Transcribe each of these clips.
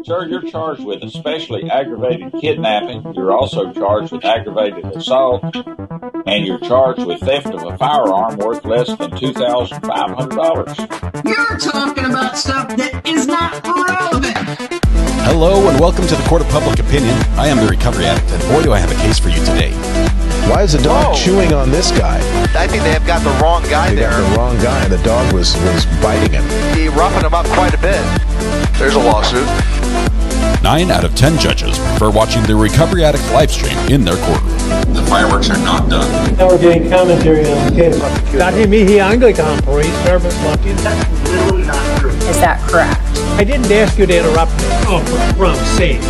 Sir, you're charged with especially aggravated kidnapping. You're also charged with aggravated assault, and you're charged with theft of a firearm worth less than $2,500. You're talking about stuff that is not relevant. Hello and welcome to the Court of Public Opinion. I am the Recovery Addict, and boy, do I have a case for you today. Why is the dog chewing on this guy? I think they have got the wrong guy there. They got the wrong guy, and the dog was biting him. He roughing him up quite a bit. There's a lawsuit. 9 out of 10 judges prefer watching the Recovery Addict live stream in their courtroom. The fireworks are not done. Now we're getting commentary on the case. Dati mihi Anglican priest, service lucky. That's literally not true. Is that correct? I didn't ask you to interrupt me. Oh, for crumb's sake.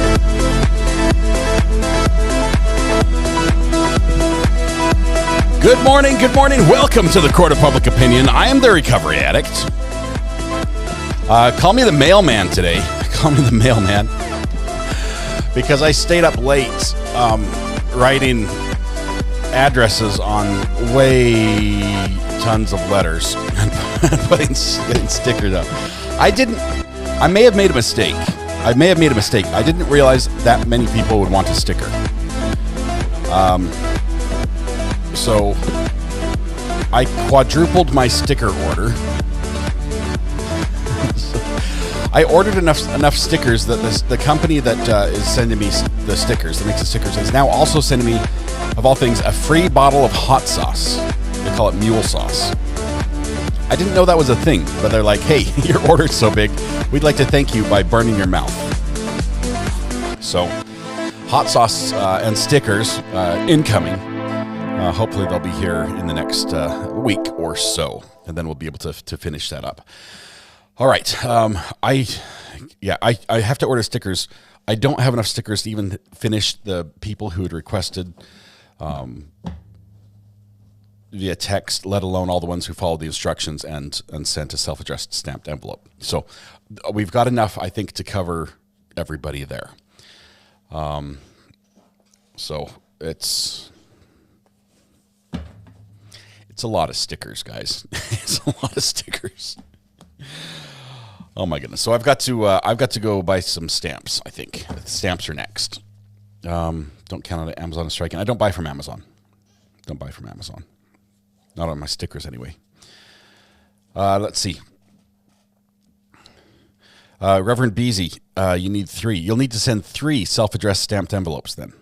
Good morning, welcome to the Court of Public Opinion. I am the Recovery Addict. Call me the mailman today. Call me the mailman. Because I stayed up late writing addresses on way tons of letters and getting stickers up. I may have made a mistake. I didn't realize that many people would want a sticker. So I quadrupled my sticker order. I ordered enough stickers that the company that is sending me the stickers, that makes the stickers, is now also sending me, of all things, a free bottle of hot sauce. They call it mule sauce. I didn't know that was a thing, but they're like, hey, your order's so big, we'd like to thank you by burning your mouth. So, hot sauce and stickers incoming. Hopefully they'll be here in the next week or so, and then we'll be able to finish that up. All right. I have to order stickers. I don't have enough stickers to even finish the people who had requested via text, let alone all the ones who followed the instructions and sent a self-addressed stamped envelope. So we've got enough, I think, to cover everybody there. So it's a lot of stickers, guys. It's a lot of stickers. Oh my goodness! So I've got to go buy some stamps. I think stamps are next. Don't count on Amazon striking. I don't buy from Amazon. Not on my stickers anyway. Let's see. Reverend Beasy, you need 3. You'll need to send 3 self-addressed stamped envelopes then.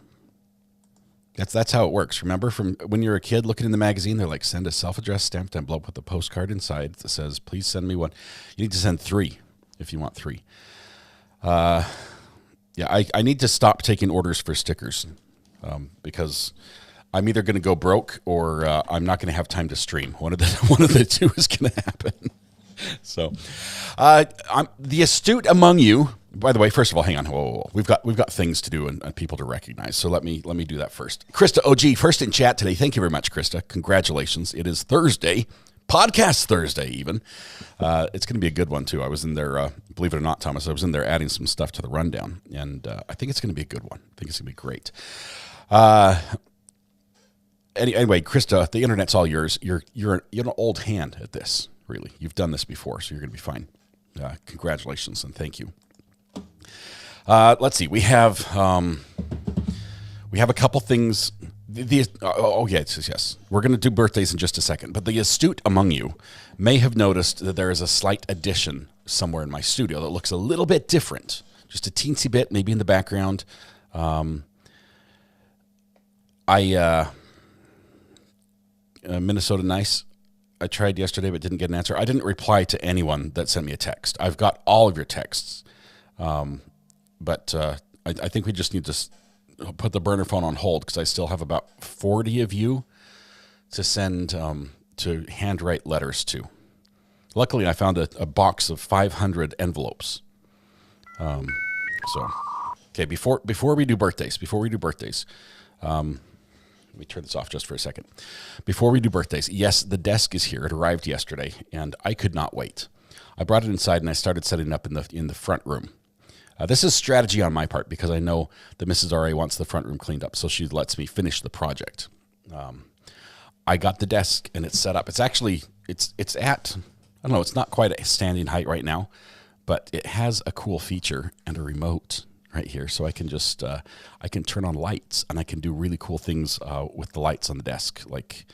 That's how it works. Remember from when you're a kid looking in the magazine, they're like, send a self-addressed stamped envelope with a postcard inside that says, please send me one. You need to send 3 if you want 3. I need to stop taking orders for stickers because I'm either going to go broke or I'm not going to have time to stream. One of the two is going to happen. So, I'm the astute among you. By the way, first of all, hang on. Whoa. We've got things to do and people to recognize. So let me do that first. Krista OG, first in chat today. Thank you very much, Krista. Congratulations. It is Thursday, podcast Thursday even. It's going to be a good one too. I was in there, believe it or not, Thomas. I was in there adding some stuff to the rundown, and I think it's going to be a good one. I think it's going to be great. Anyway, Krista, the internet's all yours. You're an old hand at this. Really, you've done this before, so you're going to be fine. Congratulations and thank you. Let's see. We have a couple things. Yes. We're going to do birthdays in just a second. But the astute among you may have noticed that there is a slight addition somewhere in my studio that looks a little bit different, just a teensy bit, maybe in the background. Minnesota Nice. I tried yesterday but didn't get an answer. I didn't reply to anyone that sent me a text. I've got all of your texts. But I think we just need to put the burner phone on hold because I still have about 40 of you to send to handwrite letters to. Luckily, I found a box of 500 envelopes. Okay, before we do birthdays, let me turn this off just for a second. Before we do birthdays, yes, the desk is here. It arrived yesterday, and I could not wait. I brought it inside, and I started setting it up in the front room. This is strategy on my part because I know that Mrs. R.A. wants the front room cleaned up, so she lets me finish the project. I got the desk, and it's set up. It's actually, it's at, I don't know, it's not quite at standing height right now, but it has a cool feature and a remote right here. So I can just, I can turn on lights, and I can do really cool things with the lights on the desk, like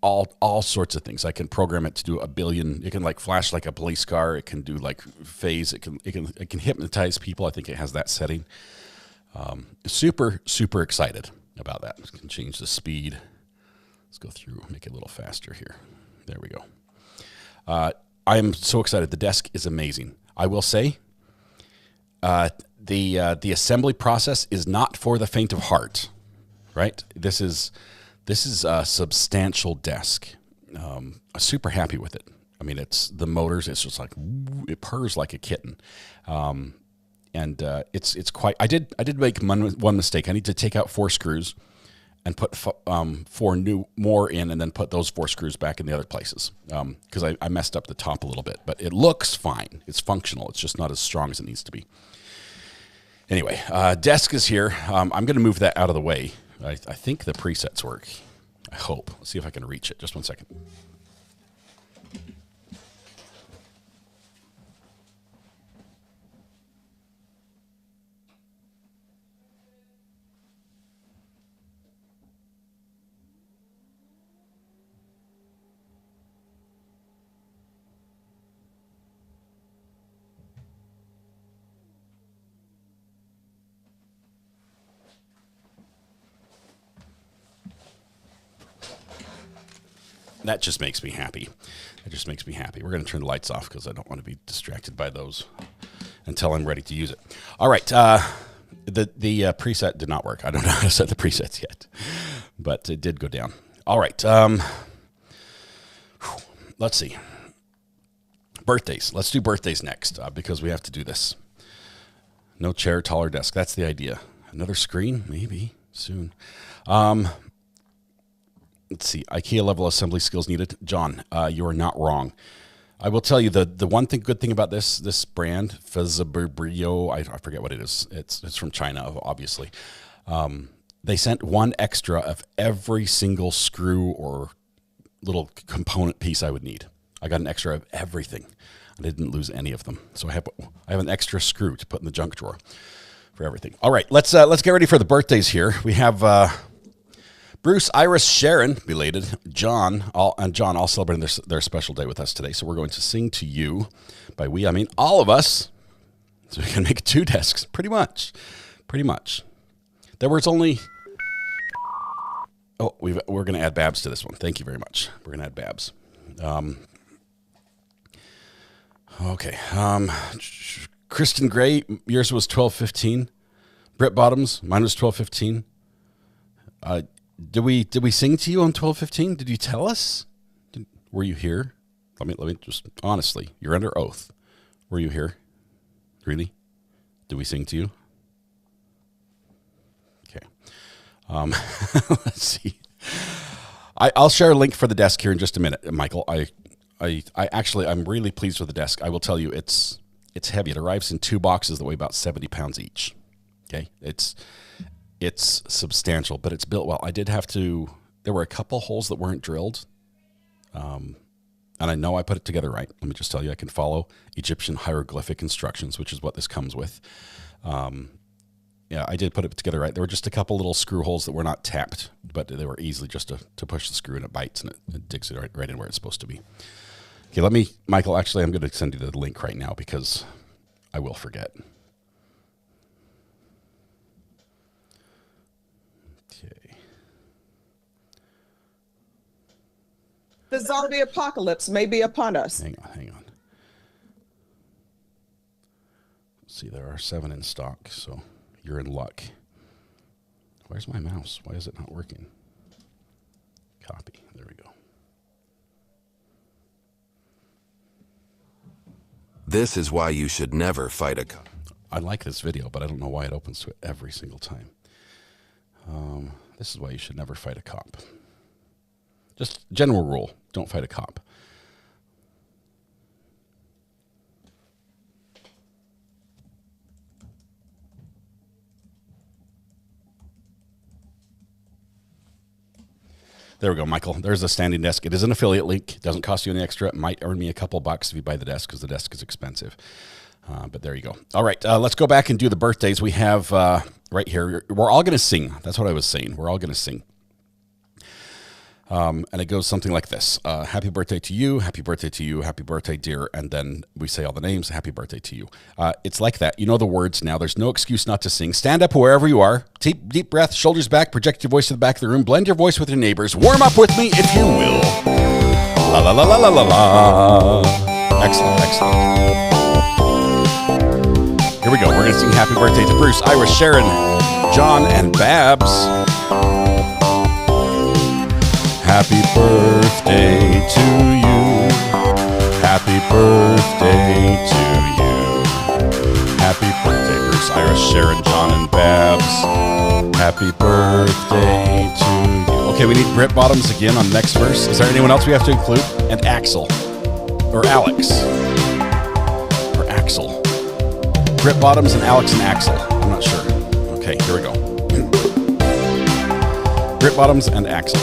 all sorts of things. I can program it to do a billion. It can like flash like a police car. It can do like phase. It can hypnotize people. I think it has that setting. Super excited about that. I can change the speed. Let's go through, make it a little faster here. There we go. I am so excited. The desk is amazing. I will say, the assembly process is not for the faint of heart, right? This is a substantial desk. I'm super happy with it. I mean, it's the motors. It's just like, it purrs like a kitten. And it's quite. I did make one mistake. I need to take out 4 screws and put 4 more in, and then put those 4 screws back in the other places, because I messed up the top a little bit. But it looks fine. It's functional. It's just not as strong as it needs to be. Anyway, desk is here. I'm going to move that out of the way. I think the presets work. I hope. Let's see if I can reach it. Just one second. That just makes me happy. It just makes me happy. We're going to turn the lights off because I don't want to be distracted by those until I'm ready to use it. All right. The preset did not work. I don't know how to set the presets yet, but it did go down. All right. Let's see. Birthdays. Let's do birthdays next because we have to do this. No chair, taller desk. That's the idea. Another screen? Maybe soon. Let's see. IKEA level assembly skills needed. John, you are not wrong. I will tell you the one good thing about this brand, Fezabrio, I forget what it is. It's from China, obviously. They sent one extra of every single screw or little component piece I would need. I got an extra of everything. I didn't lose any of them. So I have an extra screw to put in the junk drawer for everything. All right, let's get ready for the birthdays here. We have Bruce, Iris, Sharon, belated, John all celebrating their special day with us today. So we're going to sing to you. By we, I mean all of us. So we can make 2 desks, pretty much. There was only... Oh, we're going to add Babs to this one. Thank you very much. We're going to add Babs. Okay. Kristen Gray, yours was 12:15. Brett Bottoms, mine was 12:15. Did we sing to you on 12:15? Did you tell us? Were you here? Let me just honestly. You're under oath. Were you here? Really? Did we sing to you? Okay. Let's see. I'll share a link for the desk here in just a minute, Michael. I'm really pleased with the desk. I will tell you, it's heavy. It arrives in 2 boxes that weigh about 70 pounds each. Okay, it's substantial, but it's built well. There were a couple holes that weren't drilled, and I know I put it together right. Let me just tell you, I can follow Egyptian hieroglyphic instructions, which is what this comes with. Yeah, I did put it together right. There were just a couple little screw holes that were not tapped, but they were easily just to push the screw, and it bites, and it digs it right in where it's supposed to be. Okay, Michael, actually, I'm going to send you the link right now because I will forget. Okay. The zombie apocalypse may be upon us. Hang on. Let's see, there are 7 in stock, so you're in luck. Where's my mouse? Why is it not working? Copy. There we go. This is why you should never fight a cop. I like this video, but I don't know why it opens to it every single time. This is why you should never fight a cop. Just general rule, don't fight a cop. There we go, Michael. There's a standing desk. It is an affiliate link. It doesn't cost you any extra. It might earn me a couple bucks if you buy the desk because the desk is expensive. But there you go. All right, let's go back and do the birthdays. We have right here. We're all going to sing. That's what I was saying. We're all going to sing. And it goes something like this. Happy birthday to you. Happy birthday to you. Happy birthday, dear. And then we say all the names. Happy birthday to you. It's like that. You know the words now. There's no excuse not to sing. Stand up wherever you are. Take deep breath, shoulders back, project your voice to the back of the room. Blend your voice with your neighbors. Warm up with me if you will. La la la la la la la. Excellent, excellent. Here we go. We're going to sing happy birthday to Bruce, Ira, Sharon, John, and Babs. Happy birthday to you. Happy birthday to you. Happy birthday, Bruce, Ira, Sharon, John, and Babs. Happy birthday to you. Okay, we need Britt Bottoms again on the next verse. Is there anyone else we have to include? And Axel. Or Alex. Or Axel. Britt Bottoms and Alex and Axel. I'm not sure. Okay, here we go. Britt Bottoms and Axel.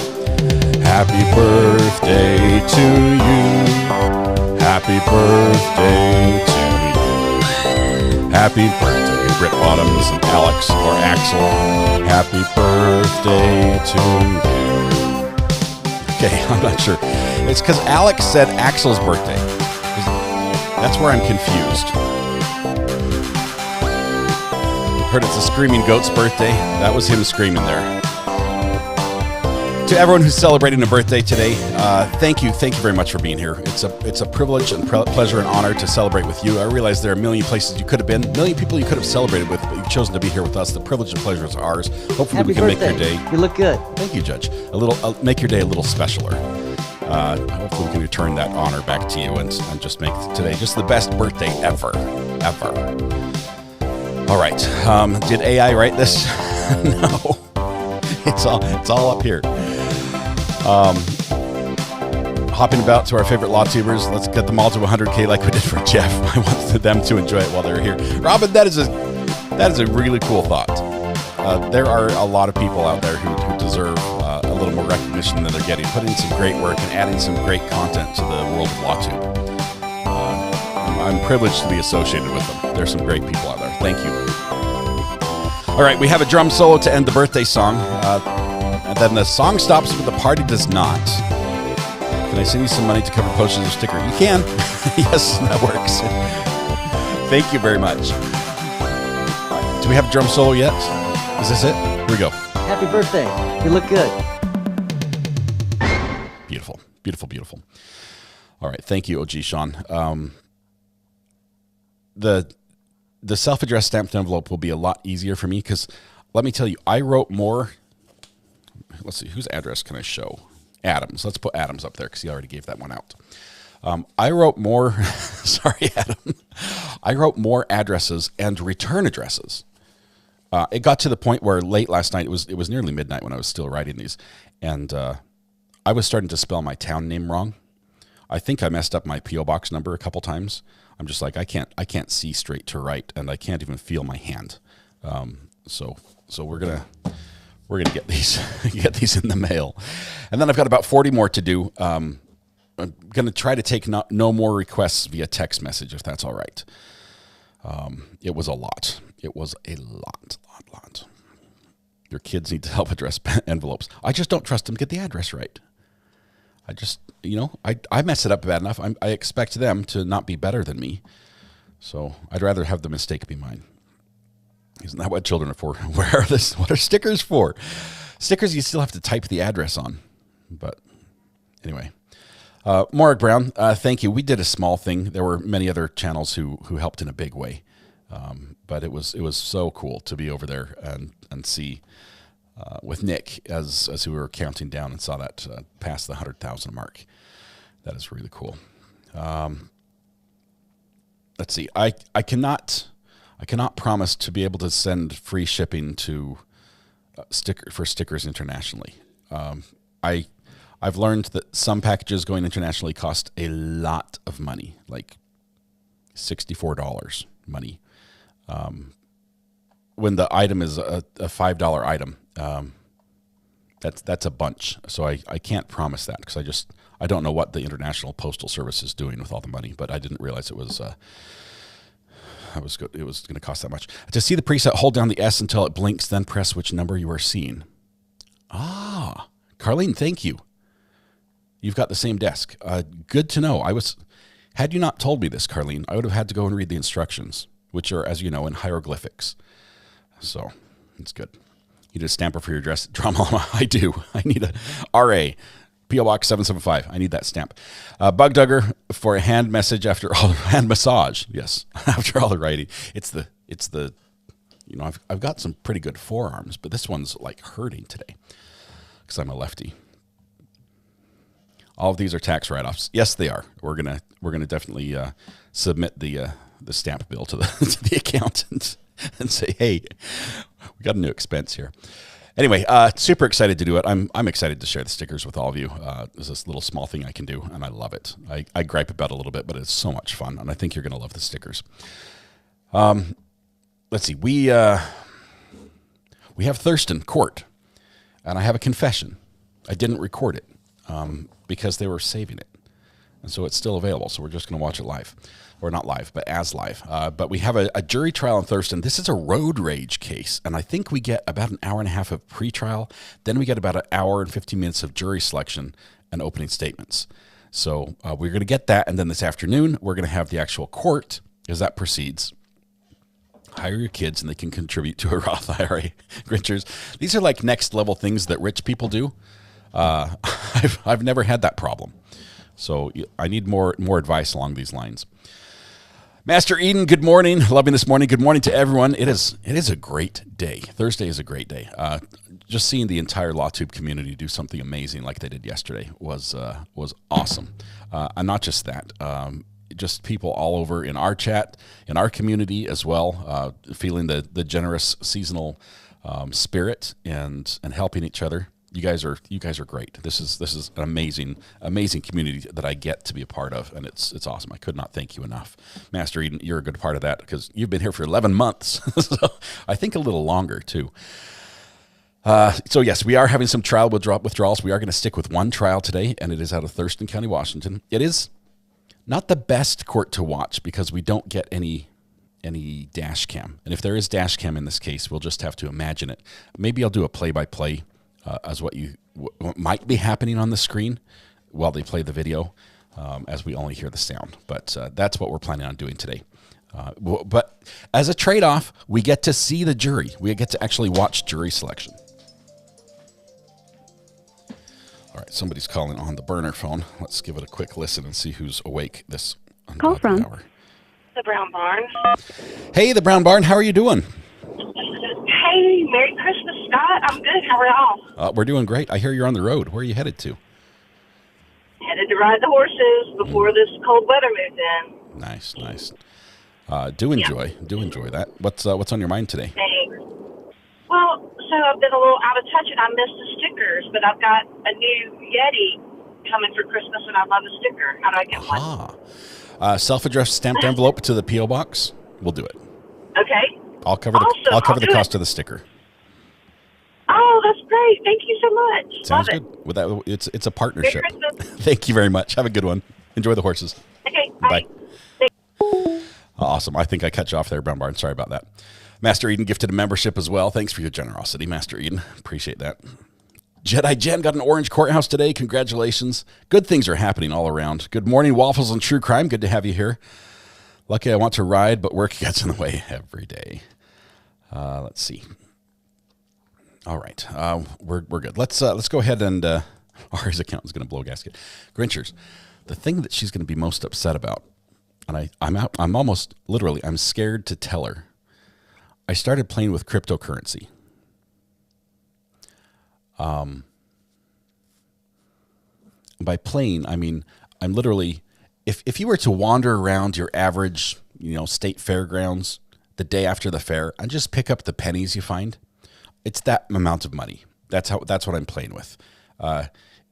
Happy birthday to you. Happy birthday to you. Happy birthday, Britt Bottoms and Alex or Axel. Happy birthday to you. Okay, I'm not sure. It's because Alex said Axel's birthday. That's where I'm confused. Heard it's a Screaming Goat's birthday. That was him screaming there. To everyone who's celebrating a birthday today, thank you very much for being here. It's a privilege and pleasure and honor to celebrate with you. I realize there are a million places you could have been, a million people you could have celebrated with, but you've chosen to be here with us. The privilege and pleasure is ours. Hopefully Happy we can birthday. make your day. You look good. Thank you, Judge. Make your day a little specialer. Hopefully we can return that honor back to you and just make today just the best birthday ever. All right. Did AI write this? No. It's all up here. Hopping about to our favorite law tubers. Let's get them all to 100K like we did for Jeff. I wanted them to enjoy it while they're here. Robin, that is a really cool thought. There are a lot of people out there who deserve a little more recognition than they're getting. Putting in some great work and adding some great content to the world of LawTube. I'm privileged to be associated with them. There's some great people out there. Thank you. All right, we have a drum solo to end the birthday song. And then the song stops, but the party does not. Can I send you some money to cover postage or sticker? You can. Yes, that works. Thank you very much. Do we have a drum solo yet? Is this it? Here we go. Happy birthday. You look good. Beautiful, beautiful, beautiful. All right, thank you, OG Sean. The self-addressed stamped envelope will be a lot easier for me because let me tell you, I wrote more. Let's see, whose address can I show? Adam's. Let's put Adam's up there because he already gave that one out. I wrote more, sorry, Adam. I wrote more addresses and return addresses. It got to the point where late last night, it was nearly midnight when I was still writing these, and I was starting to spell my town name wrong. I think I messed up my P.O. box number a couple times. I'm just like, I can't see straight to write, and I can't even feel my hand. So we're gonna get these in the mail, and then I've got about 40 more to do. I'm gonna try to take no more requests via text message if that's all right. It was a lot. It was a lot. Your kids need to help address envelopes. I just don't trust them to get the address right. I just, I mess it up bad enough. I expect them to not be better than me. So I'd rather have the mistake be mine. Isn't that what children are for? What are stickers for? Stickers you still have to type the address on. But anyway. Morag Brown, thank you. We did a small thing. There were many other channels who helped in a big way. But it was so cool to be over there and see with Nick as we were counting down and saw that pass the 100,000 mark. That is really cool. Let's see. I cannot promise to be able to send free shipping to stickers internationally. I've learned that some packages going internationally cost a lot of money, like $64 money. When the item is a $5 item, That's a bunch. So I can't promise that because I don't know what the International Postal Service is doing with all the money, but I didn't realize it was going to cost that much. To see the preset, hold down the S until it blinks, then press which number you are seeing. Ah, Carlene, thank you. You've got the same desk. Good to know. Had you not told me this, Carlene, I would have had to go and read the instructions, which are, as you know, in hieroglyphics. So it's good. You need a stamper for your address. Drama. I do. I need a RA. P.O. Box 775. I need that stamp. Bug Dugger for a hand message after all hand massage. Yes, after all the writing. It's the. I've got some pretty good forearms, but this one's like hurting today because I'm a lefty. All of these are tax write-offs. Yes, they are. We're gonna definitely submit the stamp bill to the accountant and say, hey, we got a new expense here. Anyway, super excited to do it. I'm excited to share the stickers with all of you. There's this little small thing I can do, and I love it. I gripe about it a little bit, but it's so much fun, and I think you're going to love the stickers. Let's see. We have Thurston Court, and I have a confession. I didn't record it because they were saving it, and so it's still available. So we're just going to watch it live. Or not live, but as live. But we have a jury trial in Thurston. This is a road rage case, and I think we get about an hour and a half of pretrial. Then we get about an hour and 15 minutes of jury selection and opening statements. So we're going to get that, and then this afternoon we're going to have the actual court as that proceeds. Hire your kids, and they can contribute to a Roth IRA. Grinchers, these are like next level things that rich people do. I've never had that problem, so I need more advice along these lines. Master Ayden, good morning. Loving this morning. Good morning to everyone. It is a great day. Thursday is a great day. Just seeing the entire LawTube community do something amazing like they did yesterday was awesome. And not just that, just people all over in our chat, in our community as well, feeling the generous seasonal spirit and helping each other. You guys are great. This is an amazing community that I get to be a part of, and it's awesome. I could not thank you enough. Master Ayden, you're a good part of that because you've been here for 11 months. So I think a little longer too. So yes, we are having some trial withdrawals. We are going to stick with one trial today, and it is out of Thurston County, Washington. It is not the best court to watch because we don't get any dash cam. And if there is dash cam in this case, we'll just have to imagine it. Maybe I'll do a play-by-play as what might be happening on the screen while they play the video, as we only hear the sound. But that's what we're planning on doing today. But as a trade-off, we get to see the jury. We get to actually watch jury selection. All right, somebody's calling on the burner phone. Let's give it a quick listen and see who's awake this call from hour. The Brown Barn. Hey, the Brown Barn. How are you doing? Hey, Merry Christmas, Scott. I'm good. How are y'all? We're doing great. I hear you're on the road.Here are you headed to? Headed to ride the horses before this cold weather moves in. Nice. Do enjoy that. What's on your mind today? Thanks. Well, so I've been a little out of touch and I missed the stickers, but I've got a new Yeti coming for Christmas and I love a sticker. How do I get one? Self-addressed stamped envelope to the P.O. Box. We'll do it. Okay. I'll cover the cost of the sticker. Oh, that's great. Thank you so much. Sounds love good. With that, it's a partnership. Merry Christmas. Thank you very much. Have a good one. Enjoy the horses. Okay, bye. Awesome. I think I cut you off there, Brown Barn. Sorry about that. Master Ayden gifted a membership as well. Thanks for your generosity, Master Ayden. Appreciate that. Jedi Jen got an orange courthouse today. Congratulations. Good things are happening all around. Good morning, Waffles and True Crime. Good to have you here. Lucky I want to ride, but work gets in the way every day. Let's see. All right. We're good. Let's go ahead and Ari's account is going to blow a gasket. Grinchers, the thing that she's going to be most upset about, and I'm almost literally, I'm scared to tell her. I started playing with cryptocurrency. By playing, I mean, I'm literally, if you were to wander around your average, state fairgrounds the day after the fair and just pick up the pennies you find, it's that amount of money. That's what I'm playing with.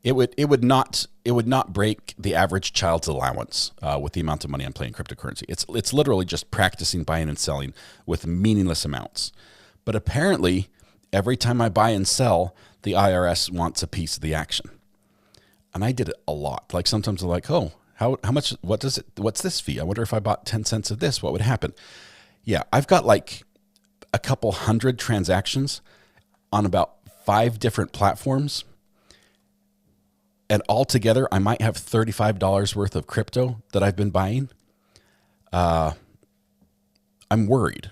It would not break the average child's allowance with the amount of money I'm playing cryptocurrency. It's literally just practicing buying and selling with meaningless amounts. But apparently, every time I buy and sell, the IRS wants a piece of the action. And I did it a lot. Like sometimes I'm like, oh, how much, what's this fee? I wonder if I bought 10 cents of this, what would happen? Yeah, I've got like a couple hundred transactions on about 5 different platforms. And altogether, I might have $35 worth of crypto that I've been buying. I'm worried.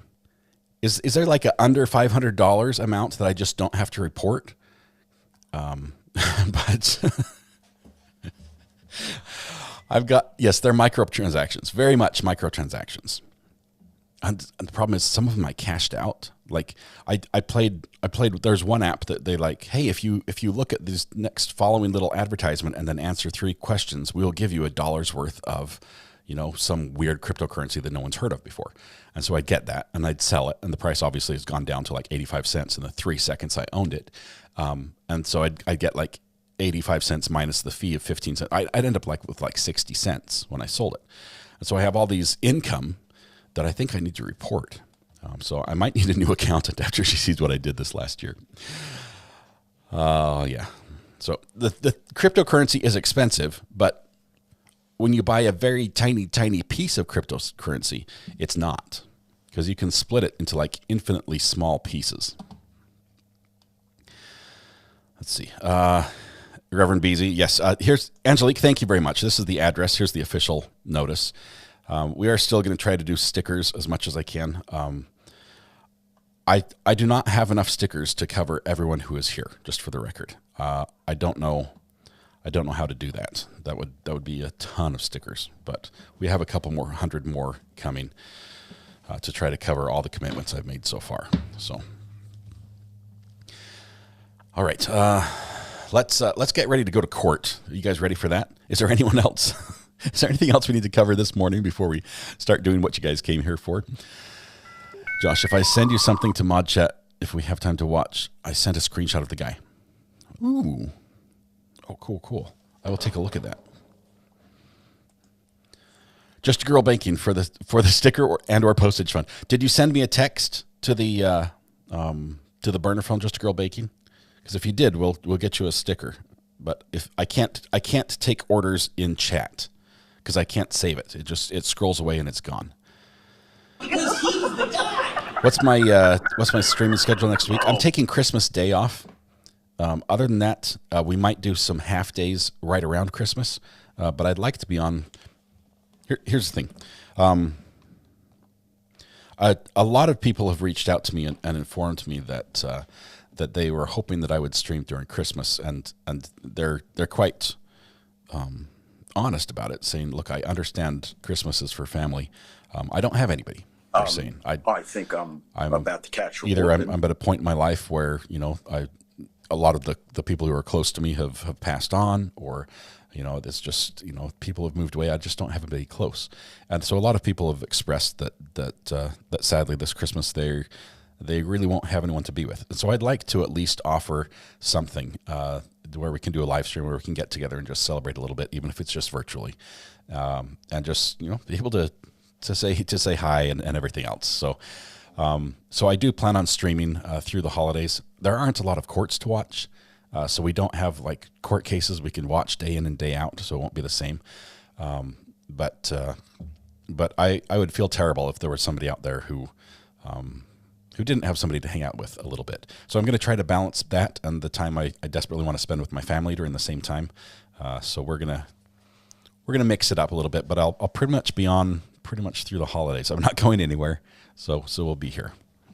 Is there like a under $500 amount that I just don't have to report? But I've got, yes, they're microtransactions, very much microtransactions. And the problem is some of them I cashed out. Like I played, there's one app that they like, hey, if you look at this next following little advertisement and then answer 3 questions, we'll give you $1 worth of, some weird cryptocurrency that no one's heard of before. And so I'd get that and I'd sell it. And the price obviously has gone down to like 85 cents in the 3 seconds I owned it. And so I'd get like 85 cents minus the fee of 15 cents. I'd end up with 60 cents when I sold it. And so I have all these income that I think I need to report. So I might need a new accountant after she sees what I did this last year. Yeah. So the cryptocurrency is expensive, but when you buy a very tiny, tiny piece of cryptocurrency, it's not, because you can split it into like infinitely small pieces. Let's see. Reverend Beasy. Yes. Here's Angelique. Thank you very much. This is the address. Here's the official notice. We are still going to try to do stickers as much as I can. I do not have enough stickers to cover everyone who is here, just for the record. I don't know how to do that. That would be a ton of stickers, but we have a couple more, 100 more coming to try to cover all the commitments I've made so far. So, all right, let's get ready to go to court. Are you guys ready for that? Is there anyone else? Is there anything else we need to cover this morning before we start doing what you guys came here for? Josh, if I send you something to Mod Chat, if we have time to watch, I sent a screenshot of the guy. Ooh. Oh, cool. I will take a look at that. Just a Girl Banking for the sticker or postage fund. Did you send me a text to the burner phone, Just a Girl Baking? Because if you did, we'll get you a sticker. But if I can't take orders in chat because I can't save it. It scrolls away and it's gone. Because he's the guy. What's my streaming schedule next week? I'm taking Christmas Day off. Other than that, we might do some half days right around Christmas, but I'd like to be on. Here's the thing. A lot of people have reached out to me and informed me that they were hoping that I would stream during Christmas, and they're quite honest about it, saying, "Look, I understand Christmas is for family. I don't have anybody." They're saying, "I think I'm about to catch either I'm at a point in my life where a lot of the people who are close to me have passed on, or it's just people have moved away. I just don't have anybody close." And so a lot of people have expressed that sadly this Christmas they really won't have anyone to be with. And so I'd like to at least offer something where we can do a live stream where we can get together and just celebrate a little bit, even if it's just virtually, and just be able to say hi and everything else. So I do plan on streaming through the holidays. There aren't a lot of courts to watch, so we don't have like court cases we can watch day in and day out, so it won't be the same. But I would feel terrible if there was somebody out there who didn't have somebody to hang out with a little bit. So I'm going to try to balance that and the time I desperately want to spend with my family during the same time. So we're gonna mix it up a little bit, but I'll pretty much be on pretty much through the holidays. I'm not going anywhere, so we'll be here.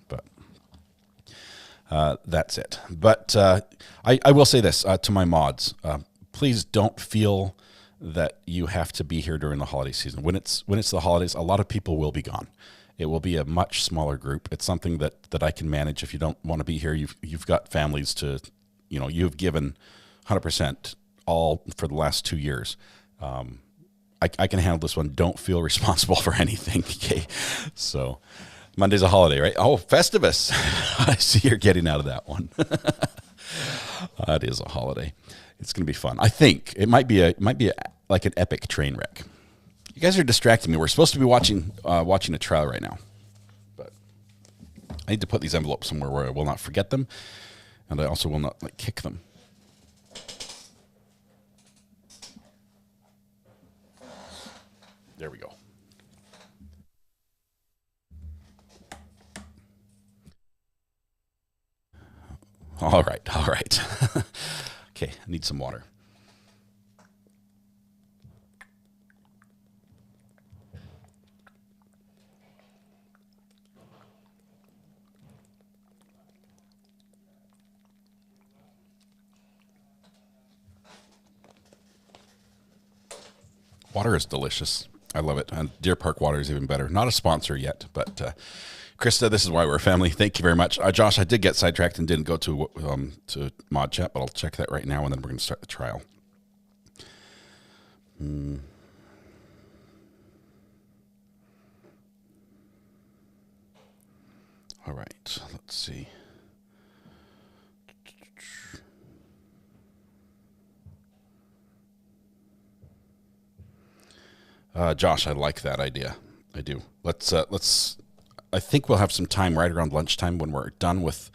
But that's it. But I will say this to my mods: please don't feel that you have to be here during the holiday season. When it's the holidays, a lot of people will be gone. It will be a much smaller group. It's something that I can manage. If you don't want to be here, you've got families to, you've given 100% all for the last 2 years. I can handle this one. Don't feel responsible for anything. Okay. So Monday's a holiday, right? Oh, Festivus. I see you're getting out of that one. That is a holiday. It's going to be fun. I think it might be like an epic train wreck. You guys are distracting me. We're supposed to be watching a trial right now, but I need to put these envelopes somewhere where I will not forget them. And I also will not kick them. There we go. All right. Okay, I need some water. Water is delicious. I love it. And Deer Park water is even better. Not a sponsor yet, but Krista, this is why we're a family. Thank you very much. Josh, I did get sidetracked and didn't go to mod chat, but I'll check that right now, and then we're going to start the trial. All right, let's see. Josh, I like that idea. I do. Let's. I think we'll have some time right around lunchtime when we're done with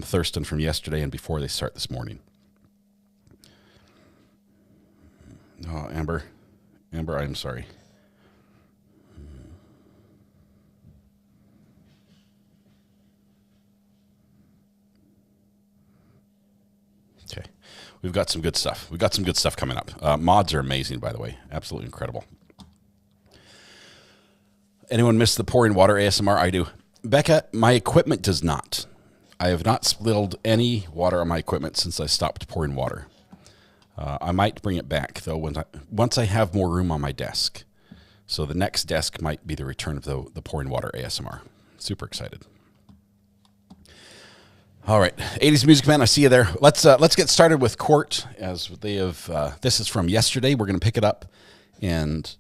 Thurston from yesterday and before they start this morning. Oh, Amber, I'm sorry. Okay, we've got some good stuff. We've got some good stuff coming up. Mods are amazing, by the way. Absolutely incredible. Anyone miss the pouring water ASMR? I do. Becca, my equipment does not. I have not spilled any water on my equipment since I stopped pouring water. I might bring it back, though, once I have more room on my desk. So the next desk might be the return of the pouring water ASMR. Super excited. All right, 80s Music Man, I see you there. Let's get started with court, as they have. This is from yesterday. We're going to pick it up and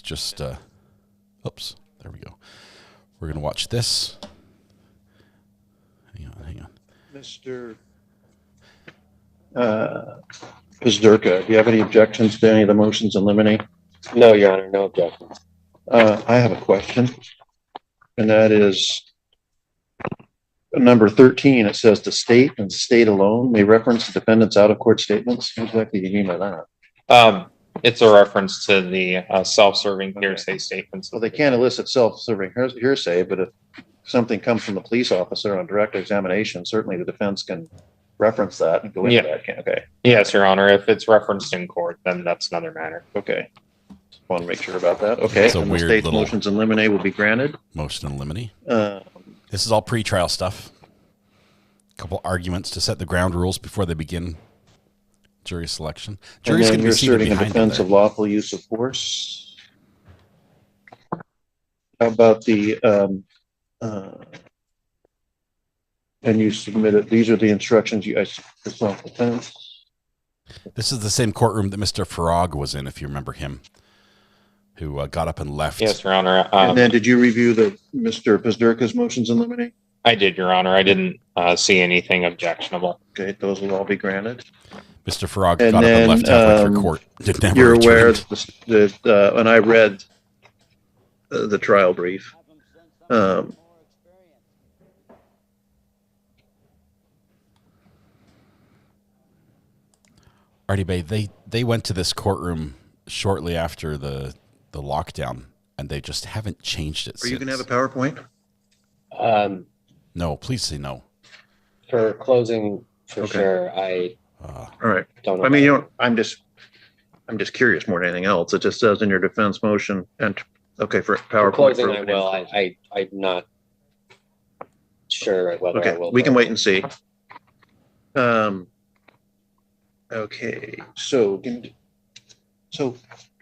just. Oops, there we go. We're going to watch this. Hang on. Mr. Pizdurka, do you have any objections to any of the motions in limine? No, Your Honor, no objections. I have a question, and that is number 13. It says the state and state alone may reference the defendant's out-of-court statements. What exactly do you mean by that? It's a reference to the self-serving hearsay statements. Well, they can't elicit self-serving hearsay, but if something comes from the police officer on direct examination, certainly the defense can reference that and go into that. Okay. Yes, Your Honor. If it's referenced in court, then that's another matter. Okay. Just want to make sure about that. Okay. It's a weird state's little motions in limine will be granted. Motion in limine. This is all pre-trial stuff. A couple arguments to set the ground rules before they begin jury selection. Jury's going to be seated behind them. Defense of lawful use of force. How about the and you submitted, these are the instructions you guys for self-defense. This is the same courtroom that Mr. Farag was in, if you remember him, who got up and left. Yes, Your Honor. And then did you review the Mr. Pizdurka's motions in limine? I did, Your Honor. I didn't see anything objectionable. Okay, those will all be granted. Mr. Farag got up and left halfway through court. You're aware that, and I read the trial brief. Artie Bay, they went to this courtroom shortly after the lockdown, and they just haven't changed it. Are you going to have a PowerPoint? No, please say no. For closing, for sure, I all right. don't know. I mean, I'm just curious more than anything else. It just says in your defense motion, and okay, for PowerPoint. For closing, I will. I'm not sure whether I will. We can wait and see. Okay, so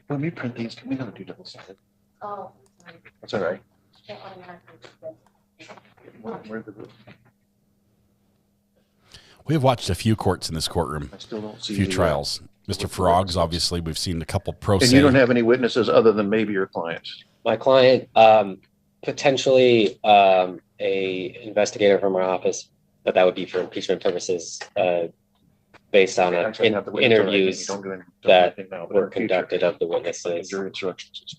when we print these, can we not do double-sided? Oh, that's all right. We have watched a few courts in this courtroom. I still don't see a few trials. Mr. Farag's, obviously, we've seen a couple pro se. And you don't have any witnesses other than maybe your client? My client, potentially a investigator from our office, but that would be for impeachment purposes, based on interviews that were conducted of the witnesses. Jury instructions.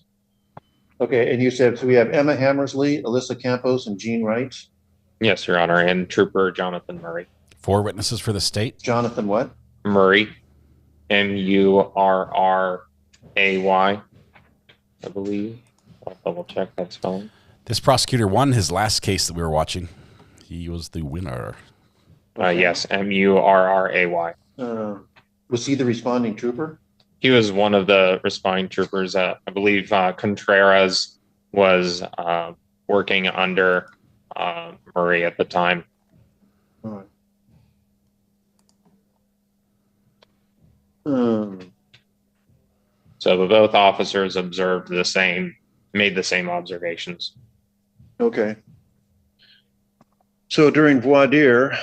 Okay, and you said, so we have Emma Hammersley, Alyssa Campos, and Jean Wright. Yes, Your Honor, and Trooper Jonathan Murray. 4 witnesses for the state. Jonathan what? Murray, Murray, I believe. I'll double check that spelling. This prosecutor won his last case that we were watching. He was the winner. Yes, Murray. Was he the responding trooper? He was one of the responding troopers. I believe Contreras was working under Murray at the time. All right. So both officers made the same observations. Okay. So during voir dire,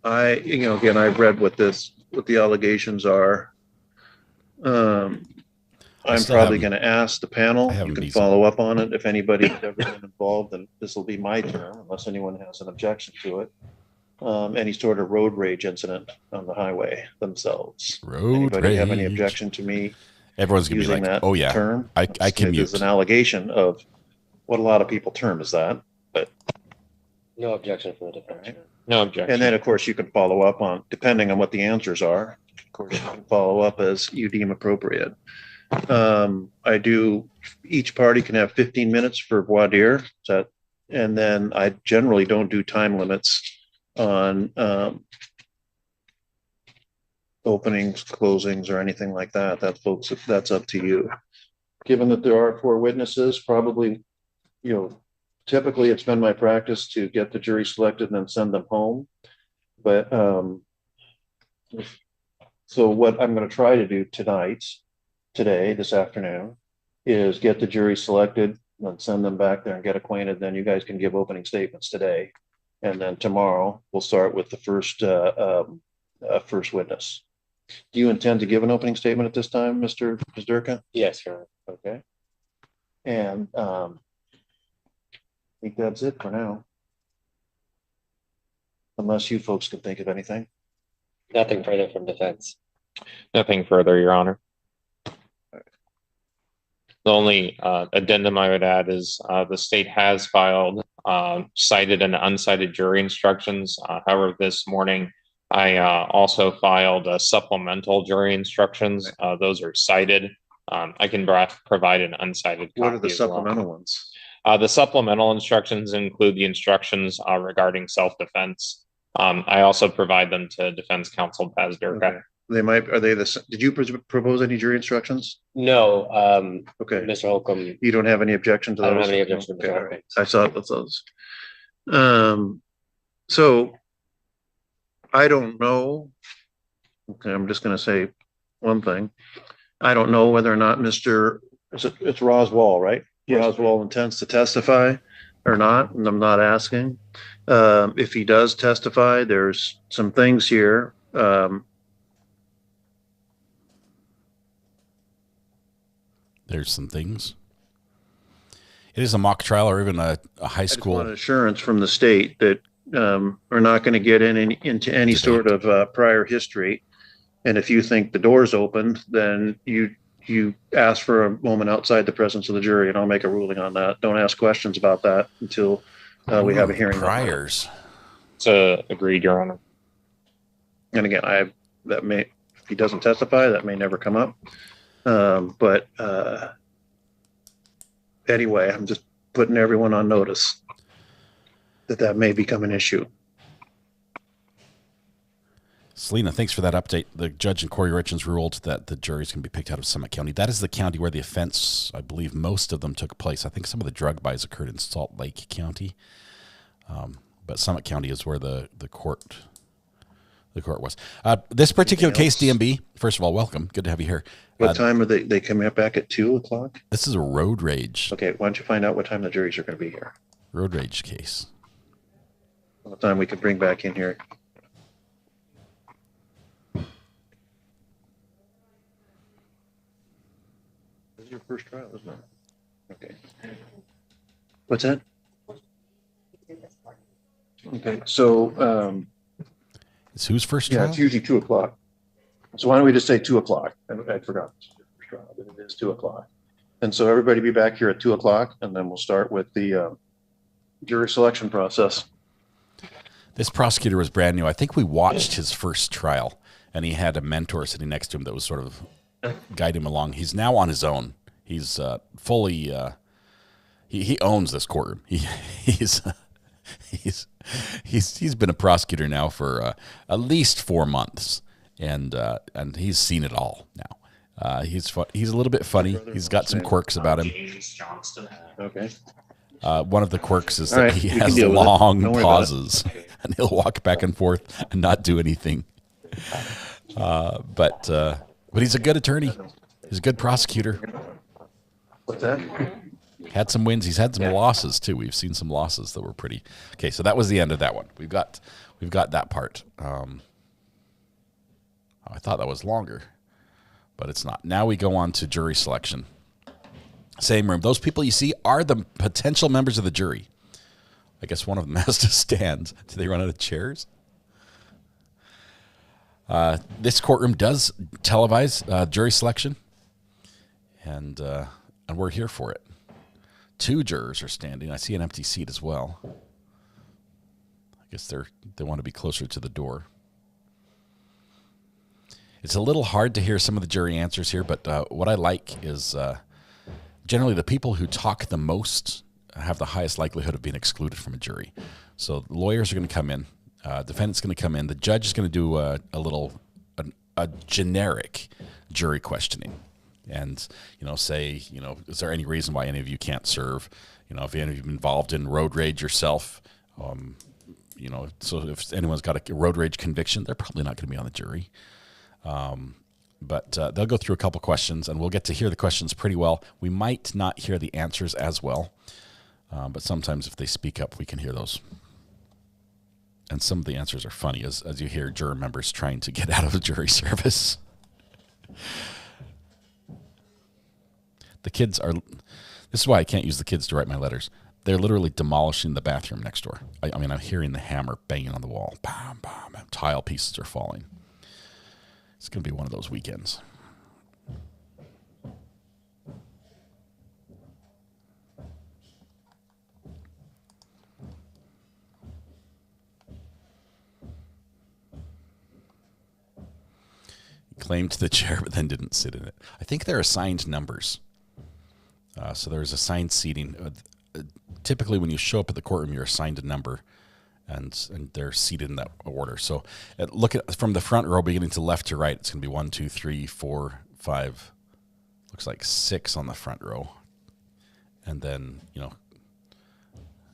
I've read what the allegations are. I'm probably going to ask the panel. You can follow up on it if anybody's ever been involved, and this will be my turn unless anyone has an objection to it. Any sort of road rage incident on the highway themselves. Anybody have any objection to me? Everyone's gonna be like, that "Oh yeah, term? I commute." It's an allegation of what a lot of people term as that, but no objection from the defense. Right. No objection. And then, of course, you can follow up on, depending on what the answers are. Of course, you can follow up as you deem appropriate. Each party can have 15 minutes for voir dire. And then I generally don't do time limits on openings, closings, or anything like that. That's up to you. Given that there are 4 witnesses, probably, typically it's been my practice to get the jury selected and then send them home. But so what I'm going to try to do this afternoon, is get the jury selected and send them back there and get acquainted. Then you guys can give opening statements today. And then tomorrow we'll start with the first witness. Do you intend to give an opening statement at this time, Mr. Zdurka? Yes, sir. Okay. And I think that's it for now. Unless you folks can think of anything. Nothing further from defense. Nothing further, Your Honor. The only addendum I would add is the state has filed cited and uncited jury instructions. However, this morning I also filed supplemental jury instructions. Those are cited. I can provide an uncited copy. What are the supplemental ones? The supplemental instructions include the instructions regarding self-defense. I also provide them to defense counsel Baz Durka. Okay. Did you propose any jury instructions? No. Okay. Mr. Holcomb. You don't have any objection to those? I don't have any objection to okay. I saw those. So I don't know. Okay, I'm just going to say one thing. I don't know whether or not it's Roswall, right? Yes. Roswall intends to testify or not, and I'm not asking. If he does testify, there's some things here. There's some things. It is a mock trial or even a high school. I just want assurance from the state that we're not going to get into any sort of prior history. And if you think the door's opened, then you ask for a moment outside the presence of the jury, and I'll make a ruling on that. Don't ask questions about that until we have a hearing. Priors. So agreed, Your Honor. And again, if he doesn't testify, that may never come up. But anyway, I'm just putting everyone on notice that may become an issue. Selena, thanks for that update. The judge in Corey Richards ruled that the juries can be picked out of Summit County. That is the county where the offense, I believe most of them took place. I think some of the drug buys occurred in Salt Lake County. But Summit County is where the court was. This particular case, DMB, first of all, welcome. Good to have you here. What time are they coming up back at 2:00? This is a road rage. Okay, why don't you find out what time the juries are going to be here? Road rage case. What time we could bring back in here? This is your first trial, isn't it? Okay. What's that? Okay, so it's whose first trial? Yeah, it's usually 2:00. So why don't we just say 2:00? I forgot, but it is 2:00. And so everybody be back here at 2:00, and then we'll start with the jury selection process. This prosecutor was brand new. I think we watched his first trial, and he had a mentor sitting next to him that was sort of guide him along. He's now on his own. He's fully he owns this courtroom. He's been a prosecutor now for at least 4 months, and he's seen it all now. He's a little bit funny. He's got some quirks about him. Okay. One of the quirks is that he has long pauses, and he'll walk back and forth and not do anything. But he's a good attorney. He's a good prosecutor. What's that? Had some wins. He's had some losses too. We've seen some losses that were pretty. Okay, so that was the end of that one. We've got that part. I thought that was longer, but it's not. Now we go on to jury selection. Same room. Those people you see are the potential members of the jury. I guess one of them has to stand. Do they run out of chairs? This courtroom does televise jury selection, and we're here for it. 2 jurors are standing. I see an empty seat as well. I guess they want to be closer to the door. It's a little hard to hear some of the jury answers here, but what I like is generally the people who talk the most have the highest likelihood of being excluded from a jury. So lawyers are going to come in, defendant's going to come in, the judge is going to do a generic jury questioning. And, say, is there any reason why any of you can't serve? If any of you been involved in road rage yourself, so if anyone's got a road rage conviction, they're probably not going to be on the jury. But they'll go through a couple questions, and we'll get to hear the questions pretty well. We might not hear the answers as well, but sometimes if they speak up, we can hear those. And some of the answers are funny, as you hear juror members trying to get out of the jury service. The kids are, this is why I can't use the kids to write my letters. They're literally demolishing the bathroom next door. I mean, I'm hearing the hammer banging on the wall. Bam, bam, tile pieces are falling. It's going to be one of those weekends. He claimed the chair, but then didn't sit in it. I think they're assigned numbers. So there's assigned seating. Typically, when you show up at the courtroom, you're assigned a number, and they're seated in that order. So look at from the front row, beginning to left to right. It's going to be 1, 2, 3, 4, 5. Looks like 6 on the front row, and then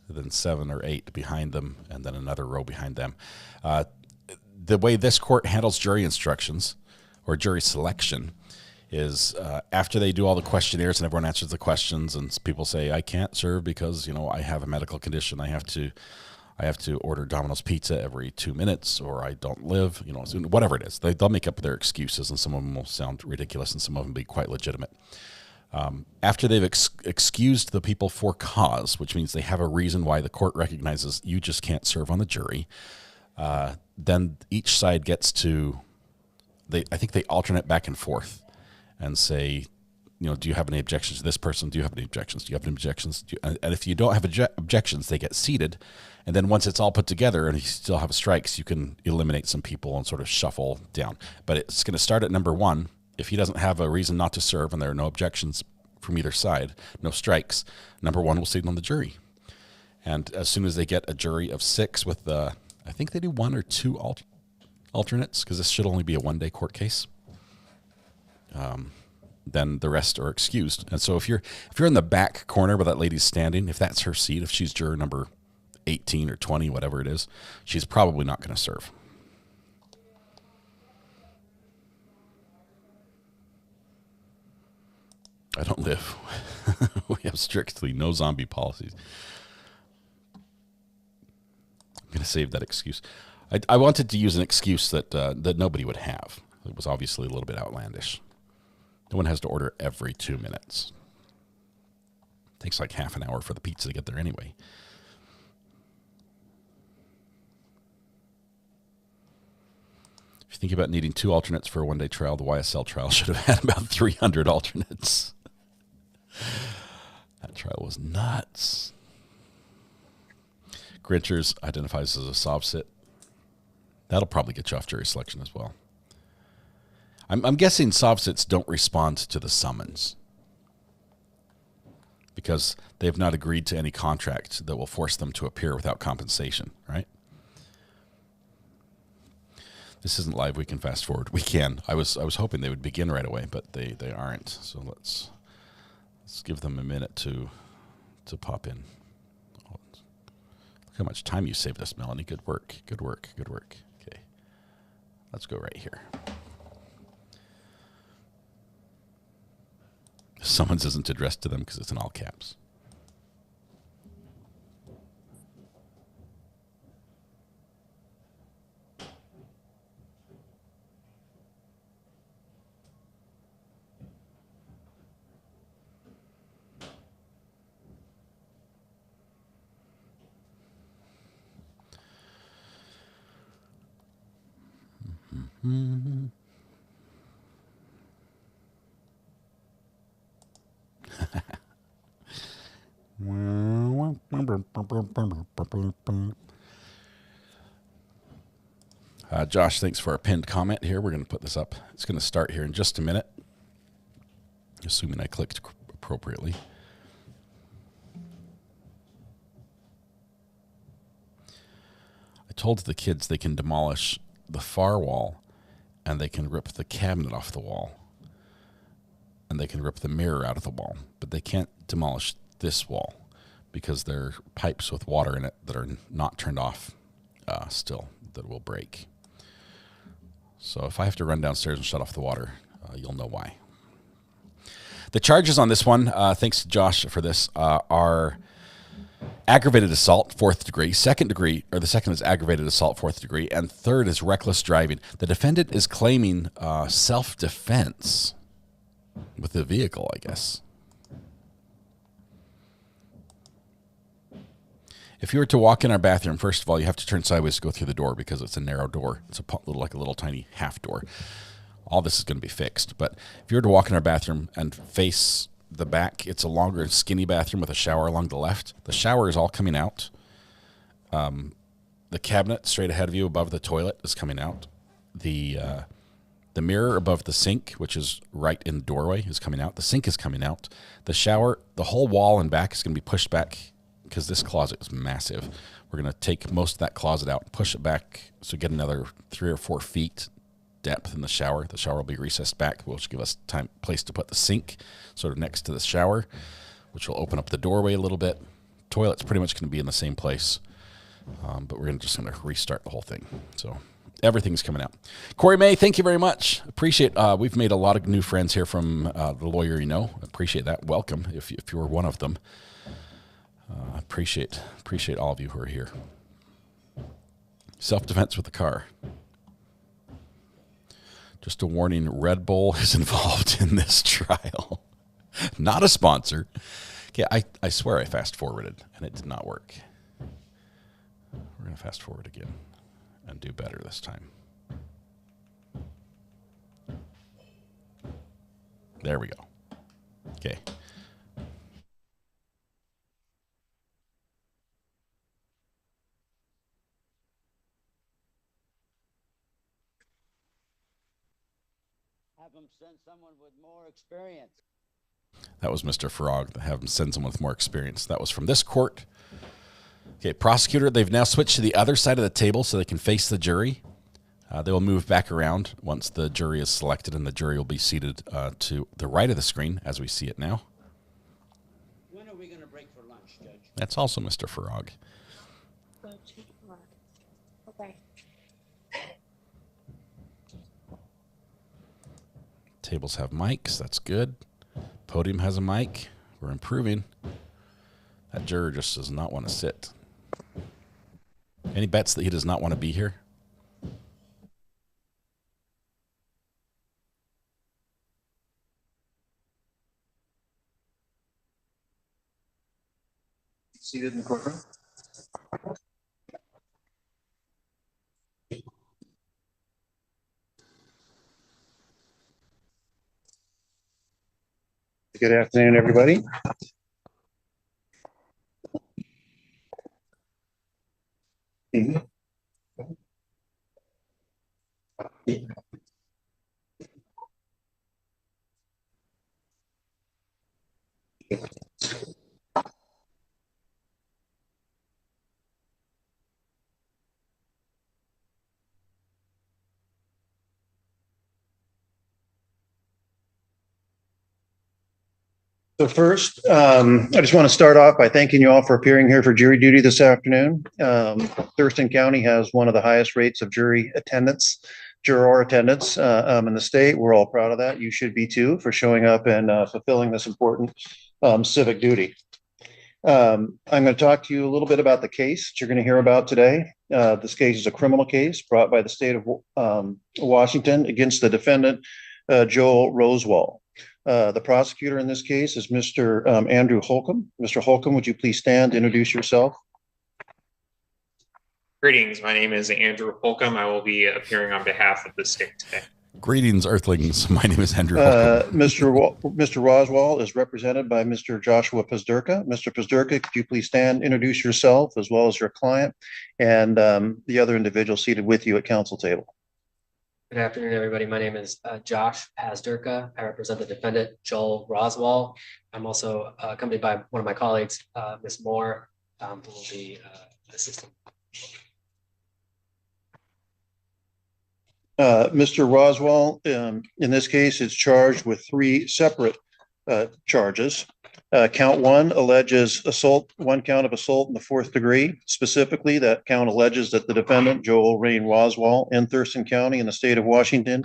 then 7 or 8 behind them, and then another row behind them. The way this court handles jury instructions or jury selection is after they do all the questionnaires and everyone answers the questions, and people say, I can't serve because I have a medical condition. I have to order Domino's pizza every 2 minutes, or I don't live. Whatever it is, they'll make up their excuses, and some of them will sound ridiculous, and some of them be quite legitimate. After they've excused the people for cause, which means they have a reason why the court recognizes you just can't serve on the jury, then each side gets to. I think they alternate back and forth. And say, do you have any objections to this person? Do you have any objections? Do you have any objections? And if you don't have objections, they get seated. And then once it's all put together and you still have strikes, you can eliminate some people and sort of shuffle down. But it's going to start at number 1. If he doesn't have a reason not to serve and there are no objections from either side, no strikes, number 1 will sit on the jury. And as soon as they get a jury of 6 with I think they do 1 or 2 alternates, because this should only be a 1-day court case. Then the rest are excused. And so if you're in the back corner where that lady's standing, if that's her seat, if she's juror number 18 or 20, whatever it is, she's probably not going to serve. I don't live. We have strictly no zombie policies. I'm going to save that excuse. I wanted to use an excuse that nobody would have. It was obviously a little bit outlandish. No one has to order every 2 minutes. It takes like half an hour for the pizza to get there anyway. If you think about needing 2 alternates for a 1-day trial, the YSL trial should have had about 300 alternates. That trial was nuts. Grinchers identifies as a soft sit. That'll probably get you off jury selection as well. I'm guessing soft sits don't respond to the summons because they have not agreed to any contract that will force them to appear without compensation, right? This isn't live. We can fast forward. We can. I was hoping they would begin right away, but they aren't. So let's give them a minute to pop in. Look how much time you saved us, Melanie. Good work. Good work. Good work. Okay. Let's go right here. Summons isn't addressed to them because it's in all caps. Mm-hmm. Josh, thanks for our pinned comment here. We're going to put this up. It's going to start here in just a minute, assuming I clicked appropriately. I told the kids they can demolish the far wall and they can rip the cabinet off the wall and they can rip the mirror out of the wall, but they can't demolish this wall because there are pipes with water in it that are not turned off still that will break. So if I have to run downstairs and shut off the water, you'll know why. The charges on this one, thanks to Josh for this, are aggravated assault, 4th degree. The second is aggravated assault, 4th degree. And third is reckless driving. The defendant is claiming self-defense with the vehicle, I guess. If you were to walk in our bathroom, first of all, you have to turn sideways to go through the door because it's a narrow door. It's like a little tiny half door. All this is going to be fixed. But if you were to walk in our bathroom and face the back, it's a longer, skinny bathroom with a shower along the left. The shower is all coming out. The cabinet straight ahead of you above the toilet is coming out. The mirror above the sink, which is right in the doorway, is coming out. The sink is coming out. The shower, the whole wall and back is going to be pushed back because this closet is massive. We're going to take most of that closet out, push it back, so get another 3 or 4 feet depth in the shower. The shower will be recessed back, which will give us place to put the sink sort of next to the shower, which will open up the doorway a little bit. Toilet's pretty much going to be in the same place, but we're just going to restart the whole thing. So everything's coming out. Corey May, thank you very much. Appreciate. We've made a lot of new friends here from the lawyer. Appreciate that. Welcome if you were one of them. Appreciate all of you who are here. Self-defense with the car. Just a warning, Red Bull is involved in this trial. Not a sponsor. Okay, I swear I fast-forwarded, and it did not work. We're going to fast-forward again and do better this time. There we go. Okay. Have them send someone with more experience. That was Mr. Frog. Have him send someone with more experience. That was from this court. Okay, prosecutor, they've now switched to the other side of the table so they can face the jury. They will move back around once the jury is selected, and the jury will be seated to the right of the screen as we see it now. When are we going to break for lunch, Judge? That's also Mr. Frog. Okay. Tables have mics. That's good. Podium has a mic. We're improving. That juror just does not want to sit. Any bets that he does not want to be here? Seated in the courtroom. Good afternoon, everybody. So first, I just want to start off by thanking you all for appearing here for jury duty this afternoon. Thurston County has one of the highest rates of juror attendance in the state. We're all proud of that. You should be too, for showing up and fulfilling this important civic duty. I'm going to talk to you a little bit about the case that you're going to hear about today. This case is a criminal case brought by the state of Washington against the defendant, Joel Roswall. The prosecutor in this case is Mr. Andrew Holcomb. Mr. Holcomb, would you please stand, introduce yourself? Greetings, my name is Andrew Holcomb. I will be appearing on behalf of the state today. Greetings, Earthlings. My name is Andrew Holcomb. Mr. Roswall is represented by Mr. Joshua Pazderka. Mr. Pazderka, could you please stand, introduce yourself as well as your client and the other individual seated with you at council table? Good afternoon, everybody. My name is Josh Pazderka. I represent the defendant, Joel Roswall. I'm also accompanied by one of my colleagues, Ms. Moore, who will be assisting. Mr. Roswall, in this case, is charged with three separate charges. Count one alleges assault, one count of assault in the fourth degree. Specifically, that count alleges that the defendant, Joel Rain Roswall, in Thurston County in the state of Washington,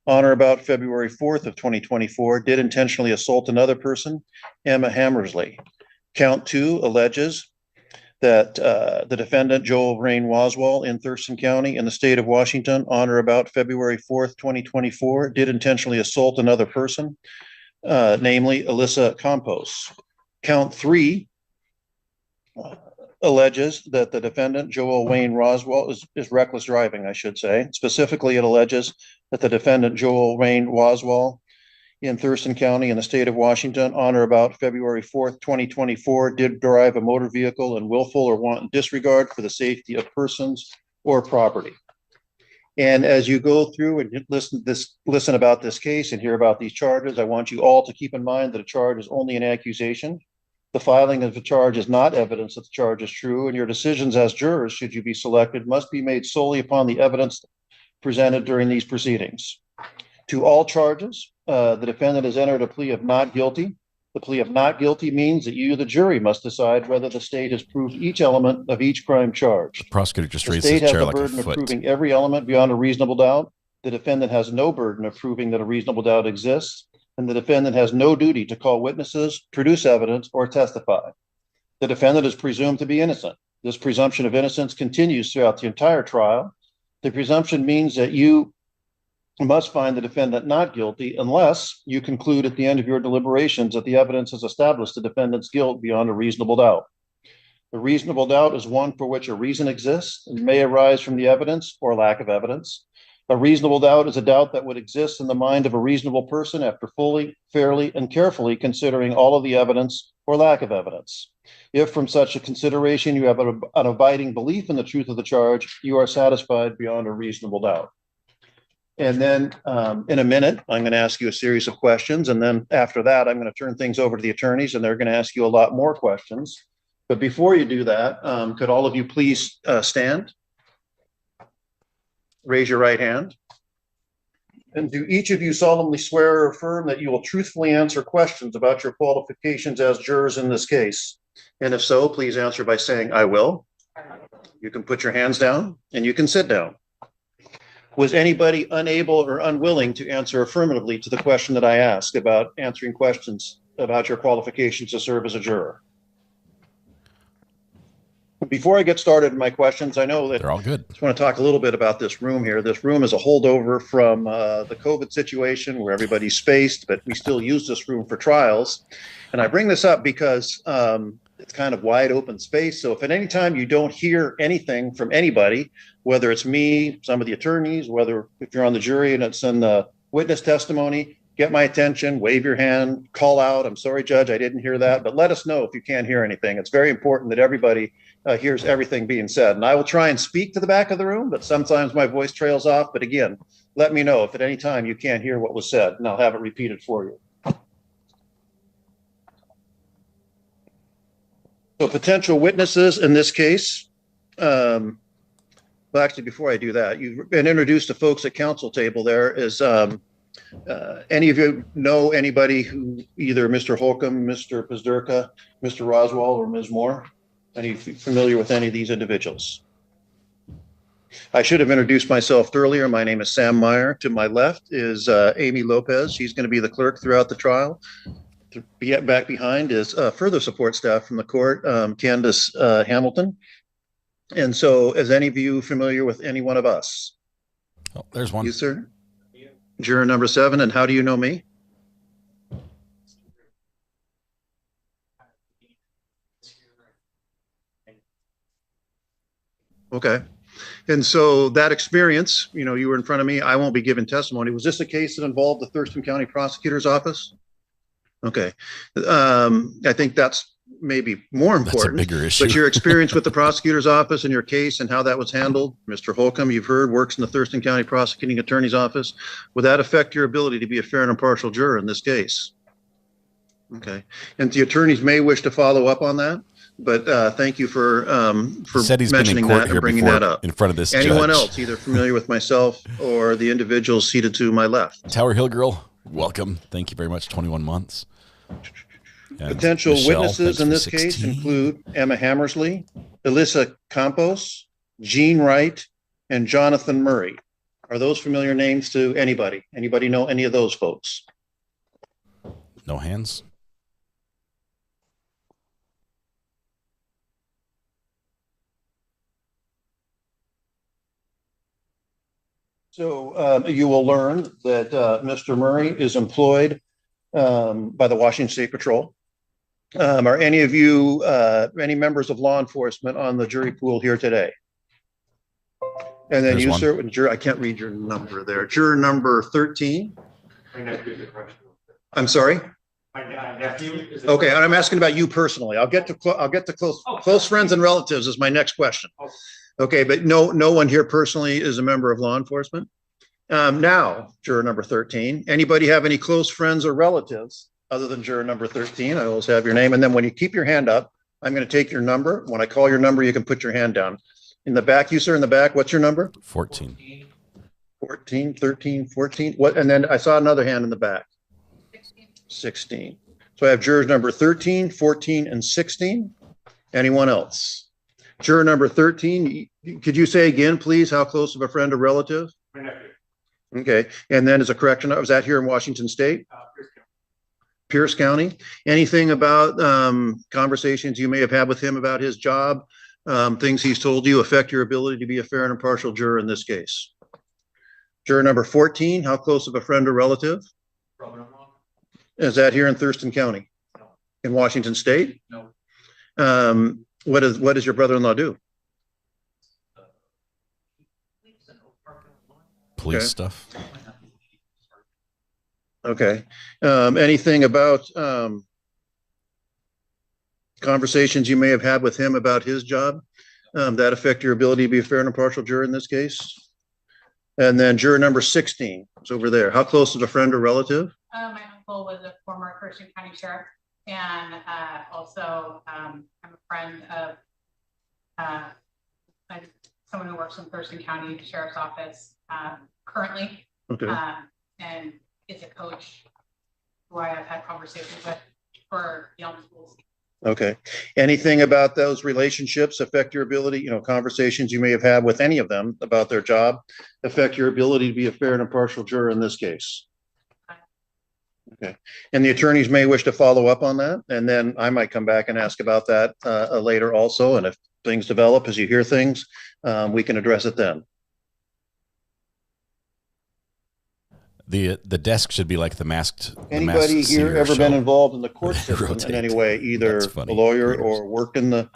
on or about February 4th of 2024, did intentionally assault another person, Emma Hammersley. Count two alleges that the defendant, Joel Rain Roswall, in Thurston County in the state of Washington, on or about February 4th, 2024, did intentionally assault another person, namely Alyssa Campos. Count three alleges that the defendant, Joel Wayne Roswall, is reckless driving, I should say. Specifically, it alleges that the defendant, Joel Wayne Roswall, in Thurston County in the state of Washington, on or about February 4th, 2024, did drive a motor vehicle in willful or wanton disregard for the safety of persons or property. And as you go through and listen about this case and hear about these charges, I want you all to keep in mind that a charge is only an accusation. The filing of a charge is not evidence that the charge is true, and your decisions as jurors, should you be selected, must be made solely upon the evidence presented during these proceedings. To all charges, the defendant has entered a plea of not guilty. The plea of not guilty means that you, the jury, must decide whether the state has proved each element of each crime charged. The prosecutor just raised his chair like a foot. The state has the burden of proving every element beyond a reasonable doubt. The defendant has no burden of proving that a reasonable doubt exists, and the defendant has no duty to call witnesses, produce evidence, or testify. The defendant is presumed to be innocent. This presumption of innocence continues throughout the entire trial. The presumption means that you must find the defendant not guilty unless you conclude at the end of your deliberations that the evidence has established the defendant's guilt beyond a reasonable doubt. The reasonable doubt is one for which a reason exists and may arise from the evidence or lack of evidence. A reasonable doubt is a doubt that would exist in the mind of a reasonable person after fully, fairly, and carefully considering all of the evidence or lack of evidence. If from such a consideration you have an abiding belief in the truth of the charge, you are satisfied beyond a reasonable doubt. And then in a minute, I'm going to ask you a series of questions. And then after that, I'm going to turn things over to the attorneys and they're going to ask you a lot more questions. But before you do that, could all of you please stand? Raise your right hand. And do each of you solemnly swear or affirm that you will truthfully answer questions about your qualifications as jurors in this case? And if so, please answer by saying, I will. You can put your hands down and you can sit down. Was anybody unable or unwilling to answer affirmatively to the question that I asked about answering questions about your qualifications to serve as a juror? Before I get started in my questions, I know that they're all good. I just want to talk a little bit about this room here. This room is a holdover from the COVID situation where everybody's spaced, but we still use this room for trials. And I bring this up because it's kind of wide open space. So if at any time you don't hear anything from anybody, whether it's me, some of the attorneys, whether if you're on the jury and it's in the witness testimony, get my attention, wave your hand, call out, "I'm sorry, Judge, I didn't hear that," but let us know if you can't hear anything. It's very important that everybody hears everything being said. And I will try and speak to the back of the room, but sometimes my voice trails off. But again, let me know if at any time you can't hear what was said, and I'll have it repeated for you. So potential witnesses in this case, well, actually, before I do that, you've been introduced to folks at council table. There is any of you know anybody who, either Mr. Holcomb, Mr. Pazderka, Mr. Roswall, or Ms. Moore? Any familiar with any of these individuals? I should have introduced myself earlier. My name is Sam Meyer. To my left is Amy Lopez. She's going to be the clerk throughout the trial. Back behind is further support staff from the court, Candace Hamilton. And so, is any of you familiar with any one of us? Oh, there's one. You, sir? Juror number 7. And how do you know me? Okay. And so that experience, you know, you were in front of me. I won't be giving testimony. Was this a case that involved the Thurston County Prosecutor's Office? Okay. I think that's maybe more important. That's a bigger issue. But your experience with the prosecutor's office and your case and how that was handled, Mr. Holcomb, you've heard, works in the Thurston County Prosecuting Attorney's Office. Would that affect your ability to be a fair and impartial juror in this case? Okay. And the attorneys may wish to follow up on that. But thank you for mentioning that and bringing that up. In front of this Anyone judge. else, either familiar with myself or the individual seated to my left? Tower Hill girl, welcome. Thank you very much. 21 months. And potential Michelle, witnesses in this case include Emma Hammersley, Alyssa Campos, Jean Wright, and Jonathan Murray. Are those familiar names to anybody? Anybody know any of those folks? No hands. So you will learn that Mr. Murray is employed by the Washington State Patrol. Are any of you, any members of law enforcement on the jury pool here today? And then There's you, one. sir, juror, I can't read your number there. Juror number 13. I'm sorry? Okay, and I'm asking about you personally. I'll get to close friends and relatives is my next question. Okay, but no one here personally is a member of law enforcement. Now, juror number 13, anybody have any close friends or relatives other than juror number 13? I always have your name. And then when you keep your hand up, I'm going to take your number. When I call your number, you can put your hand down. In the back, you sir, in the back, what's your number? 14. 14, 13, 14. What? And then I saw another hand in the back. 16. So I have jurors number 13, 14, and 16. Anyone else? Juror number 13, could you say again, please, how close of a friend or relative? Okay, and then as a correction, was that here in Washington State? Pierce County. Anything about conversations you may have had with him about his job, things he's told you affect your ability to be a fair and impartial juror in this case? Juror number 14, how close of a friend or relative? Is that here in Thurston County? In Washington State? No. What does your brother-in-law do? Police stuff. Okay. Anything about conversations you may have had with him about his job that affect your ability to be a fair and impartial juror in this case? And then juror number 16 is over there. How close is a friend or relative? My uncle was a former Thurston County sheriff, and also I'm a friend of someone who works in Thurston County Sheriff's Office currently, Okay. and is a coach who I have had conversations with for young schools. Okay. Anything about those relationships affect your ability, conversations you may have had with any of them about their job affect your ability to be a fair and impartial juror in this case? Okay. And the attorneys may wish to follow up on that. And then I might come back and ask about that later also. And if things develop as you hear things, we can address it then. The desk should be like the masked. Anybody here ever been involved in the court system in any way, either a lawyer or worked in a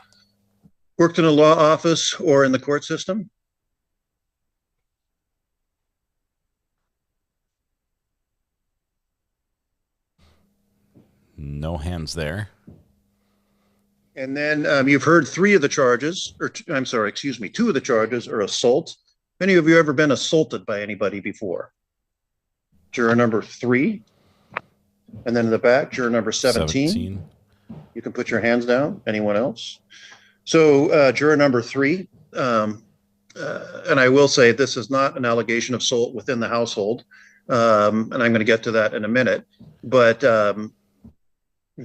law office or in the court system? No hands there. And then you've heard three of the charges, or I'm sorry, excuse me, two of the charges are assault. Any of you ever been assaulted by anybody before? Juror number 3. And then in the back, juror number 17. You can put your hands down. Anyone else? So juror number 3, and I will say this is not an allegation of assault within the household, and I'm going to get to that in a minute. But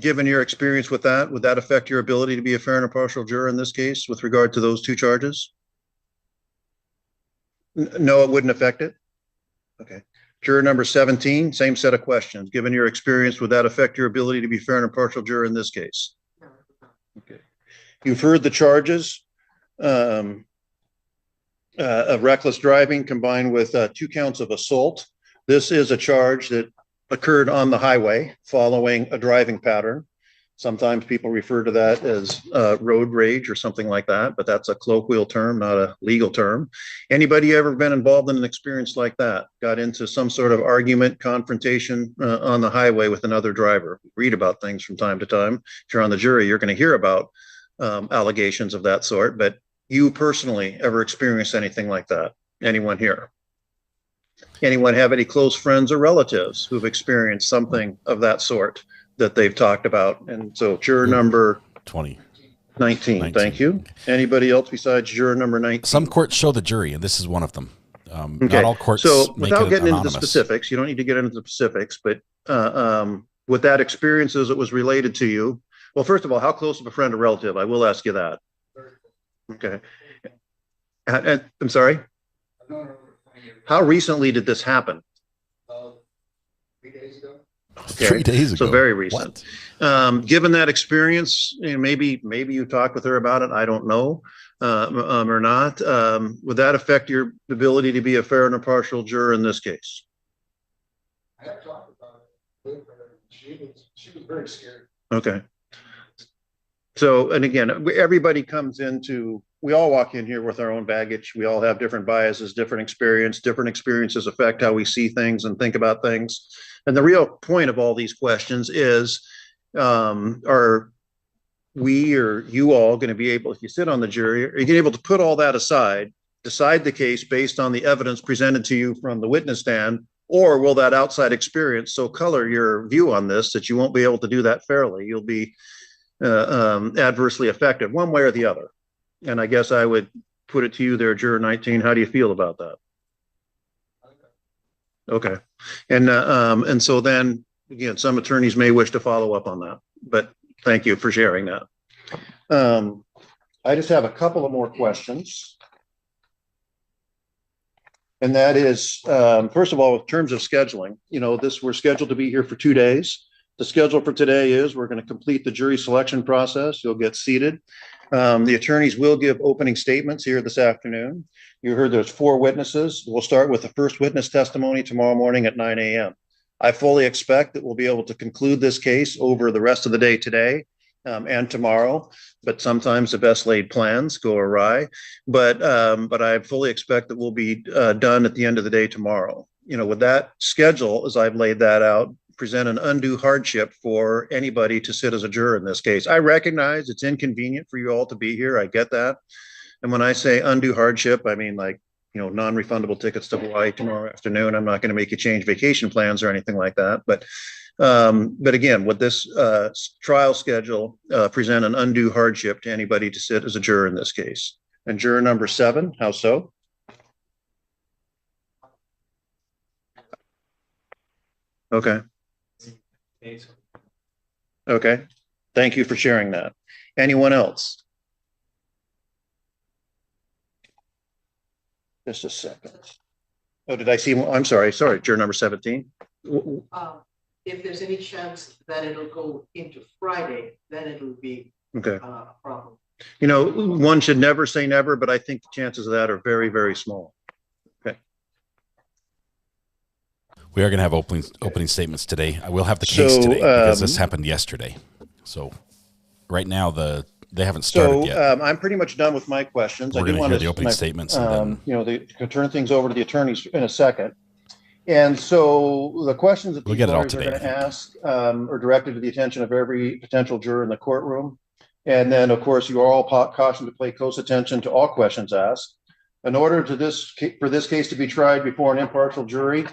given your experience with that, would that affect your ability to be a fair and impartial juror in this case with regard to those 2 charges? No, it wouldn't affect it? Okay. Juror number 17, same set of questions. Given your experience, would that affect your ability to be fair and impartial juror in this case? Okay. You've heard the charges of reckless driving combined with 2 counts of assault. This is a charge that occurred on the highway following a driving pattern. Sometimes people refer to that as road rage or something like that, but that's a colloquial term, not a legal term. Anybody ever been involved in an experience like that? Got into some sort of argument, confrontation on the highway with another driver? Read about things from time to time. If you're on the jury, you're going to hear about allegations of that sort, but you personally ever experienced anything like that? Anyone here? Anyone have any close friends or relatives who've experienced something of that sort that they've talked about? And so juror number 19. Thank you. Anybody else besides juror number 19? Some courts show the jury, and this is one of them. Okay. Not all courts. So without getting anonymous. into the specifics, you don't need to get into the specifics, but with that experience as it was related to you, well, first of all, how close of a friend or relative? I will ask you that. Okay. And I'm sorry? How recently did this happen? 3 days ago. Okay. 3 days ago. So very recent. Given that experience, maybe you talked with her about it. I don't know, or not. Would that affect your ability to be a fair and impartial juror in this case? I have talked about it with her. She was very scared. Okay. So, and again, everybody comes into, we all walk in here with our own baggage. We all have different biases, different experiences affect how we see things and think about things. And the real point of all these questions is, are we or you all going to be able, if you sit on the jury, are you going to be able to put all that aside, decide the case based on the evidence presented to you from the witness stand, or will that outside experience so color your view on this that you won't be able to do that fairly? You'll be adversely affected one way or the other. And I guess I would put it to you there, juror 19. How do you feel about that? Okay. And so then again, some attorneys may wish to follow up on that, but thank you for sharing that. I just have a couple of more questions. And that is, first of all, in terms of scheduling, we're scheduled to be here for 2 days. The schedule for today is we're going to complete the jury selection process. You'll get seated. The attorneys will give opening statements here this afternoon. You heard there's 4 witnesses. We'll start with the first witness testimony tomorrow morning at 9 a.m. I fully expect that we'll be able to conclude this case over the rest of the day today and tomorrow, but sometimes the best laid plans go awry. But I fully expect that we'll be done at the end of the day tomorrow. With that schedule, as I've laid that out, present an undue hardship for anybody to sit as a juror in this case. I recognize it's inconvenient for you all to be here. I get that. And when I say undue hardship, I mean non-refundable tickets to Hawaii tomorrow afternoon. I'm not going to make you change vacation plans or anything like that. But again, with this trial schedule, present an undue hardship to anybody to sit as a juror in this case. And juror number 7, how so? Okay. Okay. Thank you for sharing that. Anyone else? Just a second. Oh, did I see? I'm sorry. Juror number 17. If there's any chance that it'll go into Friday, then it'll be okay. A problem. One should never say never, but I think the chances of that are very, very small. Okay. We are going to have opening statements today. I will have the case today because this happened yesterday. So right now they haven't started yet. I'm pretty much done with my questions. We're going to hear the opening statements. And then... to turn things over to the attorneys in a second. And so the questions that We'll these get it all lawyers are today, going I to think. ask are directed to the attention of every potential juror in the courtroom. And then, of course, you are all cautioned to pay close attention to all questions asked. In order for this case to be tried before an impartial jury,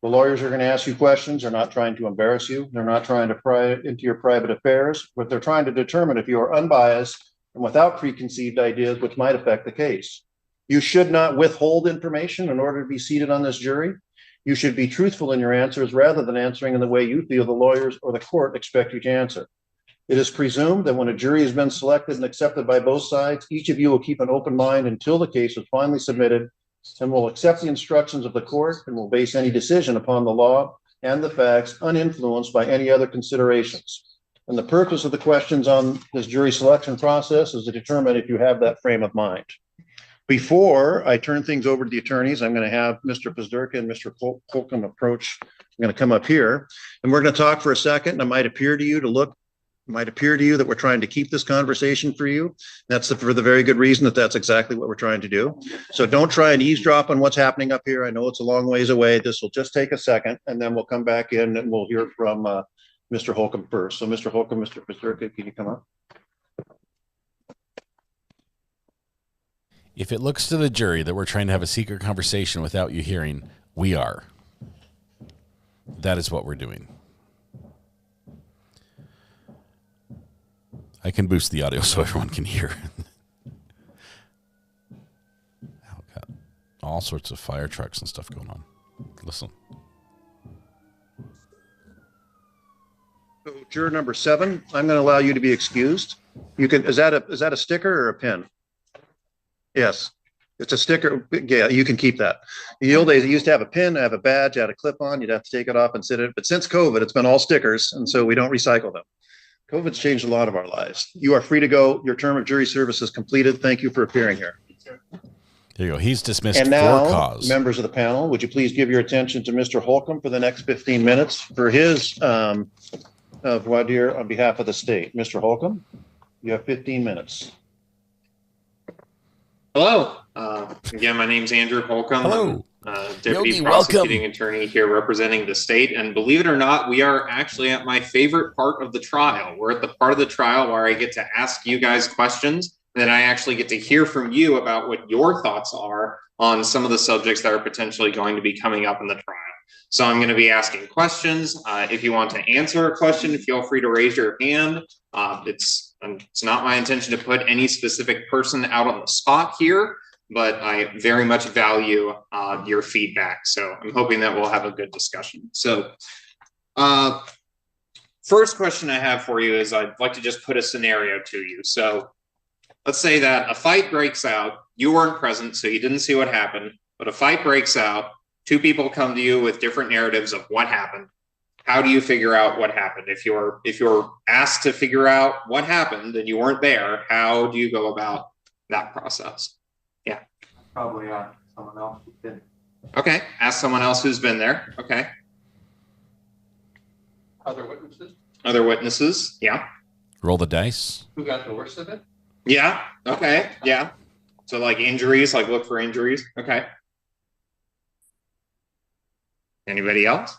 the lawyers are going to ask you questions. They're not trying to embarrass you. They're not trying to pry into your private affairs, but they're trying to determine if you are unbiased and without preconceived ideas which might affect the case. You should not withhold information in order to be seated on this jury. You should be truthful in your answers rather than answering in the way you feel the lawyers or the court expect you to answer. It is presumed that when a jury has been selected and accepted by both sides, each of you will keep an open mind until the case is finally submitted and will accept the instructions of the court and will base any decision upon the law and the facts uninfluenced by any other considerations. And the purpose of the questions on this jury selection process is to determine if you have that frame of mind. Before I turn things over to the attorneys, I'm going to have Mr. Pazderka and Mr. Holcomb approach. I'm going to come up here and we're going to talk for a second. And it might appear to you that we're trying to keep this conversation for you. That's for the very good reason that that's exactly what we're trying to do. So don't try and eavesdrop on what's happening up here. I know it's a long ways away. This will just take a second and then we'll come back in and we'll hear from Mr. Holcomb first. So Mr. Holcomb, Mr. Pazderka, can you come up? If it looks to the jury that we're trying to have a secret conversation without you hearing, we are. That is what we're doing. I can boost the audio so everyone can hear. Got all sorts of fire trucks and stuff going on. Listen. So juror number 7, I'm going to allow you to be excused. You can, is that a sticker or a pin? Yes, it's a sticker. Yeah, you can keep that. In the old days, it used to have a pin, have a badge, had a clip on. You'd have to take it off and sit it. But since COVID, it's been all stickers, and so we don't recycle them. COVID's changed a lot of our lives. You are free to go. Your term of jury service is completed. Thank you for appearing here. There you go. He's dismissed and now, for cause. Members of the panel, would you please give your attention to Mr. Holcomb for the next 15 minutes for his voir dire on behalf of the state. Mr. Holcomb, you have 15 minutes. Hello. Again, my name's Andrew Holcomb. Hello. Deputy Yogi, prosecuting welcome. attorney here representing the state. And believe it or not, we are actually at my favorite part of the trial. We're at the part of the trial where I get to ask you guys questions. And then I actually get to hear from you about what your thoughts are on some of the subjects that are potentially going to be coming up in the trial. So I'm going to be asking questions. If you want to answer a question, feel free to raise your hand. It's not my intention to put any specific person out on the spot here, but I very much value your feedback. So I'm hoping that we'll have a good discussion. So first question I have for you is I'd like to just put a scenario to you. So let's say that a fight breaks out. You weren't present, so you didn't see what happened, but a fight breaks out. Two people come to you with different narratives of what happened. How do you figure out what happened? If you're asked to figure out what happened and you weren't there, how do you go about that process? Yeah. Probably someone else who's been. Okay. Ask someone else who's been there. Okay. Other witnesses? Other witnesses. Yeah. Roll the dice. Who got the worst of it? Yeah. Okay. Yeah. So like injuries, like look for injuries. Okay. Anybody else?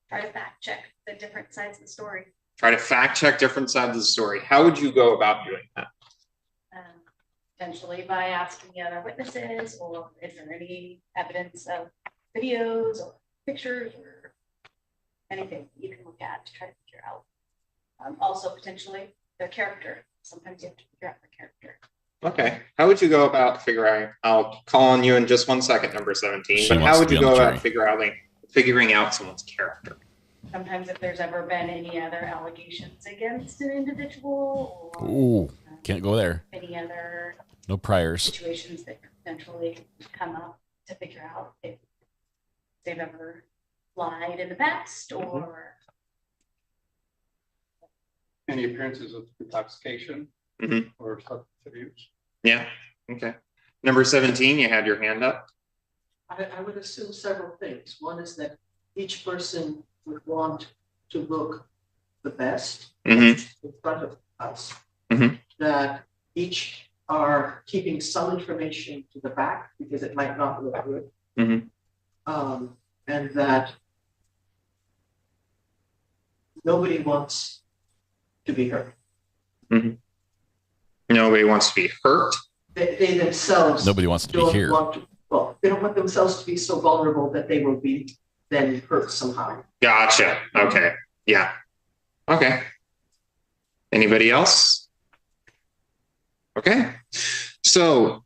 Try to fact check the different sides of the story. Try to fact check different sides of the story. How would you go about doing that? Potentially by asking the other witnesses, or is there any evidence of videos or pictures or anything you can look at to try to figure out. Also potentially their character. Sometimes you have to figure out their character. Okay. How would you go about figuring? I'll call on you in just 1 second, number 17. But how would you go about figuring out someone's character? Sometimes if there's ever been any other allegations against an individual, or ooh, can't go there. Any other no priors situations that could potentially come up to figure out if they've ever lied in the past or any appearances of intoxication or substance abuse. Yeah. Okay. Number 17, you had your hand up. I would assume several things. One is that each person would want to look the best in front of us. That each are keeping some information to the back because it might not look good. and that nobody wants to be hurt. Mm-hmm. Nobody wants to be hurt. They themselves. Nobody wants to be here. They don't want themselves to be so vulnerable that they will be then hurt somehow. Gotcha. Okay. Yeah. Okay. Anybody else? Okay. So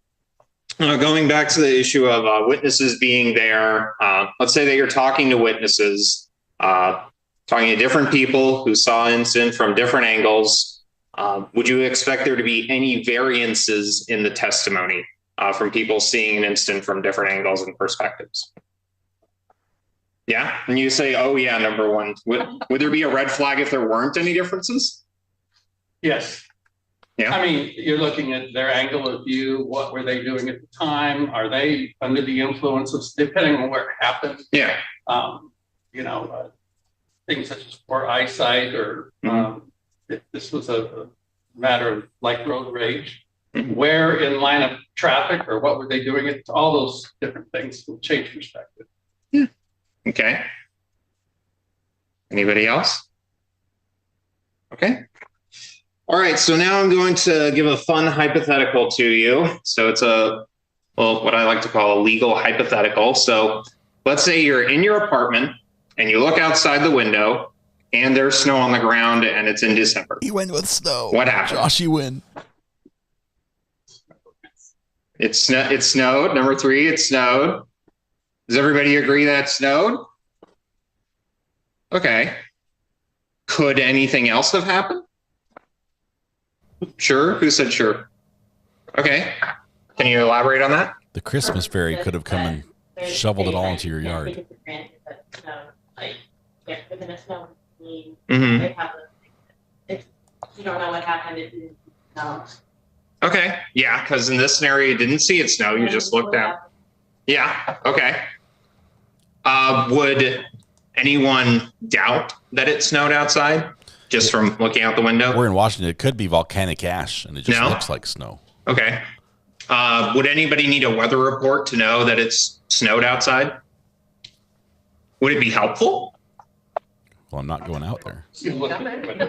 going back to the issue of witnesses being there, let's say that you're talking to witnesses, talking to different people who saw an incident from different angles. Would you expect there to be any variances in the testimony from people seeing an incident from different angles and perspectives? Yeah. And you say, oh yeah, number one, would there be a red flag if there weren't any differences? Yes. Yeah. I mean, you're looking at their angle of view. What were they doing at the time? Are they under the influences, depending on where it happened? Yeah. Things such as poor eyesight, or if this was a matter of like road rage, where in line of traffic, or what were they doing? All those different things will change perspective. Yeah. Okay. Anybody else? Okay. All right. So now I'm going to give a fun hypothetical to you. So it's what I like to call a legal hypothetical. So let's say you're in your apartment and you look outside the window and there's snow on the ground and it's in December. You win with snow. What happened? Josh, you win. It snowed. Number 3, it snowed. Does everybody agree that it snowed? Okay. Could anything else have happened? Sure. Who said sure? Okay. Can you elaborate on that? The Christmas fairy could have come and shoveled it all into your yard. Mm-hmm. You don't know what happened. It didn't snow. Okay. Yeah, because in this scenario, you didn't see it snow. You just looked out. Yeah. Okay. Would anyone doubt that it snowed outside just from looking out the window? We're in Washington. It could be volcanic ash, and it just looks like snow. Okay. Would anybody need a weather report to know that it's snowed outside? Would it be helpful? Well, I'm not going out there.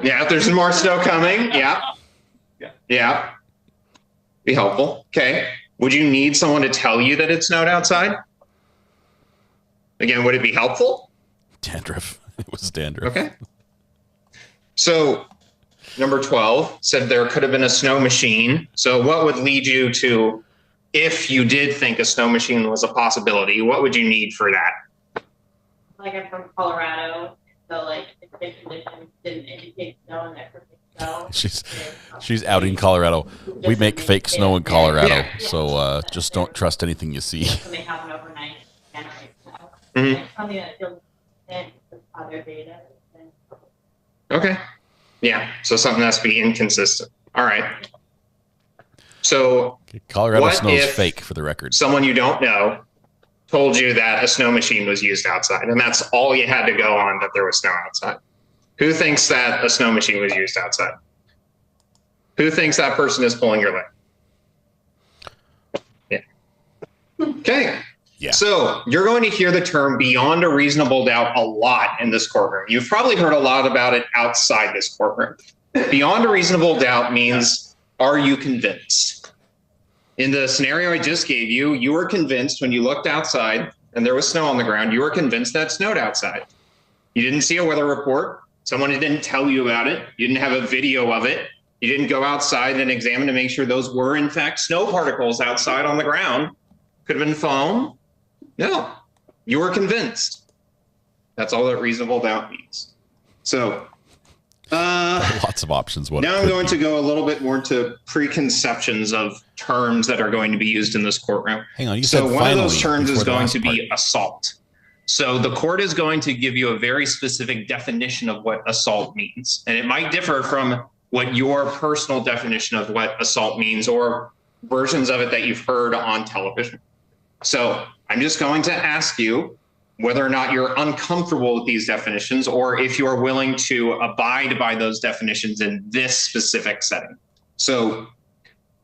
Yeah, there's more snow coming. Yeah. Yeah. Be helpful. Okay. Would you need someone to tell you that it snowed outside? Again, would it be helpful? Dandruff. It was dandruff. Okay. So number 12 said there could have been a snow machine. So what would lead you to, if you did think a snow machine was a possibility, what would you need for that? Like, I'm from Colorado, so like if the conditions didn't indicate snow and that perfect snow. She's outing Colorado. We make fake snow in Colorado, so just don't trust anything you see. When they have an overnight generate snow. Mm-hmm. Something that feels with other data. Okay. Yeah. So something has to be inconsistent. All right. So Colorado snow's fake, for the record. Someone you don't know told you that a snow machine was used outside, and that's all you had to go on, that there was snow outside. Who thinks that a snow machine was used outside? Who thinks that person is pulling your leg? Yeah. Okay. Yeah. So you're going to hear the term beyond a reasonable doubt a lot in this courtroom. You've probably heard a lot about it outside this courtroom. Beyond a reasonable doubt means, are you convinced? In the scenario I just gave you, you were convinced when you looked outside and there was snow on the ground, you were convinced that it snowed outside. You didn't see a weather report. Someone didn't tell you about it. You didn't have a video of it. You didn't go outside and examine to make sure those were in fact snow particles outside on the ground. Could have been foam. No, you were convinced. That's all that reasonable doubt means. So lots of options. Now I'm going to go a little bit more into preconceptions of terms that are going to be used in this courtroom. Hang on, you said one of those terms is going to part. be assault. So the court is going to give you a very specific definition of what assault means. And it might differ from what your personal definition of what assault means or versions of it that you've heard on television. So I'm just going to ask you whether or not you're uncomfortable with these definitions, or if you are willing to abide by those definitions in this specific setting. So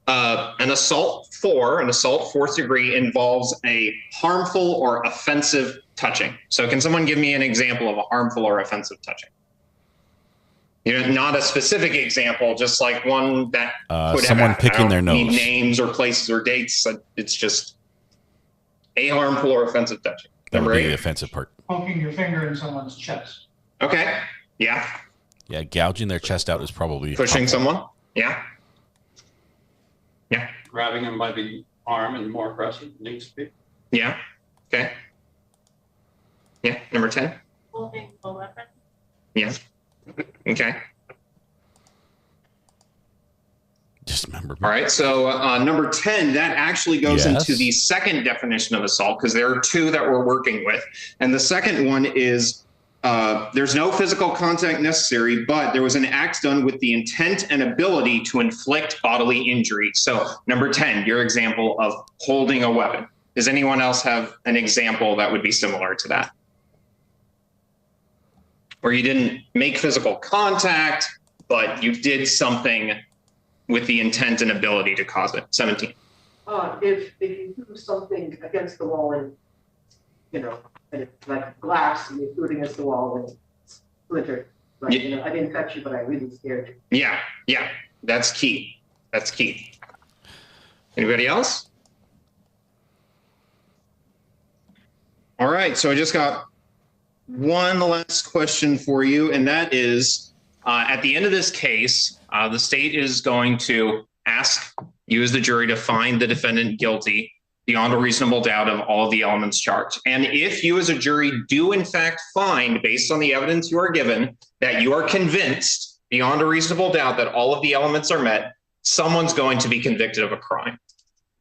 an assault fourth degree involves a harmful or offensive touching. So can someone give me an example of a harmful or offensive touching? You know, not a specific example, just like one that could someone happen. picking their Need nose. names or places or dates. It's just a harmful or offensive touching. That would Number be the 8. offensive part. Poking your finger in someone's chest. Okay. Yeah. Yeah, gouging their chest out is probably Pushing harmful. someone. Yeah. Yeah. Grabbing them by the arm and more aggressive needs to be. Yeah. Okay. Yeah. Number 10. Holding a weapon. Yeah. Okay. Just remember. All right. So number 10, that actually goes Yes. into the second definition of assault, because there are 2 that we're working with. And the second one is there's no physical contact necessary, but there was an act done with the intent and ability to inflict bodily injury. So number 10, your example of holding a weapon. Does anyone else have an example that would be similar to that? Where you didn't make physical contact, but you did something with the intent and ability to cause it. 17. If you do something against the wall and, you know, and it's like glass and you threw it against the wall and it's splintered, right? Yeah. You know, I didn't touch you, but I really scared you. Yeah, yeah, that's key. That's key. Anybody else? All right, so I just got one last question for you, and that is, at the end of this case, the state is going to ask you as the jury to find the defendant guilty beyond a reasonable doubt of all of the elements charged. And if you as a jury do in fact find, based on the evidence you are given, that you are convinced beyond a reasonable doubt that all of the elements are met, someone's going to be convicted of a crime.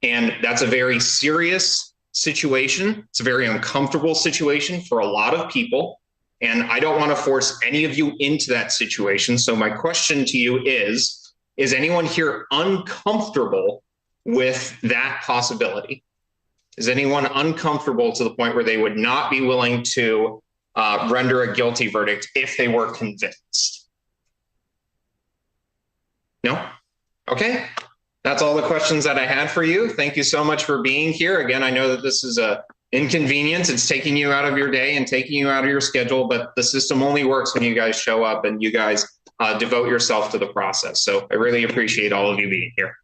And that's a very serious situation. It's a very uncomfortable situation for a lot of people. And I don't want to force any of you into that situation. So my question to you is anyone here uncomfortable with that possibility? Is anyone uncomfortable to the point where they would not be willing to render a guilty verdict if they were convinced? No? Okay. That's all the questions that I had for you. Thank you so much for being here. Again, I know that this is a inconvenience. It's taking you out of your day and taking you out of your schedule, but the system only works when you guys show up and you guys devote yourself to the process. So I really appreciate all of you being here.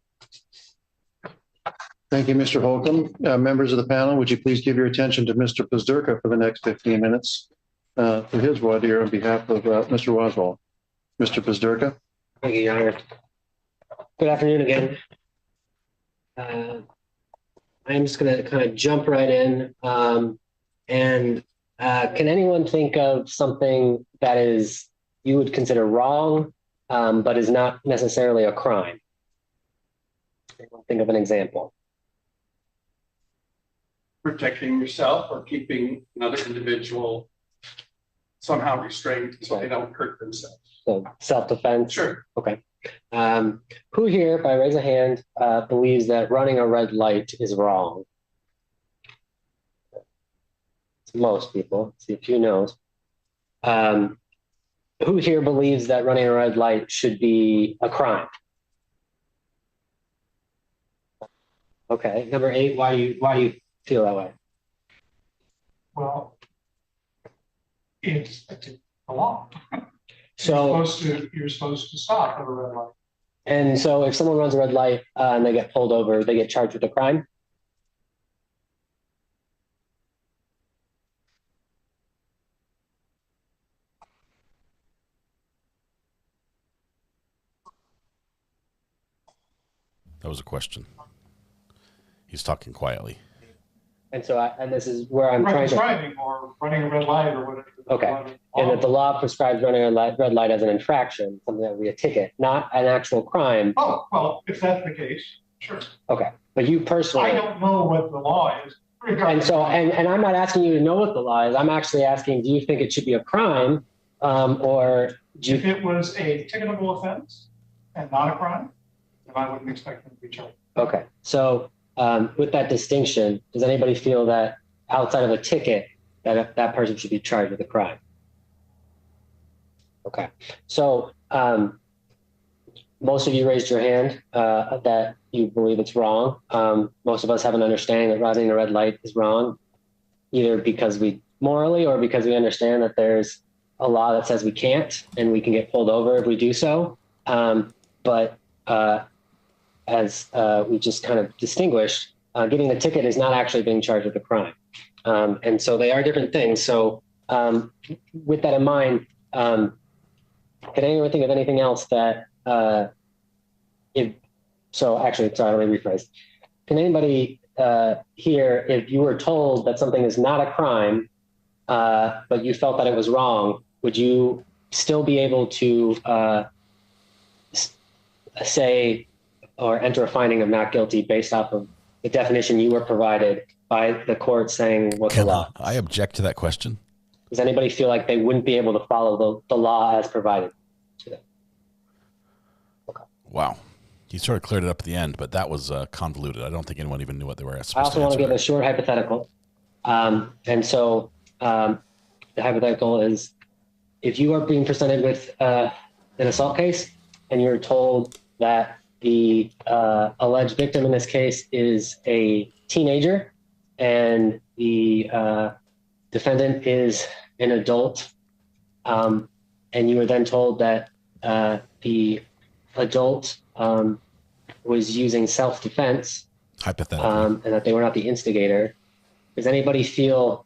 Thank you, Mr. Holcomb. Members of the panel, would you please give your attention to Mr. Pazderka for the next 15 minutes for his voir dire on behalf of Mr. Roswall. Mr. Pazderka. Thank you, Your Honor. Good afternoon again. I'm just going to kind of jump right in. Can anyone think of something that is you would consider wrong, but is not necessarily a crime? Anyone think of an example? Protecting yourself or keeping another individual somehow restrained so they don't hurt themselves. So self-defense? Sure. Okay. Who here, by raise of hand, believes that running a red light is wrong? It's most people. See a few no's. Who here believes that running a red light should be a crime? Okay. Number 8. Why do you feel that way? Well, it's a law. So you're supposed to stop at a red light. And so if someone runs a red light and they get pulled over, they get charged with a crime? That was a question. He's talking quietly. And so, and this is where I'm trying to... Driving or running a red light or whatever. Okay. And that the law prescribes running a red light as an infraction, something that would be a ticket, not an actual crime. Oh, well, if that's the case, sure. Okay. But you personally... I don't know what the law is. And so, and I'm not asking you to know what the law is. I'm actually asking, do you think it should be a crime or do you... If it was a ticketable offense and not a crime, then I wouldn't expect them to be charged. Okay. So with that distinction, does anybody feel that outside of a ticket, that that person should be charged with a crime? Okay. So most of you raised your hand that you believe it's wrong. Most of us have an understanding that running a red light is wrong, either because we morally or because we understand that there's a law that says we can't and we can get pulled over if we do so. But as we just kind of distinguished, getting the ticket is not actually being charged with a crime. And so they are different things. So with that in mind, can anyone think of anything else that let me rephrase. Can anybody here, if you were told that something is not a crime, but you felt that it was wrong, would you still be able to say or enter a finding of not guilty based off of the definition you were provided by the court saying what the law is? I object to that question. Does anybody feel like they wouldn't be able to follow the law as provided to them? Okay. Wow. You sort of cleared it up at the end, but that was convoluted. I don't think anyone even knew what they were asking. I also want to give a short hypothetical. And so the hypothetical is, if you are being presented with an assault case and you're told that the alleged victim in this case is a teenager and the defendant is an adult, and you were then told that the adult was using self-defense, hypothetically, and that they were not the instigator, does anybody feel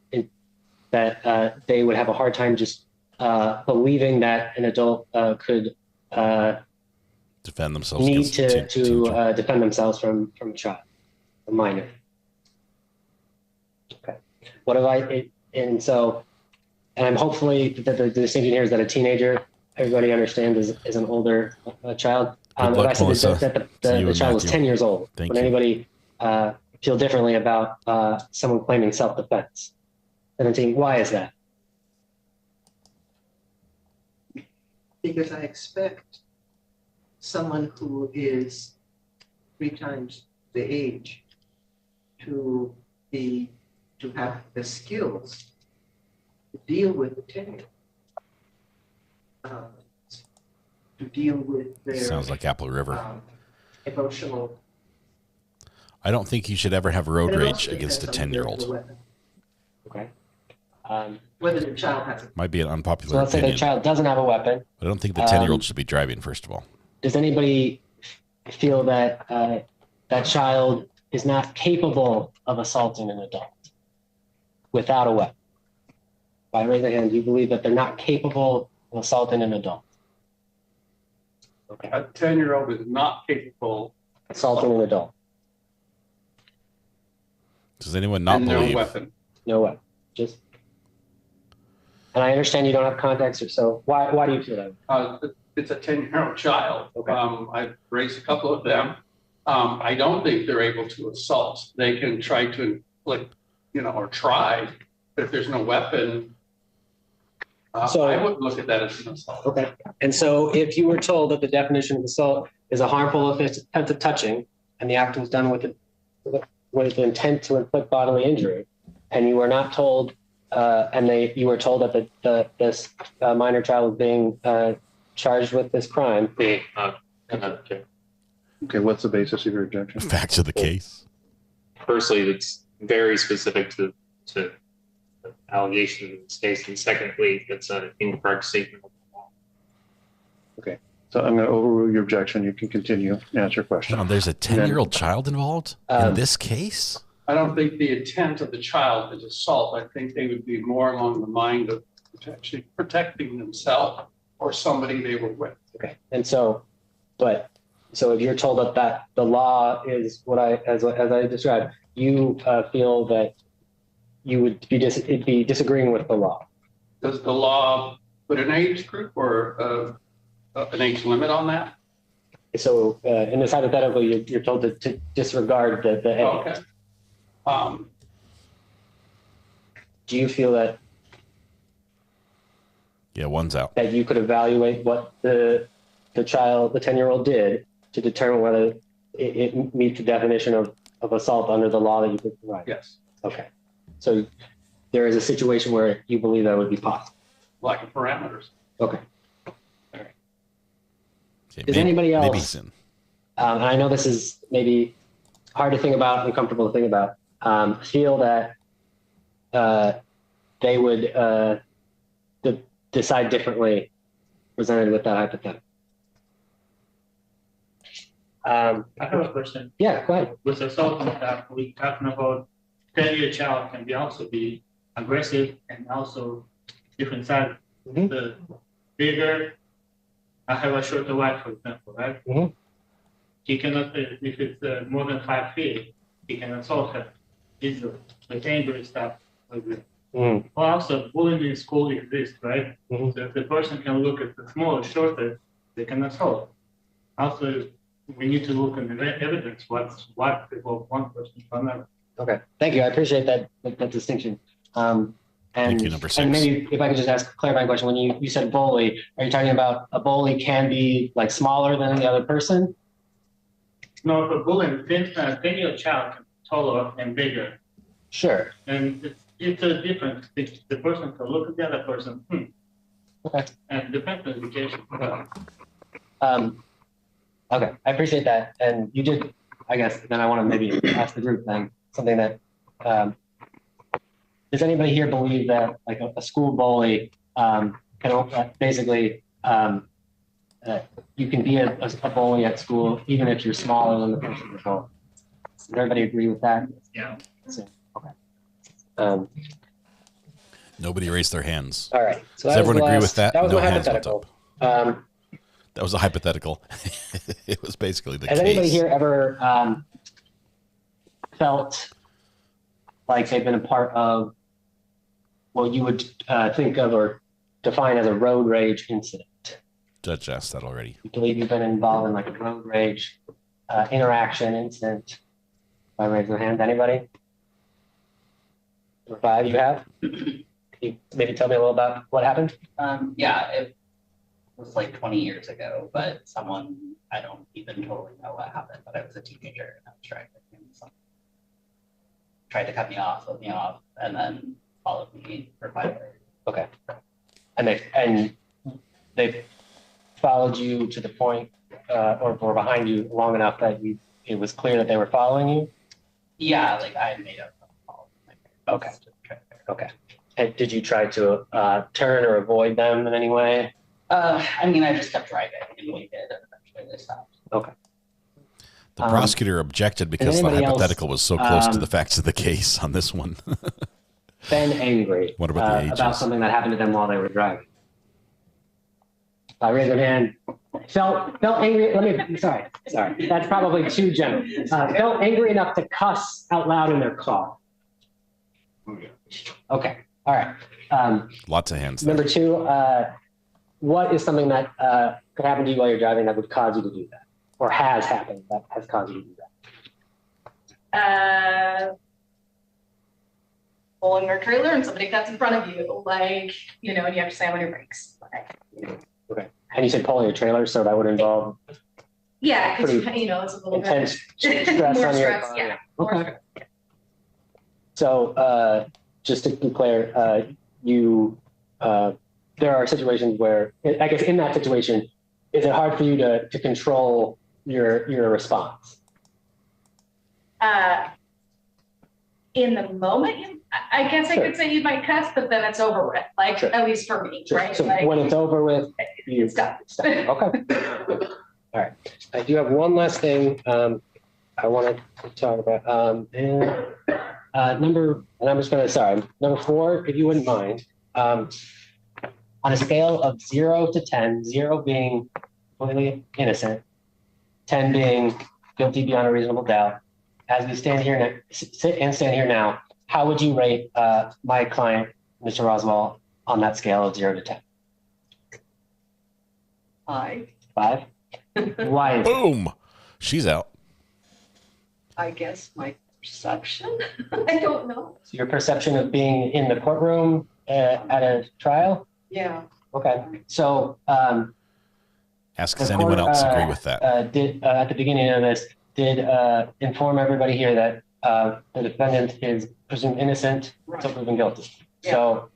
that they would have a hard time just believing that an adult could defend themselves? Need to defend themselves from a child, a minor. Okay. What have I? And I'm hopefully that the distinction here is that a teenager, everybody understands, is an older child. If I said that the child was 10 years old, would anybody feel differently about someone claiming self-defense? 17. Why is that? Because I expect someone who is 3 times the age to have the skills to deal with the 10-year-old, to deal with their sounds like Apple River. Emotional. I don't think you should ever have road rage against a 10-year-old. Okay. Whether the child has it. Might be an unpopular So let's say the child doesn't have a weapon. I don't think the 10-year-old should be driving, first of all. Does anybody feel that that child is not capable of assaulting an adult without a weapon? By raising a hand, do you believe that they're not capable of assaulting an adult? Okay. A 10-year-old is not capable of assaulting an adult. Does anyone not believe? No weapon. No weapon. Just. And I understand you don't have context, so why do you feel that? It's a 10-year-old child. Okay. I've raised a couple of them. I don't think they're able to assault. They can try to inflict, or try, but if there's no weapon, I wouldn't look at that as an assault. Okay. And so if you were told that the definition of assault is a harmful offensive touching, and the act was done with the intent to inflict bodily injury, and you were not told, you were told that this minor child was being charged with this crime. Okay, what's the basis of your objection? Facts of the case. Firstly, it's very specific to the allegation in this case, and secondly, it's an incorrect statement of the law. Okay, so I'm going to overrule your objection. You can continue and answer your question. No, there's a 10-year-old child involved in this case? I don't think the intent of the child is assault. I think they would be more along the mind of actually protecting themselves or somebody they were with. Okay, and so if you're told that the law is as I described, you feel that you would be disagreeing with the law. Does the law put an age group or an age limit on that? So in this hypothetical, you're told to disregard the age. Okay. Do you feel that? Yeah, one's out. That you could evaluate what the 10-year-old did to determine whether it meets the definition of assault under the law that you could provide? Yes. Okay. So there is a situation where you believe that would be possible. Like parameters. Okay. All right. Does anybody else? And I know this is maybe hard to think about, uncomfortable to think about. Feel that they would decide differently presented with that hypothetical. I have a question. Yeah, go ahead. With assault and that we talking about 10-year child can be also be aggressive and also different size. The bigger, I have a shorter wife, for example, right? He cannot, if it's more than 5 feet, he can assault her easily. The dangerous stuff. Well, also, bullying in school exists, right? So if the person can look at the smaller, shorter, they can assault. Also, we need to look at the evidence. What people one person from another. Okay, thank you. I appreciate that distinction. Thank you, number 6. And maybe if I could just ask a clarifying question. When you said bully, are you talking about a bully can be like smaller than the other person? No, for bullying, 10-year child can be taller and bigger. Sure. And it's a difference. The person can look at the other person. Okay. And depends on education. Okay, I appreciate that. And you did, I guess, then I want to maybe ask the group then something that, does anybody here believe that like a school bully can basically, you can be a bully at school even if you're smaller than the person you're bullying? Does everybody agree with that? Yeah. So, okay. Nobody raised their hands. All right. So does everyone agree with that? That was no my hypothetical. That was a hypothetical. It was basically the case. Has anybody here ever felt like they've been a part of what you would think of or define as a road rage incident? Judge asked that already. You believe you've been involved in like a road rage interaction incident? If I raise your hand, anybody? Number 5, you have? Can you maybe tell me a little about what happened? Yeah, it was like 20 years ago, but someone, I don't even totally know what happened, but I was a teenager and I was trying to tried to cut me off, flip me off, and then followed me for 5 years. Okay. And they followed you to the point or were behind you long enough that it was clear that they were following you? Yeah, like I made a phone call. Okay. Okay. And did you try to turn or avoid them in any way? I mean, I just kept driving and we did, and eventually they stopped. Okay. The prosecutor objected because the hypothetical was so close to the facts of the case on this one. Been angry what about, the about something that happened to them while they were driving? I raised their hand. Felt angry. Sorry. That's probably too general. Felt angry enough to cuss out loud in their car. Okay. All right. Lots of hands. Number 2, what is something that could happen to you while you're driving that would cause you to do that, or has happened that has caused you to do that? Pulling your trailer and somebody cuts in front of you, like, and you have to slam on your brakes. Okay. And you said pulling your trailer, so that would involve. Yeah, because it's a little intense bit stress more on your stress. car. Yeah. Okay. So just to be clear, there are situations where, I guess in that situation, is it hard for you to control your response? In the moment, I guess I could say you might cuss, but then it's over with, like, at least for me, right? So like, when it's over with, you stop. Okay. All right. I do have one last thing I wanted to talk about. Number 4, if you wouldn't mind. On a scale of 0 to 10, 0 being completely innocent, 10 being guilty beyond a reasonable doubt, as we stand here now, how would you rate my client, Mr. Roswall, on that scale of 0 to 10? 5. 5? Why? Boom! She's out. I guess my perception. I don't know. So your perception of being in the courtroom at a trial? Yeah. Okay. So ask, does anyone else agree with that? Did at the beginning of this, inform everybody here that the defendant is presumed innocent until proven guilty. Yeah. So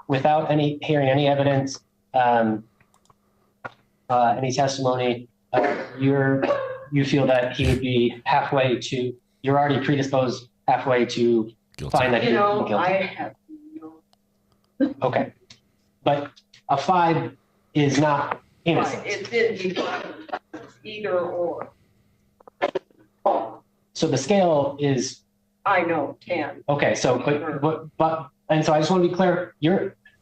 without hearing any evidence, any testimony, you feel that he would be you're already predisposed halfway to guilty. Find that he's guilty. I have no Okay. But a 5 is not innocent. Right, it didn't define either or. So the scale is, I know, 10. okay, so, but, and so I just want to be clear,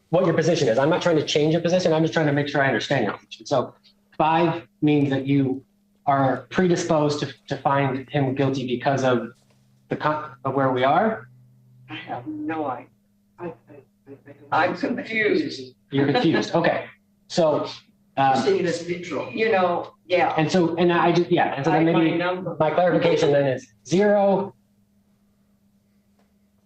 what your position is. I'm not trying to change your position. I'm just trying to make sure I understand your position. So 5 means that you are predisposed to find him guilty because of of where we are? I have no idea. I'm confused. You're confused. Okay. So, Seeing it as neutral. You know, yeah. and so, and I just, yeah. And so then maybe my clarification then is 0,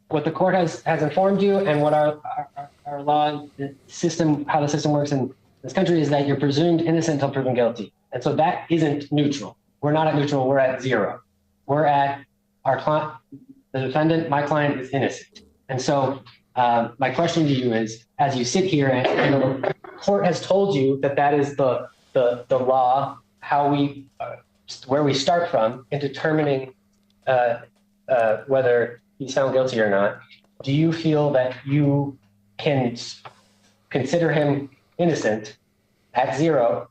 what the court has informed you and what our law system, how the system works in this country is that you're presumed innocent until proven guilty. And so that isn't neutral. We're not at neutral, we're at 0. We're at our client, the defendant, my client is innocent. And so my question to you is, as you sit here and the court has told you that that is the law, how we, where we start from in determining whether he's found guilty or not, do you feel that you can consider him innocent at 0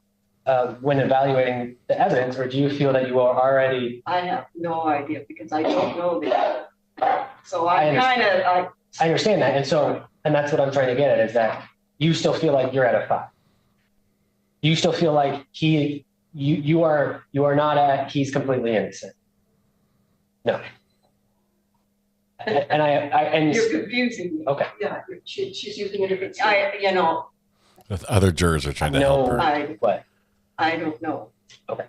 when evaluating the evidence, or do you feel that you are already? I have no idea because I don't know this. So I understand that. And that's what I'm trying to get at is that you still feel like you're at a 5. You still feel like you are not at, he's completely innocent. No. And you're confusing me. Okay. Yeah, she's using a different. You know. The other jurors are trying to help her. What? I don't know. Okay.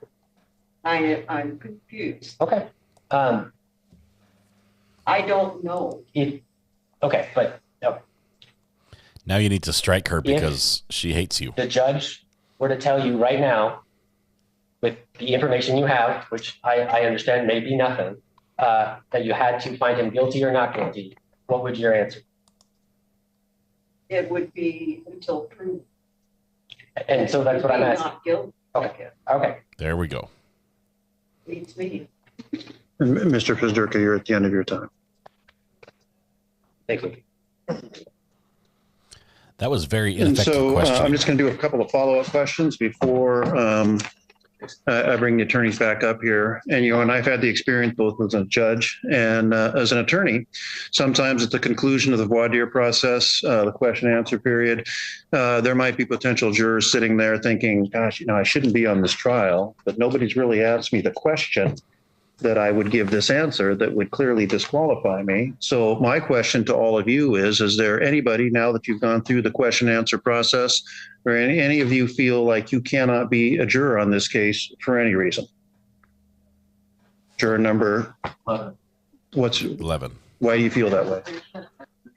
I'm confused. Okay. I don't know. Okay, but okay. Now you need to strike her because she hates you. The judge were to tell you right now, with the information you have, which I understand may be nothing, that you had to find him guilty or not guilty, what would your answer? It would be until proven. And so that's what I'm asking. Not guilty. Okay. Okay. There we go. Beats me. And Mr. Pizderka, you're at the end of your time. Thank you. That was very And ineffective so question. I'm just going to do a couple of follow-up questions before I bring the attorneys back up here. And, and I've had the experience both as a judge and as an attorney. Sometimes at the conclusion of the voir dire process, the question and answer period, there might be potential jurors sitting there thinking, gosh, I shouldn't be on this trial, but nobody's really asked me the question that I would give this answer that would clearly disqualify me. So my question to all of you is there anybody, now that you've gone through the question and answer process, or any of you feel like you cannot be a juror on this case for any reason? Juror number 11. What's 11? Why do you feel that way?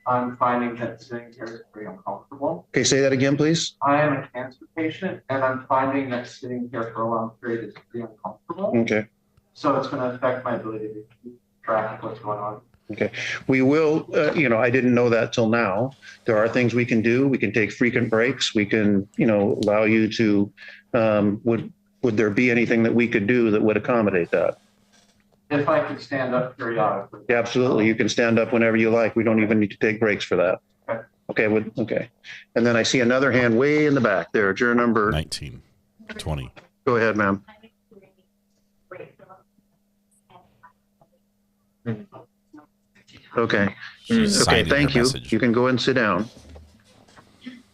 I'm finding that sitting here is pretty uncomfortable. Okay, say that again, please. I am a cancer patient, and I'm finding that sitting here for a long period is pretty uncomfortable. Okay. So it's going to affect my ability to keep track of what's going on. Okay, we will, I didn't know that till now. There are things we can do. We can take frequent breaks. We can, allow you to, would there be anything that we could do that would accommodate that? If I could stand up periodically. Yeah, absolutely. You can stand up whenever you like. We don't even need to take breaks for that. Okay. Okay. And then I see another hand way in the back there, juror number 19, 20. Go ahead, ma'am. Okay. Okay, thank you. You can go and sit down.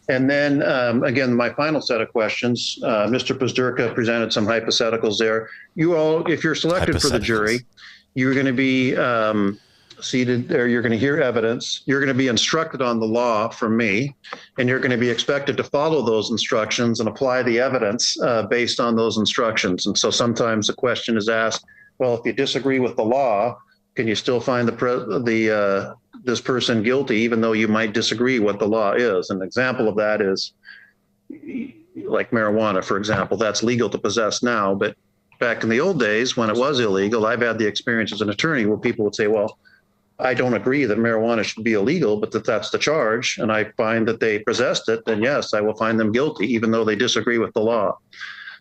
And then, again, my final set of questions, Mr. Pizderka presented some hypotheticals there. You all, if you're selected for the jury, you're going to be seated there, you're going to hear evidence, you're going to be instructed on the law from me, and you're going to be expected to follow those instructions and apply the evidence based on those instructions. And so sometimes the question is asked, well, if you disagree with the law, can you still find this person guilty, even though you might disagree what the law is? An example of that is like marijuana, for example. That's legal to possess now, but back in the old days when it was illegal, I've had the experience as an attorney where people would say, well, I don't agree that marijuana should be illegal, but that's the charge, and I find that they possessed it, then yes, I will find them guilty, even though they disagree with the law.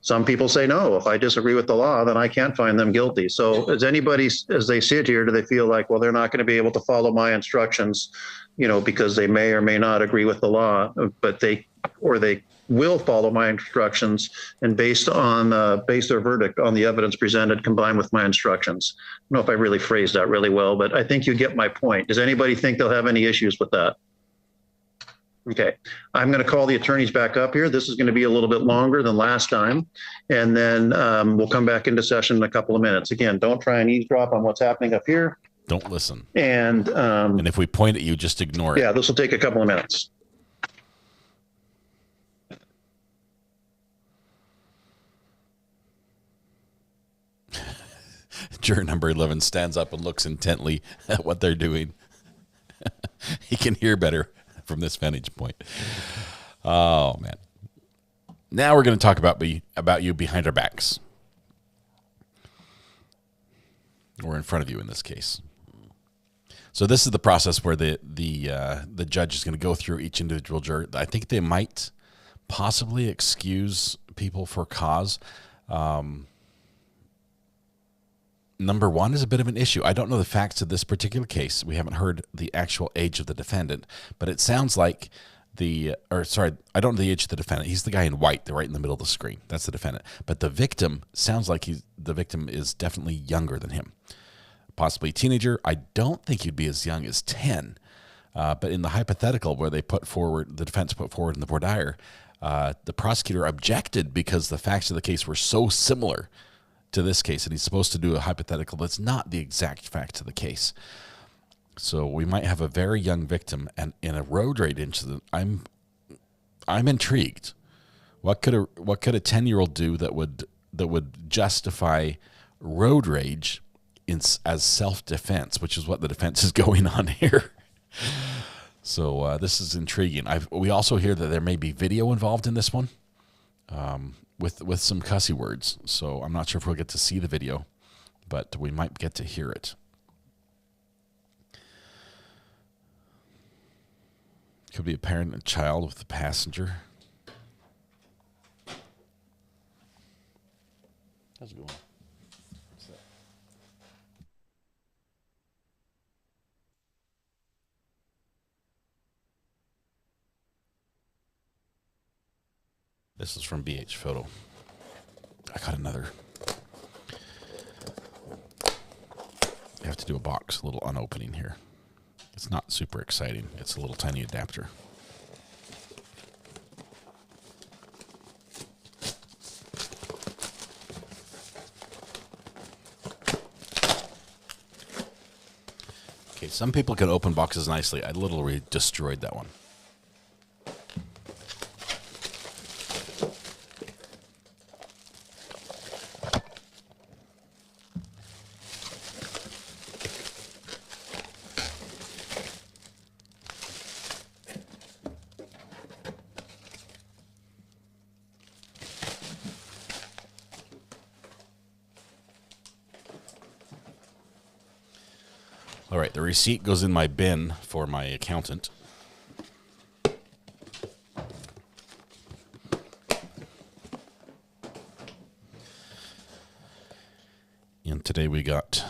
Some people say, no, if I disagree with the law, then I can't find them guilty. So as anybody, as they sit here, do they feel like, well, they're not going to be able to follow my instructions, because they may or may not agree with the law, but they will follow my instructions and base their verdict on the evidence presented combined with my instructions. I don't know if I really phrased that really well, but I think you get my point. Does anybody think they'll have any issues with that? Okay, I'm going to call the attorneys back up here. This is going to be a little bit longer than last time. And then we'll come back into session in a couple of minutes. Again, don't try and eavesdrop on what's happening up here. Don't listen. And if we point at you, just ignore it. Yeah, this will take a couple of minutes. Juror number 11 stands up and looks intently at what they're doing. He can hear better from this vantage point. Oh, man. Now we're going to talk about you behind our backs. Or in front of you in this case. So this is the process where the judge is going to go through each individual juror. I think they might possibly excuse people for cause. Number one is a bit of an issue. I don't know the facts of this particular case. We haven't heard the actual age of the defendant, but it sounds like I don't know the age of the defendant. He's the guy in white, right in the middle of the screen. That's the defendant. But the victim sounds like the victim is definitely younger than him. Possibly a teenager. I don't think he'd be as young as 10. But in the hypothetical where the defense put forward in the voir dire, the prosecutor objected because the facts of the case were so similar to this case, and he's supposed to do a hypothetical that's not the exact facts of the case. So we might have a very young victim, and in a road rage incident, I'm intrigued. What could a 10-year-old do that would justify road rage as self-defense, which is what the defense is going on here. So this is intriguing. We also hear that there may be video involved in this one. With some cussy words. So I'm not sure if we'll get to see the video, but we might get to hear it. Could be a parent and a child with a passenger. How's it going? This is from BH Photo. I got another. I have to do a box, a little unopening here. It's not super exciting. It's a little tiny adapter. Okay, some people can open boxes nicely. I literally destroyed that one. All right, the receipt goes in my bin for my accountant. And today we got,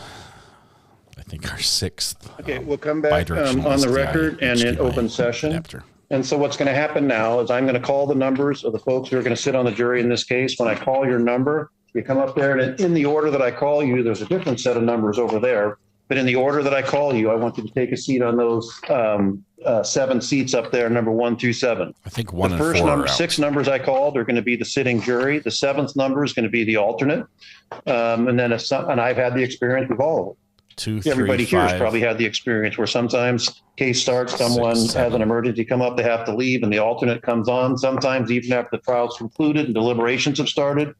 I think, our sixth. Okay, we'll come back on the record and in open session. Adapter. And so what's going to happen now is I'm going to call the numbers of the folks who are going to sit on the jury in this case. When I call your number, you come up there, and in the order that I call you, there's a different set of numbers over there. But in the order that I call you, I want you to take a seat on those 7 seats up there, number 1 through 7. I think 1 and 4 The are first 6 numbers I called are going to be the sitting jury. The 7th number is going to be the alternate. And I've had the experience with all of them. 2, 3, Everybody 5. here has probably had the experience where sometimes case starts, someone 6, 7. has an emergency come up, they have to leave, and the alternate comes on. Sometimes even after the trial's concluded and deliberations have started,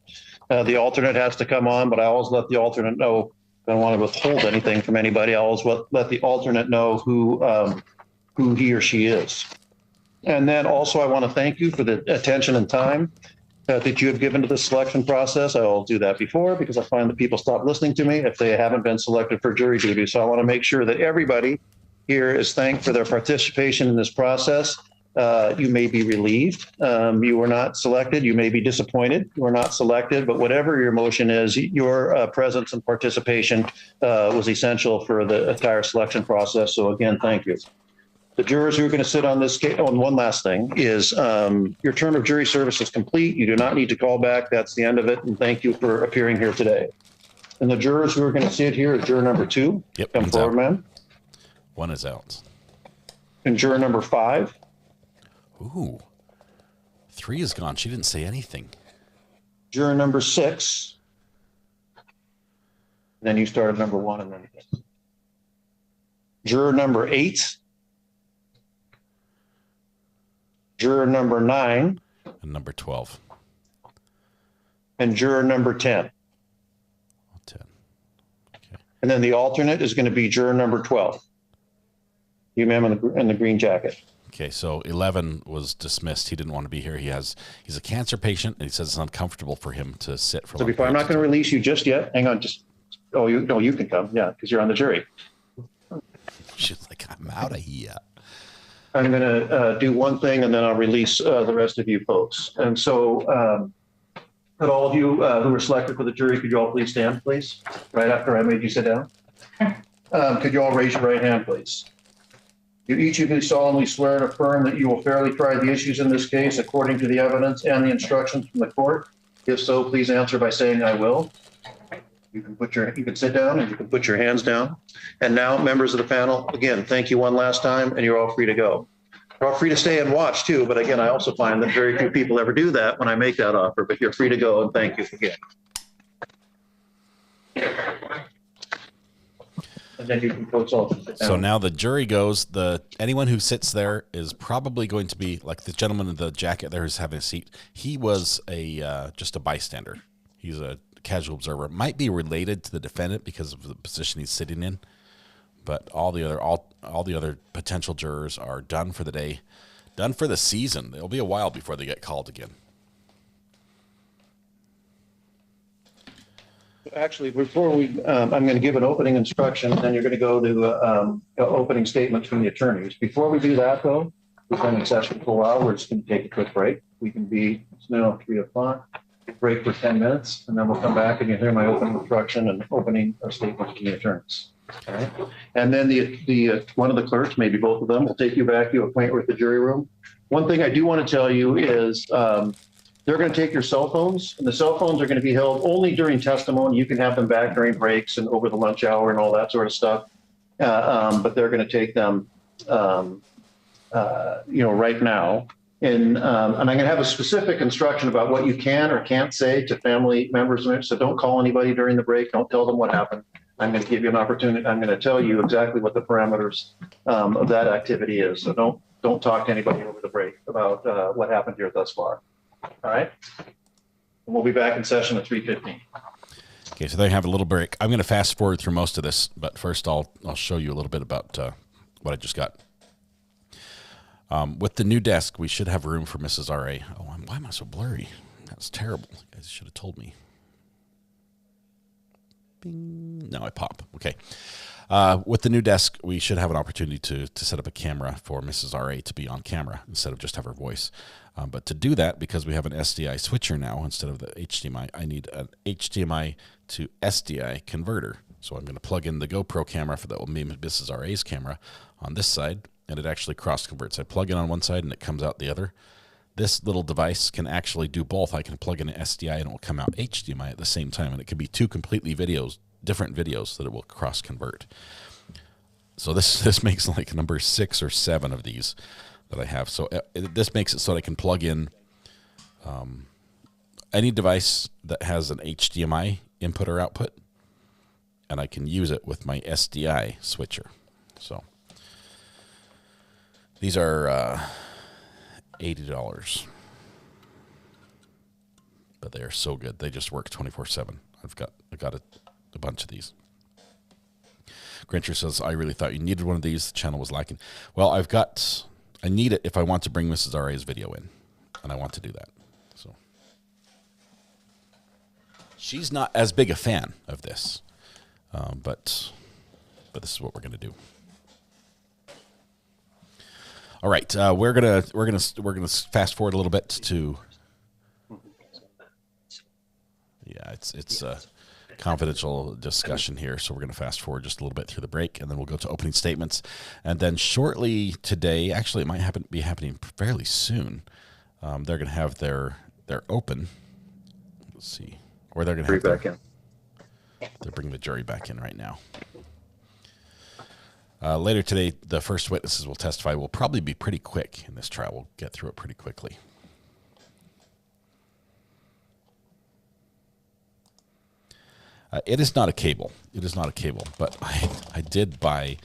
the alternate has to come on, but I always let the alternate know. I don't want to withhold anything from anybody. I always let the alternate know who he or she is. And then also I want to thank you for the attention and time that you have given to the selection process. I will do that before because I find that people stop listening to me if they haven't been selected for jury duty. So I want to make sure that everybody here is thanked for their participation in this process. You may be relieved. You were not selected. You may be disappointed. You were not selected, but whatever your emotion is, your presence and participation was essential for the entire selection process. So again, thank you. The jurors who are going to sit on this case, oh, and one last thing is your term of jury service is complete. You do not need to call back. That's the end of it. And thank you for appearing here today. And the jurors who are going to sit here is juror number 2. Yep. Come forward, man. One is out. And juror number 5. Ooh. 3 is gone. She didn't say anything. Juror number 6. Then you started number 1 and then juror number 8. Juror number 9. And number 12. And juror number 10. 10. Okay. And then the alternate is going to be juror number 12. You, ma'am, in the green jacket. Okay, so 11 was dismissed. He didn't want to be here. He's a cancer patient, and he says it's uncomfortable for him to sit for. So before, I'm not going to release you just yet. Hang on, you can come, yeah, because you're on the jury. She's like, I'm out of here. I'm going to do one thing, and then I'll release the rest of you folks. And so, could all of you who were selected for the jury, could you all please stand, please? Right after I made you sit down. Could you all raise your right hand, please? Do each of you solemnly swear and affirm that you will fairly try the issues in this case according to the evidence and the instructions from the court? If so, please answer by saying I will. You can sit down and you can put your hands down. And now, members of the panel, again, thank you one last time, and you're all free to go. You're all free to stay and watch too, but again, I also find that very few people ever do that when I make that offer, but you're free to go, and thank you again. And then you can consult. So now the jury goes. Anyone who sits there is probably going to be like the gentleman in the jacket there who's having a seat. He was just a bystander. He's a casual observer. Might be related to the defendant because of the position he's sitting in. But all the other potential jurors are done for the day, done for the season. It'll be a while before they get called again. Actually, before I'm going to give an opening instruction, and then you're going to go to an opening statement from the attorneys. Before we do that, though, we've been in session for a while. We're just going to take a quick break. It's now 3 o'clock. Break for 10 minutes, and then we'll come back and you'll hear my opening instruction and opening statement from the attorneys. All right. And then the one of the clerks, maybe both of them, will take you back to a point with the jury room. One thing I do want to tell you is they're going to take your cell phones, and the cell phones are going to be held only during testimony. You can have them back during breaks and over the lunch hour and all that sort of stuff. But they're going to take them, right now. And I'm going to have a specific instruction about what you can or can't say to family members. So don't call anybody during the break. Don't tell them what happened. I'm going to give you an opportunity. I'm going to tell you exactly what the parameters of that activity is. So don't talk to anybody over the break about what happened here thus far. All right. And we'll be back in session at 3:15. Okay, so they have a little break. I'm going to fast forward through most of this, but first I'll show you a little bit about what I just got. With the new desk, we should have room for Mrs. R.A. Oh, why am I so blurry? That's terrible. You guys should have told me. Bing. No, I pop. Okay. With the new desk, we should have an opportunity to set up a camera for Mrs. R.A. to be on camera instead of just have her voice. But to do that, because we have an SDI switcher now instead of the HDMI, I need an HDMI to SDI converter. So I'm going to plug in the GoPro camera that will be Mrs. R.A.'s camera on this side, and it actually cross converts. I plug in on one side and it comes out the other. This little device can actually do both. I can plug in an SDI and it will come out HDMI at the same time, and it can be two completely different videos that it will cross convert. So this makes like number 6 or 7 of these that I have. So this makes it so that I can plug in any device that has an HDMI input or output, and I can use it with my SDI switcher. So these are $80, but they are so good. They just work 24/7. I got a bunch of these. Grincher says, I really thought you needed one of these. The channel was lacking. Well, I need it if I want to bring Mrs. R.A.'s video in, and I want to do that. So she's not as big a fan of this, but this is what we're going to do. All right, we're gonna fast forward a little bit to. Yeah, it's a confidential discussion here, so we're gonna fast forward just a little bit through the break, and then we'll go to opening statements, and then shortly today, actually, it might be happening fairly soon. They're gonna have their open. Let's see, or they're gonna have back in. They're bringing the jury back in right now. Later today, the first witnesses will testify. We'll probably be pretty quick in this trial. We'll get through it pretty quickly. It is not a cable. It is not a cable, but I did buy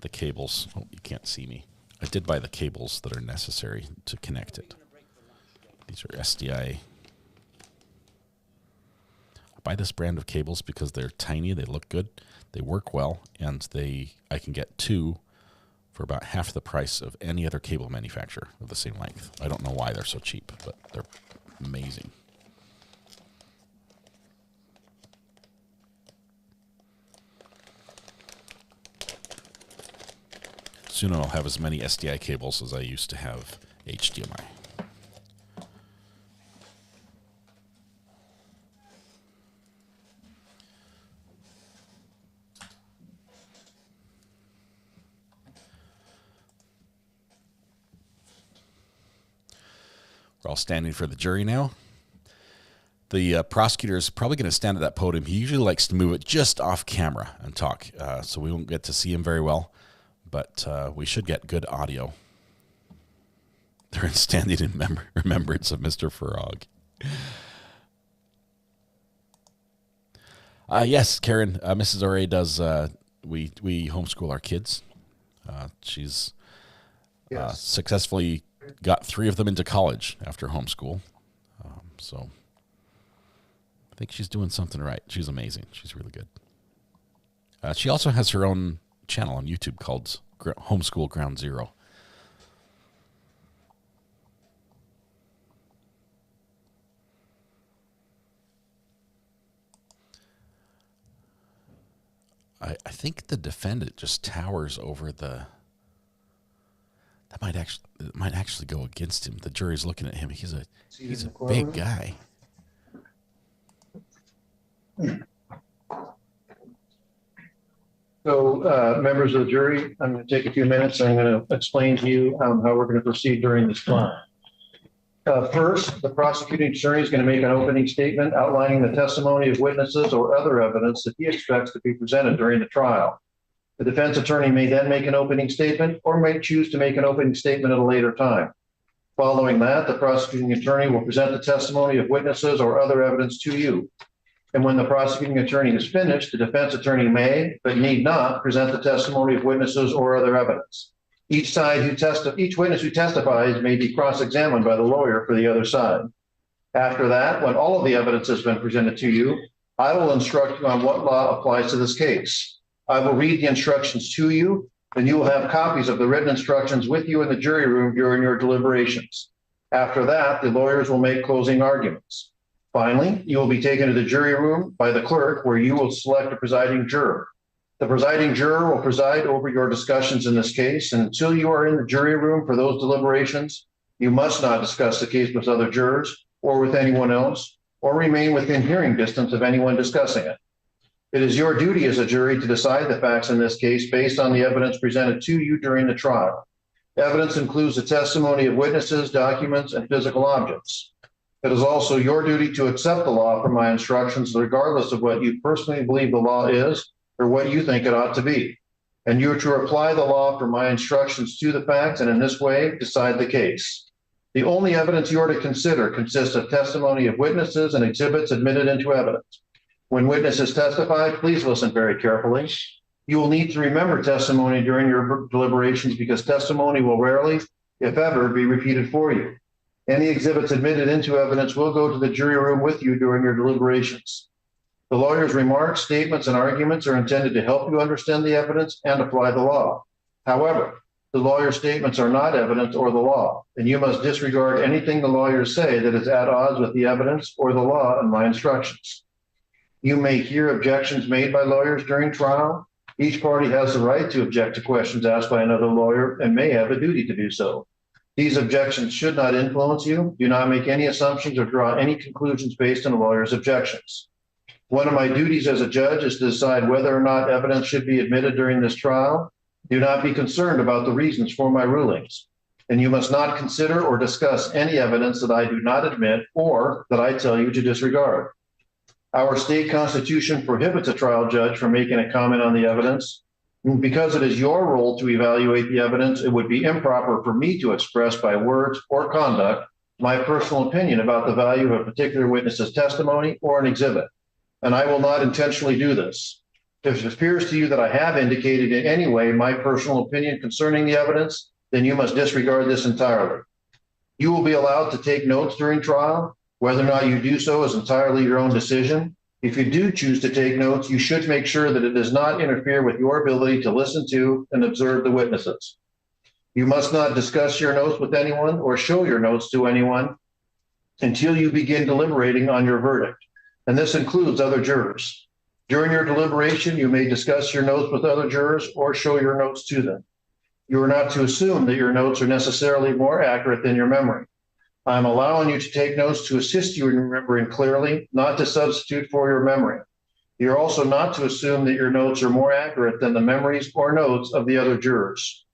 the cables. Oh, you can't see me. I did buy the cables that are necessary to connect it. These are SDI. I buy this brand of cables because they're tiny, they look good, they work well, and I can get two for about half the price of any other cable manufacturer of the same length. I don't know why they're so cheap, but they're amazing. Soon I'll have as many SDI cables as I used to have HDMI. We're all standing for the jury now. The prosecutor is probably going to stand at that podium. He usually likes to move it just off camera and talk, so we won't get to see him very well, but we should get good audio. They're standing in remembrance of Mr. Farag. Yes, Karen, Mrs. Ore does, we homeschool our kids. She's successfully got 3 of them into college after homeschool. So I think she's doing something right. She's amazing. She's really good. She also has her own channel on YouTube called Homeschool Ground Zero. I think the defendant just towers over the... That might actually go against him. The jury's looking at him. He's a big guy. So, members of the jury, I'm going to take a few minutes and I'm going to explain to you how we're going to proceed during this trial. First, the prosecuting attorney is going to make an opening statement outlining the testimony of witnesses or other evidence that he expects to be presented during the trial. The defense attorney may then make an opening statement or may choose to make an opening statement at a later time. Following that, the prosecuting attorney will present the testimony of witnesses or other evidence to you. And when the prosecuting attorney is finished, the defense attorney may, but need not, present the testimony of witnesses or other evidence. Each witness who testifies may be cross-examined by the lawyer for the other side. After that, when all of the evidence has been presented to you, I will instruct you on what law applies to this case. I will read the instructions to you, and you will have copies of the written instructions with you in the jury room during your deliberations. After that, the lawyers will make closing arguments. Finally, you will be taken to the jury room by the clerk, where you will select a presiding juror. The presiding juror will preside over your discussions in this case, and until you are in the jury room for those deliberations, you must not discuss the case with other jurors or with anyone else, or remain within hearing distance of anyone discussing it. It is your duty as a jury to decide the facts in this case based on the evidence presented to you during the trial. Evidence includes the testimony of witnesses, documents, and physical objects. It is also your duty to accept the law from my instructions, regardless of what you personally believe the law is or what you think it ought to be. And you are to apply the law from my instructions to the facts, and in this way, decide the case. The only evidence you are to consider consists of testimony of witnesses and exhibits admitted into evidence. When witnesses testify, please listen very carefully. You will need to remember testimony during your deliberations because testimony will rarely, if ever, be repeated for you. Any exhibits admitted into evidence will go to the jury room with you during your deliberations. The lawyer's remarks, statements, and arguments are intended to help you understand the evidence and apply the law. However, the lawyer's statements are not evidence or the law, and you must disregard anything the lawyers say that is at odds with the evidence or the law in my instructions. You may hear objections made by lawyers during trial. Each party has the right to object to questions asked by another lawyer and may have a duty to do so. These objections should not influence you. Do not make any assumptions or draw any conclusions based on a lawyer's objections. One of my duties as a judge is to decide whether or not evidence should be admitted during this trial. Do not be concerned about the reasons for my rulings, and you must not consider or discuss any evidence that I do not admit or that I tell you to disregard. Our state constitution prohibits a trial judge from making a comment on the evidence. Because it is your role to evaluate the evidence, it would be improper for me to express by words or conduct my personal opinion about the value of a particular witness's testimony or an exhibit, and I will not intentionally do this. If it appears to you that I have indicated in any way my personal opinion concerning the evidence, then you must disregard this entirely. You will be allowed to take notes during trial. Whether or not you do so is entirely your own decision. If you do choose to take notes, you should make sure that it does not interfere with your ability to listen to and observe the witnesses. You must not discuss your notes with anyone or show your notes to anyone until you begin deliberating on your verdict, and this includes other jurors. During your deliberation, you may discuss your notes with other jurors or show your notes to them. You are not to assume that your notes are necessarily more accurate than your memory. I'm allowing you to take notes to assist you in remembering clearly, not to substitute for your memory. You're also not to assume that your notes are more accurate than the memories or notes of the other jurors.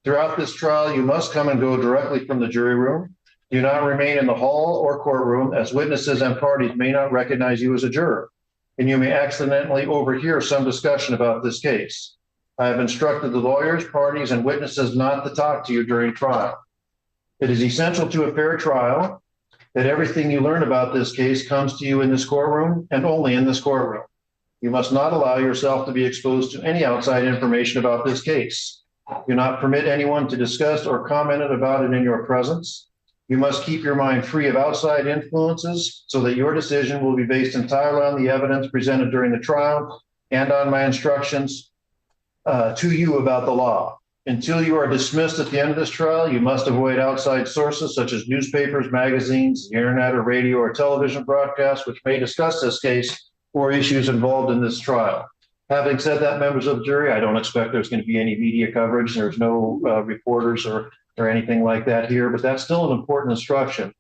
Throughout this trial, you must come and go directly from the jury room. Do not remain in the hall or courtroom, as witnesses and parties may not recognize you as a juror, and you may accidentally overhear some discussion about this case. I have instructed the lawyers, parties, and witnesses not to talk to you during trial. It is essential to a fair trial that everything you learn about this case comes to you in this courtroom and only in this courtroom. You must not allow yourself to be exposed to any outside information about this case. Do not permit anyone to discuss or comment about it in your presence. You must keep your mind free of outside influences so that your decision will be based entirely on the evidence presented during the trial and on my instructions to you about the law. Until you are dismissed at the end of this trial, you must avoid outside sources such as newspapers, magazines, the internet, or radio or television broadcasts, which may discuss this case or issues involved in this trial. Having said that, members of the jury, I don't expect there's going to be any media coverage. There's no reporters or anything like that here, but that's still an important instruction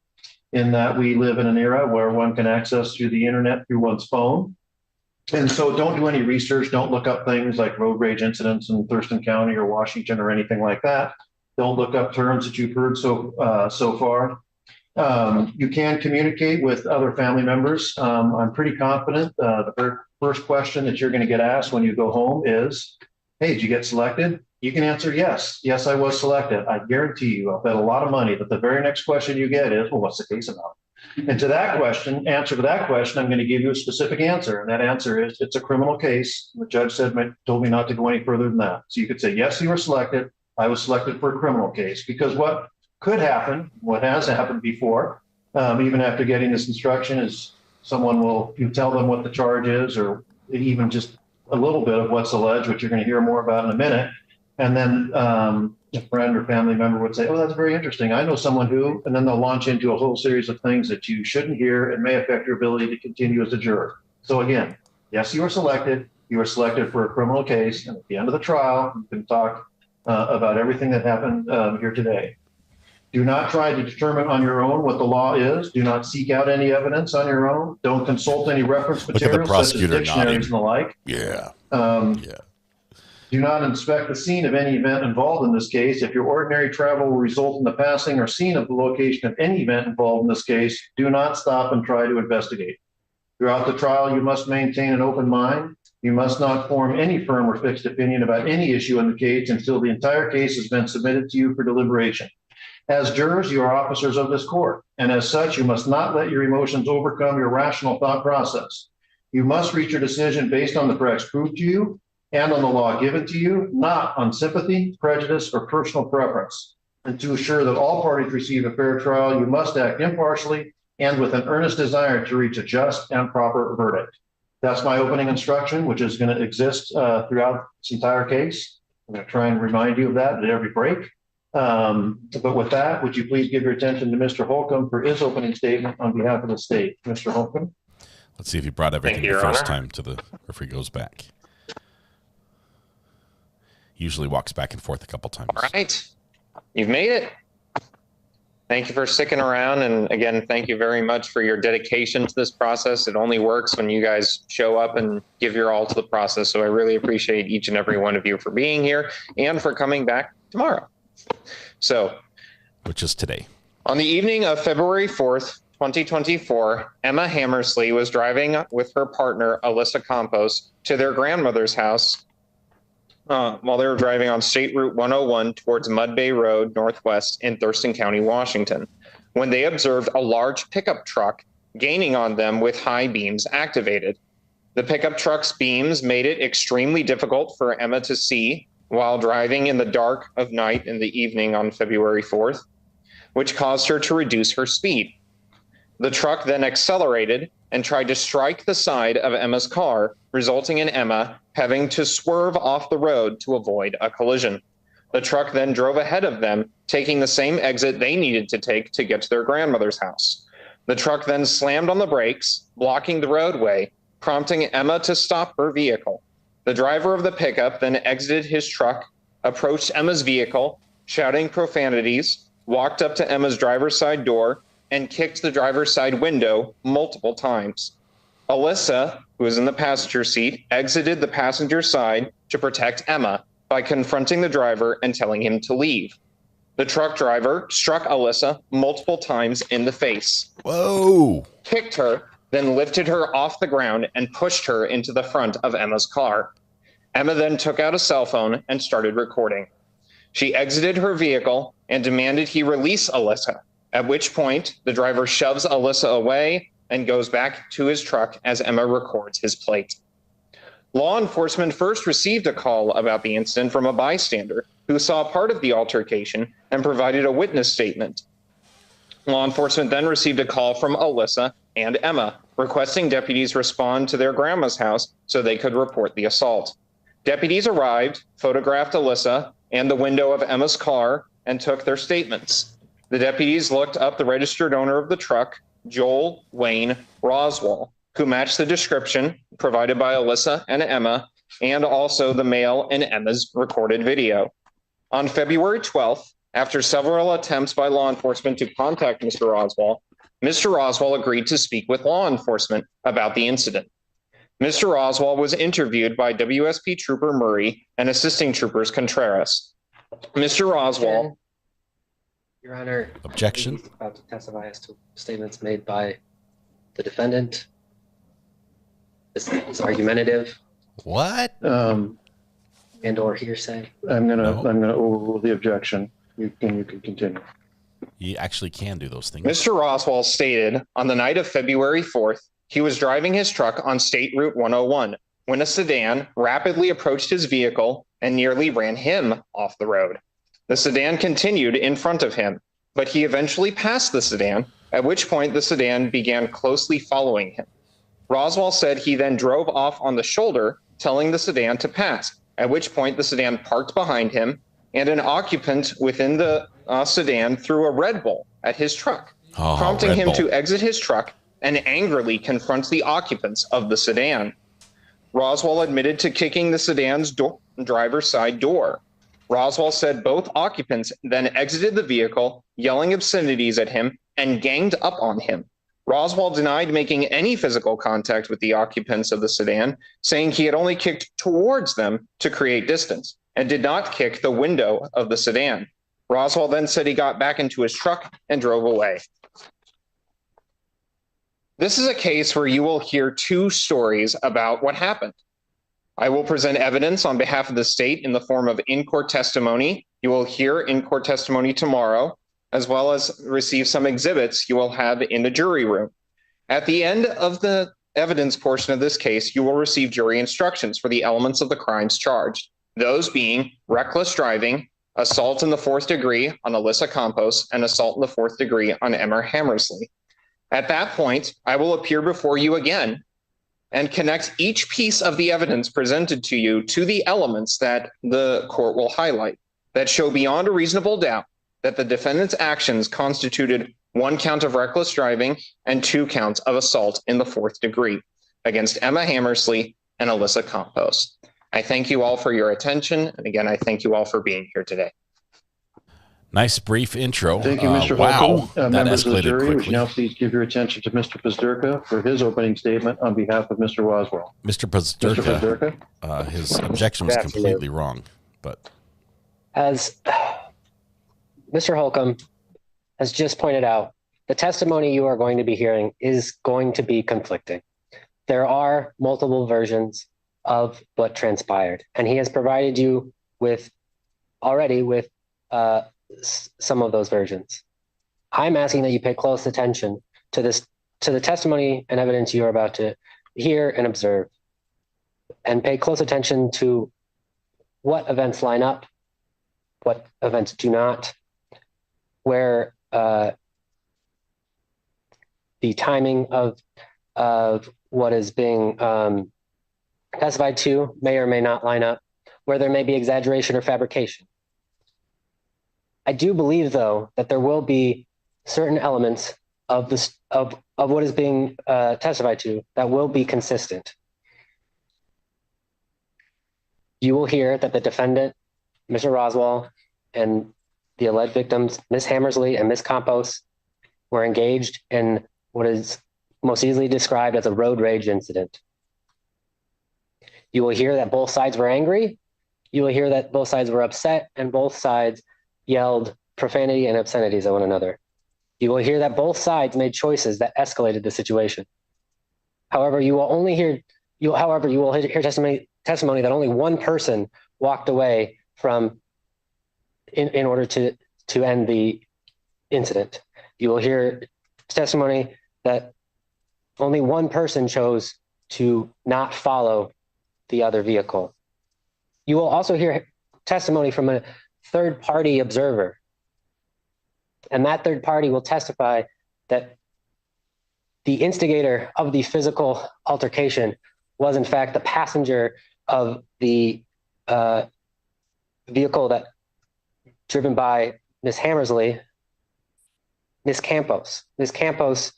in that we live in an era where one can access through the internet through one's phone. And so don't do any research. Don't look up things like road rage incidents in Thurston County or Washington or anything like that. Don't look up terms that you've heard so far. You can communicate with other family members. I'm pretty confident the first question that you're going to get asked when you go home is, hey, did you get selected? You can answer yes. Yes, I was selected. I guarantee you, I'll bet a lot of money that the very next question you get is, well, what's the case about? And to that question, answer to that question, I'm going to give you a specific answer. And that answer is, it's a criminal case. The judge told me not to go any further than that. So you could say, yes, you were selected. I was selected for a criminal case. Because what could happen, what has happened before, even after getting this instruction, is you tell them what the charge is, or even just a little bit of what's alleged, which you're going to hear more about in a minute. And then a friend or family member would say, oh, that's very interesting. I know someone who, and then they'll launch into a whole series of things that you shouldn't hear and may affect your ability to continue as a juror. So again, yes, you were selected. You were selected for a criminal case. And at the end of the trial, you can talk about everything that happened here today. Do not try to determine on your own what the law is. Do not seek out any evidence on your own. Don't consult any reference materials such as dictionaries and the like. Yeah. Do not inspect the scene of any event involved in this case. If your ordinary travel will result in the passing or scene of the location of any event involved in this case, do not stop and try to investigate. Throughout the trial, you must maintain an open mind. You must not form any firm or fixed opinion about any issue in the case until the entire case has been submitted to you for deliberation. As jurors, you are officers of this court, and as such, you must not let your emotions overcome your rational thought process. You must reach your decision based on the facts proved to you and on the law given to you, not on sympathy, prejudice, or personal preference. And to assure that all parties receive a fair trial, you must act impartially and with an earnest desire to reach a just and proper verdict. That's my opening instruction, which is going to exist throughout this entire case. I'm going to try and remind you of that at every break. But with that, would you please give your attention to Mr. Holcomb for his opening statement on behalf of the state. Mr. Holcomb. Let's see if he brought everything the first time to or if he goes back. Usually walks back and forth a couple times. All right. You've made it. Thank you for sticking around. And again, thank you very much for your dedication to this process. It only works when you guys show up and give your all to the process. So I really appreciate each and every one of you for being here and for coming back tomorrow. So, which is today. On the evening of February 4th, 2024, Emma Hammersley was driving with her partner, Alyssa Campos, to their grandmother's house while they were driving on State Route 101 towards Mud Bay Road Northwest in Thurston County, Washington, when they observed a large pickup truck gaining on them with high beams activated. The pickup truck's beams made it extremely difficult for Emma to see while driving in the dark of night in the evening on February 4th, which caused her to reduce her speed. The truck then accelerated and tried to strike the side of Emma's car, resulting in Emma having to swerve off the road to avoid a collision. The truck then drove ahead of them, taking the same exit they needed to take to get to their grandmother's house. The truck then slammed on the brakes, blocking the roadway, prompting Emma to stop her vehicle. The driver of the pickup then exited his truck, approached Emma's vehicle, shouting profanities, walked up to Emma's driver's side door, and kicked the driver's side window multiple times. Alyssa, who was in the passenger seat, exited the passenger side to protect Emma by confronting the driver and telling him to leave. The truck driver struck Alyssa multiple times in the face. Whoa! Kicked her, then lifted her off the ground and pushed her into the front of Emma's car. Emma then took out a cell phone and started recording. She exited her vehicle and demanded he release Alyssa, at which point the driver shoves Alyssa away and goes back to his truck as Emma records his plate. Law enforcement first received a call about the incident from a bystander who saw part of the altercation and provided a witness statement. Law enforcement then received a call from Alyssa and Emma requesting deputies respond to their grandma's house so they could report the assault. Deputies arrived, photographed Alyssa and the window of Emma's car, and took their statements. The deputies looked up the registered owner of the truck, Joel Wayne Roswall, who matched the description provided by Alyssa and Emma, and also the male in Emma's recorded video. On February 12th, after several attempts by law enforcement to contact Mr. Roswall agreed to speak with law enforcement about the incident. Mr. Roswall was interviewed by WSP Trooper Murray and Assisting Troopers Contreras. Mr. Roswall. Your Honor. Objection. He's about to testify as to statements made by the defendant. This is argumentative. What? And or hearsay. I'm gonna overrule the objection. You can continue. You actually can do those things. Mr. Roswall stated on the night of February 4th, he was driving his truck on State Route 101 when a sedan rapidly approached his vehicle and nearly ran him off the road. The sedan continued in front of him, but he eventually passed the sedan, at which point the sedan began closely following him. Roswall said he then drove off on the shoulder, telling the sedan to pass, at which point the sedan parked behind him, and an occupant within the sedan threw a Red Bull at his truck, prompting him to exit his truck and angrily confront the occupants of the sedan. Roswall admitted to kicking the sedan's driver's side door. Roswall said both occupants then exited the vehicle, yelling obscenities at him and ganged up on him. Roswall denied making any physical contact with the occupants of the sedan, saying he had only kicked towards them to create distance and did not kick the window of the sedan. Roswall then said he got back into his truck and drove away. This is a case where you will hear two stories about what happened. I will present evidence on behalf of the state in the form of in-court testimony. You will hear in-court testimony tomorrow, as well as receive some exhibits you will have in the jury room. At the end of the evidence portion of this case, you will receive jury instructions for the elements of the crimes charged, those being reckless driving, assault in the 4th degree on Alyssa Campos, and assault in the 4th degree on Emma Hammersley. At that point, I will appear before you again and connect each piece of the evidence presented to you to the elements that the court will highlight that show beyond a reasonable doubt that the defendant's actions constituted 1 count of reckless driving and 2 counts of assault in the 4th degree against Emma Hammersley and Alyssa Campos. I thank you all for your attention. And again, I thank you all for being here today. Nice brief intro. Thank you, Mr. Wow, Holcomb. that Members of the escalated jury, would you quickly. now please give your attention to Mr. Pazderka for his opening statement on behalf of Mr. Roswall. Mr. Mr. Pazderka, his objection was completely wrong, but As Mr. Holcomb has just pointed out, the testimony you are going to be hearing is going to be conflicting. There are multiple versions of what transpired, and he has provided you with some of those versions. I'm asking that you pay close attention to the testimony and evidence you are about to hear and observe, and pay close attention to what events line up, what events do not, where the timing of what is being testified to may or may not line up, where there may be exaggeration or fabrication. I do believe, though, that there will be certain elements of this of what is being testified to that will be consistent. You will hear that the defendant, Mr. Roswall, and the alleged victims, Ms. Hammersley and Ms. Campos, were engaged in what is most easily described as a road rage incident. You will hear that both sides were angry. You will hear that both sides were upset, and both sides yelled profanity and obscenities at one another. You will hear that both sides made choices that escalated the situation. However, you will hear testimony that only one person walked away from in order to end the incident. You will hear testimony that only one person chose to not follow the other vehicle. You will also hear testimony from a third-party observer, and that third party will testify that the instigator of the physical altercation was in fact the passenger of the vehicle that driven by Ms. Hammersley, Ms. Campos. Ms. Campos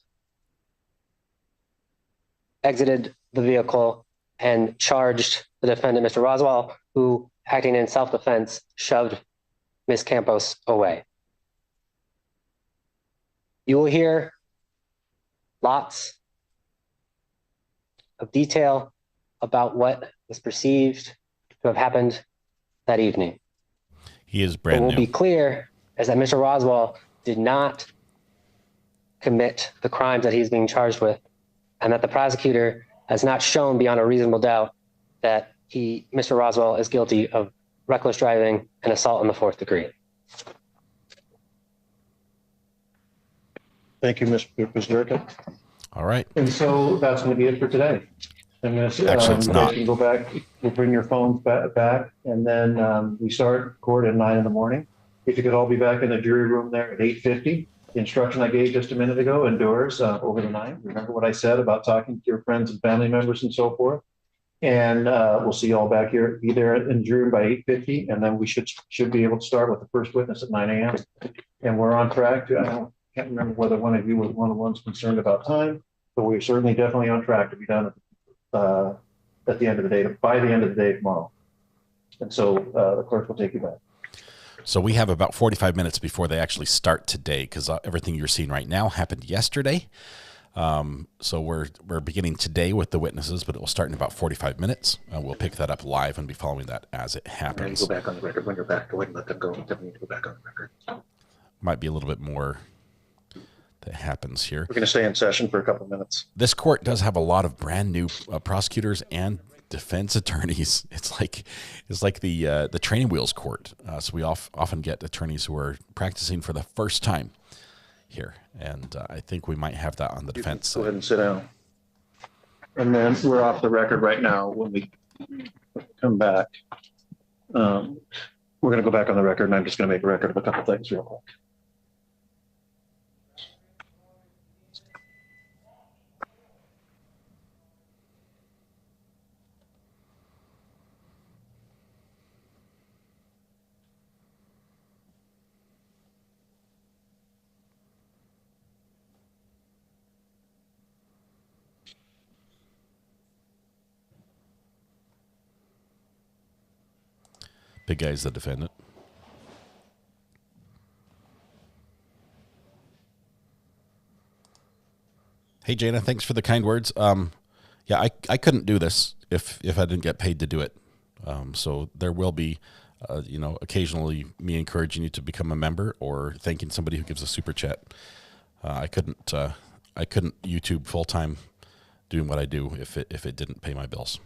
exited the vehicle and charged the defendant, Mr. Roswall, who, acting in self-defense, shoved Ms. Campos away. You will hear lots of detail about what was perceived to have happened that evening. He is brand new. What will be clear is that Mr. Roswall did not commit the crimes that he's being charged with, and that the prosecutor has not shown beyond a reasonable doubt that Mr. Roswall is guilty of reckless driving and assault in the 4th degree. Thank you, Mr. Pazderka. All right. And so that's going to be it for today. I'm going to Actually, it's not. You can go back, we'll bring your phones back, and then we start court at 9 in the morning. If you could all be back in the jury room there at 8:50. The instruction I gave just a minute ago indoors over the night. Remember what I said about talking to your friends and family members and so forth. And we'll see you all back here, be there in the jury room by 8:50, and then we should be able to start with the first witness at 9 a.m. And we're on track to, can't remember whether one of you was one of the ones concerned about time, but we're certainly definitely on track to be done at the end of the day, by the end of the day tomorrow. And so the clerk will take you back. So we have about 45 minutes before they actually start today, because everything you're seeing right now happened yesterday. So we're beginning today with the witnesses, but it will start in about 45 minutes. We'll pick that up live and be following that as it happens. Go back on the record when you're back. Go ahead and let them go. Then we need to go back on the record. Might be a little bit more that happens here. We're going to stay in session for a couple of minutes. This court does have a lot of brand new prosecutors and defense attorneys. It's like the training wheels court. So we often get attorneys who are practicing for the first time here, and I think we might have that on the defense side. Go ahead and sit down. And then we're off the record right now. When we come back, we're going to go back on the record, and I'm just going to make a record of a couple things real quick. Big guy's the defendant. Hey, Jana, thanks for the kind words. Yeah, I couldn't do this if I didn't get paid to do it. So there will be, occasionally me encouraging you to become a member or thanking somebody who gives a super chat. I couldn't YouTube full time doing what I do if it didn't pay my bills.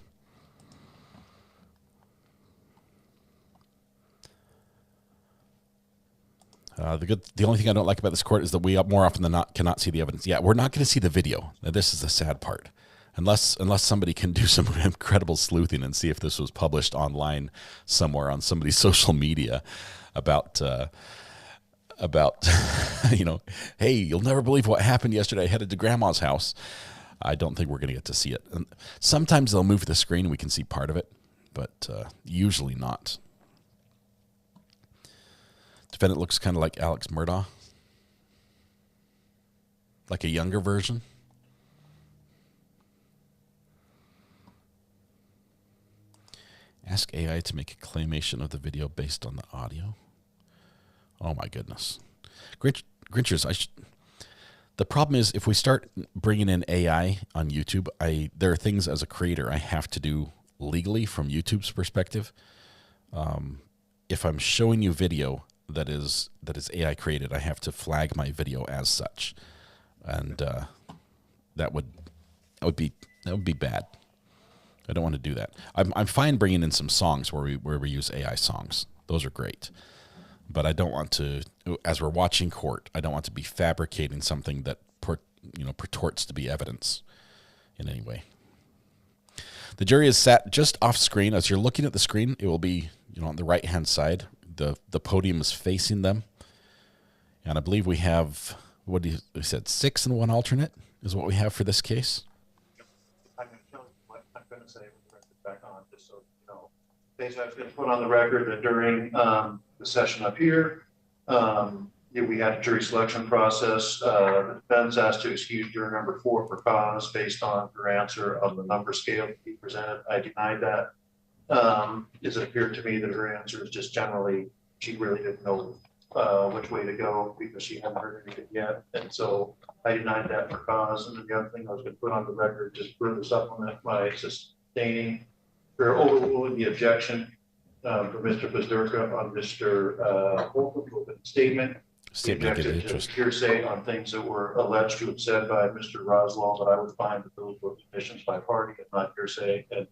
The only thing I don't like about this court is that we more often than not cannot see the evidence. Yeah, we're not going to see the video. Now, this is the sad part. Unless somebody can do some incredible sleuthing and see if this was published online somewhere on somebody's social media about hey, you'll never believe what happened yesterday. I headed to grandma's house. I don't think we're going to get to see it. And sometimes they'll move the screen and we can see part of it, but usually not. Defendant looks kind of like Alex Murdaugh, like a younger version. Ask AI to make a claymation of the video based on the audio. Oh my goodness. Grinchers, the problem is if we start bringing in AI on YouTube, there are things as a creator I have to do legally from YouTube's perspective. If I'm showing you video that is AI created, I have to flag my video as such, and that would be bad. I don't want to do that. I'm fine bringing in some songs where we use AI songs. Those are great, but I don't want to. As we're watching court, I don't want to be fabricating something that purports to be evidence in any way. The jury is sat just off screen. As you're looking at the screen, it will be on the right hand side. The podium is facing them, and I believe we have we said 6 and 1 alternate is what we have for this case. I'm going to tell you what I'm going to say with the record back on, just so you know. Basically, I was going to put on the record that during the session up here, we had a jury selection process. The defense asked to excuse juror number 4 for cause based on her answer on the number scale that he presented. I denied that. It appeared to me that her answer is just generally, she really didn't know which way to go because she hadn't heard anything yet. And so I denied that for cause. And the other thing I was going to put on the record, just further supplement my sustaining or overruling the objection for Mr. Pazurka on Mr. Holcombe's statement. He objected to hearsay on things that were alleged to have said by Mr. Roswall, but I would find that those were submissions by party and not hearsay. And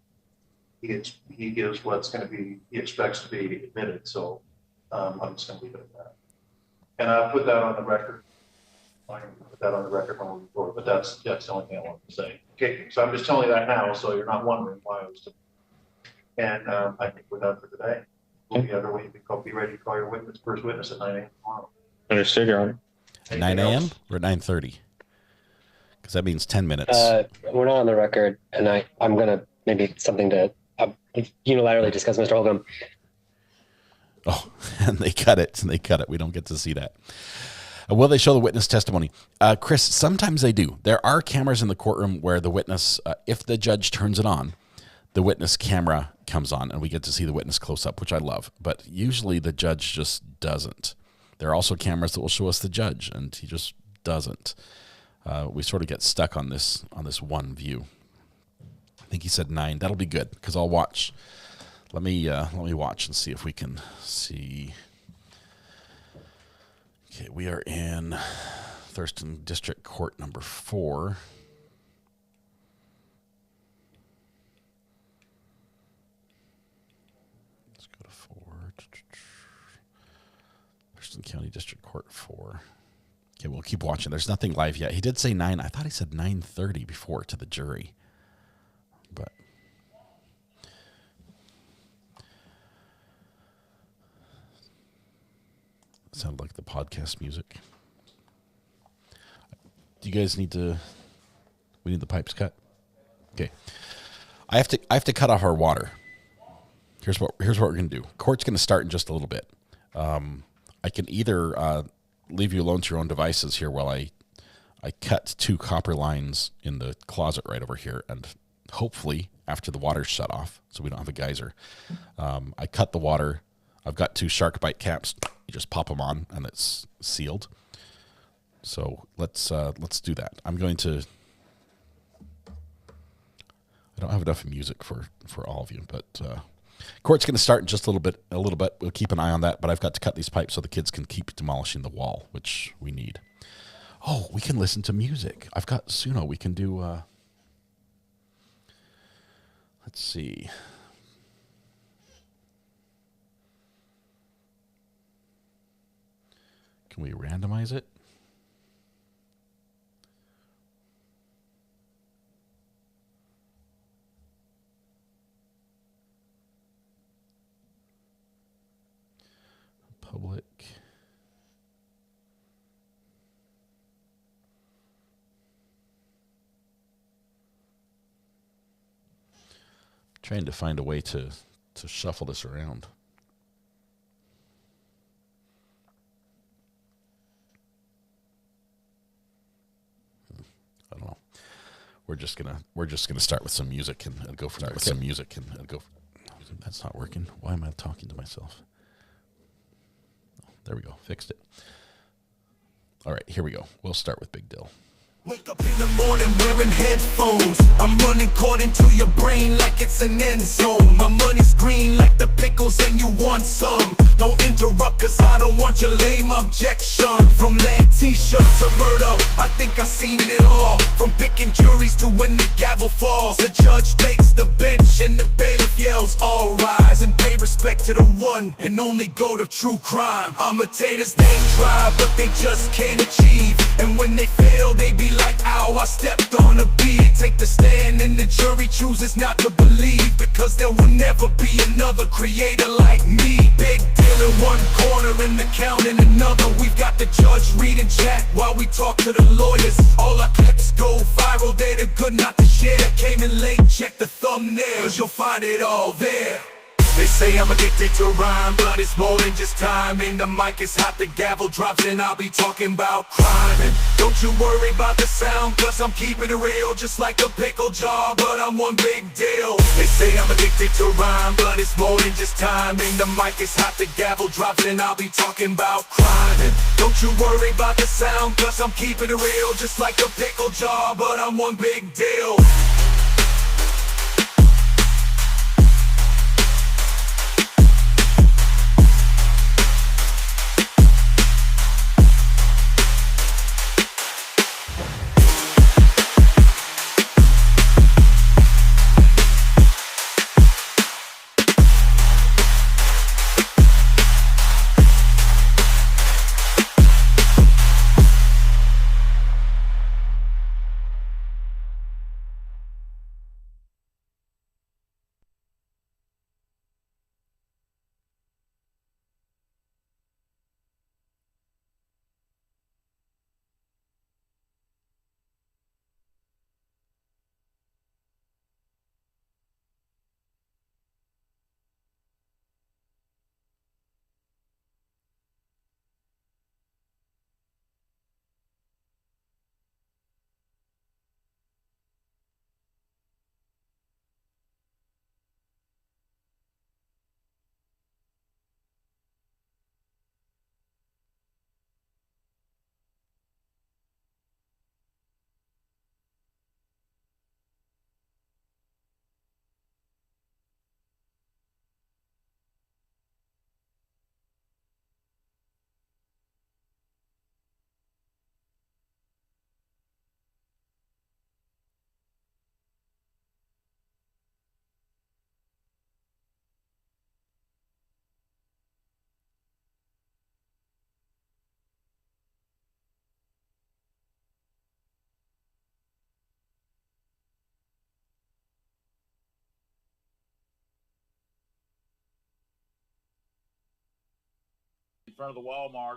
he gives what's going to be, he expects to be admitted. So I'm just going to leave it at that. And I'll put that on the record. I'm going to put that on the record when we report, but that's the only thing I want to say. Okay, so I'm just telling you that now, so you're not wondering why I was doing it. And I think we're done for today. We'll be other way. You can be ready to call your first witness at 9 a.m. tomorrow. Understood, Your Honor. 9 a.m. or 9:30? Because that means 10 minutes. We're not on the record, and I'm going to maybe something to unilaterally discuss Mr. Holcomb. Oh, and they cut it. We don't get to see that. Will they show the witness testimony? Chris, sometimes they do. There are cameras in the courtroom where the witness, if the judge turns it on, the witness camera comes on and we get to see the witness close up, which I love. But usually the judge just doesn't. There are also cameras that will show us the judge, and he just doesn't. We sort of get stuck on this one view. I think he said 9. That'll be good because I'll watch. Let me watch and see if we can see. Okay, we are in Thurston District Court number 4. Let's go to 4. Thurston County District Court 4. Okay, we'll keep watching. There's nothing live yet. He did say 9. I thought he said 9:30 before to the jury. But it sounded like the podcast music. Do you guys need to? We need the pipes cut. Okay, I have to cut off our water. Here's what we're gonna do. Court's gonna start in just a little bit. I can either leave you alone to your own devices here while I cut 2 copper lines in the closet right over here, and hopefully after the water's shut off, so we don't have a geyser, I cut the water I've got 2 shark bite caps. You just pop them on, and it's sealed. So let's do that. I'm going to. I don't have enough music for all of you, but court's going to start in just a little bit. We'll keep an eye on that, but I've got to cut these pipes so the kids can keep demolishing the wall, which we need. Oh, we can listen to music. I've got Suno. We can do. Let's see. Can we randomize it? Public. Trying to find a way to shuffle this around. I don't know. We're just gonna start with some music and go for that with some music and go. That's not working. Why am I talking to myself? There we go. Fixed it. All right, here we go. We'll start with Big Dill. Wake up in the morning wearing headphones. I'm running court into your brain like it's an end zone. My money's green like the pickles and you want some. Don't interrupt cause I don't want your lame objection. From land t-shirts to murder, I think I've seen it all. From picking juries to when the gavel falls. The judge takes the bench and the bailiff yells all rise and pay respect to the one and only go to true crime. Imitators they try but they just can't achieve. And when they fail they be like, ow, I stepped on a bead. Take the stand and the jury chooses not to believe. Because there will never be another creator like me. Big deal in one corner and the count in another. We've got the judge reading chat while we talk to the lawyers. All our clips go viral, they're the good not to share. Came in late, check the thumbnails, you'll find it all there. They say I'm addicted to rhyme, but it's more than just time. And the mic is hot, the gavel drops and I'll be talking about crime. And don't you worry about the sound, cause I'm keeping it real. Just like a pickle jar, but I'm one big deal. They say I'm addicted to rhyme, but it's more than just time. And the mic is hot, the gavel drops and I'll be talking about crime. And don't you worry about the sound, cause I'm keeping it real. Just like a pickle jar, but I'm one big deal. In front of the Walmart.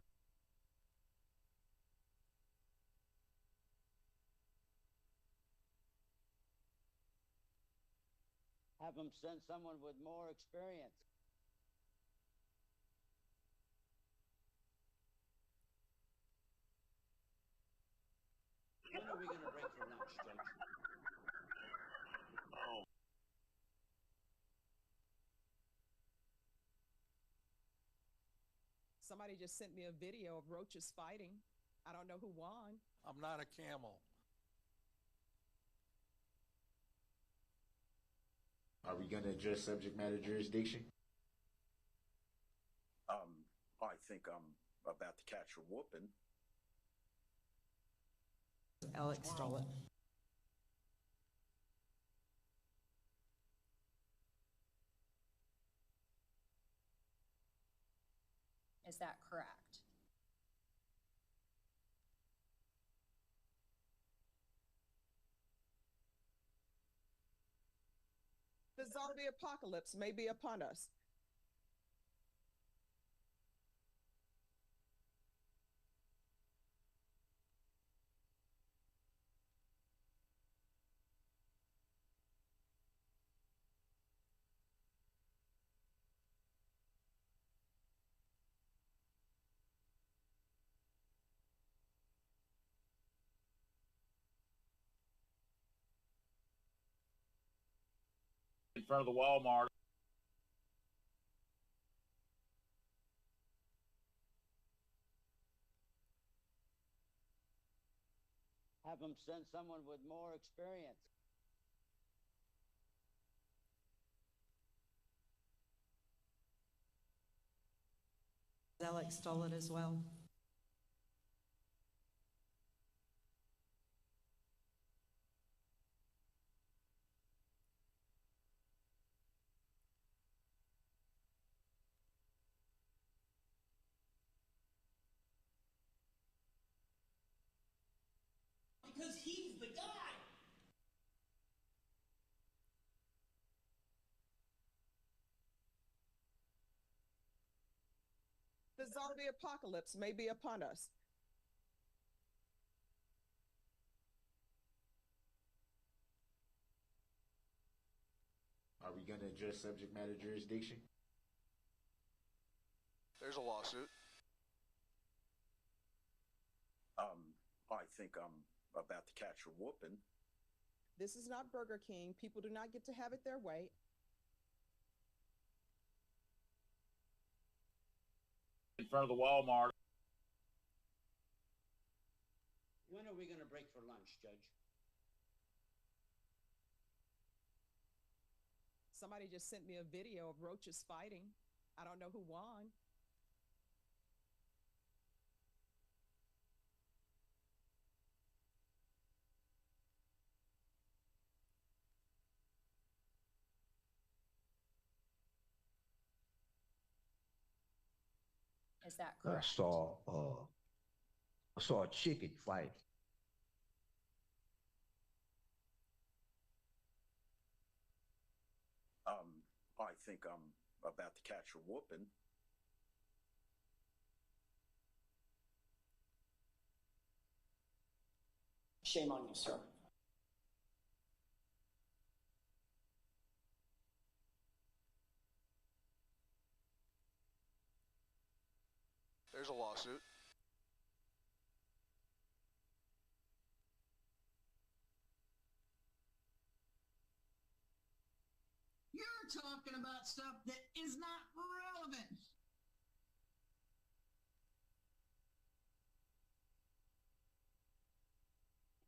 Have them send someone with more experience. When are we going to break for lunch, gentlemen? Oh. Somebody just sent me a video of roaches fighting. I don't know who won. I'm not a camel. Are we going to address subject matter jurisdiction? I think I'm about to catch a whooping. Alex stole it. Is that correct? The zombie apocalypse may be upon us. In front of the Walmart. Have them send someone with more experience. Alex stole it as well. Because he's the guy. The zombie apocalypse may be upon us. Are we going to address subject matter jurisdiction? There's a lawsuit. I think I'm about to catch a whooping. This is not Burger King. People do not get to have it their way. In front of the Walmart. When are we going to break for lunch, Judge? Somebody just sent me a video of roaches fighting. I don't know who won. Is that correct? I saw a chicken fight. I think I'm about to catch a whooping. Shame on you, sir. There's a lawsuit. You're talking about stuff that is not relevant.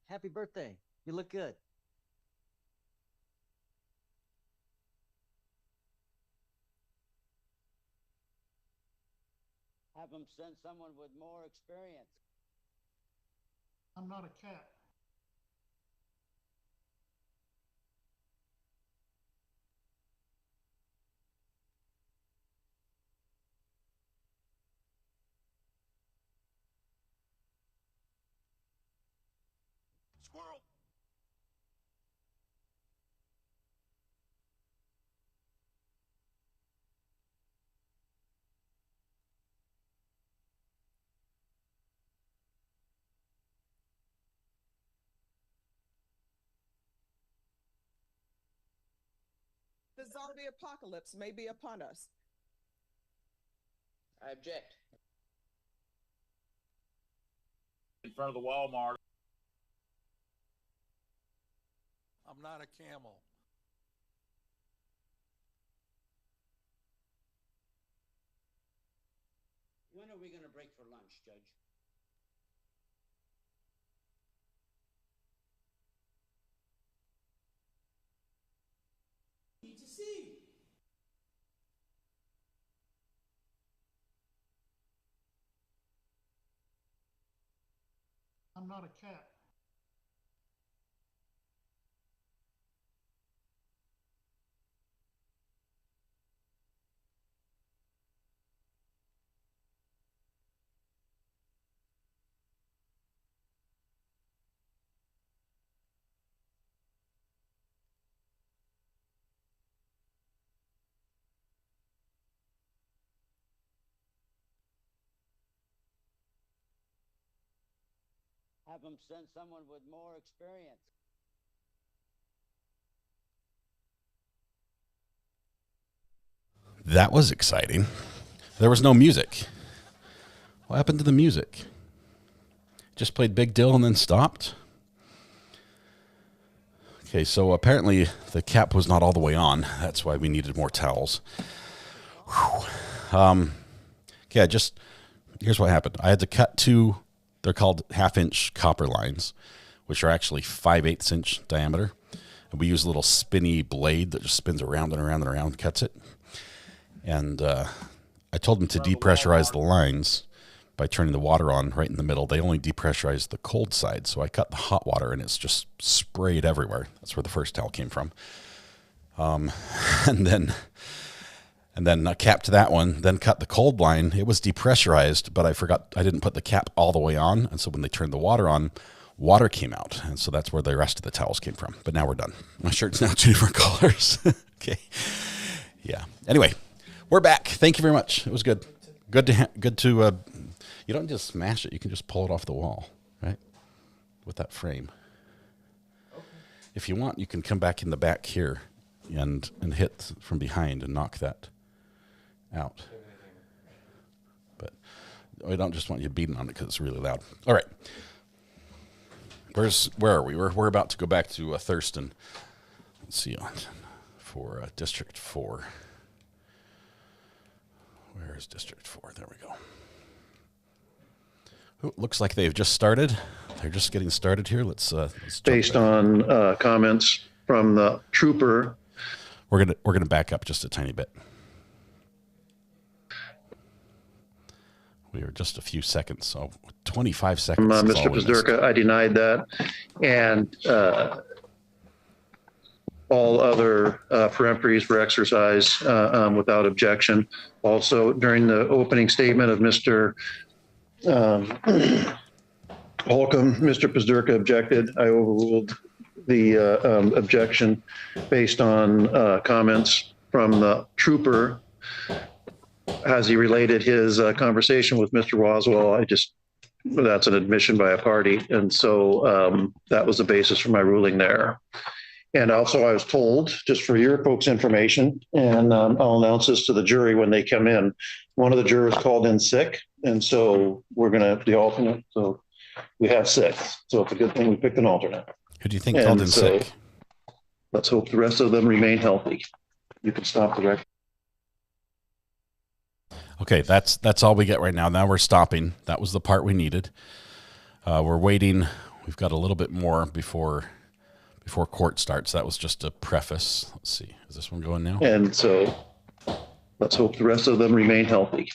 Happy birthday. You look good. Have them send someone with more experience. I'm not a cat. Squirrel! The zombie apocalypse may be upon us. I object. In front of the Walmart. I'm not a camel. When are we gonna break for lunch, Judge? Need to see. I'm not a cat. Have them send someone with more experience. That was exciting. There was no music. What happened to the music? Just played Big Dill and then stopped? Okay, so apparently the cap was not all the way on. That's why we needed more towels. Okay, here's what happened. I had to cut two, they're called half-inch copper lines, which are actually 5/8 inch diameter. And we use a little spinny blade that just spins around and around and around and cuts it. And I told them to depressurize the lines by turning the water on right in the middle. They only depressurized the cold side, so I cut the hot water and it's just sprayed everywhere. That's where the first towel came from. And then I capped that one, then cut the cold line. It was depressurized, but I didn't put the cap all the way on. And so when they turned the water on, water came out. And so that's where the rest of the towels came from. But now we're done. My shirt's now 2 different colors. Okay. Yeah. Anyway, we're back. Thank you very much. It was good. Good to, you don't just smash it. You can just pull it off the wall, right? With that frame. Okay. If you want, you can come back in the back here and hit from behind and knock that out. But I don't just want you beating on it because it's really loud. All right. Where are we? We're about to go back to Thurston. Let's see for District 4. Where is District 4? There we go. Ooh, looks like they've just started. They're just getting started here. Let's based on comments from the trooper. We're gonna back up just a tiny bit. We are just a few seconds, so 25 seconds. Mr. Pazderka, I denied that, and all other peremptories were exercised without objection. Also, during the opening statement of Mr. Holcomb, Mr. Pazderka objected. I overruled the objection based on comments from the trooper as he related his conversation with Mr. Roswall. That's an admission by a party. And so that was the basis for my ruling there. And also I was told, just for your folks' information, and I'll announce this to the jury when they come in, one of the jurors called in sick. And so we're going to have the alternate. So we have 6. So it's a good thing we picked an alternate. Who do you think called in sick? Let's hope the rest of them remain healthy. You can stop the record. Okay, that's all we get right now. Now we're stopping. That was the part we needed. We're waiting. We've got a little bit more before court starts. That was just a preface. Let's see. Is this one going now? And so let's hope the rest of them remain healthy.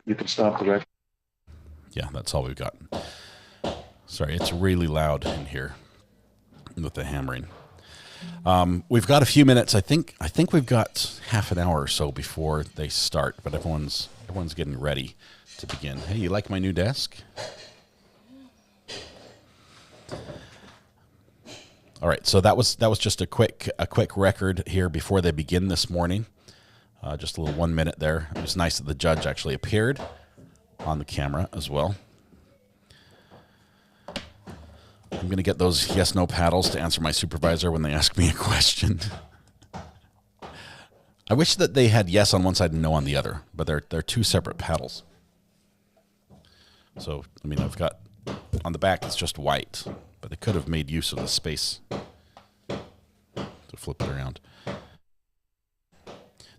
You can stop the record. Yeah, that's all we've got. Sorry, it's really loud in here with the hammering. We've got a few minutes. I think we've got half an hour or so before they start, but everyone's getting ready to begin. Hey, you like my new desk? All right, so that was just a quick record here before they begin this morning. Just a little 1 minute there. It was nice that the judge actually appeared on the camera as well. I'm going to get those yes/no paddles to answer my supervisor when they ask me a question. I wish that they had yes on one side and no on the other, but they're 2 separate paddles. So, I mean, I've got on the back it's just white, but they could have made use of the space to flip it around.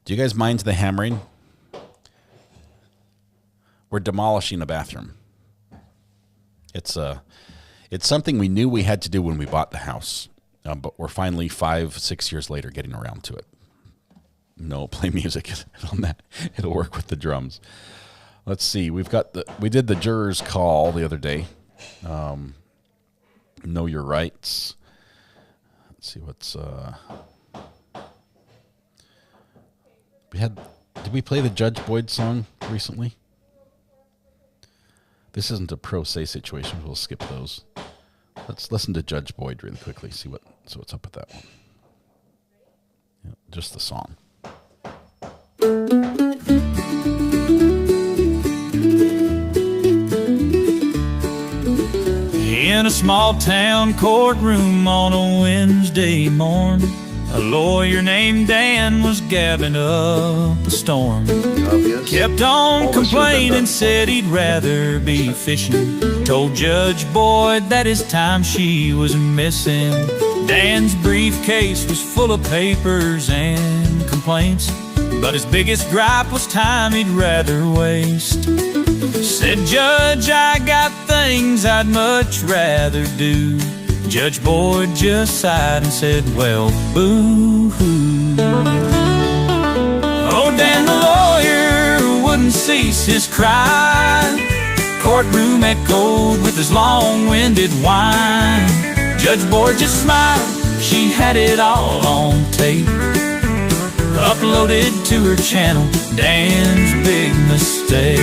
Do you guys mind the hammering? We're demolishing a bathroom. It's something we knew we had to do when we bought the house, but we're finally 5-6 years later getting around to it. No, play music on that. It'll work with the drums. Let's see. We did the jurors call the other day. Know your rights. Let's see what's did we play the Judge Boyd song recently? This isn't a pro se situation. We'll skip those. Let's listen to Judge Boyd really quickly. See what's up with that one. Yeah, just the song. In a small town courtroom on a Wednesday morn, a lawyer named Dan was gabbing up a storm. Kept on complaining, said he'd rather be fishing. Told Judge Boyd that his time she was missing. Dan's briefcase was full of papers and complaints, but his biggest gripe was time he'd rather waste. Said, Judge, I got things I'd much rather do. Judge Boyd just sighed and said, well, boo-hoo. Oh, Dan the lawyer wouldn't cease his cry. Courtroom echoed with his long-winded whine. Judge Boyd just smiled, she had it all on tape. Uploaded to her channel, Dan's big mistake.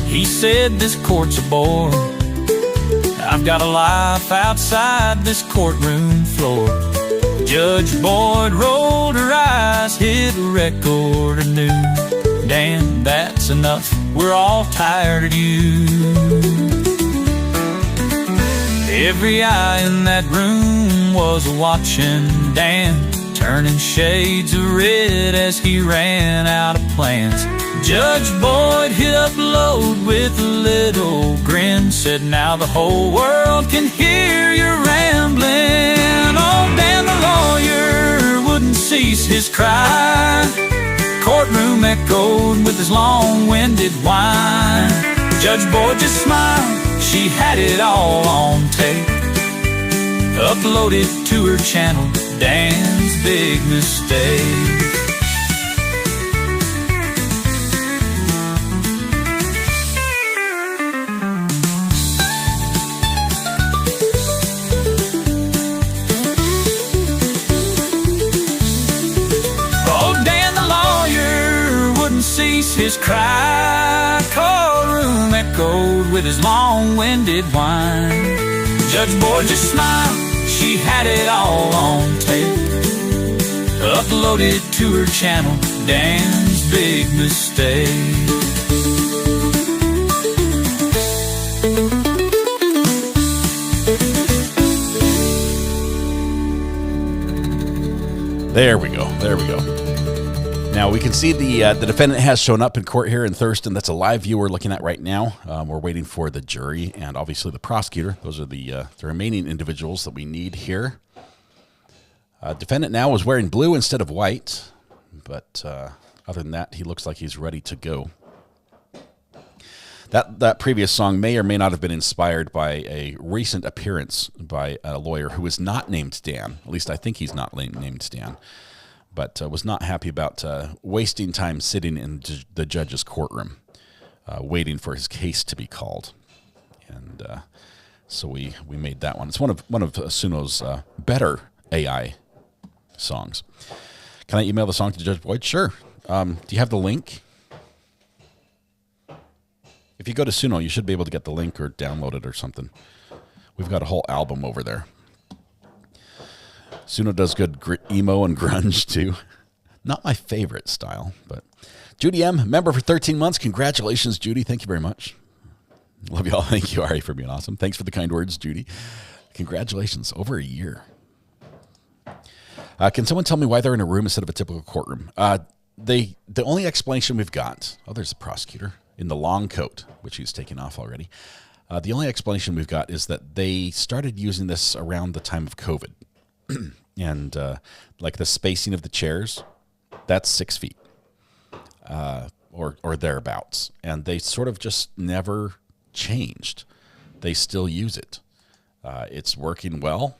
He said, this court's a bore. I've got a life outside this courtroom floor. Judge Boyd rolled her eyes, hit record anew. Dan, that's enough, we're all tired of you. Every eye in that room was watching Dan, turning shades of red as he ran out of plans. Judge Boyd hit upload with a little grin, said, now the whole world can hear you rambling. Oh, Dan the lawyer wouldn't cease his cry. Courtroom echoed with his long-winded whine. Judge Boyd just smiled, she had it all on tape. Uploaded to her channel, Dan's big mistake. His cry, courtroom echoed with his long-winded whine. Judge Boyd just smiled, she had it all on tape. Uploaded to her channel, Dan's big mistake. There we go. There we go. Now, we can see the defendant has shown up in court here in Thurston. That's a live view we're looking at right now. We're waiting for the jury and obviously the prosecutor. Those are the remaining individuals that we need here. Defendant now is wearing blue instead of white, but other than that, he looks like he's ready to go. That previous song may or may not have been inspired by a recent appearance by a lawyer who is not named Dan. At least I think he's not named Dan. But was not happy about wasting time sitting in the judge's courtroom, waiting for his case to be called, and so we made that one. It's one of Suno's better AI songs. Can I email the song to Judge Boyd? Sure. Do you have the link? If you go to Suno, you should be able to get the link or download it or something. We've got a whole album over there. Suno does good emo and grunge, too. Not my favorite style, but... Judy M., member for 13 months. Congratulations, Judy. Thank you very much. Love you all. Thank you, Ari, for being awesome. Thanks for the kind words, Judy. Congratulations. Over a year. Can someone tell me why they're in a room instead of a typical courtroom? The only explanation we've got... Oh, there's the prosecutor in the long coat, which he's taken off already. The only explanation we've got is that they started using this around the time of COVID. And like the spacing of the chairs, that's 6 feet or thereabouts. And they sort of just never changed. They still use it. It's working well.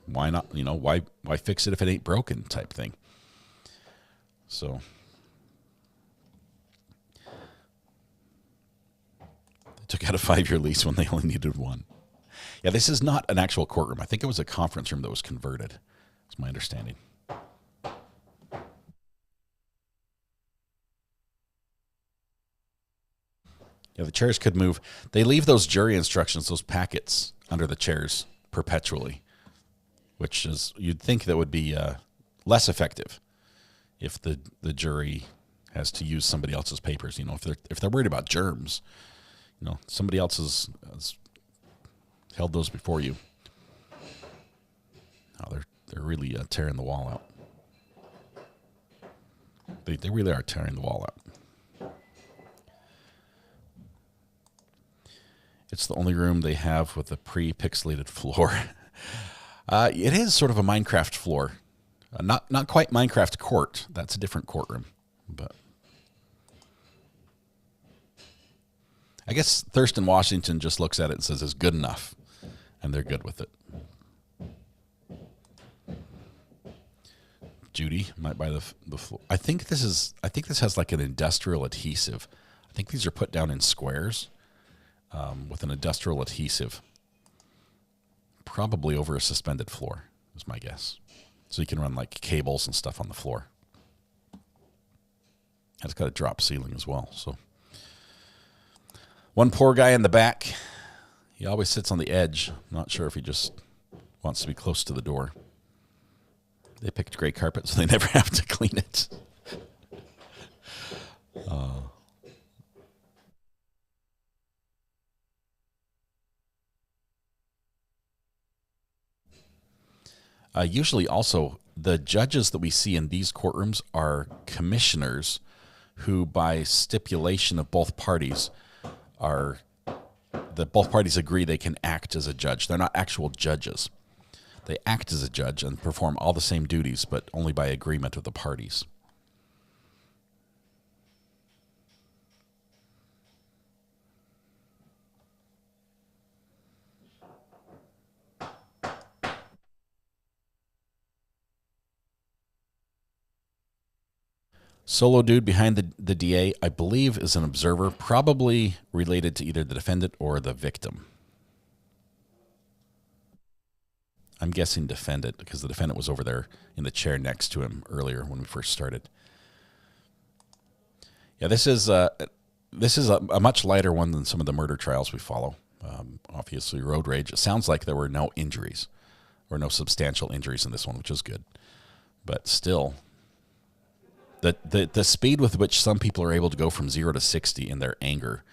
Why not? Why fix it if it ain't broken type thing. So they took out a 5-year lease when they only needed one. Yeah, this is not an actual courtroom. I think it was a conference room that was converted. That's my understanding. Yeah, the chairs could move. They leave those jury instructions, those packets, under the chairs perpetually, which is, you'd think that would be less effective if the jury has to use somebody else's papers. If they're worried about germs, somebody else has held those before you. Oh, they're really tearing the wall out. They really are tearing the wall out. It's the only room they have with a pre-pixelated floor. It is sort of a Minecraft floor. Not quite Minecraft court. That's a different courtroom. But I guess Thurston Washington just looks at it and says it's good enough. And they're good with it. Judy might buy the floor. I think this has like an industrial adhesive. I think these are put down in squares with an industrial adhesive, probably over a suspended floor, is my guess. So you can run like cables and stuff on the floor. And it's got a drop ceiling as well. So one poor guy in the back. He always sits on the edge. Not sure if he just wants to be close to the door. They picked gray carpet so they never have to clean it. Usually also, the judges that we see in these courtrooms are commissioners who, by stipulation of both parties, both parties agree they can act as a judge. They're not actual judges. They act as a judge and perform all the same duties, but only by agreement of the parties. Solo dude behind the DA, I believe, is an observer, probably related to either the defendant or the victim. I'm guessing defendant, because the defendant was over there in the chair next to him earlier when we first started. Yeah, this is a much lighter one than some of the murder trials we follow. Obviously, road rage. It sounds like there were no injuries or no substantial injuries in this one, which is good. But still, the speed with which some people are able to go from 0 to 60 in their anger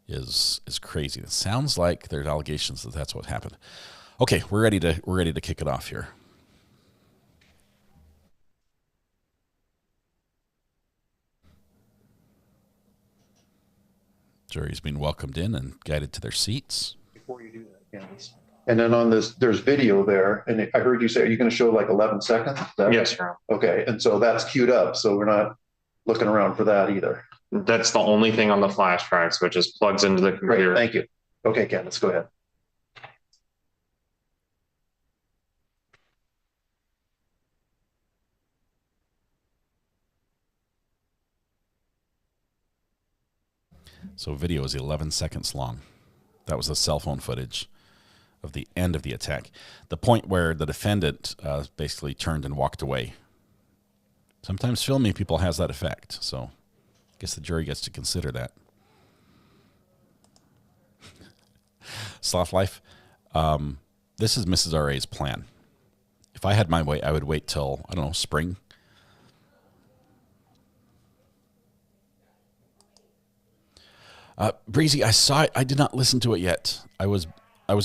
is crazy. It sounds like there's allegations that that's what happened. Okay, we're ready to kick it off here. Jury's been welcomed in and guided to their seats. Before you do that, Candace. And then on this, there's video there, and I heard you say, are you going to show like 11 seconds? Yes, sir. Okay, and so that's queued up, so we're not looking around for that either. That's the only thing on the flash drive, so it just plugs into the computer. Great, thank you. Okay, Candace, go ahead. So video is 11 seconds long. That was the cell phone footage of the end of the attack. The point where the defendant basically turned and walked away. Sometimes filming people has that effect, so I guess the jury gets to consider that. Soft life. This is Mrs. R.A.'s plan. If I had my way, I would wait till, I don't know, spring. Breezy, I saw it. I did not listen to it yet. I was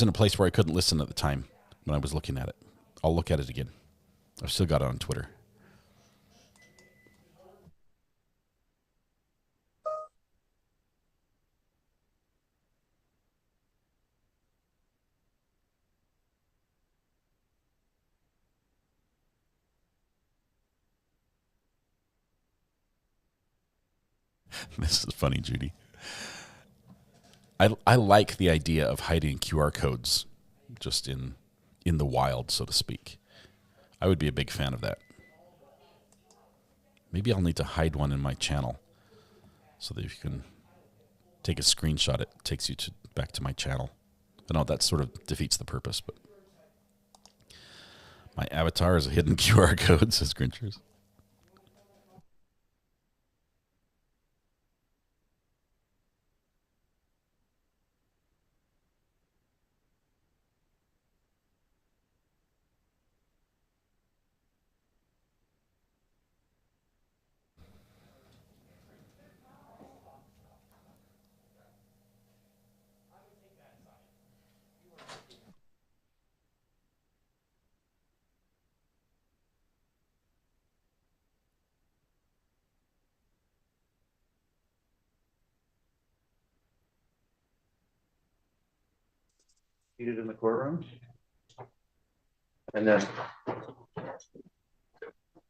in a place where I couldn't listen at the time when I was looking at it. I'll look at it again. I've still got it on Twitter. This is funny, Judy. I like the idea of hiding QR codes just in the wild, so to speak. I would be a big fan of that. Maybe I'll need to hide one in my channel so that if you can take a screenshot, it takes you back to my channel. I know that sort of defeats the purpose, but my avatar is a hidden QR code, says Grinchers. Seated in the courtroom. And then I'm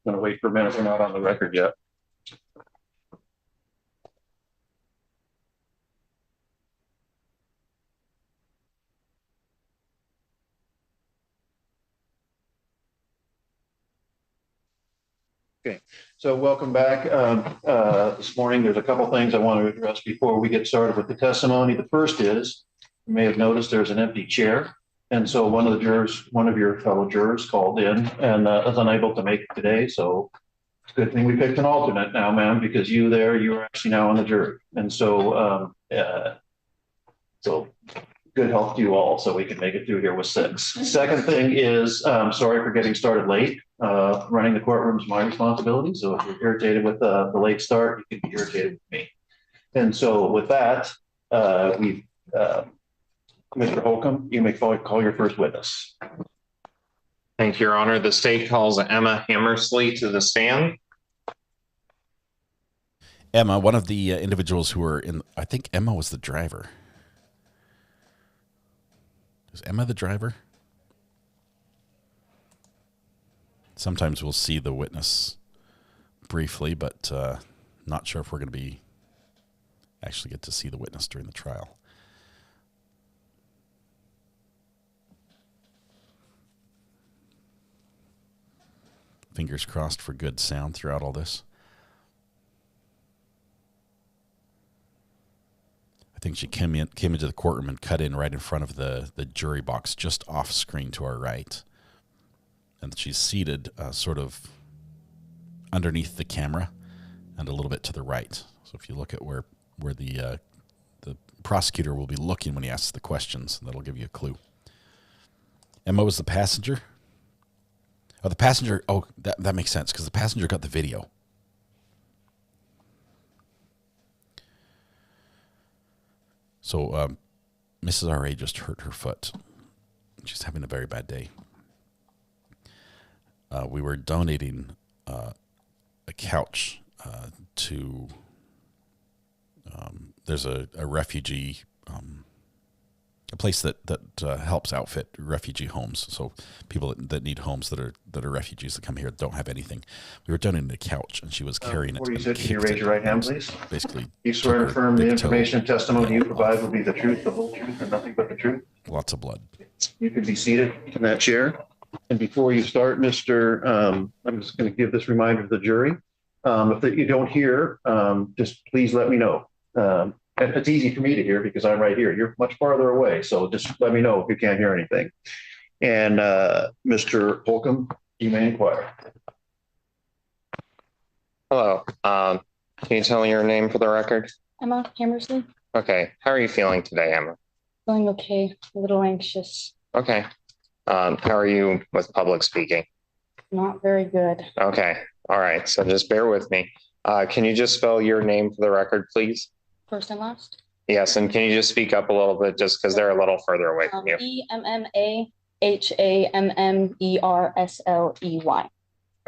going to wait for a minute. We're not on the record yet. Okay, so welcome back. This morning, there's a couple things I want to address before we get started with the testimony. The first is, you may have noticed there's an empty chair. And so one of your fellow jurors called in and is unable to make it today. So it's a good thing we picked an alternate now, ma'am, because you are actually now on the jury. And so, so good health to you all so we can make it through here with 6. Second thing is, sorry for getting started late. Running the courtroom is my responsibility. So if you're irritated with the late start, you can be irritated with me. And so with that, Mr. Holcomb, you may call your first witness. Thank you, Your Honor. The state calls Emma Hammersley to the stand. Emma, one of the individuals who were in, I think Emma was the driver. Is Emma the driver? Sometimes we'll see the witness briefly, but not sure if we're going to actually get to see the witness during the trial. Fingers crossed for good sound throughout all this. I think she came into the courtroom and cut in right in front of the jury box, just off screen to our right. And she's seated sort of underneath the camera and a little bit to the right. So if you look at where the prosecutor will be looking when he asks the questions, that'll give you a clue. Emma was the passenger. Oh, the passenger. Oh, that makes sense because the passenger got the video. So Mrs. R.A. just hurt her foot. She's having a very bad day. We were donating a couch to, there's a refugee, a place that helps outfit refugee homes. So people that need homes that are refugees that come here that don't have anything. We were donating a couch, and she was carrying it. Before you sit, can you raise your right hand, please? Basically, you swear and affirm the information and testimony you provide will be the truth, the whole truth, and nothing but the truth. Lots of blood. You can be seated in that chair. And before you start, I'm just going to give this reminder to the jury. If you don't hear, just please let me know. And it's easy for me to hear because I'm right here. You're much farther away, so just let me know if you can't hear anything. And Mr. Holcomb, you may inquire. Hello. Can you tell me your name for the record? Emma Hammersley. Okay. How are you feeling today, Emma? Feeling okay. A little anxious. Okay. How are you with public speaking? Not very good. Okay. All right. So just bear with me. Can you just spell your name for the record, please? First and last? Yes. And can you just speak up a little bit just because they're a little further away from you? EMMAHAMMERSLEY.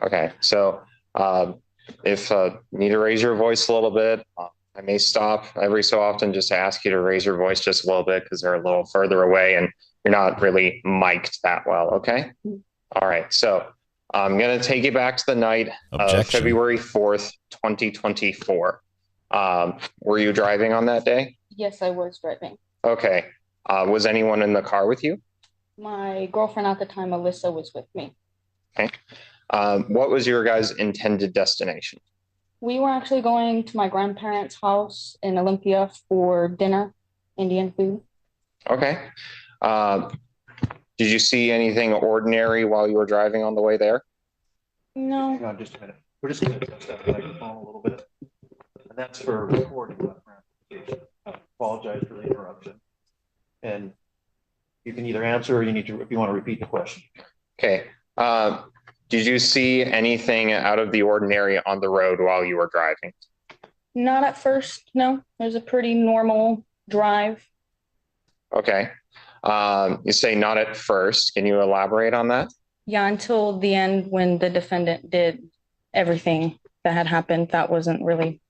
Okay. So if you need to raise your voice a little bit, I may stop every so often just to ask you to raise your voice just a little bit because they're a little further away and you're not really mic'd that well. Okay. All right. So I'm going to take you back to the night of February 4th, 2024. Were you driving on that day? Yes, I was driving. Okay. Was anyone in the car with you? My girlfriend at the time, Alyssa, was with me. Okay. What was your guys' intended destination? We were actually going to my grandparents' house in Olympia for dinner, Indian food. Okay. Did you see anything ordinary while you were driving on the way there? No. Hang on just a minute. We're just going to adjust that microphone a little bit. And that's for recording. Not for amplification. I apologize for the interruption. And you can either answer or you need to, if you want to repeat the question. Okay. Did you see anything out of the ordinary on the road while you were driving? Not at first, no. It was a pretty normal drive. Okay. You say not at first. Can you elaborate on that? Yeah, until the end when the defendant did everything that had happened, that wasn't really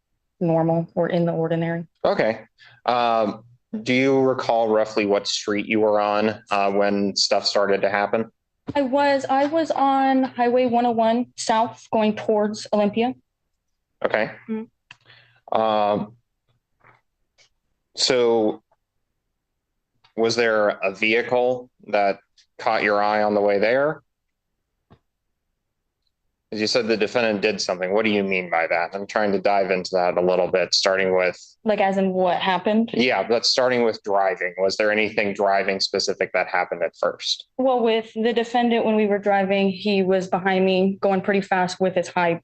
normal or in the ordinary. Okay. Do you recall roughly what street you were on when stuff started to happen? I was on Highway 101 south going towards Olympia. Okay. So was there a vehicle that caught your eye on the way there? As you said, the defendant did something. What do you mean by that? I'm trying to dive into that a little bit, starting with... Like as in what happened? Yeah, but starting with driving. Was there anything driving specific that happened at first? Well, with the defendant, when we were driving, he was behind me going pretty fast with his high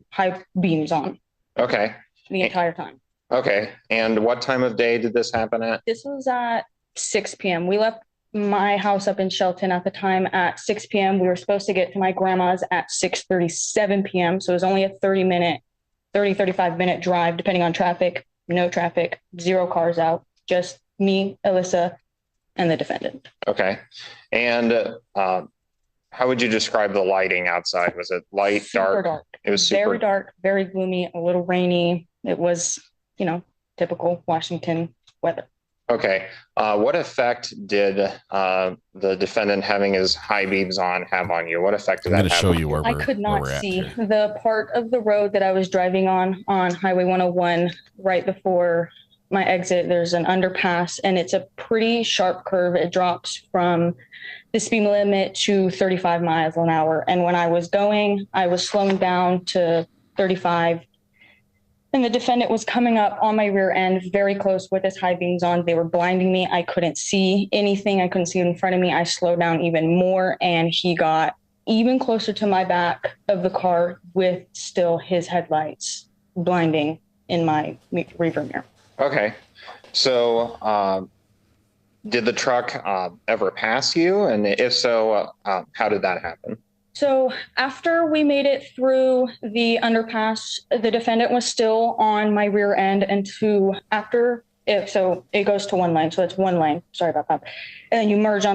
beams on. Okay. The entire time. Okay. And what time of day did this happen at? This was at 6 p.m. We left my house up in Shelton at the time at 6 p.m. We were supposed to get to my grandma's at 6:37 p.m. So it was only a 35 minute drive, depending on traffic, no traffic, 0 cars out, just me, Alyssa, and the defendant. Okay. And how would you describe the lighting outside? Was it light, Super dark? It was super very dark, very gloomy, a little rainy. It was, typical Washington weather. Okay. What effect did the defendant having his high beams on have on you? What effect did that have? I'm going to show you where I could not see the part of the road that I was driving on Highway 101 right before my exit. There's an underpass and it's a pretty sharp curve. It drops from the speed limit to 35 miles an hour. And when I was going, I was slowing down to 35. And the defendant was coming up on my rear end very close with his high beams on. They were blinding me. I couldn't see anything. I couldn't see in front of me. I slowed down even more and he got even closer to my back of the car with still his headlights blinding in my rearview mirror. Okay. So did the truck ever pass you? And if so, how did that happen? So after we made it through the underpass, the defendant was still on my rear end and so it goes to one lane. So it's one lane. Sorry about that. And then you merge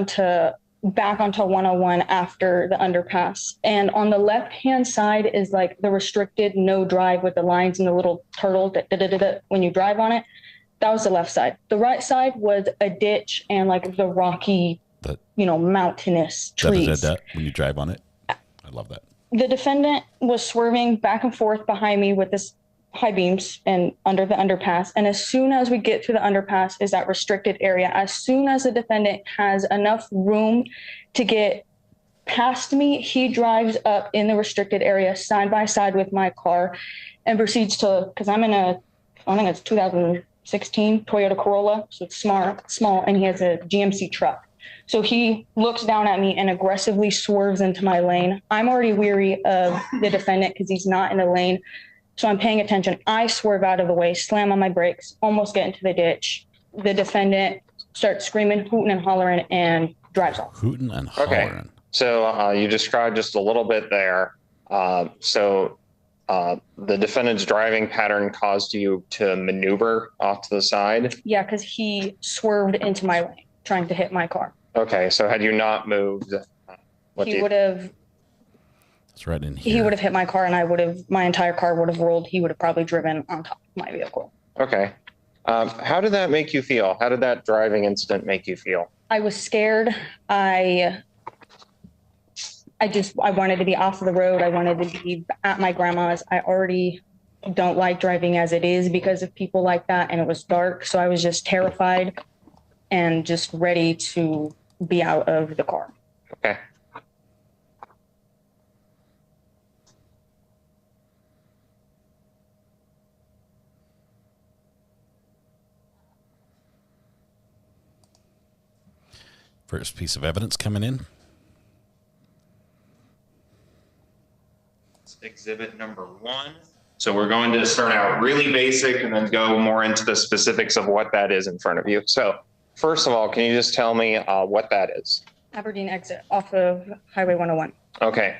back onto 101 after the underpass. And on the left-hand side is like the restricted no drive with the lines and the little turtle when you drive on it. That was the left side. The right side was a ditch and like the rocky, mountainous trees. When you drive on it. I love that. The defendant was swerving back and forth behind me with his high beams and under the underpass. And as soon as we get to the underpass is that restricted area. As soon as the defendant has enough room to get past me, he drives up in the restricted area side by side with my car and proceeds to, because I'm in I think it's 2016 Toyota Corolla. So it's small, and he has a GMC truck. So he looks down at me and aggressively swerves into my lane. I'm already weary of the defendant because he's not in the lane. So I'm paying attention. I swerve out of the way, slam on my brakes, almost get into the ditch. The defendant starts screaming, hooting and hollering, and drives off. Hooting and hollering. Okay. So you described just a little bit there. So the defendant's driving pattern caused you to maneuver off to the side? Yeah, because he swerved into my lane, trying to hit my car. Okay, so had you not moved, he would have. It's right in here. He would have hit my car, and my entire car would have rolled. He would have probably driven on top of my vehicle. Okay. How did that make you feel? How did that driving incident make you feel? I was scared. I wanted to be off of the road. I wanted to be at my grandma's. I already don't like driving as it is because of people like that. And it was dark. So I was just terrified and just ready to be out of the car. Okay. First piece of evidence coming in. Exhibit number 1. So we're going to start out really basic and then go more into the specifics of what that is in front of you. So first of all, can you just tell me what that is? Aberdeen exit off of Highway 101. Okay.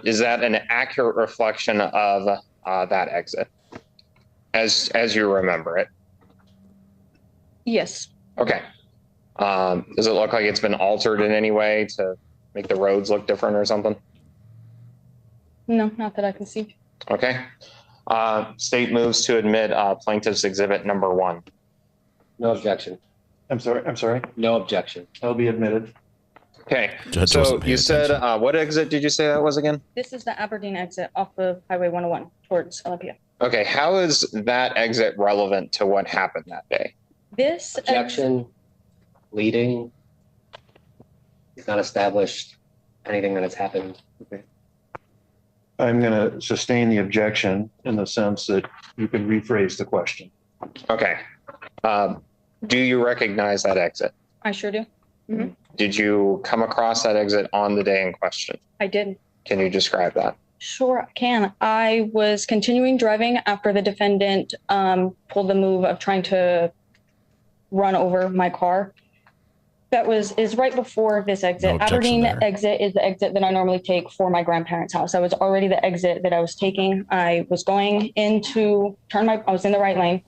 Is that an accurate reflection of that exit as you remember it? Yes. Okay. Does it look like it's been altered in any way to make the roads look different or something? No, not that I can see. Okay. State moves to admit plaintiff's exhibit number 1. No objection. I'm sorry. No objection. That'll be admitted. Okay. Judge So wasn't paying you said, what exit did you say that was again? This is the Aberdeen exit off of Highway 101 towards Olympia. Okay. How is that exit relevant to what happened that day? This Objection. Leading. It's not established anything that has happened. Okay. I'm going to sustain the objection in the sense that you can rephrase the question. Okay. Do you recognize that exit? I sure do. Mm-hmm. Did you come across that exit on the day in question? I did. Can you describe that? Sure, I can. I was continuing driving after the defendant pulled the move of trying to run over my car. That is right before this exit. No Aberdeen there. exit is the exit that I normally take for my grandparents' house. That was already the exit that I was taking. I was going into I was in the right lane,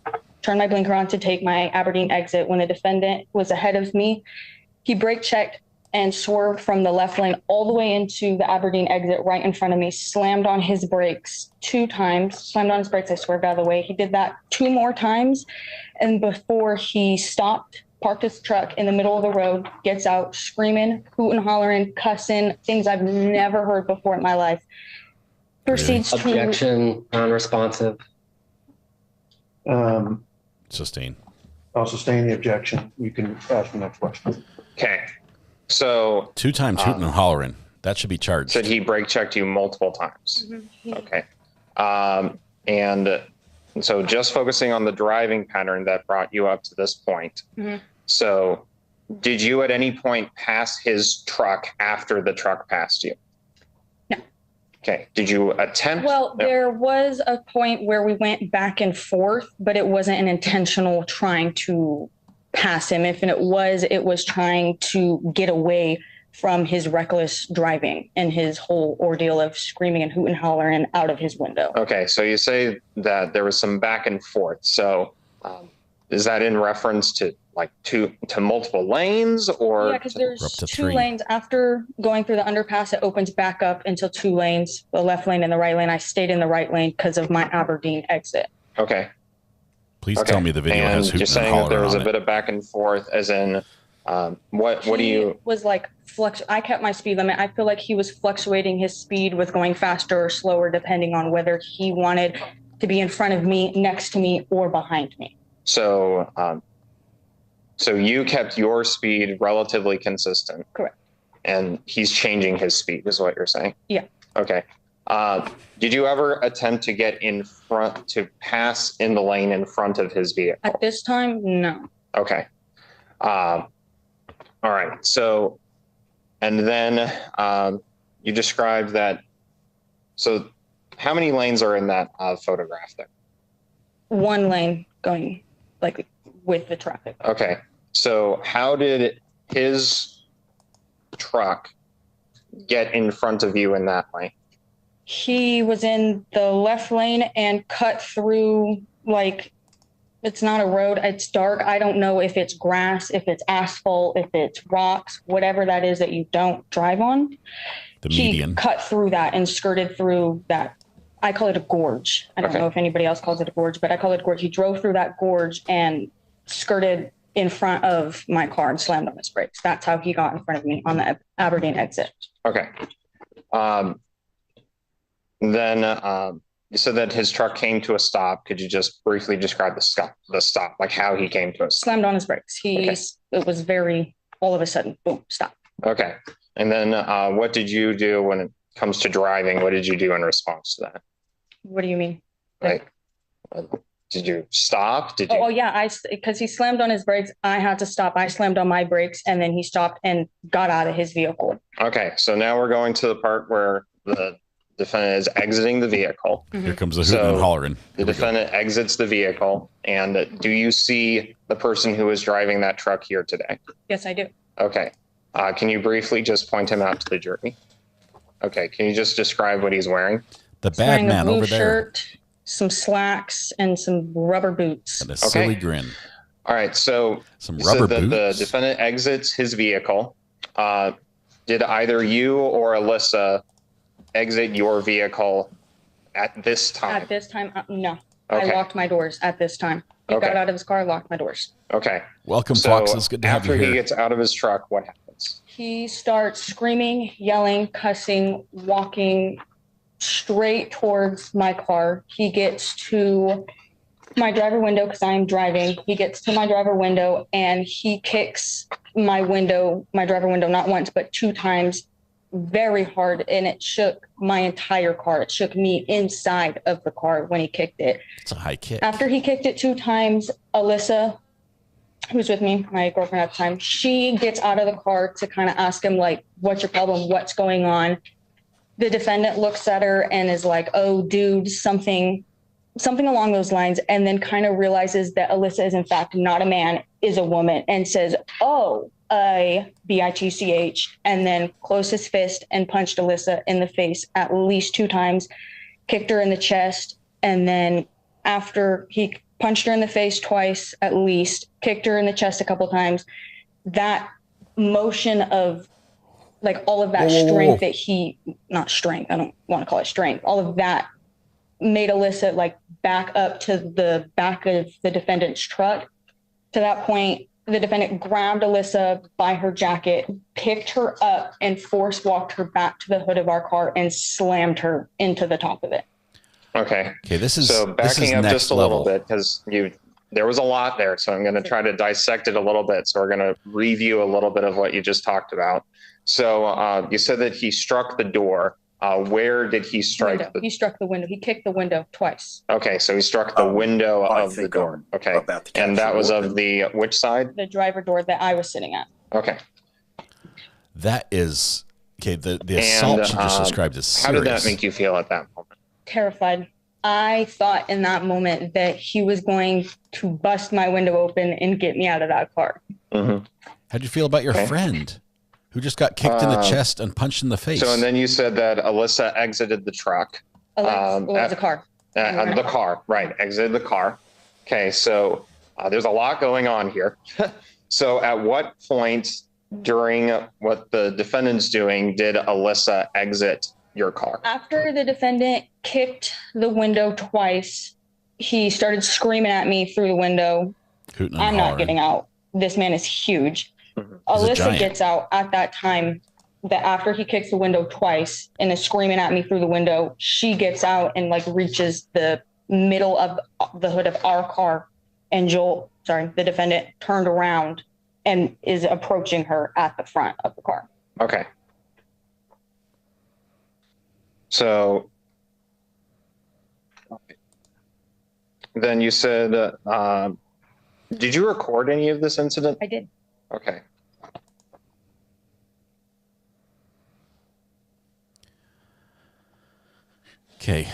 turned my blinker on to take my Aberdeen exit when the defendant was ahead of me. He brake checked and swerved from the left lane all the way into the Aberdeen exit right in front of me, slammed on his brakes 2 times, slammed on his brakes. I swerved out of the way. He did that 2 more times. And before he stopped, parked his truck in the middle of the road, gets out screaming, hooting, hollering, cussing, things I've never heard before in my life. Proceeds to Objection, non-responsive. Sustain. I'll sustain the objection. You can ask the next question. Okay. So 2 times hooting and hollering. That should be charged. said he brake checked you multiple times. Mm-hmm. Okay. And so just focusing on the driving pattern that brought you up to this point. Mm-hmm. So did you at any point pass his truck after the truck passed you? No. Okay. Did you attempt? Well, No. there was a point where we went back and forth, but it wasn't an intentional trying to pass him. If it was trying to get away from his reckless driving and his whole ordeal of screaming and hooting and hollering out of his window. Okay. So you say that there was some back and forth. So is that in reference to like to multiple lanes or? Yeah, because there's up to 2 3. lanes. After going through the underpass, it opens back up until 2 lanes, the left lane and the right lane. I stayed in the right lane because of my Aberdeen exit. Okay. Please tell me the video and has you're hooting and saying that hollering there was on a it. bit of back and forth as in what do you? He was like I kept my speed limit. I feel like he was fluctuating his speed with going faster or slower depending on whether he wanted to be in front of me, next to me, or behind me. So so you kept your speed relatively consistent. Correct. And he's changing his speed is what you're saying? Yeah. Okay. Did you ever attempt to get in front, to pass in the lane in front of his vehicle? At this time, no. Okay. All right. So, and then you described that. So how many lanes are in that photograph there? 1 lane going like with the traffic. Okay. So how did his truck get in front of you in that lane? He was in the left lane and cut through, like, it's not a road. It's dark. I don't know if it's grass, if it's asphalt, if it's rocks, whatever that is that you don't drive on. The median. He cut through that and skirted through that. I call it a gorge. I don't know if anybody else calls it a gorge, but I call it a gorge. He drove through that gorge and skirted in front of my car and slammed on his brakes. That's how he got in front of me on the Aberdeen exit. Okay. Then You said that his truck came to a stop. Could you just briefly describe the stop, like how he came to a stop? Slammed on his brakes. It was very, all of a sudden, boom, stop. Okay. And then what did you do when it comes to driving? What did you do in response to that? What do you mean? Like, did you stop? Did you? Oh yeah, because he slammed on his brakes. I had to stop. I slammed on my brakes, and then he stopped and got out of his vehicle. Okay, so now we're going to the part where the defendant is exiting the vehicle. Here comes the hooting and hollering. The defendant exits the vehicle, and do you see the person who is driving that truck here today? Yes, I do. Okay. Can you briefly just point him out to the jury? Okay, can you just describe what he's wearing? The bad man over there. Shirt, some slacks, and some rubber boots. And a silly grin. All right, so some rubber boots. The defendant exits his vehicle. Did either you or Alyssa exit your vehicle at this time? At this time, no. Okay. I locked my doors at this time. He got out of his car, locked my doors. Okay. Welcome, Fox. It's good to have you here. After he gets out of his truck, what happens? He starts screaming, yelling, cussing, walking straight towards my car. He gets to my driver window because I am driving. He gets to my driver window and he kicks my driver window, not once, but 2 times very hard. And it shook my entire car. It shook me inside of the car when he kicked it. It's a high kick. After he kicked it 2 times, Alyssa, who's with me, my girlfriend at the time, she gets out of the car to kind of ask him, like, what's your problem? What's going on? The defendant looks at her and is like, oh, dude, something along those lines, and then kind of realizes that Alyssa is in fact not a man, is a woman, and says, oh, a bitch, and then closed his fist and punched Alyssa in the face at least 2 times, kicked her in the chest, and then after he punched her in the face twice at least, kicked her in the chest a couple times, that motion of like all of that strength that he, not strength, I don't want to call it strength, all of that made Alyssa like back up to the back of the defendant's truck. To that point, the defendant grabbed Alyssa by her jacket, picked her up, and force walked her back to the hood of our car and slammed her into the top of it. Okay. This is so backing up just a little bit because there was a lot there. So I'm going to try to dissect it a little bit. So we're going to review a little bit of what you just talked about. So you said that he struck the door. Where did he strike? He struck the window. He kicked the window twice. Okay, so he struck the window of the door. Okay, and that was of the which side? The driver door that I was sitting at. Okay. That is okay. The assault she just described is serious. How did that make you feel at that moment? Terrified. I thought in that moment that he was going to bust my window open and get me out of that car. Mm-hmm. How'd you feel about your friend who just got kicked in the chest and punched in the face? So, and then you said that Alyssa exited the truck. The car. The car, right. Exited the car. Okay, so there's a lot going on here. So at what point during what the defendant's doing did Alyssa exit your car? After the defendant kicked the window twice, he started screaming at me through the window. I'm not getting out. This man is huge. Alyssa gets out at that time. That after he kicks the window twice and is screaming at me through the window, she gets out and like reaches the middle of the hood of our car, and the defendant turned around and is approaching her at the front of the car. Okay. So then you said, did you record any of this incident? I did. Okay. Okay.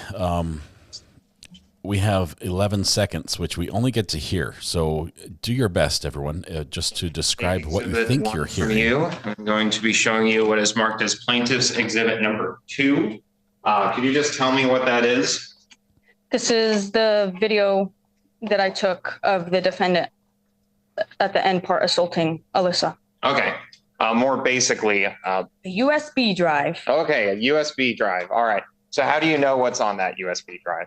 We have 11 seconds, which we only get to hear. So do your best, everyone, just to describe what you think you're hearing. I'm going to be showing you what is marked as plaintiff's exhibit number 2. Could you just tell me what that is? This is the video that I took of the defendant at the end part assaulting Alyssa. Okay. More basically, a USB drive. Okay, a USB drive. All right. So how do you know what's on that USB drive?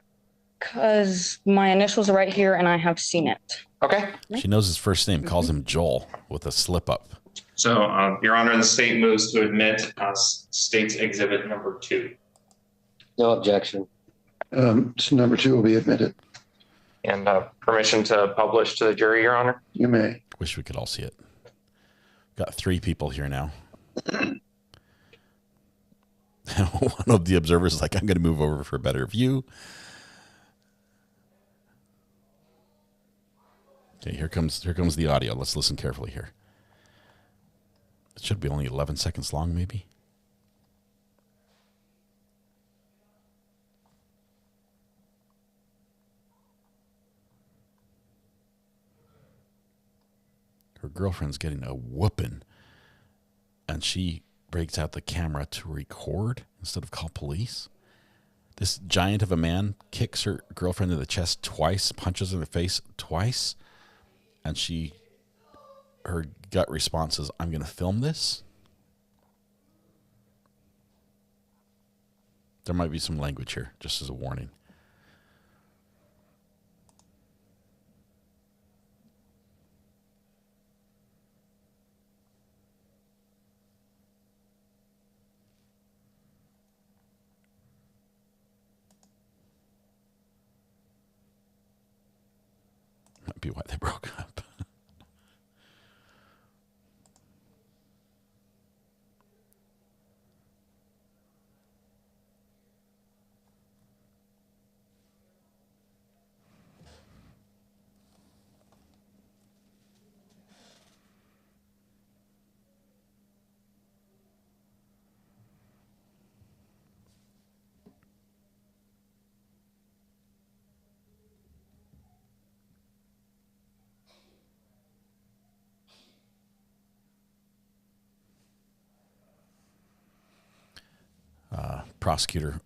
Because my initials are right here and I have seen it. Okay. She knows his first name, calls him Joel with a slip up. So, Your Honor, the state moves to admit state's exhibit number 2. No objection. So number 2 will be admitted. And permission to publish to the jury, Your Honor? You may. Wish we could all see it. Got 3 people here now. One of the observers is like, I'm going to move over for a better view. Okay, here comes the audio. Let's listen carefully here. It should be only 11 seconds long, maybe. Her girlfriend's getting a whooping, and she breaks out the camera to record instead of call police. This giant of a man kicks her girlfriend in the chest twice, punches her in the face twice, and her gut response is, I'm going to film this. There might be some language here, just as a warning. Might be why they broke up. Prosecutor,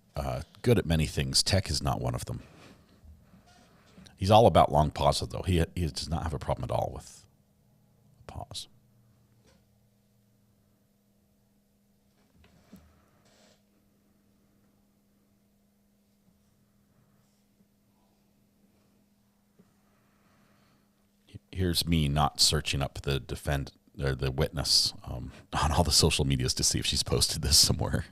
good at many things. Tech is not one of them. He's all about long pauses, though. He does not have a problem at all with pause. Here's me not searching up the the witness on all the social medias to see if she's posted this somewhere.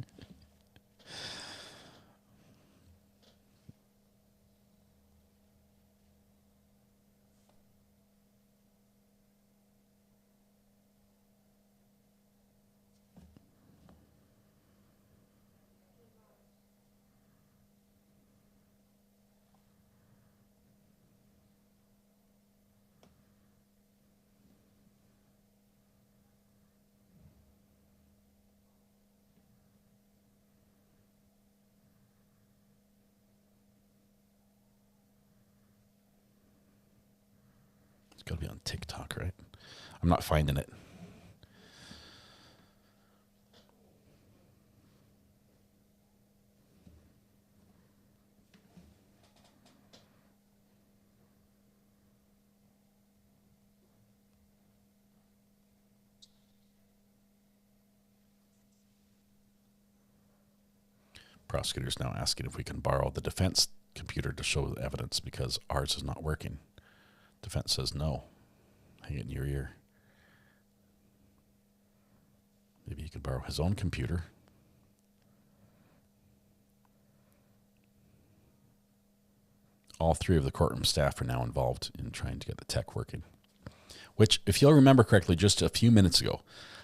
Got to be on TikTok, right? I'm not finding it. Prosecutor's now asking if we can borrow the defense computer to show the evidence because ours is not working. Defense says no. Hang it in your ear. Maybe he could borrow his own computer. All 3 of the courtroom staff are now involved in trying to get the tech working. Which, if you'll remember correctly, just a few minutes ago,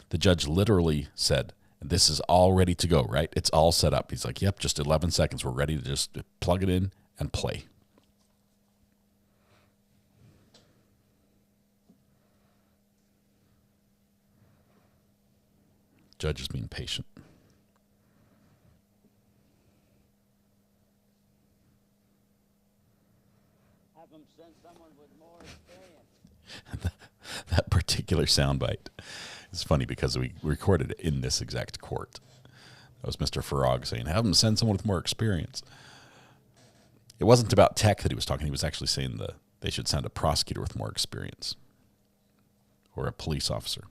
the judge literally said, this is all ready to go, right? It's all set up. He's like, yep, just 11 seconds. We're ready to just plug it in and play. Judge is being patient. Have them send someone with more experience. That particular soundbite is funny because we recorded it in this exact court. That was Mr. Farag saying, have them send someone with more experience. It wasn't about tech that he was talking. He was actually saying they should send a prosecutor with more experience or a police officer.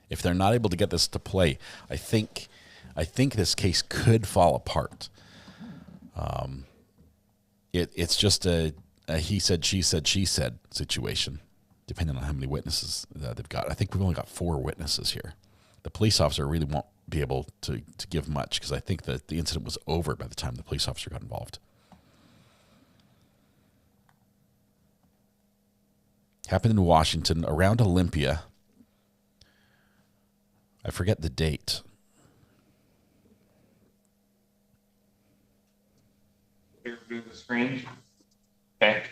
If they're not able to get this to play, I think this case could fall apart. It's just a he said, she said situation, depending on how many witnesses they've got. I think we've only got 4 witnesses here. The police officer really won't be able to give much because I think that the incident was over by the time the police officer got involved. Happened in Washington around Olympia. I forget the date. Here, do the screen. Okay.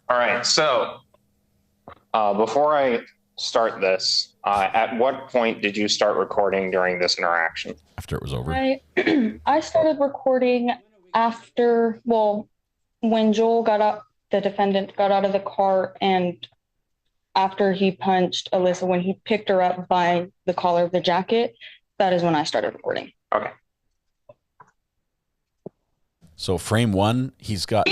All right, so before I start this, at what point did you start recording during this interaction? After it was over? I started recording after, well, when Joel got up, the defendant got out of the car, and after he punched Alyssa, when he picked her up by the collar of the jacket, that is when I started recording. Okay. So frame one, he's got...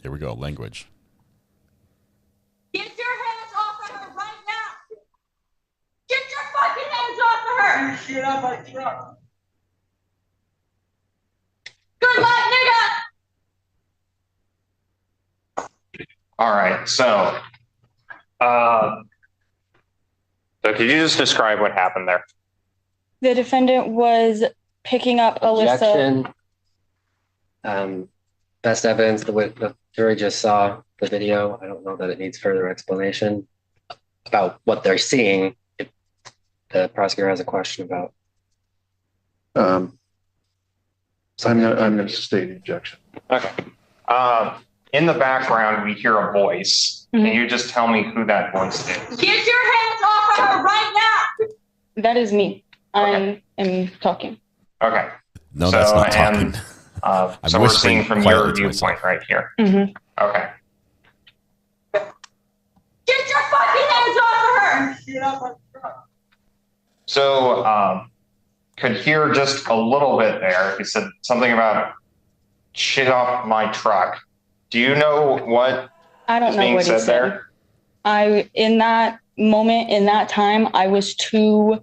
Here we go, language. Get your hands off of her right now! Get your fucking hands off of her! Shit up my truck. Good luck, nigga! All right, so could you just describe what happened there? The defendant was picking up Alyssa. Objection. Best evidence, the jury just saw the video. I don't know that it needs further explanation about what they're seeing. If the prosecutor has a question about. I'm gonna state the objection. Okay. In the background, we hear a voice. Can you just tell me who that voice is? Get your hands off of her right now! That is me. I am talking. Okay. No, that's not talking. So we're seeing from your viewpoint right here. Mm-hmm. Okay. Get your fucking hands off of her! Shit up my truck. So could hear just a little bit there. He said something about shit off my truck. Do you know what I don't know what he said there? In that moment, in that time, I was too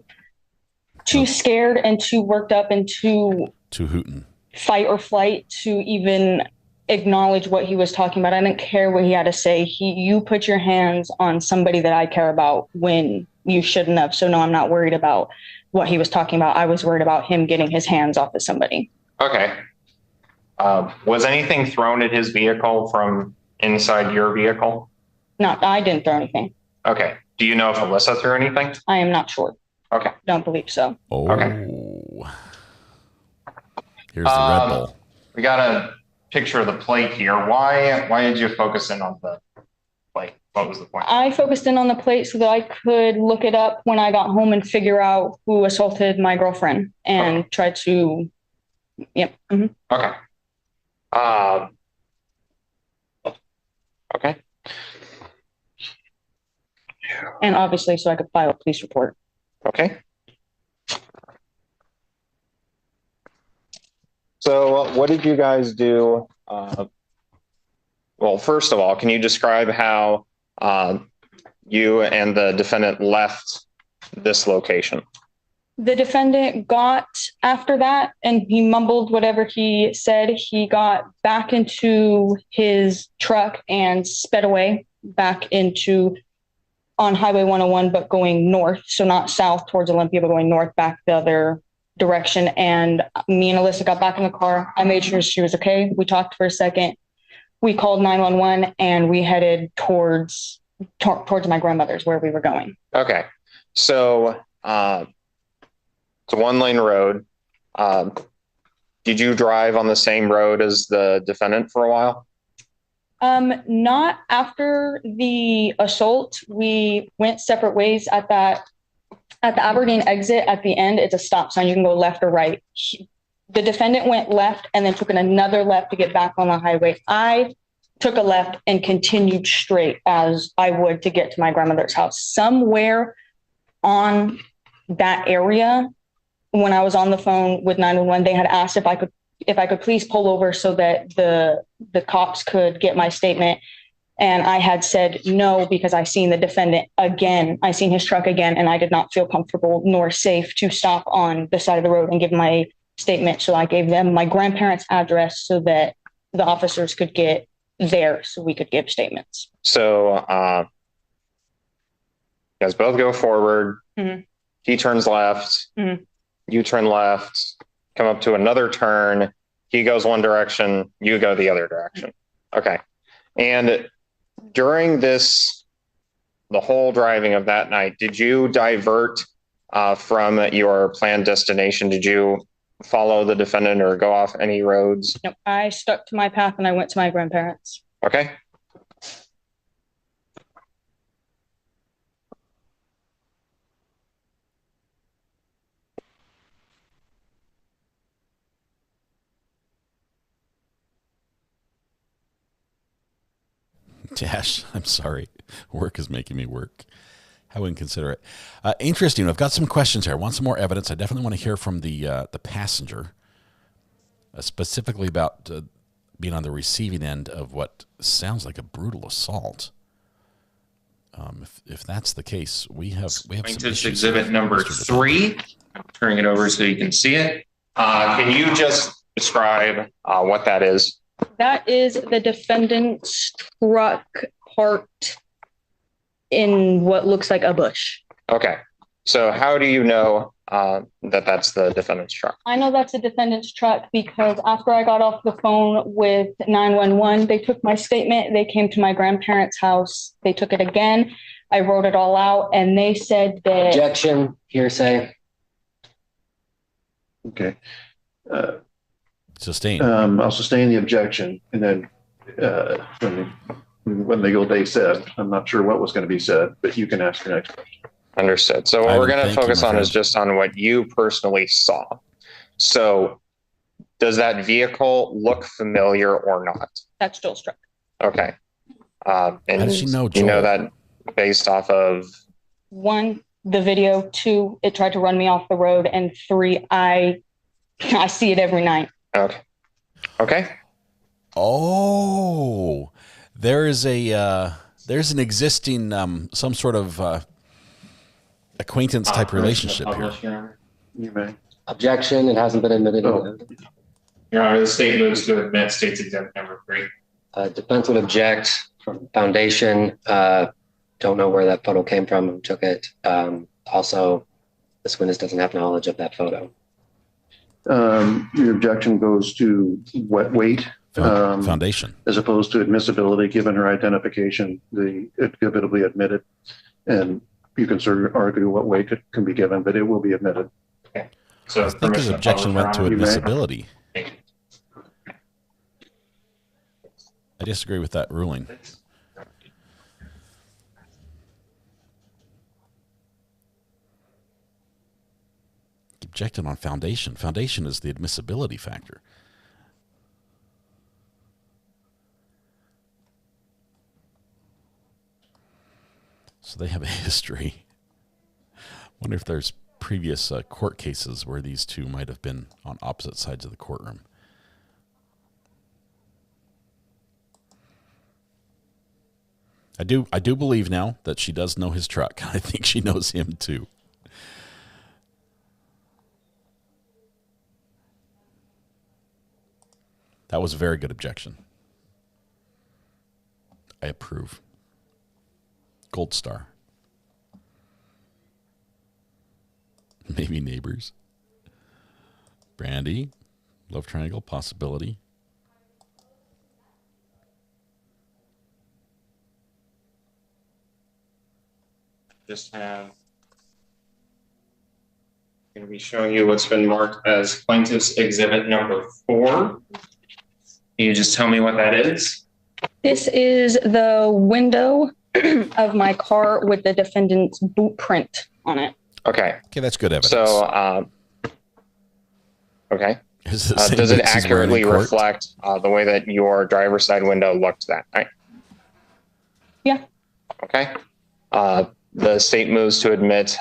scared and too worked up and too hootin'. Fight or flight to even acknowledge what he was talking about. I didn't care what he had to say. You put your hands on somebody that I care about when you shouldn't have. So no, I'm not worried about what he was talking about. I was worried about him getting his hands off of somebody. Okay. Was anything thrown at his vehicle from inside your vehicle? No, I didn't throw anything. Okay. Do you know if Alyssa threw anything? I am not sure. Okay. Don't believe so. Oh. Okay. Here's the Red Bull. We got a picture of the plate here. Why did you focus in on the plate? What was the point? I focused in on the plate so that I could look it up when I got home and figure out who assaulted my girlfriend and try to, yep. Mm-hmm. Okay. Okay. And obviously so I could file a police report. Okay. So what did you guys do? Well, first of all, can you describe how you and the defendant left this location? The defendant got, after that, and he mumbled whatever he said, he got back into his truck and sped away back on Highway 101, but going north. So not south towards Olympia, but going north back the other direction. And me and Alyssa got back in the car. I made sure she was okay. We talked for a second. We called 911 and we headed towards my grandmother's where we were going. Okay. So it's a one-lane road. Did you drive on the same road as the defendant for a while? Not after the assault. We went separate ways at the Aberdeen exit. At the end, it's a stop sign. You can go left or right. The defendant went left and then took another left to get back on the highway. I took a left and continued straight as I would to get to my grandmother's house. Somewhere on that area, when I was on the phone with 911, they had asked if I could please pull over so that the cops could get my statement. And I had said no, because I seen the defendant again. I seen his truck again, and I did not feel comfortable nor safe to stop on the side of the road and give my statement. So I gave them my grandparents' address so that the officers could get there so we could give statements. So you guys both go forward. Mhm. He turns left. Mhm. You turn left. Come up to another turn. He goes one direction. You go the other direction. Okay. And during this, the whole driving of that night, did you divert from your planned destination? Did you follow the defendant or go off any roads? Nope, I stuck to my path and I went to my grandparents. Okay. Dash, I'm sorry. Work is making me work. How inconsiderate. Interesting. I've got some questions here. I want some more evidence. I definitely want to hear from the passenger, specifically about being on the receiving end of what sounds like a brutal assault. If that's the case, we have Plaintiff's exhibit number 3. I'm turning it over so you can see it. Can you just describe what that is? That is the defendant's truck parked in what looks like a bush. Okay. So how do you know that that's the defendant's truck? I know that's the defendant's truck because after I got off the phone with 911, they took my statement. They came to my grandparents' house. They took it again. I wrote it all out and they said that... Objection, hearsay. Okay. Sustain. I'll sustain the objection, and then when they said, I'm not sure what was going to be said, but you can ask your next question. Understood. So what we're going to focus on is just on what you personally saw. So does that vehicle look familiar or not? That's Joel's truck. Okay. And how does she know Joel? You know that based off of... 1, the video. 2, it tried to run me off the road. And 3, I see it every night. Okay. Okay. Oh, there's an existing some sort of acquaintance type relationship here. You may. Objection, it hasn't been admitted. Your Honor, the state moves to admit state's exhibit number 3. Defense would object from foundation. Don't know where that photo came from, who took it. Also, this witness doesn't have knowledge of that photo. Your objection goes to what weight? Foundation. As opposed to admissibility, given her identification, it will be admitted. And you can sort of argue what weight it can be given, but it will be admitted. Okay. So I think his objection went to admissibility. I disagree with that ruling. Objected on foundation. Foundation is the admissibility factor. So they have a history. Wonder if there's previous court cases where these two might have been on opposite sides of the courtroom. I do believe now that she does know his truck. I think she knows him too. That was a very good objection. I approve. Gold star. Maybe neighbors. Brandy. Love triangle. Possibility. just have going to be showing you what's been marked as plaintiff's exhibit number 4. Can you just tell me what that is? This is the window of my car with the defendant's boot print on it. Okay. Okay, that's good evidence. So, okay. Does it accurately reflect the way that your driver's side window looked that night? Yeah. Okay. The state moves to admit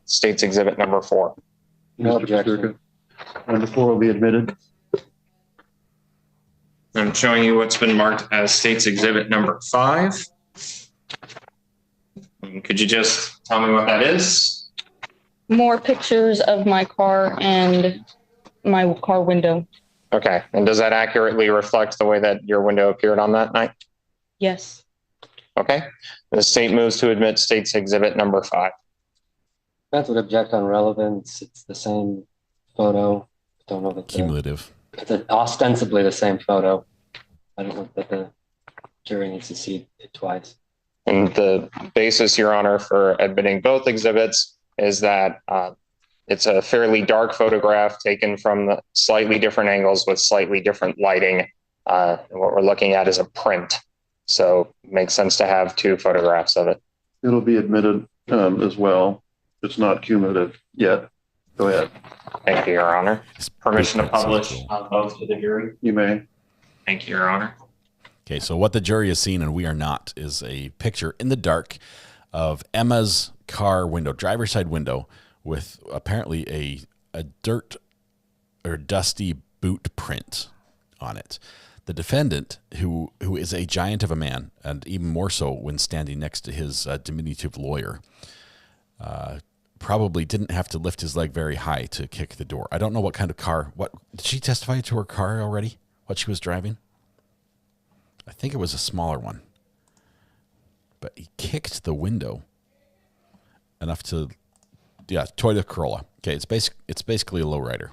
state's exhibit number 4. No objection. Number 4 will be admitted. I'm showing you what's been marked as state's exhibit number 5. Could you just tell me what that is? More pictures of my car and my car window. Okay. And does that accurately reflect the way that your window appeared on that night? Yes. Okay. The state moves to admit state's exhibit number 5. That's would object on relevance. It's the same photo. Don't know that Cumulative. It's ostensibly the same photo. I don't know that the jury needs to see it twice. And the basis, Your Honor, for admitting both exhibits is that it's a fairly dark photograph taken from slightly different angles with slightly different lighting. What we're looking at is a print. So it makes sense to have 2 photographs of it. It'll be admitted as well. It's not cumulative yet. Go ahead. Thank you, Your Honor. Permission to publish both to the jury? You may. Thank you, Your Honor. Okay, so what the jury has seen and we are not is a picture in the dark of Emma's car window, driver's side window, with apparently a dirt or dusty boot print on it. The defendant, who is a giant of a man, and even more so when standing next to his diminutive lawyer, probably didn't have to lift his leg very high to kick the door. I don't know what kind of car. What did she testify to her car already? What she was driving? I think it was a smaller one. But he kicked the window enough to, Toyota Corolla. Okay, it's basically a lowrider.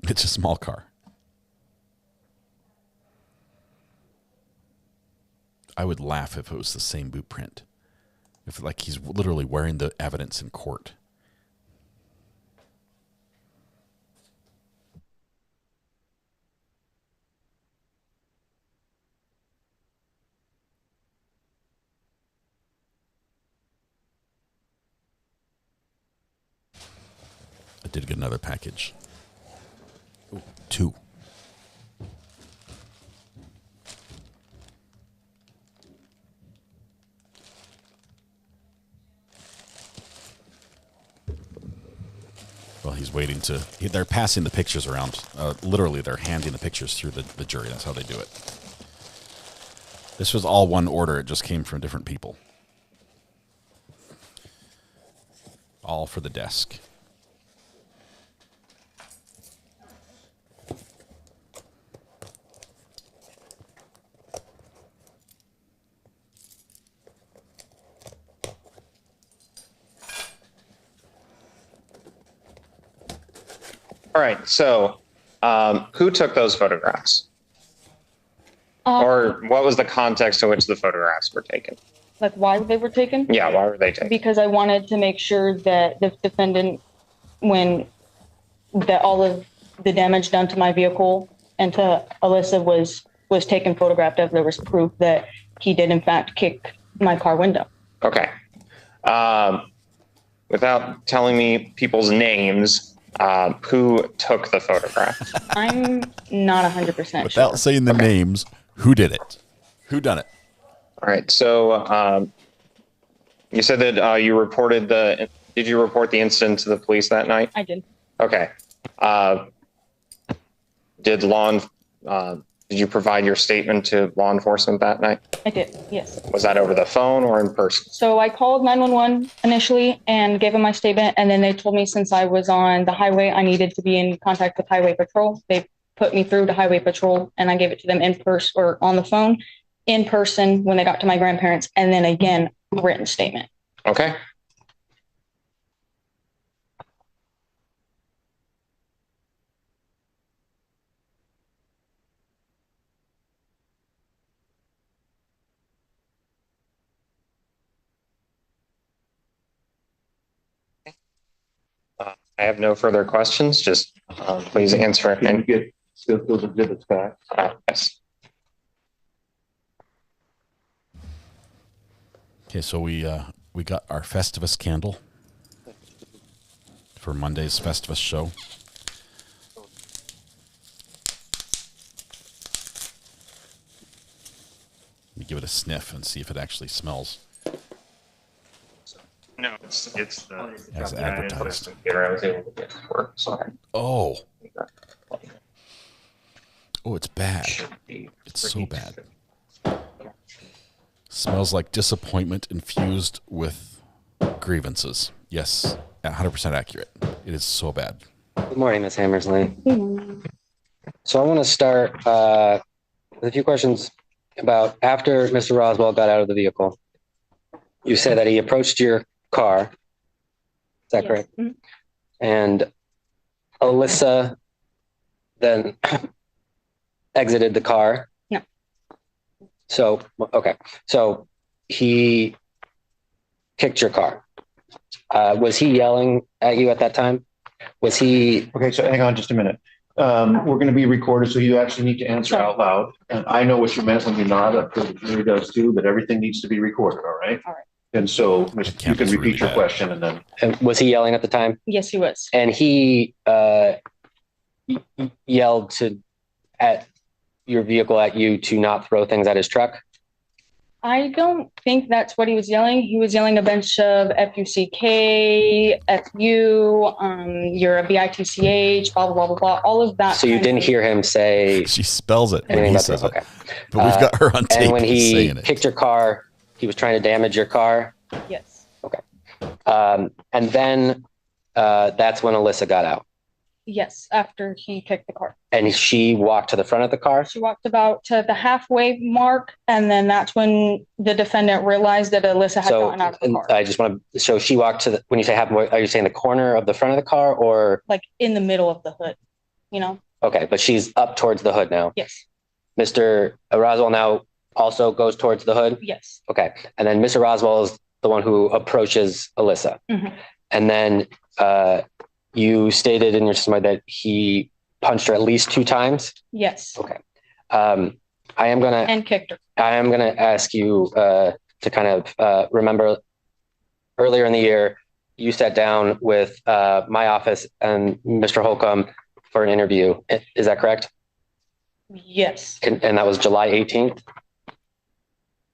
It's a small car. I would laugh if it was the same boot print. If like he's literally wearing the evidence in court. I did get another package. Ooh, 2. Well, he's waiting they're passing the pictures around. Literally, they're handing the pictures through the jury. That's how they do it. This was all one order. It just came from different people. All for the desk. All right. So who took those photographs? Or what was the context in which the photographs were taken? Like why they were taken? Yeah, why were they taken? Because I wanted to make sure that the defendant, that all of the damage done to my vehicle and to Alyssa was taken photographed of, there was proof that he did in fact kick my car window. Okay. Without telling me people's names, who took the photograph? I'm not 100% sure. Without saying the names, who did it? Who done it? All right. So you said that you reported did you report the incident to the police that night? I did. Okay. Did you provide your statement to law enforcement that night? I did, yes. Was that over the phone or in person? So I called 911 initially and gave them my statement. And then they told me since I was on the highway, I needed to be in contact with Highway Patrol. They put me through to Highway Patrol and I gave it to them in person or on the phone, in person when they got to my grandparents. And then again, written statement. Okay. I have no further questions. Just please answer. Can you get those exhibits back? Yes. Okay, so we got our Festivus candle for Monday's Festivus show. Let me give it a sniff and see if it actually smells. No, it's the as advertised. I was able to get to work. Sorry. Oh, it's bad. It's so bad. Smells like disappointment infused with grievances. Yes, 100% accurate. It is so bad. Good morning, Ms. Hammersley. So I want to start with a few questions about after Mr. Roswell got out of the vehicle. You said that he approached your car. Is that correct? And Alyssa then exited the car. No. So, okay. So he kicked your car. Was he yelling at you at that time? Was he? Okay, so hang on just a minute. We're going to be recorded, so you actually need to answer out loud. And I know what you meant when you nodded, because the jury does too, but everything needs to be recorded, all right? All right. And so you can repeat your question and then. And was he yelling at the time? Yes, he was. And he yelled at your vehicle at you to not throw things at his truck? I don't think that's what he was yelling. He was yelling a bunch of F-U-C-K, F-U, you're a B-I-T-C-H, blah, blah, blah, blah, all of that. So you didn't hear him say... She spells it when he says it. Okay. But we've got her on tape and when he saying it. kicked your car, he was trying to damage your car? Yes. Okay. And then that's when Alyssa got out. Yes, after he kicked the car. And she walked to the front of the car? She walked about to the halfway mark, and then that's when the defendant realized that Alyssa had gotten out of the car. I just want to, so she walked to when you say halfway, are you saying the corner of the front of the car or? Like in the middle of the hood, you know? Okay, but she's up towards the hood now. Yes. Mr. Roswell now also goes towards the hood? Yes. Okay, and then Mr. Roswell is the one who approaches Alyssa. Mm-hmm. And then you stated in your testimony that he punched her at least 2 times? Yes. Okay. I am gonna and kicked her. I am gonna ask you to kind of remember earlier in the year you sat down with my office and Mr. Holcomb for an interview. Is that correct? Yes. And that was July 18th?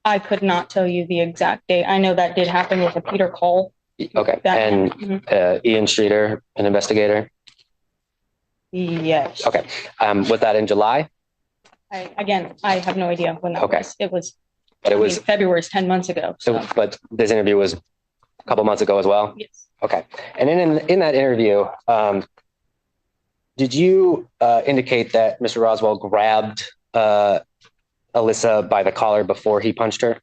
I could not tell you the exact date. I know that did happen with a Peter Cole. Okay. And Ian Streeter, an investigator? Yes. Okay. Was that in July? I have no idea when that was. It was. But it was February, is 10 months ago. So. But this interview was a couple months ago as well? Yes. Okay. And in that interview, did you indicate that Mr. Roswell grabbed Alyssa by the collar before he punched her?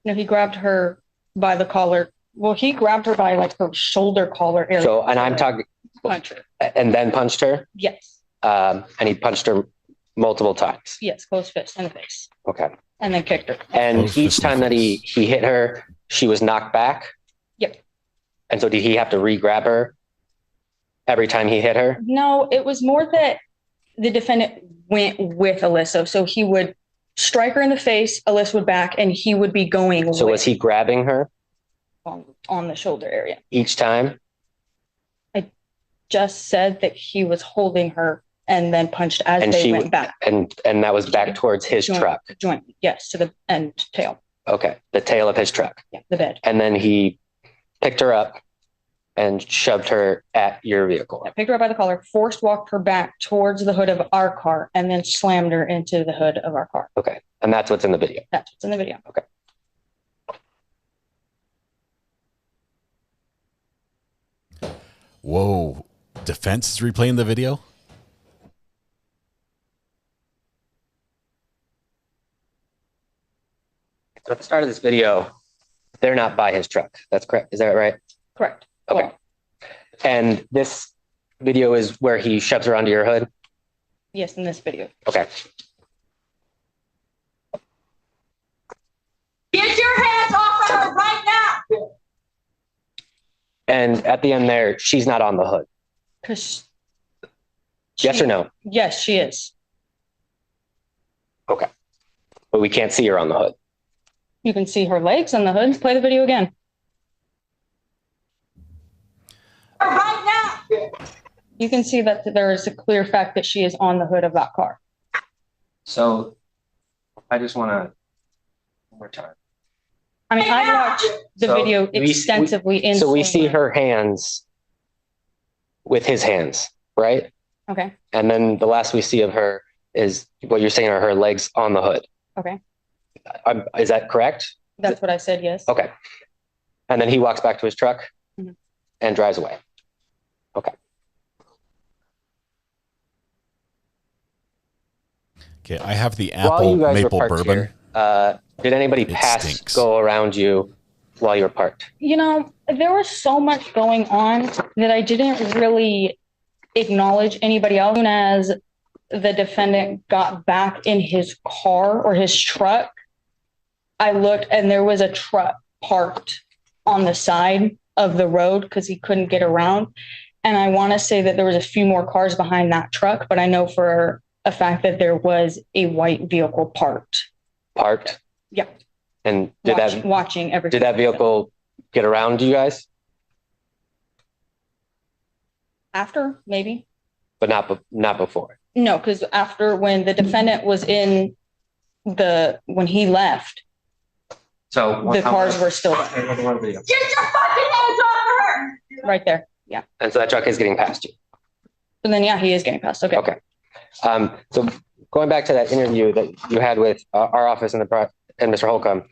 No, he grabbed her by the collar. Well, he grabbed her by like her shoulder collar area. So, and I'm talking. Punch her. And then punched her? Yes. And he punched her multiple times? Yes, closed fist in the face. Okay. And then kicked her. And each time that he hit her, she was knocked back? Yep. And so did he have to re-grab her every time he hit her? No, it was more that the defendant went with Alyssa. So he would strike her in the face, Alyssa would back, and he would be going. So was he grabbing her? On the shoulder area. Each time? I just said that he was holding her and then punched as they went back. And that was back towards his truck? Joint, yes, to the end tail. Okay, the tail of his truck. Yeah, the bed. And then he picked her up and shoved her at your vehicle. I picked her up by the collar, forced walked her back towards the hood of our car, and then slammed her into the hood of our car. Okay, and that's what's in the video? That's what's in the video. Okay. Whoa. Defense is replaying the video? So at the start of this video, they're not by his truck. That's correct. Is that right? Correct. Okay. Well, and this video is where he shoves her onto your hood? Yes, in this video. Okay. Get your hands off of her right now! And at the end there, she's not on the hood? Yes or no? Yes, she is. Okay. But we can't see her on the hood? You can see her legs on the hood. Play the video again. Right now! You can see that there is a clear fact that she is on the hood of that car. So I just want to, one more time. I mean, I watched the video extensively. So we see her hands with his hands, right? Okay. And then the last we see of her is what you're saying are her legs on the hood. Okay. Is that correct? That's what I said, yes. Okay. And then he walks back to his truck Mhm. and drives away. Okay. Okay, I have the While apple you guys were maple parked bourbon. here, did anybody go around you while you were parked? You know, there was so much going on that I didn't really acknowledge anybody else. As soon as the defendant got back in his car or his truck, I looked and there was a truck parked on the side of the road because he couldn't get around. And I want to say that there was a few more cars behind that truck, but I know for a fact that there was a white vehicle parked. Parked? Yeah. And watching everything. Did that vehicle get around you guys? After, maybe. But not before. No, because after, when the defendant was when he left, so the cars were still there. Get your fucking hands off of her! Right there. Yeah. And so that truck is getting past you. And then, yeah, he is getting past. Okay. Okay. So going back to that interview that you had with our office and Mr. Holcomb,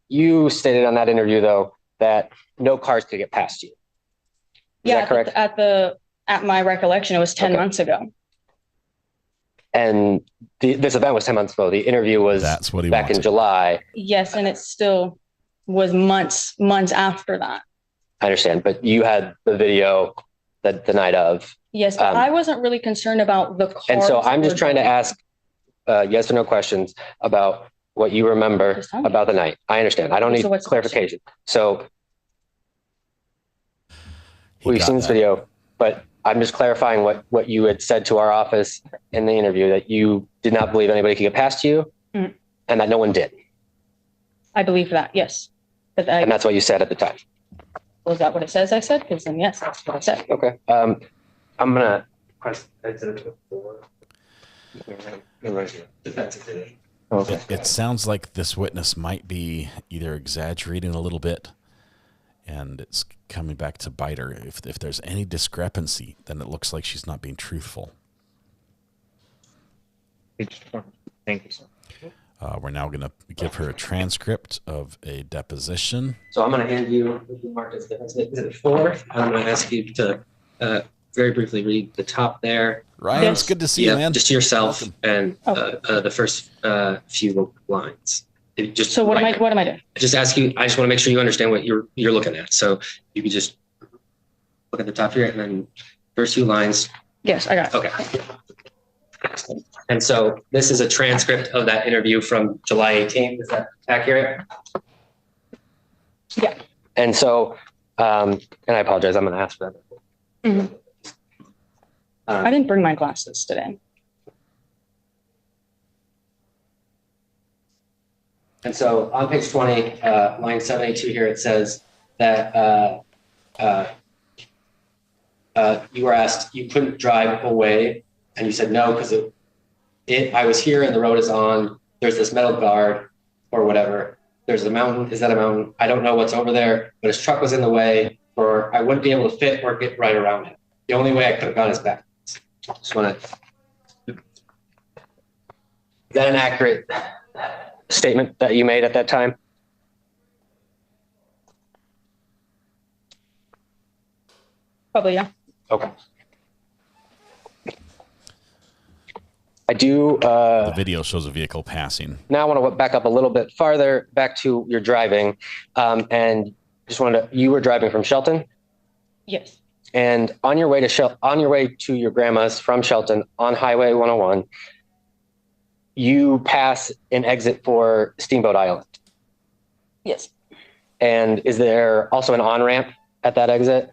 you stated on that interview, though, that no cars could get past you. Is that correct? At my recollection, it was 10 months ago. And this event was 10 months ago. The interview was back in July. Yes, and it still was months after that. I understand, but you had the video the night of. Yes, but I wasn't really concerned about the cars. And so I'm just trying to ask yes or no questions about what you remember about the night. I understand. I don't need clarification. So we've seen this video, but I'm just clarifying what you had said to our office in the interview, that you did not believe anybody could get past you and that no one did. I believe that, yes. And that's what you said at the time. Was that what it says I said? Because then, yes, that's what I said. Okay. I'm going to press exit before. Okay. It sounds like this witness might be either exaggerating a little bit, and it's coming back to bite her. If there's any discrepancy, then it looks like she's not being truthful. Thank you, sir. We're now going to give her a transcript of a deposition. So I'm going to hand you marked as exhibit 4. I'm going to ask you to very briefly read the top there. Ryan, it's good to see you, man. Just to yourself and the first few lines. So what am I doing? I just want to make sure you understand what you're looking at. So you can just look at the top here and then first few lines. Yes, I got it. Okay. And so this is a transcript of that interview from July 18th. Is that accurate? Yeah. And so, and I apologize, I'm going to ask for that. Mm-hmm. I didn't bring my glasses today. And so on page 20, line 782 here, it says that you were asked, you couldn't drive away. And you said no, because I was here and the road is on. There's this metal guard or whatever. There's a mountain. Is that a mountain? I don't know what's over there, but his truck was in the way, or I wouldn't be able to fit or get right around it. The only way I could have gone is back. Just want to. Is that an accurate statement that you made at that time? Probably, yeah. Okay. I do. The video shows a vehicle passing. Now I want to back up a little bit farther back to your driving, and just wanted to. You were driving from Shelton. Yes. And on your way to your grandma's from Shelton on Highway 101, you pass an exit for Steamboat Island. Yes. And is there also an on-ramp at that exit?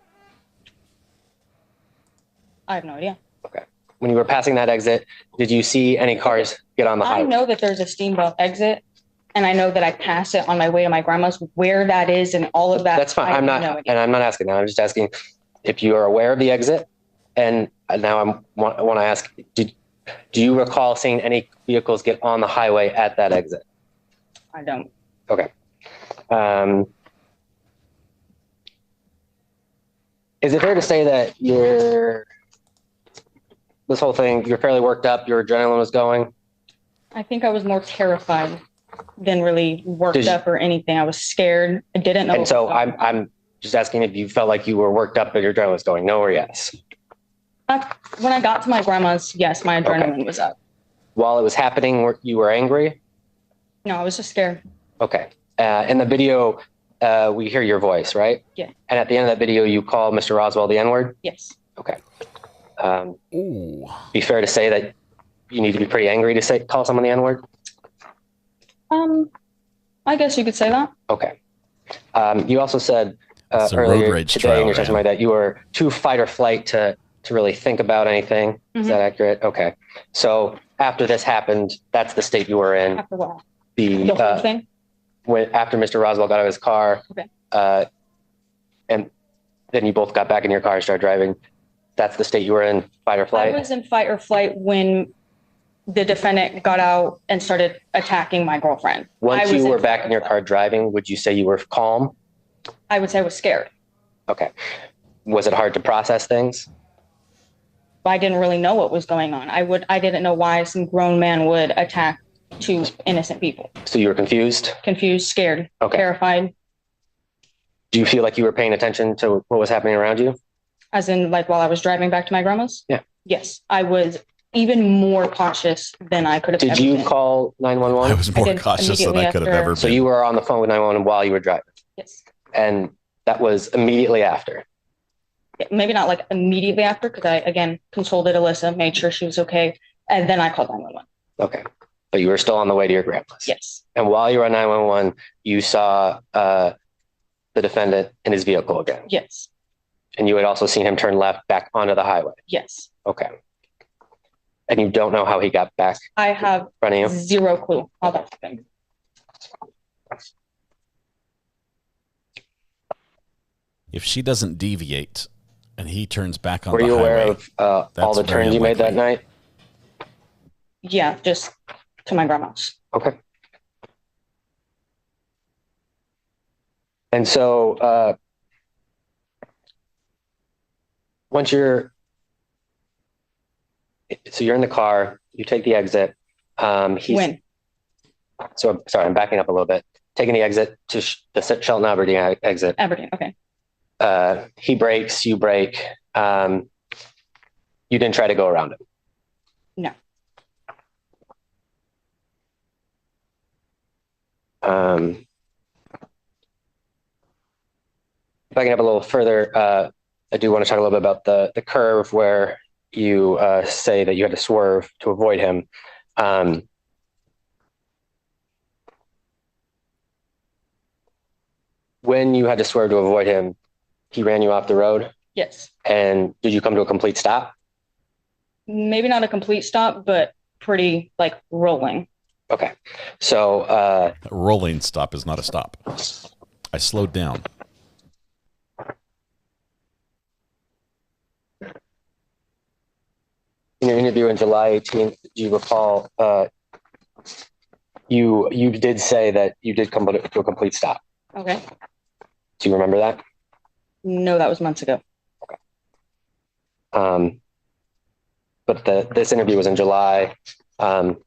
I have no idea. Okay. When you were passing that exit, did you see any cars get on the highway? I know that there's a Steamboat exit, and I know that I pass it on my way to my grandma's. Where that is and all of that. That's fine. I'm not asking now. I'm just asking if you are aware of the exit. And now I want to ask, do you recall seeing any vehicles get on the highway at that exit? I don't. Okay. Is it fair to say that this whole thing, you're fairly worked up, your adrenaline was going? I think I was more terrified than really worked up or anything. I was scared. I didn't know. And so I'm just asking if you felt like you were worked up and your adrenaline was going. No or yes? When I got to my grandma's, yes, my adrenaline was up. While it was happening, you were angry? No, I was just scared. Okay. In the video, we hear your voice, right? Yeah. And at the end of that video, you call Mr. Roswell the N-word? Yes. Okay. Be fair to say that you need to be pretty angry to call someone the N-word? I guess you could say that. Okay. You also said It's a road earlier rage today trial, in your testimony that you were too fight or flight to really think about anything. Is that accurate? Okay. So after this happened, that's the state you were in. After what? The whole thing? After Mr. Roswell got out of his car, and then you both got back in your car and started driving. That's the state you were in, fight or flight? I was in fight or flight when the defendant got out and started attacking my girlfriend. Once you were back in your car driving, would you say you were calm? I would say I was scared. Okay. Was it hard to process things? I didn't really know what was going on. I didn't know why some grown man would attack two innocent people. So you were confused? Confused, scared, terrified. Do you feel like you were paying attention to what was happening around you? As in, like, while I was driving back to my grandma's? Yeah. Yes, I was even more cautious than I could have Did ever you been. call 911? I was more cautious than I could have ever been. So you were on the phone with 911 while you were driving? Yes. And that was immediately after? Maybe not like immediately after, because I, again, consulted Alyssa, made sure she was okay, and then I called 911. Okay. But you were still on the way to your grandma's? Yes. And while you were on 911, you saw the defendant in his vehicle again? Yes. And you had also seen him turn left back onto the highway? Yes. Okay. And you don't know how he got back? I have in front of you? zero clue how that happened. If she doesn't deviate and he turns back on Were the you highway, aware of all the turns you made that night? Yeah, just to my grandma's. Okay. And so once you're in the car, you take the exit. When? So sorry, I'm backing up a little bit. Taking the exit to the Shelton Aberdeen exit. Aberdeen, okay. He brakes, you brake. You didn't try to go around him? No. Backing up a little further, I do want to talk a little bit about the curve where you say that you had to swerve to avoid him. When you had to swerve to avoid him, he ran you off the road? Yes. And did you come to a complete stop? Maybe not a complete stop, but pretty like rolling. Okay. So a rolling stop is not a stop. I slowed down. In your interview in July 18th, do you recall you did say that you did come to a complete stop? Okay. Do you remember that? No, that was months ago. Okay. But this interview was in July. And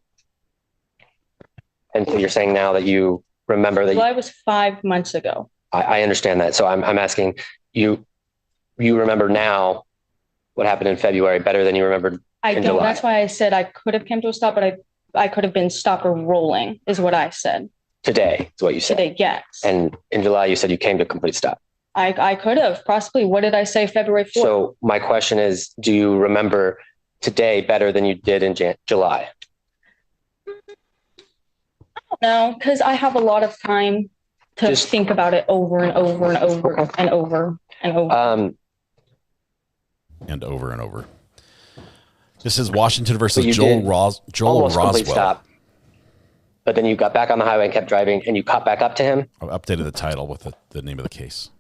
so you're saying now that you remember that July was 5 months ago. I understand that. So I'm asking you remember now what happened in February better than you remembered I in don't. July. That's why I said I could have come to a stop, but I could have been stopped or rolling is what I said. Today is what you said. Today, yes. And in July, you said you came to a complete stop. I could have possibly. What did I say February 4th? So my question is, do you remember today better than you did in July? No, because I have a lot of time to think about it over and over and over and over and over. And over and over. This is Washington versus you Joel did Roswell. Complete stop. But then you got back on the highway and kept driving, and you caught back up to him? I updated the title with the name of the case.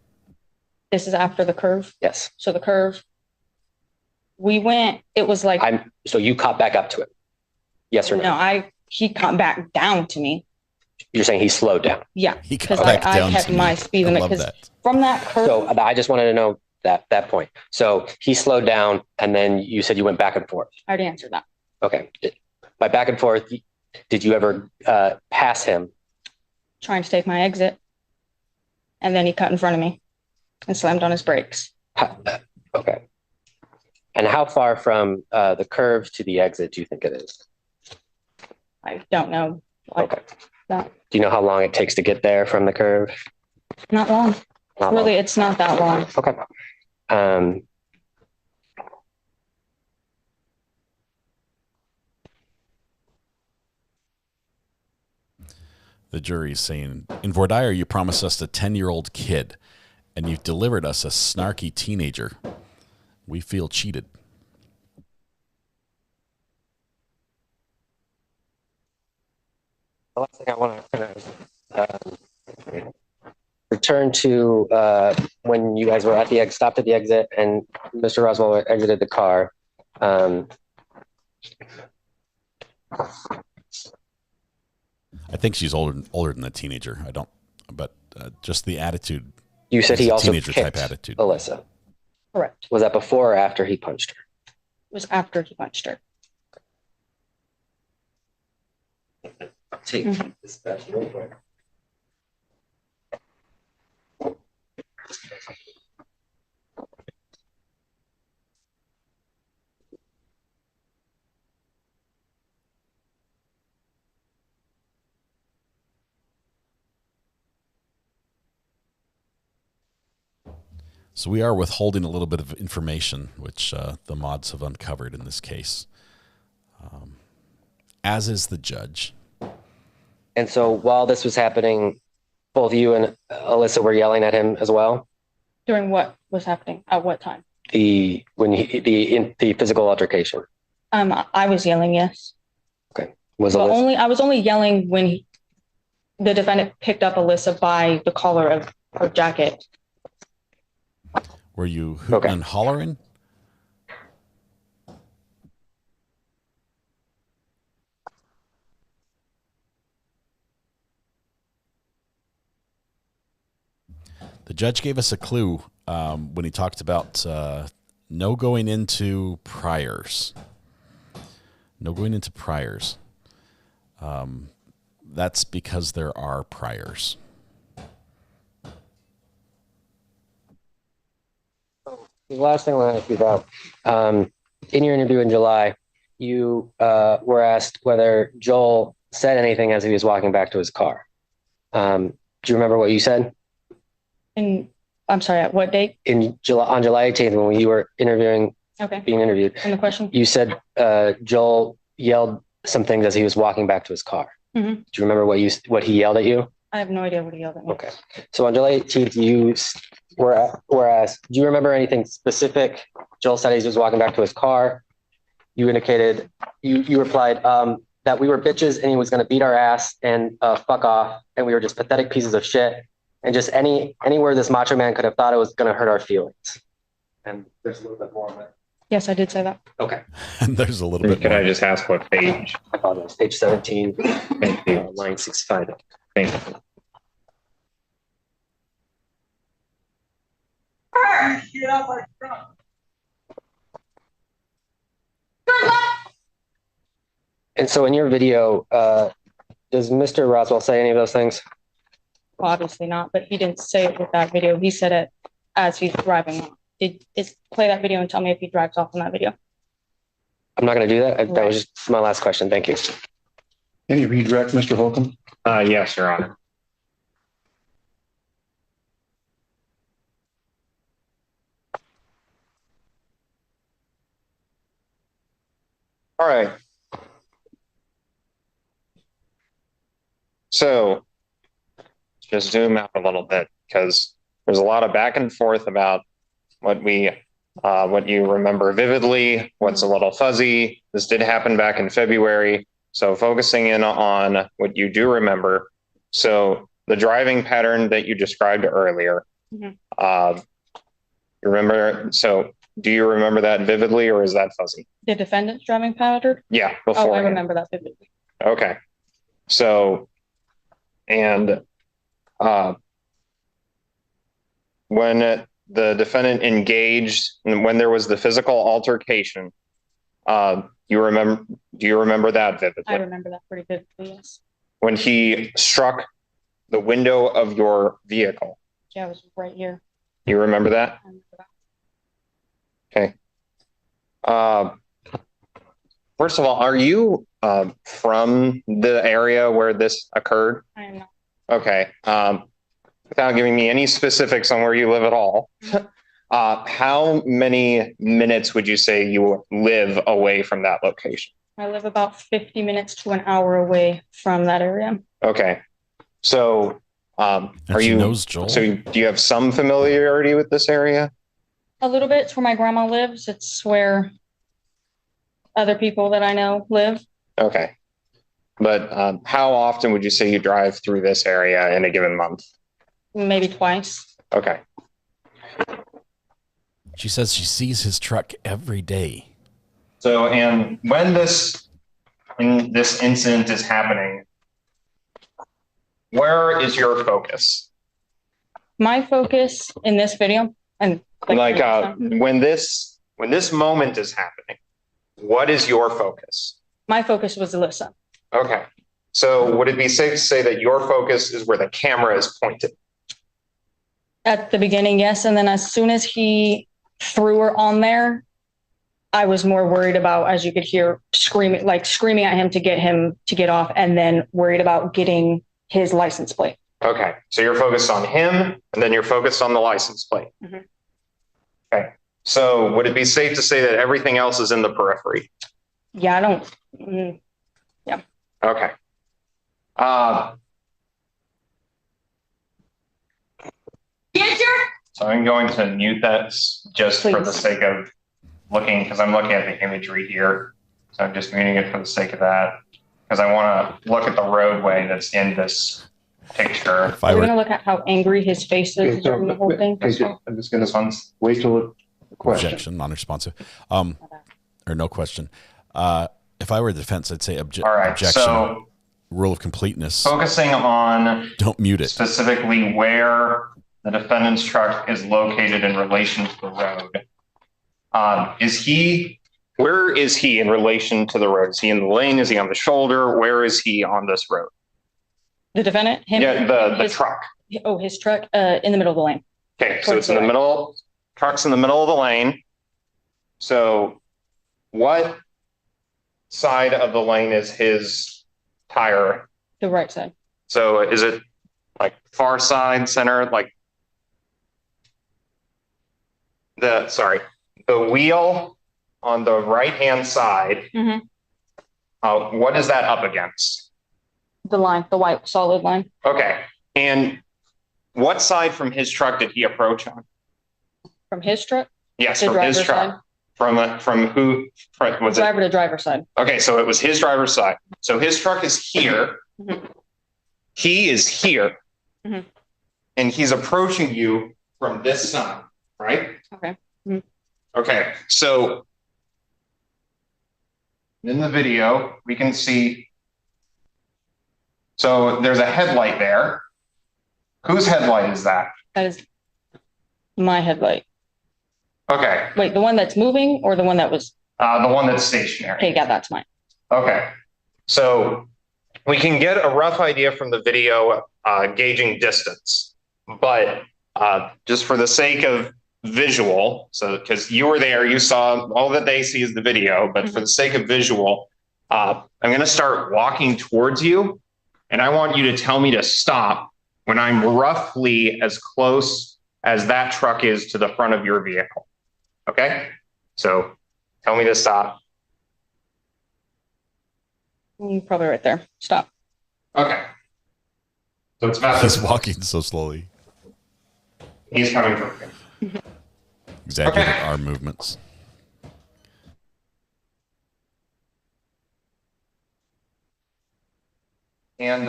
This is after the curve? Yes. So the curve, we went, it was like... So you caught back up to him? Yes or no? No, he caught back down to me. You're saying he slowed down? Yeah. He because caught back I down kept to me. my speed limit. Because from that curve... So I just wanted to know that point. So he slowed down, and then you said you went back and forth. I already answered that. Okay. By back and forth, did you ever pass him? Trying to take my exit. And then he cut in front of me and slammed on his brakes. Okay. And how far from the curve to the exit do you think it is? I don't know. Okay. That. Do you know how long it takes to get there from the curve? Not long. Not Really, long. it's not that long. Okay. The jury's saying, in Vordaer, you promised us a 10-year-old kid, and you've delivered us a snarky teenager. We feel cheated. The last thing I want to return to when you guys were at the stopped at the exit and Mr. Roswell exited the car. I think she's older than the teenager. I don't, but just the attitude. You said he also teenager kicked type attitude. Alyssa. Correct. Was that before or after he punched her? It was after he punched her. I'll take this back real quick. So we are withholding a little bit of information, which the mods have uncovered in this case, as is the judge. And so while this was happening, both you and Alyssa were yelling at him as well? During what was happening? At what time? The physical altercation. I was yelling, yes. Okay. I was only yelling when the defendant picked up Alyssa by the collar of her jacket. Were you hooting and hollering? The judge gave us a clue when he talked about no going into priors. No going into priors. That's because there are priors. The last thing I want to ask you about, in your interview in July, you were asked whether Joel said anything as he was walking back to his car. Do you remember what you said? I'm sorry, at what date? On July 18th, when you were being interviewed. And the question? You said Joel yelled some things as he was walking back to his car. Mm-hmm. Do you remember what he yelled at you? I have no idea what he yelled at me. Okay. So on July 18th, you were asked, do you remember anything specific Joel said as he was walking back to his car? You indicated, you replied that we were bitches and he was going to beat our ass and fuck off. And we were just pathetic pieces of shit. And just anywhere this macho man could have thought it was going to hurt our feelings. And there's a little bit more of it. Yes, I did say that. Okay. And there's a little bit Can more. I just ask what page? I apologize. Page 17, Thank you. line 65. Thank you. Get out my truck. And so in your video, does Mr. Roswell say any of those things? Well, obviously not, but he didn't say it with that video. He said it as he's driving off. Play that video and tell me if he drives off in that video. I'm not going to do that. That was just my last question. Thank you. Can you redirect Mr. Holcomb? Yes, Your Honor. All right. So just zoom out a little bit because there's a lot of back and forth about what you remember vividly, what's a little fuzzy. This did happen back in February. So focusing in on what you do remember. So the driving pattern that you described earlier, do you remember that vividly or is that fuzzy? The defendant's driving pattern? Yeah, Oh, I remember that vividly. Okay. So, and when the defendant engaged and when there was the physical altercation, do you remember that vividly? I remember that pretty vividly, yes. When he struck the window of your vehicle. Yeah, it was right here. You remember that? I remember that. Okay. First of all, are you from the area where this occurred? I am not. Okay. Without giving me any specifics on where you live at all, how many minutes would you say you live away from that location? I live about 50 minutes to an hour away from that area. Okay. So, knows Joel. So do you have some familiarity with this area? A little bit. It's where my grandma lives. It's where other people that I know live. Okay. But how often would you say you drive through this area in a given month? Maybe twice. Okay. She says she sees his truck every day. So, and when this incident is happening, where is your focus? My focus in this video, and when this moment is happening, what is your focus? My focus was Alyssa. Okay. So would it be safe to say that your focus is where the camera is pointed? At the beginning, yes. And then as soon as he threw her on there, I was more worried about, as you could hear, screaming at him to get off, and then worried about getting his license plate. Okay. So you're focused on him, and then you're focused on the license plate. Mm-hmm. Okay. So would it be safe to say that everything else is in the periphery? Yeah, I don't. Yeah. Okay. So I'm going to mute that just for the sake of looking, because I'm looking at the imagery here. So I'm just muting it for the sake of that, because I want to look at the roadway that's in this picture. We're going to look at how angry his face is during the whole thing. I'm just going to wait till the question. Objection, non-responsive. Or no question. If I were the defense, I'd say objection. So rule of completeness. Focusing on don't mute it. Specifically where the defendant's truck is located in relation to the road. Where is he in relation to the road? Is he in the lane? Is he on the shoulder? Where is he on this road? The defendant? Him? Yeah, the truck. Oh, his truck in the middle of the lane. Okay, so it's in the middle. Truck's in the middle of the lane. So what side of the lane is his tire? The right side. So is it like far side, center, like the wheel on the right-hand side? Mm-hmm. What is that up against? The line, the white solid line. Okay. And what side from his truck did he approach on? From his truck? Yes, the from his truck. Side. From who? Was driver it? to driver side. Okay, so it was his driver's side. So his truck is here. Mm-hmm. He is here. Mm-hmm. And he's approaching you from this side, right? Okay. Mm-hmm. Okay, so in the video, we can see, so there's a headlight there. Whose headlight is that? That is my headlight. Okay. Wait, the one that's moving or the one that was? The one that's stationary. Okay, yeah, that's mine. Okay. So we can get a rough idea from the video gauging distance, but just for the sake of visual, so because you were there, you saw all that they see is the video, but for the sake of visual, I'm going to start walking towards you, and I want you to tell me to stop when I'm roughly as close as that truck is to the front of your vehicle. Okay? So tell me to stop. Probably right there. Stop. Okay. So it's about He's walking so slowly. He's coming from here. Exaggerated arm movements. And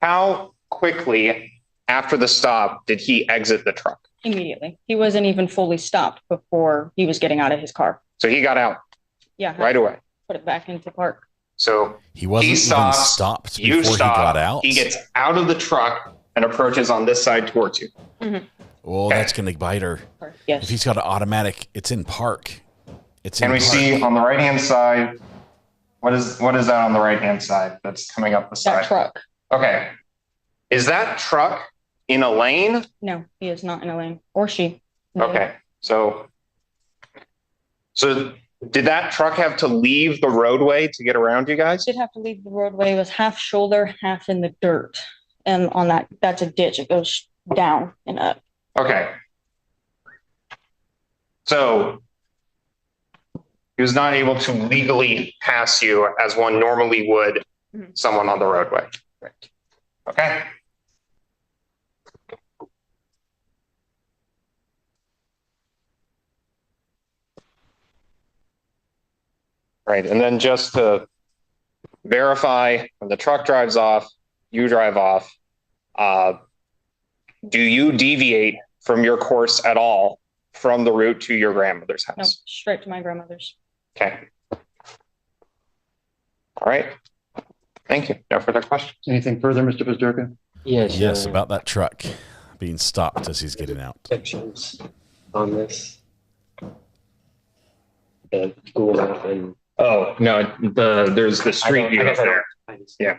how quickly after the stop did he exit the truck? Immediately. He wasn't even fully stopped before he was getting out of his car. So he got out. Yeah. Right away. Put it back into park. So he wasn't even stopped before he got out. He gets out of the truck and approaches on this side towards you. Mm-hmm. Oh, that's going to bite her. Yes. If he's got an automatic, it's in park. And we see on the right-hand side, what is that on the right-hand side that's coming up the side? That truck. Okay. Is that truck in a lane? No, he is not in a lane. Or she. No. Okay. So Did that truck have to leave the roadway to get around you guys? Did have to leave the roadway. It was half shoulder, half in the dirt. And on that's a ditch. It goes down and up. Okay. So he was not able to legally pass you as one normally would someone on the roadway. Right. Okay. Right, and then just to verify, when the truck drives off, you drive off, do you deviate from your course at all from the route to your grandmother's house? No, straight to my grandmother's. Okay. All right. Thank you. No further questions. Anything further, Mr. Pazderka? Yes, about that truck being stopped as he's getting out. Pictures on this. The Google map and Oh, no, there's the street view up there. Yeah.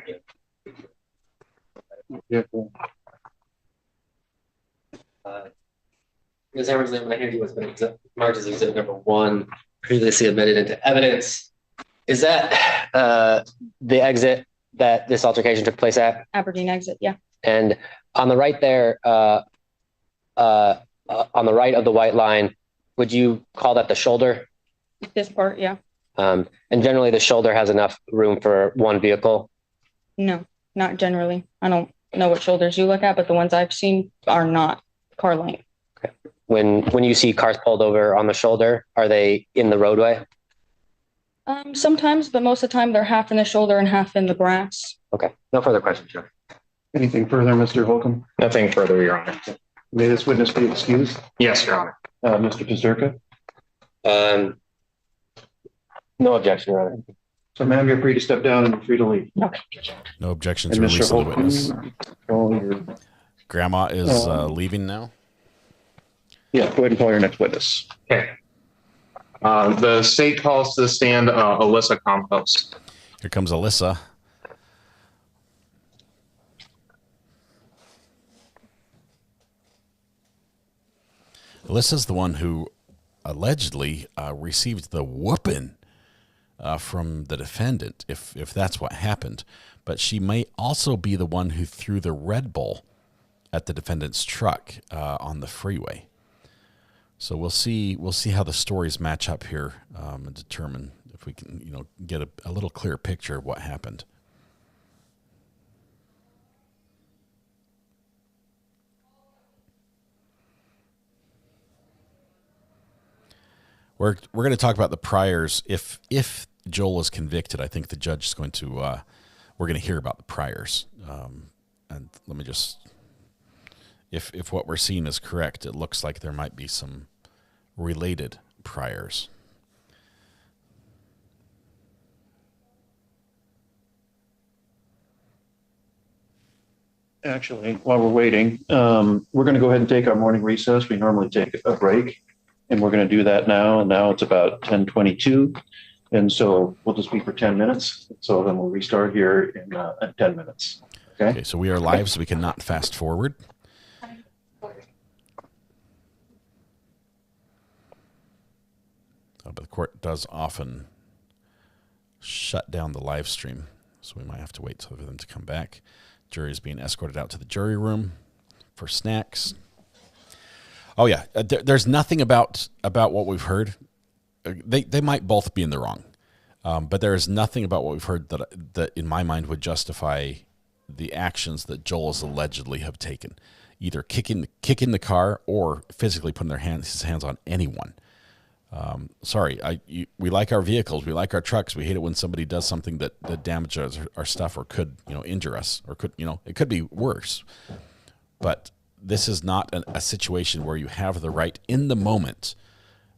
Ms. Hammersley, I'm going to hand you what's been marked as exhibit number 1, previously admitted into evidence. Is that the exit that this altercation took place at? Aberdeen exit, yeah. And on the right there, on the right of the white line, would you call that the shoulder? This part, yeah. And generally the shoulder has enough room for one vehicle? No, not generally. I don't know what shoulders you look at, but the ones I've seen are not car length. Okay. When you see cars pulled over on the shoulder, are they in the roadway? Sometimes, but most of the time they're half in the shoulder and half in the grass. Okay. No further questions, Joe. Anything further, Mr. Holcomb? Nothing further, Your Honor. May this witness be excused? Yes, Your Honor. Mr. Pazderka? No objection, Your Honor. So, ma'am, you're free to step down and you're free to leave. Okay. No objections. And Release Mr. of the witness. Holcomb, Grandma is leaving now. yeah, go ahead and call your next witness. Okay. The state calls to the stand Alyssa Compost. Here comes Alyssa. Alyssa's the one who allegedly received the whooping from the defendant, if that's what happened. But she may also be the one who threw the Red Bull at the defendant's truck on the freeway. So we'll see how the stories match up here and determine if we can get a little clearer picture of what happened. We're going to talk about the priors. If Joel is convicted, I think the judge is going to we're going to hear about the priors. And let me just, if what we're seeing is correct, it looks like there might be some related priors. Actually, while we're waiting, we're going to go ahead and take our morning recess. We normally take a break, and we're going to do that now. And now it's about 10:22. And so we'll just be for 10 minutes. So then we'll restart here in 10 minutes. Okay, so we are live, so we cannot fast forward. But the court does often shut down the live stream, so we might have to wait for them to come back. Jury is being escorted out to the jury room for snacks. Oh yeah, there's nothing about what we've heard. They might both be in the wrong, but there is nothing about what we've heard that in my mind would justify the actions that Joel has allegedly have taken, either kicking the car or physically putting his hands on anyone. We like our vehicles, we like our trucks. We hate it when somebody does something that damages our stuff or could injure us, or could it could be worse. But this is not a situation where you have the right in the moment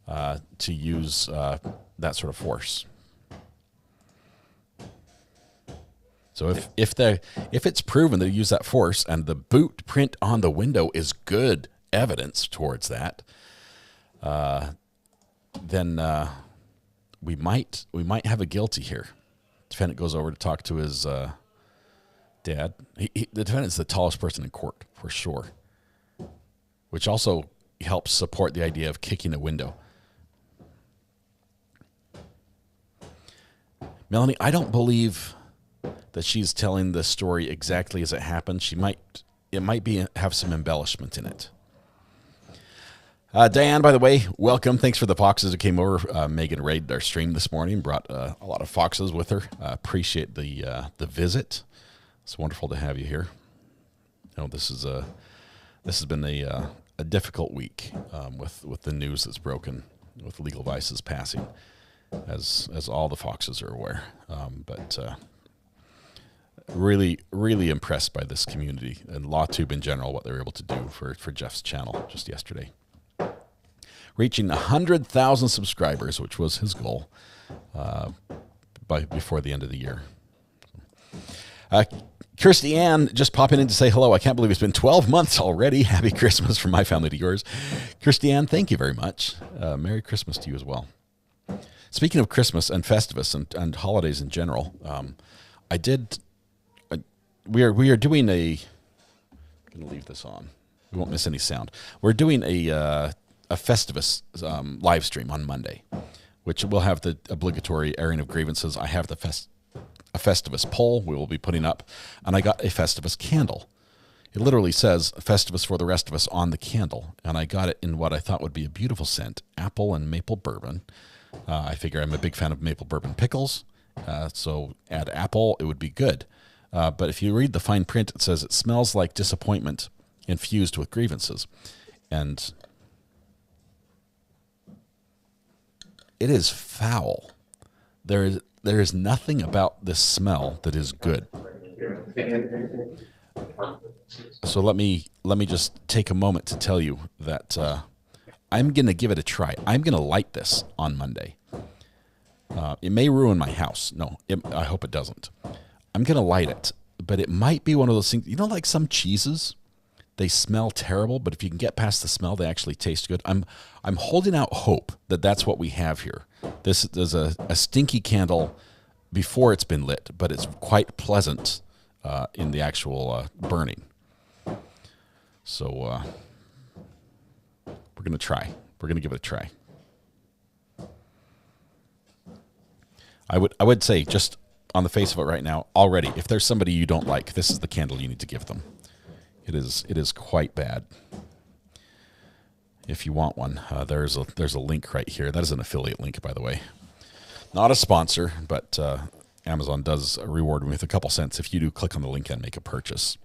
to use that sort of force. So if it's proven that you use that force and the boot print on the window is good evidence towards that, then we might have a guilty here. Defendant goes over to talk to his dad. The defendant's the tallest person in court for sure, which also helps support the idea of kicking a window. Melanie, I don't believe that she's telling the story exactly as it happened. It might have some embellishment in it. Diane, by the way, welcome. Thanks for the foxes that came over. Megan raided our stream this morning, brought a lot of foxes with her. Appreciate the visit. It's wonderful to have you here. This has been a difficult week with the news that's broken with Legal Vice's passing, as all the foxes are aware. But really, really impressed by this community and LawTube in general, what they were able to do for Jeff's channel just yesterday. Reaching 100,000 subscribers, which was his goal before the end of the year. Kirsty Ann just popping in to say hello. I can't believe it's been 12 months already. Happy Christmas from my family to yours. Kirsty Ann, thank you very much. Merry Christmas to you as well. Speaking of Christmas and Festivus and holidays in general, we are doing I'm going to leave this on. We won't miss any sound. We're doing a Festivus live stream on Monday, which will have the obligatory airing of grievances. I have a Festivus poll we will be putting up, and I got a Festivus candle. It literally says Festivus for the rest of us on the candle, and I got it in what I thought would be a beautiful scent, apple and maple bourbon. I figure I'm a big fan of maple bourbon pickles, so add apple, it would be good. But if you read the fine print, it says it smells like disappointment infused with grievances. And it is foul. There is nothing about this smell that is good. So let me just take a moment to tell you that I'm going to give it a try. I'm going to light this on Monday. It may ruin my house. No, I hope it doesn't. I'm going to light it, but it might be one of those things, like some cheeses, they smell terrible, but if you can get past the smell, they actually taste good. I'm holding out hope that that's what we have here. This is a stinky candle before it's been lit, but it's quite pleasant in the actual burning. So we're going to try. We're going to give it a try. I would say, just on the face of it right now, already, if there's somebody you don't like, this is the candle you need to give them. It is quite bad. If you want one, there's a link right here. That is an affiliate link, by the way. Not a sponsor, but Amazon does reward me with a couple cents if you do click on the link and make a purchase.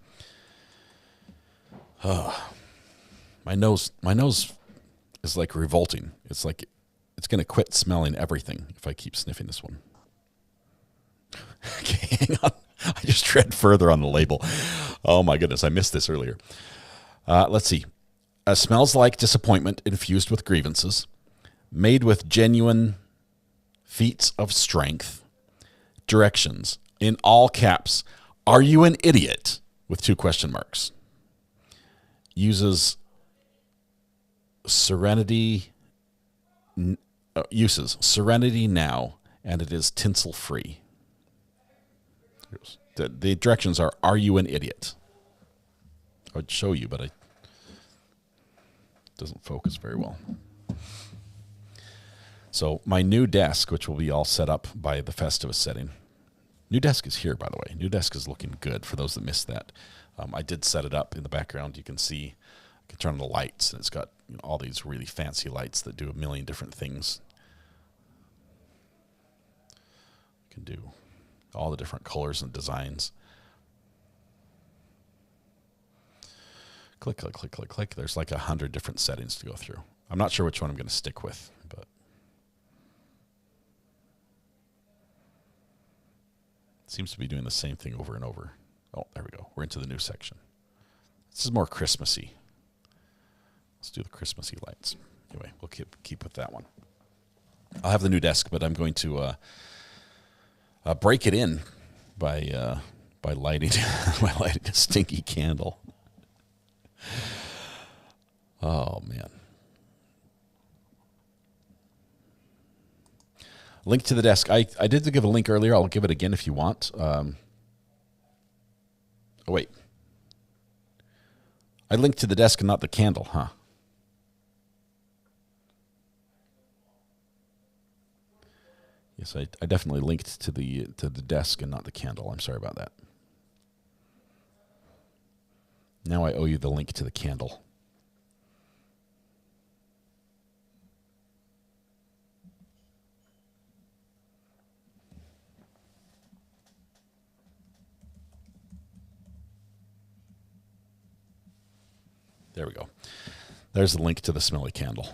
My nose is like revolting. It's like it's going to quit smelling everything if I keep sniffing this one. Okay, hang on. I just read further on the label. Oh my goodness, I missed this earlier. Let's see. Smells like disappointment infused with grievances, made with genuine feats of strength. Directions in all caps. Are you an idiot? With 2 question marks. Uses Serenity now, and it is tinsel free. The directions are you an idiot? I would show you, but it doesn't focus very well. So my new desk, which will be all set up by the Festivus setting. New desk is here, by the way. New desk is looking good for those that missed that. I did set it up in the background. You can see, I can turn on the lights, and it's got all these really fancy lights that do a million different things. You can do all the different colors and designs. Click, click, click, click, click. There's like 100 different settings to go through. I'm not sure which one I'm going to stick with, but it seems to be doing the same thing over and over. Oh, there we go. We're into the new section. This is more Christmassy. Let's do the Christmassy lights. Anyway, we'll keep with that one. I'll have the new desk, but I'm going to break it in by lighting a stinky candle. Oh man! Link to the desk. I did give a link earlier. I'll give it again if you want. Oh wait, I linked to the desk and not the candle, huh? Yes, I definitely linked to the desk and not the candle. I'm sorry about that. Now I owe you the link to the candle. There we go. There's the link to the smelly candle.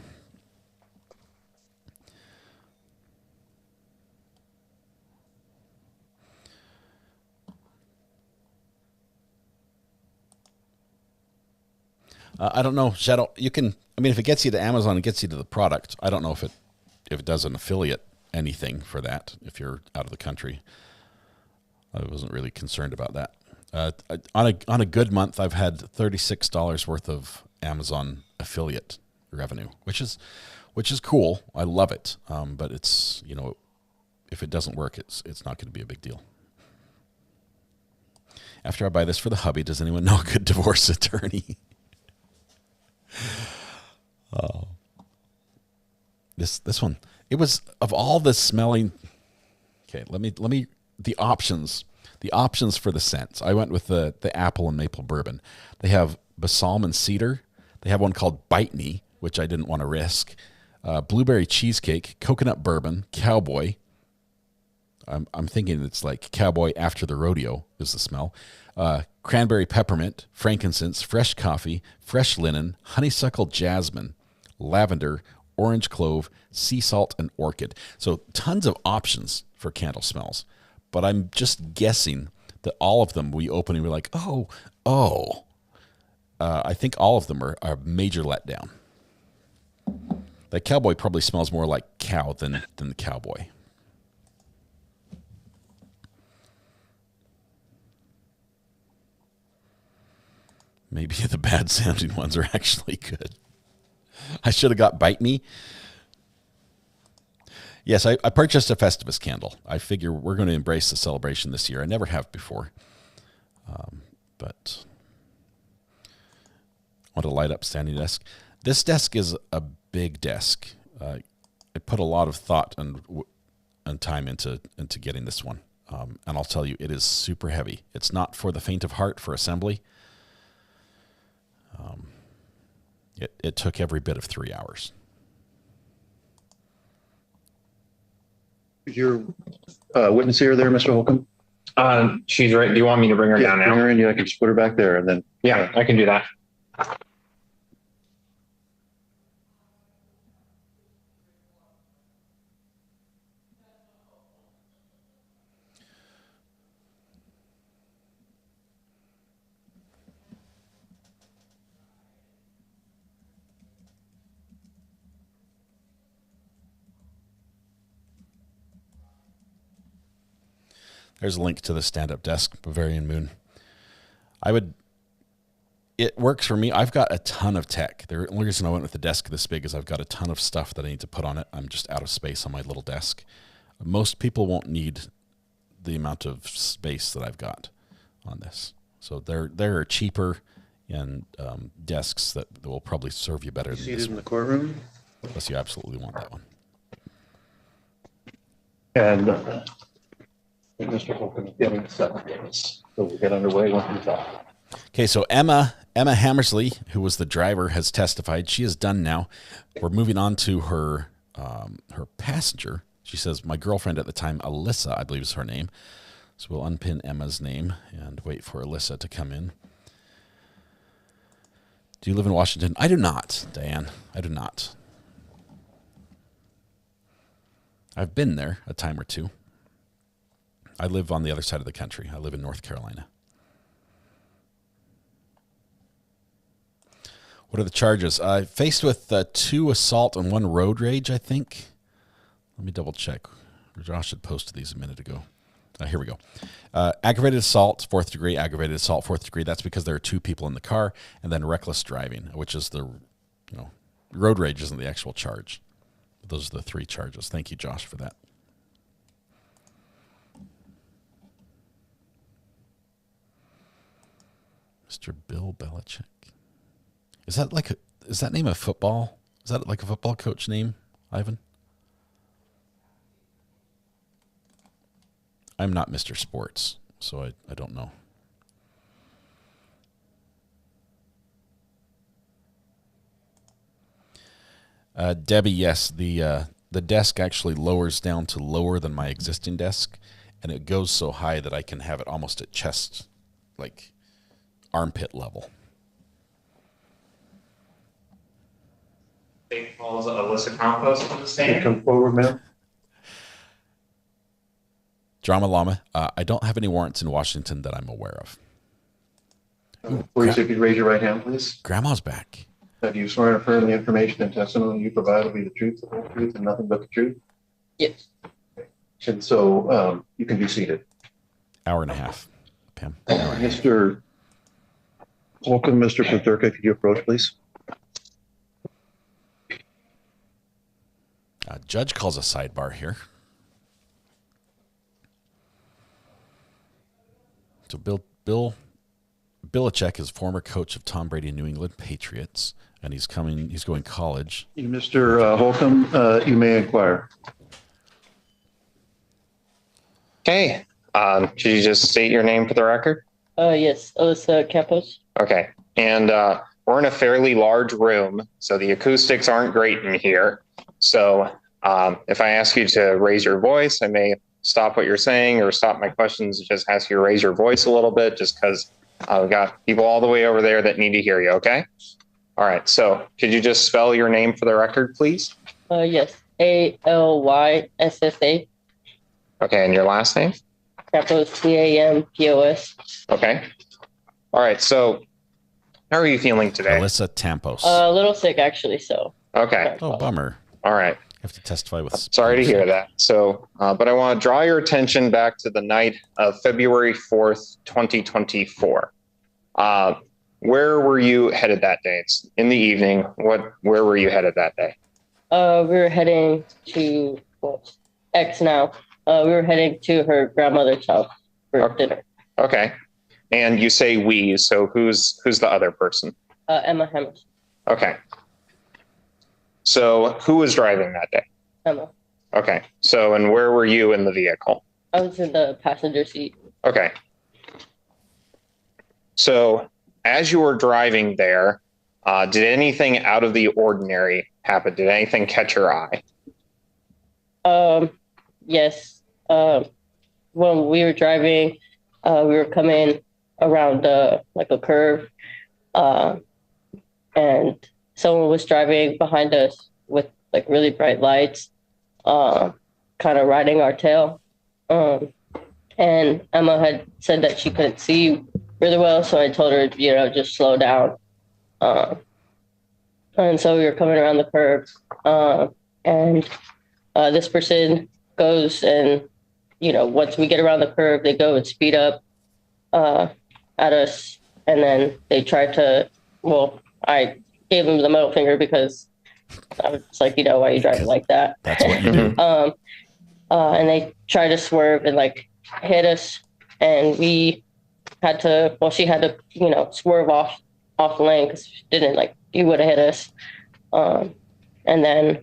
I don't know, Shadow. You can. I mean, if it gets you to Amazon, it gets you to the product. I don't know if it does an affiliate anything for that. If you're out of the country, I wasn't really concerned about that. On a good month, I've had $36 worth of Amazon affiliate revenue, which is cool. I love it. But it's, if it doesn't work, it's not going to be a big deal. After I buy this for the hubby, does anyone know a good divorce attorney? Oh, this one. It was of all the smelling. Okay, let me the options for the scents. I went with the apple and maple bourbon. They have balsam and cedar. They have one called Bite Me, which I didn't want to risk. Blueberry cheesecake, coconut bourbon, cowboy. I'm thinking it's like cowboy after the rodeo is the smell. Cranberry peppermint, frankincense, fresh coffee, fresh linen, honeysuckle jasmine, lavender, orange clove, sea salt, and orchid. So tons of options for candle smells. But I'm just guessing that all of them we open and we're like, oh. I think all of them are a major letdown. The cowboy probably smells more like cow than the cowboy. Maybe the bad sounding ones are actually good. I should have got Bite Me. Yes, I purchased a Festivus candle. I figure we're going to embrace the celebration this year. I never have before. But I want to light up standing desk. This desk is a big desk. I put a lot of thought and time into getting this one. And I'll tell you, it is super heavy. It's not for the faint of heart for assembly. It took every bit of 3 hours. Is your witness here there, Mr. Holcomb? She's right. Do you want me to bring her down now? Bring her in. Yeah, I can just put her back there, and then. Yeah, I can do that. There's a link to the stand-up desk, Bavarian Moon. It works for me. I've got a ton of tech. The only reason I went with the desk this big is I've got a ton of stuff that I need to put on it. I'm just out of space on my little desk. Most people won't need the amount of space that I've got on this. So there are cheaper and desks that will probably serve you better than this Seated in the courtroom. Unless you absolutely want that one. And Mr. Holcomb is getting 7 days. So we'll get underway once he's off. Okay, so Emma Hammersley, who was the driver, has testified. She is done now. We're moving on to her passenger. She says, my girlfriend at the time, Alyssa, I believe is her name. So we'll unpin Emma's name and wait for Alyssa to come in. Do you live in Washington? I do not, Diane. I do not. I've been there a time or two. I live on the other side of the country. I live in North Carolina. What are the charges? Faced with 2 assault and 1 road rage, I think. Let me double check. Josh had posted these a minute ago. Here we go. Aggravated assault, 4th degree. Aggravated assault, 4th degree. That's because there are 2 people in the car. And then reckless driving, which is road rage isn't the actual charge. Those are the 3 charges. Thank you, Josh, for that. Mr. Bill Belichick. Is that name a football? Is that like a football coach name, Ivan? I'm not Mr. Sports, so I don't know. Debbie, yes, the desk actually lowers down to lower than my existing desk, and it goes so high that I can have it almost at chest, like armpit level. State calls Alyssa Compost to the stand. Come forward, ma'am. Drama Llama, I don't have any warrants in Washington that I'm aware of. Please, if you'd raise your right hand, please. Grandma's back. Have you sworn to affirm the information and testimony you provide will be the truth, the whole truth, and nothing but the truth? Yes. And so you can be seated. Hour and a half, Pam. Mr. Holcomb, Mr. Paterka, could you approach, please? Judge calls a sidebar here. So Bill Belichick is former coach of Tom Brady and New England Patriots, and he's going college. Mr. Holcomb, you may inquire. Okay. Could you just state your name for the record? Yes, Alyssa Campos. Okay. And we're in a fairly large room, so the acoustics aren't great in here. So if I ask you to raise your voice, I may stop what you're saying or stop my questions, just ask you to raise your voice a little bit, just because we've got people all the way over there that need to hear you, okay? All right, so could you just spell your name for the record, please? Yes, Alyssa. Okay, and your last name? Campos, Campos. Okay. All right, so how are you feeling today? Alyssa Tampos. A little sick, actually, so. Okay. Oh, bummer. All right. I have to testify with. Sorry to hear that. So, but I want to draw your attention back to the night of February 4th, 2024. Where were you headed that day? It's in the evening. Where were you headed that day? We were heading to X now. We were heading to her grandmother's house for dinner. Okay. And you say we, so who's the other person? Emma Hammers. Okay. So who was driving that day? Emma. Okay. So, and where were you in the vehicle? I was in the passenger seat. Okay. So as you were driving there, did anything out of the ordinary happen? Did anything catch your eye? Yes. When we were driving, we were coming around like a curve, and someone was driving behind us with like really bright lights, kind of riding our tail. And Emma had said that she couldn't see really well, so I told her, just slow down. And so we were coming around the curve, and this person goes and, once we get around the curve, they go and speed up at us, and then they tried to, I gave them the middle finger because I was like, why are you driving like that? That's what you do. And they tried to swerve and hit us, and we had to, she had to, swerve off the lane because she didn't, you would have hit us. And then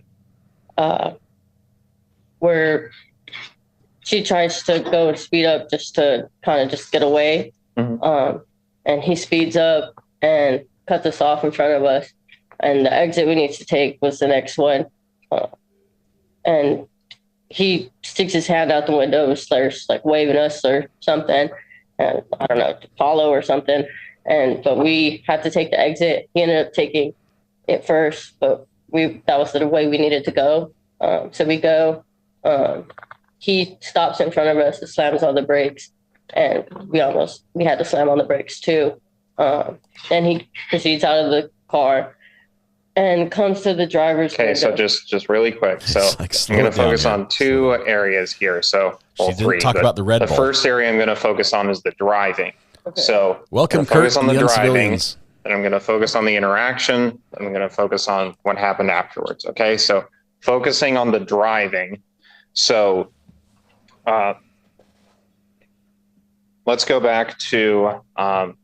she tries to go and speed up just to kind of just get away. Mm-hmm. And he speeds up and cuts us off in front of us. And the exit we need to take was the next one. And he sticks his hand out the window and starts waving us or something. And I don't know, to follow or something. But we had to take the exit. He ended up taking it first, but that was the way we needed to go. So we go. He stops in front of us and slams on the brakes, and we had to slam on the brakes too. Then he proceeds out of the car and comes to the driver's window. So just really quick. So I'm going to focus on two areas here. So she didn't talk about the Red Bull. The first area I'm going to focus on is the driving. Okay. So welcome, focus Kurt, on the driving, civilians. and I'm going to focus on the interaction, and I'm going to focus on what happened afterwards. Okay, so focusing on the driving. So let's go back to the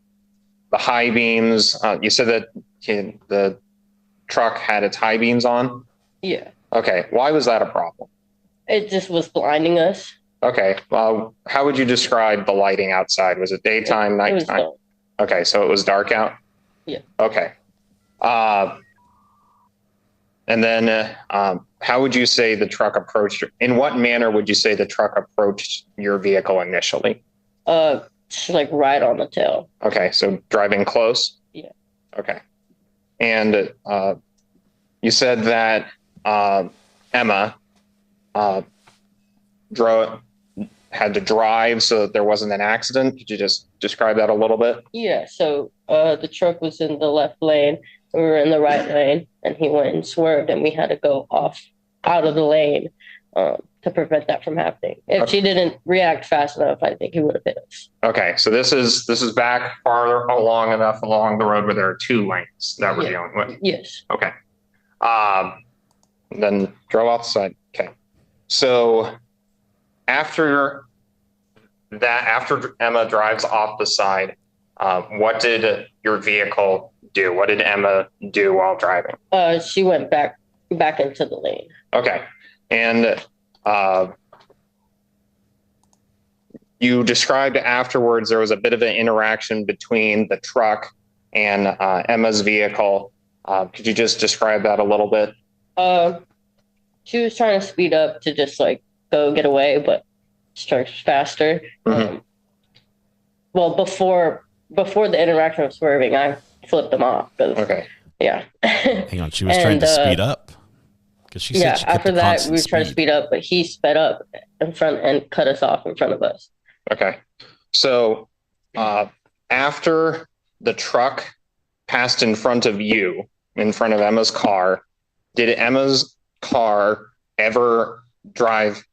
high beams. You said that the truck had its high beams on? Yeah. Okay, why was that a problem? It just was blinding us. Okay. Well, how would you describe the lighting outside? Was it daytime, It was nighttime? dark. Okay, so it was dark out? Yeah. Okay. And then how would you say the truck approached, in what manner would you say the truck approached your vehicle initially? Just like right on the tail. Okay, so driving close? Yeah. Okay. And you said that Emma had to drive so that there wasn't an accident. Could you just describe that a little bit? Yeah, so the truck was in the left lane, we were in the right lane, and he went and swerved, and we had to go out of the lane to prevent that from happening. If she didn't react fast enough, I think he would have hit us. Okay, so this is back farther enough along the road where there are 2 lanes that we're dealing with. Yes. Okay. Then drove off the side. Okay. So after Emma drives off the side, what did your vehicle do? What did Emma do while driving? She went back into the lane. Okay. And you described afterwards there was a bit of an interaction between the truck and Emma's vehicle. Could you just describe that a little bit? She was trying to speed up to just like go get away, but starts faster. Mm-hmm. Well, before the interaction of swerving, I flipped them off. Okay. Yeah. Hang on, she was trying to speed up. Because she said she kept after a that, constant we were trying to speed. speed up, but he sped up in front and cut us off in front of us. Okay. So after the truck passed in front of you, in front of Emma's car, did Emma's car ever drive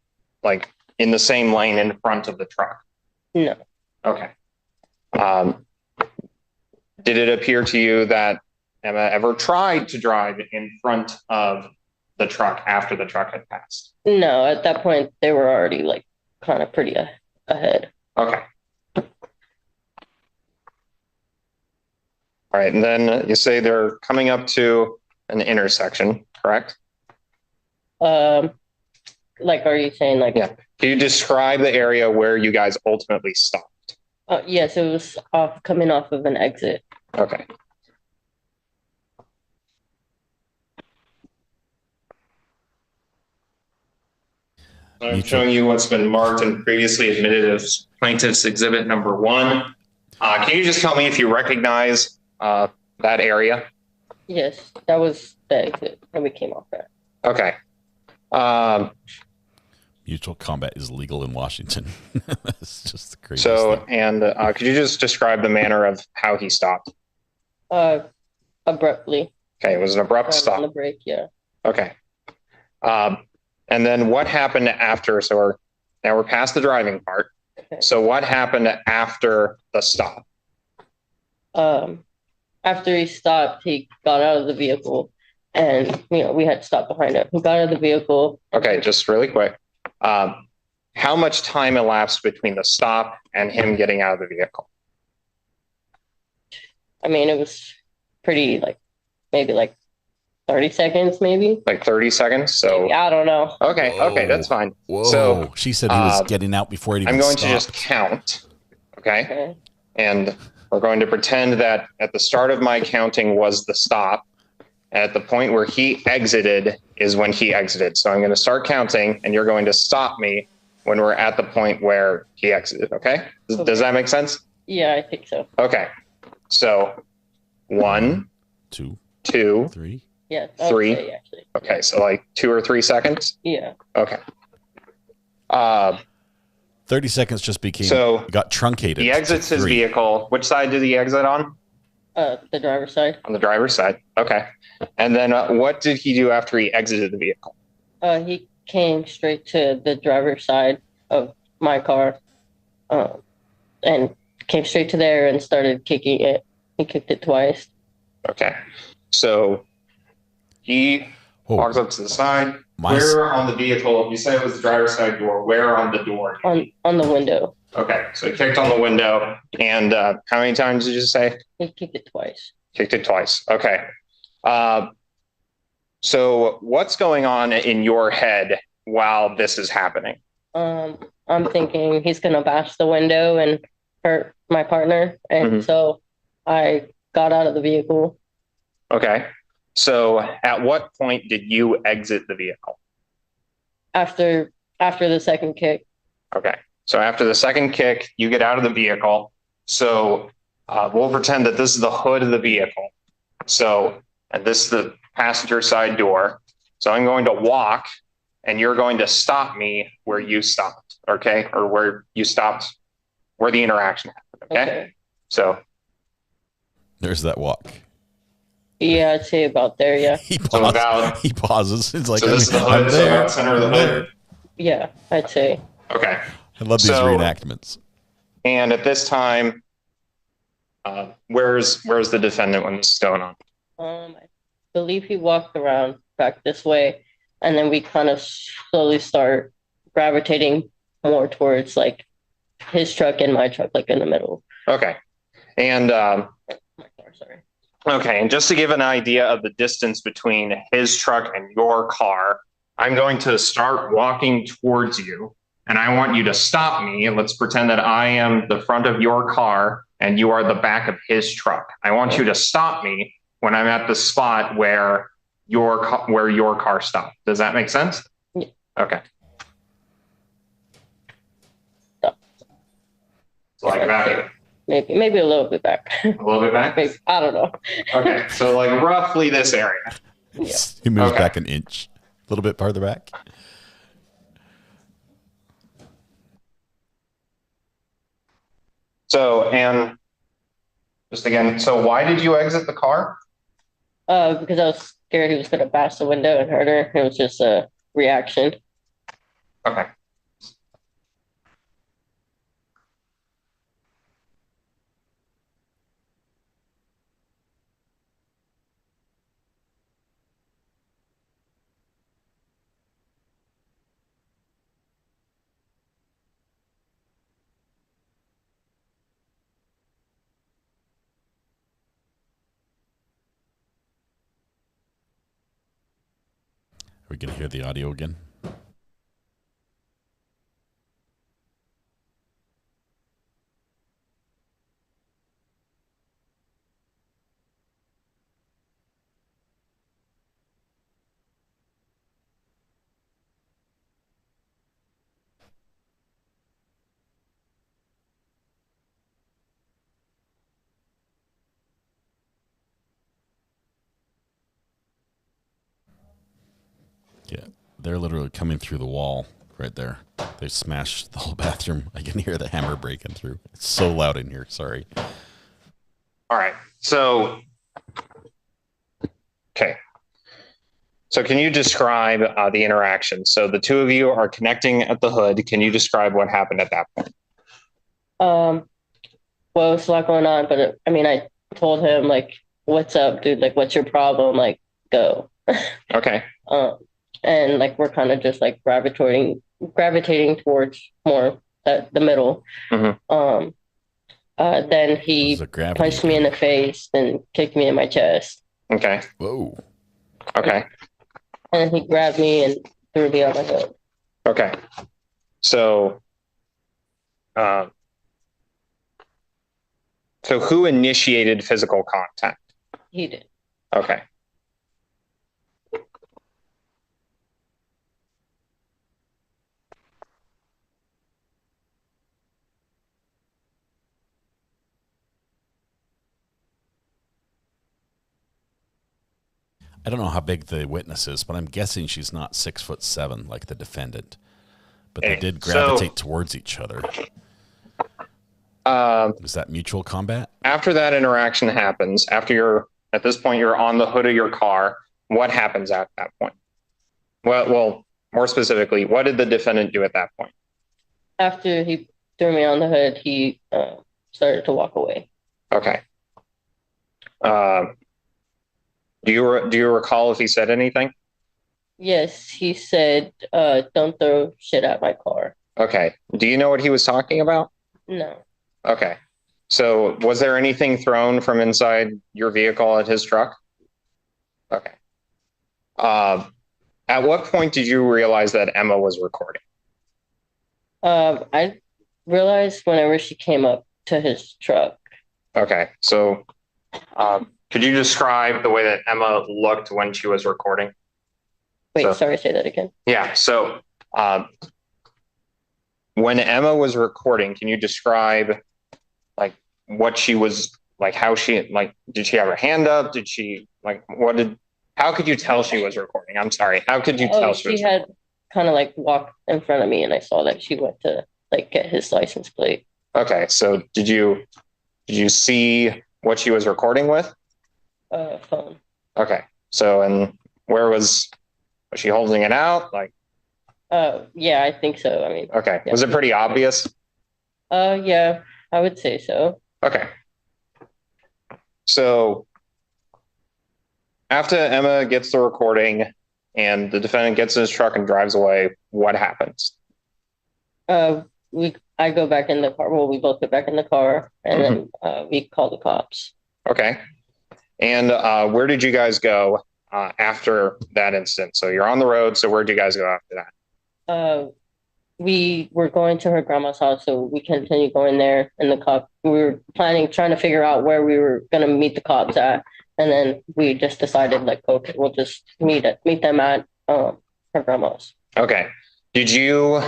like in the same lane in front of the truck? No. Okay. Did it appear to you that Emma ever tried to drive in front of the truck after the truck had passed? No, at that point, they were already like kind of pretty ahead. Okay. All right. And then you say they're coming up to an intersection, correct? Like, are you saying like? Yeah. Can you describe the area where you guys ultimately stopped? Yes, it was coming off of an exit. Okay. I'm showing you what's been marked and previously admitted as plaintiff's exhibit number 1. Can you just tell me if you recognize that area? Yes, that was the exit that we came off at. Okay. Mutual combat is legal in Washington. That's just the craziest So, thing. and could you just describe the manner of how he stopped? Abruptly. Okay, it was an abrupt On stop. the brake, yeah. Okay. And then what happened after? So now we're past the driving part. Okay. So what happened after the stop? After he stopped, he got out of the vehicle, and we had to stop behind him. He got out of the vehicle. Okay, just really quick. How much time elapsed between the stop and him getting out of the vehicle? I mean, it was pretty maybe 30 seconds, maybe. Like 30 seconds? So maybe, I don't know. Okay, okay, that's fine. Whoa. So She said he was getting out before it even I'm going stopped. to just count, okay? And we're going to pretend that at the start of my counting was the stop. And at the point where he exited is when he exited. So I'm going to start counting, and you're going to stop me when we're at the point where he exited, okay? Does that make sense? Yeah, I think so. Okay. So 1, 2, 3. Yeah. 3. Say, actually. Okay, so like 2 or 3 seconds? Yeah. Okay. 30 seconds just became, So got truncated. He exits to his 3. vehicle. Which side did he exit on? The driver's side. On the driver's side. Okay. And then what did he do after he exited the vehicle? He came straight to the driver's side of my car, and came straight to there and started kicking it. He kicked it twice. Okay. So he walks up to the side. Where on the vehicle? You said it was the driver's side door. Where on the door? On the window. Okay. So he kicked on the window. And how many times did you say? He kicked it twice. Kicked it twice. Okay. So what's going on in your head while this is happening? I'm thinking he's gonna bash the window and hurt my partner, and so I got out of the vehicle. Okay. So at what point did you exit the vehicle? After the second kick. Okay. So after the second kick, you get out of the vehicle. So we'll pretend that this is the hood of the vehicle. So, and this is the passenger side door. So I'm going to walk and you're going to stop me where you stopped. Okay. Or where you stopped, where the interaction happened. Okay. So there's that walk. Yeah, I'd say about there. Yeah. He pauses. It's like, so this is the hood. So about center of the hood. Yeah, I'd say. Okay. I love these reenactments. And at this time, where's the defendant when this is going on? I believe he walked around back this way, and then we kind of slowly start gravitating more towards like his truck and my truck, like in the middle. Okay. And sorry. Okay, and just to give an idea of the distance between his truck and your car, I'm going to start walking towards you, and I want you to stop me. Let's pretend that I am the front of your car and you are the back of his truck. I want you to stop me when I'm at the spot where your car stopped. Does that make sense? Yeah. Okay. So like that. Maybe a little bit back. A little bit back? Maybe, I don't know. Okay, so like roughly this area. Yeah. He moves back an inch, a little bit farther back. So, and just again, so why did you exit the car? Because I was scared he was going to bash the window and hurt her. It was just a reaction. Okay. We can hear the audio again. Yeah, they're literally coming through the wall right there. They smashed the whole bathroom. I can hear the hammer breaking through. It's so loud in here. Sorry. All right. So, okay. So can you describe the interaction? So the two of you are connecting at the hood. Can you describe what happened at that point? Well, it's a lot going on, but I told him like, "What's up, dude? Like, what's your problem? Like, go." Okay. And like we're kind of just like gravitating towards more the middle. Mm-hmm. Then he punched me in the face and kicked me in my chest. Okay. Whoa. Okay. And he grabbed me and threw me on my hood. Okay. So, so who initiated physical contact? He did. Okay. I don't know how big the witness is, but I'm guessing she's not 6'7" like the defendant. But they did gravitate towards each other. Is that mutual combat? After that interaction happens, at this point you're on the hood of your car, what happens at that point? Well, more specifically, what did the defendant do at that point? After he threw me on the hood, he started to walk away. Okay. Do you recall if he said anything? Yes, he said, "Don't throw shit at my car." Okay. Do you know what he was talking about? No. Okay. So was there anything thrown from inside your vehicle at his truck? Okay. At what point did you realize that Emma was recording? I realized whenever she came up to his truck. Okay, so could you describe the way that Emma looked when she was recording? Wait, sorry, say that again. Yeah, so when Emma was recording, can you describe like what she was like, how she like, did she have her hand up? Did she like, how could you tell she was recording? I'm sorry, how could you tell she had kind of like walked in front of me and I saw that she went to like get his license plate. Okay, so did you see what she was recording with? Phone. Okay, so and where was she holding it out? Like, yeah, I think so. I mean, okay, yeah. Was it pretty obvious? Yeah, I would say so. Okay. So after Emma gets the recording and the defendant gets in his truck and drives away, what happens? I go back in the car. Well, we both get back in the car and then we call the cops. Okay. And where did you guys go after that incident? So you're on the road. So where'd you guys go after that? We were going to her grandma's house, so we continued going there. And we were trying to figure out where we were going to meet the cops at. And then we just decided, like, okay, we'll just meet them at her grandma's. Okay. Did you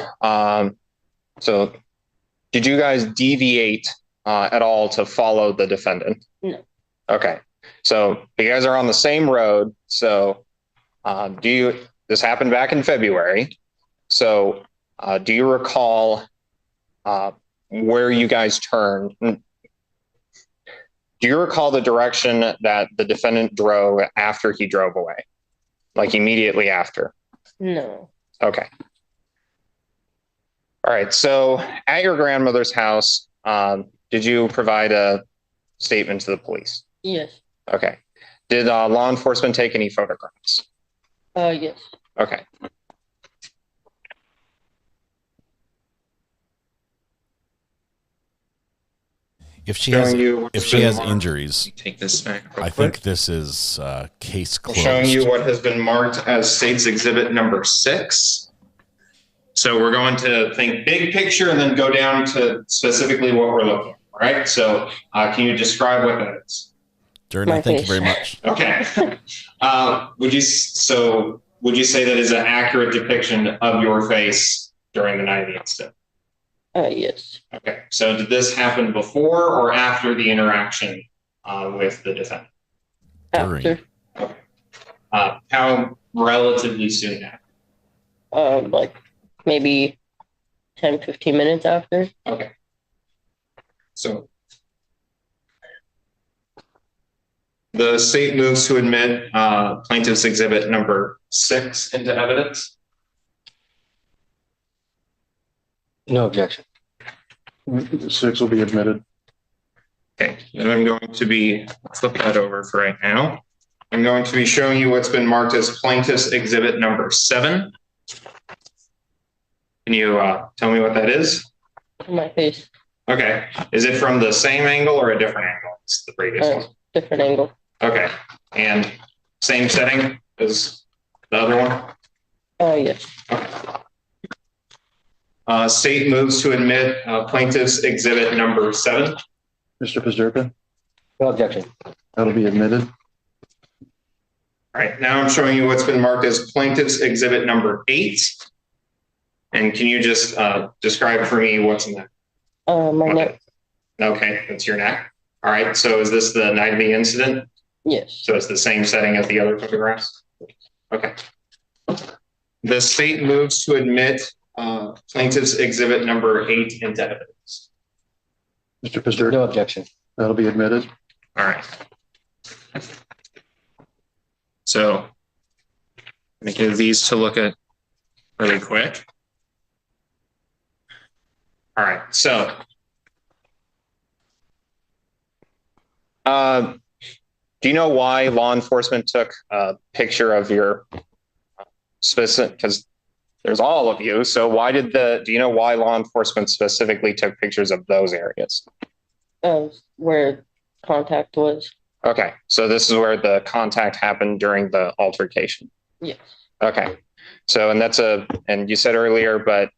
guys deviate at all to follow the defendant? No. Okay. So you guys are on the same road. So this happened back in February. So do you recall where you guys turned? Do you recall the direction that the defendant drove after he drove away? Like immediately after? No. Okay. All right. So at your grandmother's house, did you provide a statement to the police? Yes. Okay. Did law enforcement take any photographs? Yes. Okay. If she has injuries, take this back. I think this is case closed. Showing you what has been marked as State's Exhibit number 6. So we're going to think big picture and then go down to specifically what we're looking for, right? So can you describe what that is? Journey, thank you very much. Okay. Would you say that is an accurate depiction of your face during the night of the incident? Yes. Okay. So did this happen before or after the interaction with the defendant? After. Okay. How relatively soon after? Like maybe 10, 15 minutes after. Okay. So the state moves to admit plaintiff's exhibit number 6 into evidence. No objection. 6 will be admitted. Okay, and I'm going to be flip that over for right now. I'm going to be showing you what's been marked as plaintiff's exhibit number 7. Can you tell me what that is? My face. Okay. Is it from the same angle or a different angle? It's the previous one. Different angle. Okay. And same setting as the other one? Yes. Okay. State moves to admit plaintiff's exhibit number 7. Mr. Pazurka? No objection. That'll be admitted. All right. Now I'm showing you what's been marked as plaintiff's exhibit number 8. And can you just describe for me what's in that? My neck. Okay, that's your neck. All right. So is this the night of the incident? Yes. So it's the same setting as the other photographs? Okay. The state moves to admit plaintiff's exhibit number 8 into evidence. Mr. Pazurka? No objection. That'll be admitted. All right. So I'm going to give these to look at really quick. All right. So do you know why law enforcement took a picture of your specific, because there's all of you. So why do you know why law enforcement specifically took pictures of those areas? Where contact was. Okay. So this is where the contact happened during the altercation. Yes. Okay. So, and you said earlier, but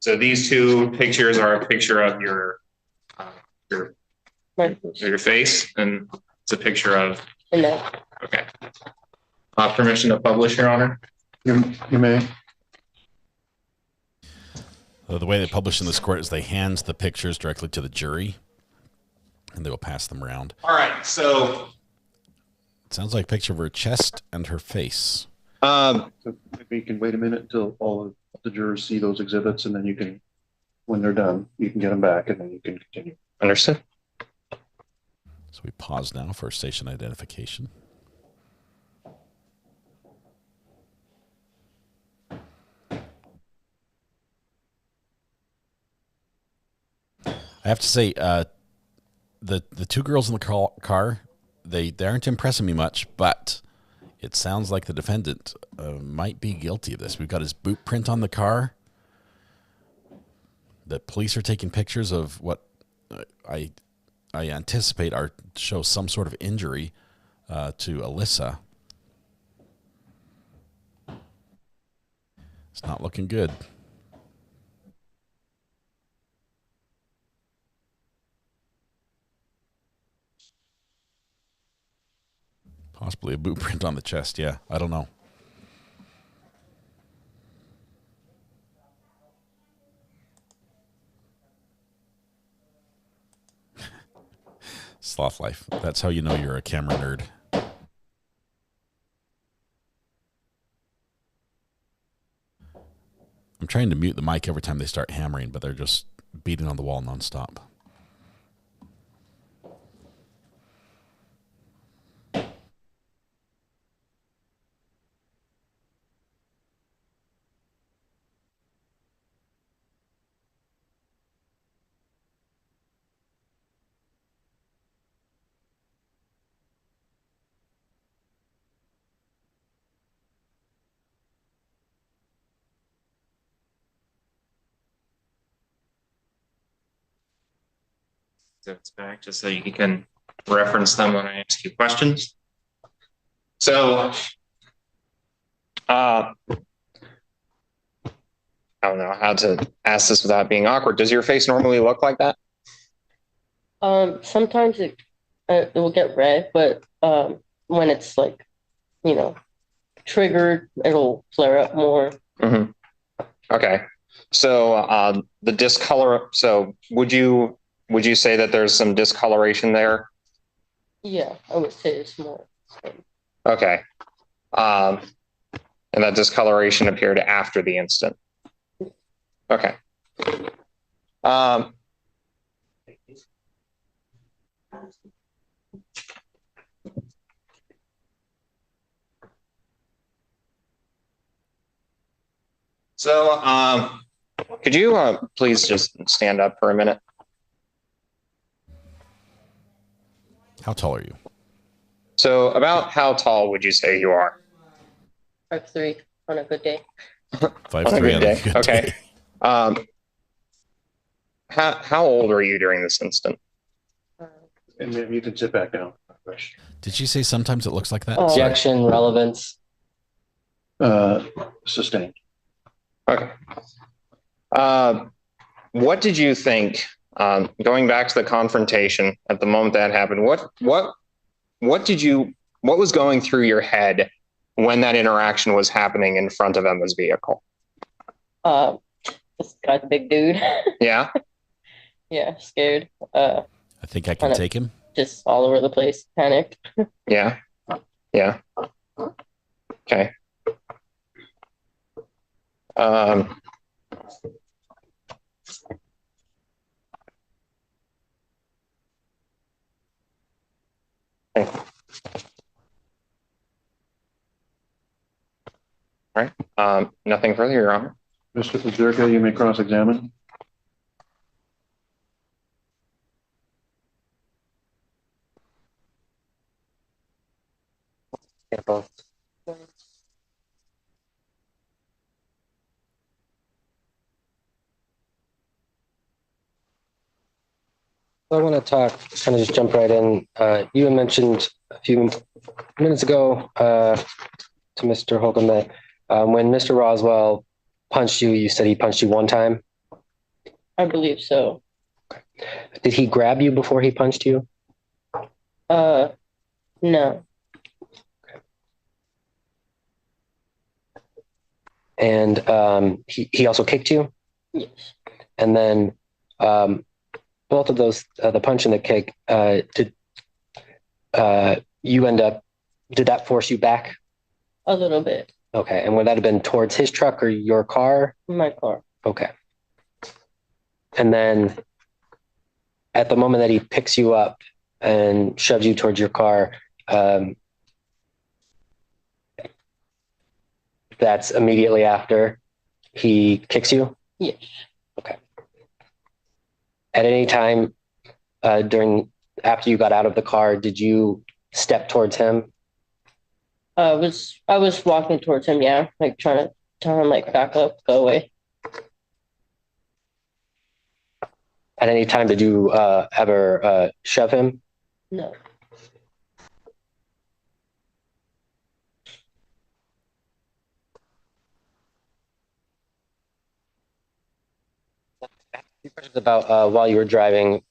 So these two pictures are a picture of your face, and it's a picture of. Okay. Permission to publish, Your Honor. You may. The way they publish in this court is they hand the pictures directly to the jury, and they will pass them around. All right, so it sounds like a picture of her chest and her face. So maybe you can wait a minute until all of the jurors see those exhibits, and then you can, when they're done, you can get them back, and then you can continue. Understood. So we pause now for station identification. I have to say, the two girls in the car, they aren't impressing me much, but it sounds like the defendant might be guilty of this. We've got his boot print on the car. The police are taking pictures of what I anticipate show some sort of injury to Alyssa. It's not looking good. Possibly a boot print on the chest. Yeah, I don't know. Sloth life. That's how you know you're a camera nerd. I'm trying to mute the mic every time they start hammering, but they're just beating on the wall nonstop. It's back just so you can reference them when I ask you questions. So, I don't know how to ask this without being awkward. Does your face normally look like that? Sometimes it will get red, but when it's like, triggered, it'll flare up more. Mm-hmm. Okay. So the discolor. So would you say that there's some discoloration there? Yeah, I would say it's more. Okay. And that discoloration appeared after the incident. Okay. So, could you please just stand up for a minute? How tall are you? So about how tall would you say you are? 5'3" on a good day. 5'3" on a good day. Okay. How old were you during this incident? And maybe you can sit back down. Did she say sometimes it looks like that? Objection, relevance. Sustained. Okay. What did you think, going back to the confrontation at the moment that happened, what was going through your head when that interaction was happening in front of Emma's vehicle? This guy's a big dude. Yeah? Yeah, scared. I think I can take him. Just all over the place, panicked. Yeah. Yeah. Okay. Okay. All right. Nothing further, Your Honor. Mr. Pazurka, you may cross-examine. I want to talk, kind of just jump right in. You had mentioned a few minutes ago to Mr. Holcomb that when Mr. Roswell punched you, you said he punched you one time. I believe so. Did he grab you before he punched you? No. And he also kicked you? Yes. And then both of those, the punch and the kick, did you end up, did that force you back? A little bit. Okay. And would that have been towards his truck or your car? My car. Okay. And then at the moment that he picks you up and shoves you towards your car, that's immediately after he kicks you? Yes. Okay. At any time after you got out of the car, did you step towards him? I was walking towards him, yeah, like trying to tell him like back up, go away. At any time did you ever shove him? No. About while you were driving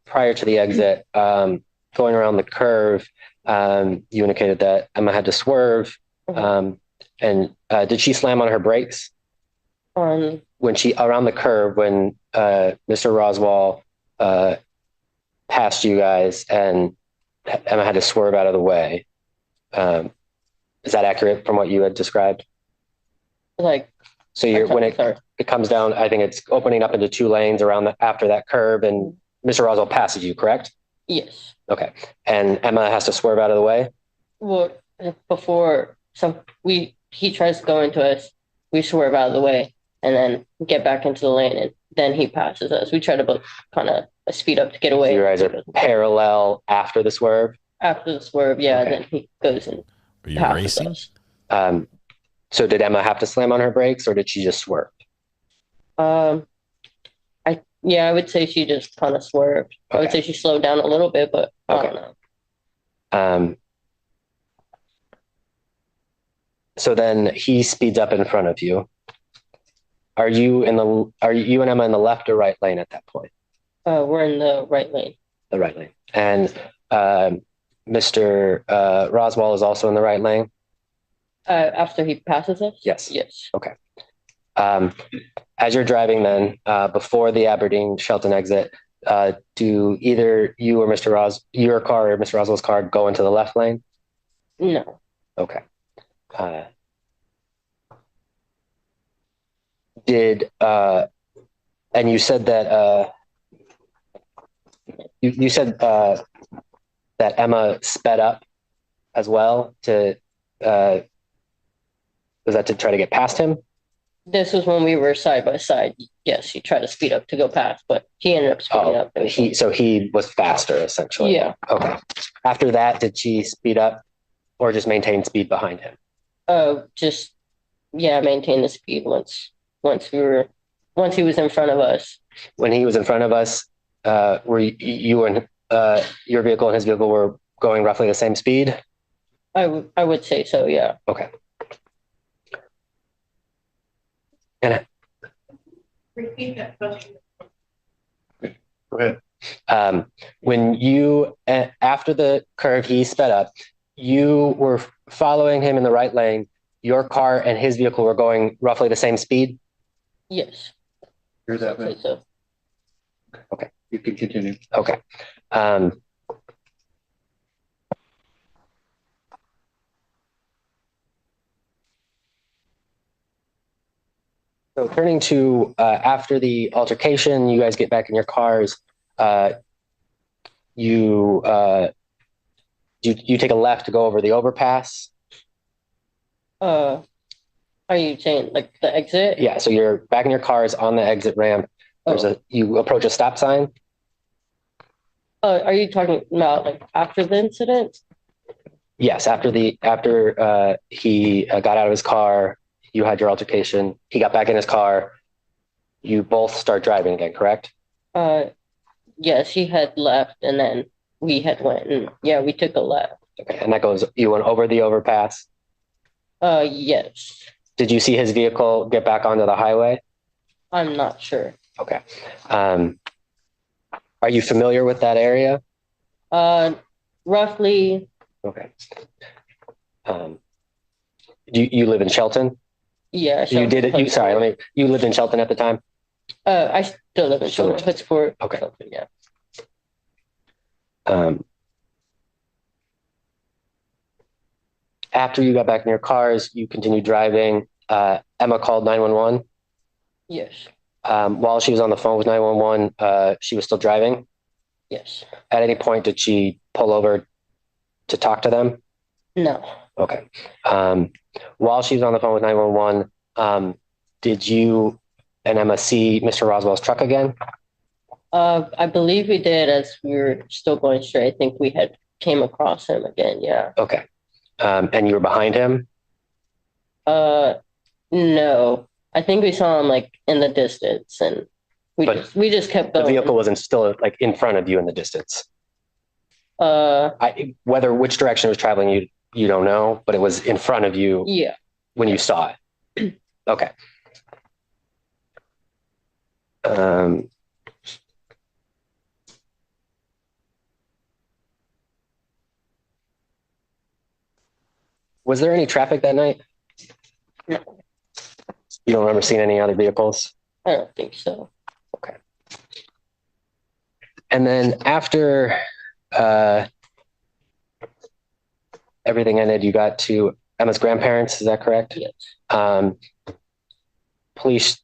prior to the exit, going around the curve, you indicated that Emma had to swerve. And did she slam on her brakes? When she around the curve, when Mr. Roswall passed you guys and Emma had to swerve out of the way. Is that accurate from what you had described? Like, so when it comes down, I think it's opening up into two lanes around after that curve, and Mr. Roswell passes you, correct? Yes. Okay. And Emma has to swerve out of the way? Well, before he tries to go into us, we swerve out of the way and then get back into the lane, and then he passes us. We try to both kind of speed up to get away. So you guys are parallel after the swerve? After the swerve, yeah. Okay. Then he goes and Are you passes racing? us. So did Emma have to slam on her brakes, or did she just swerve? I would say she just kind of swerved. Okay. I would say she slowed down a little bit, but I don't know. So then he speeds up in front of you. Are you and Emma in the left or right lane at that point? We're in the right lane. The right lane. And Mr. Roswall is also in the right lane? After he passes us? Yes. Yes. Okay. As you're driving then, before the Aberdeen Shelton exit, do either you or your car or Mr. Roswell's car go into the left lane? No. Okay. And you said that you said that Emma sped up as well was that to try to get past him? This was when we were side by side. Yes, he tried to speed up to go past, but he ended up speeding up. So he was faster, essentially. Yeah. Okay. After that, did she speed up or just maintain speed behind him? Maintain the speed once he was in front of us. When he was in front of us, were you and your vehicle and his vehicle were going roughly the same speed? I would say so, yeah. Okay. And Repeat that question. go ahead. When you, after the curve, he sped up, you were following him in the right lane. Your car and his vehicle were going roughly the same speed? Yes. Here's that way. So. Okay, you can continue. Okay. So turning to after the altercation, you guys get back in your cars. You take a left to go over the overpass. Are you saying like the exit? Yeah. So you're back in your cars on the exit ramp. You approach a stop sign. Are you talking about like after the incident? Yes. After he got out of his car. You had your altercation. He got back in his car. You both start driving again, correct? Yes, he had left, and then we had went, and we took a left. Okay, and you went over the overpass? Yes. Did you see his vehicle get back onto the highway? I'm not sure. Okay. Are you familiar with that area? Roughly. Okay. You live in Shelton? Yeah. You did it. You lived in Shelton at the time? I still live in Shelton, Pittsburgh. Okay. Shelton, yeah. After you got back in your cars, you continued driving. Emma called 911. Yes. While she was on the phone with 911, she was still driving. Yes. At any point, did she pull over to talk to them? No. Okay. While she was on the phone with 911, did you and Emma see Mr. Roswell's truck again? I believe we did as we were still going straight. I think we had came across him again. Yeah. Okay. And you were behind him? No. I think we saw him like in the distance, and we just kept going. The vehicle wasn't still like in front of you in the distance. Which direction it was traveling, you don't know, but it was in front of you. Yeah. When you saw it. Okay. Was there any traffic that night? No. You don't remember seeing any other vehicles? I don't think so. Okay. And then after everything ended, you got to Emma's grandparents, is that correct? Yes.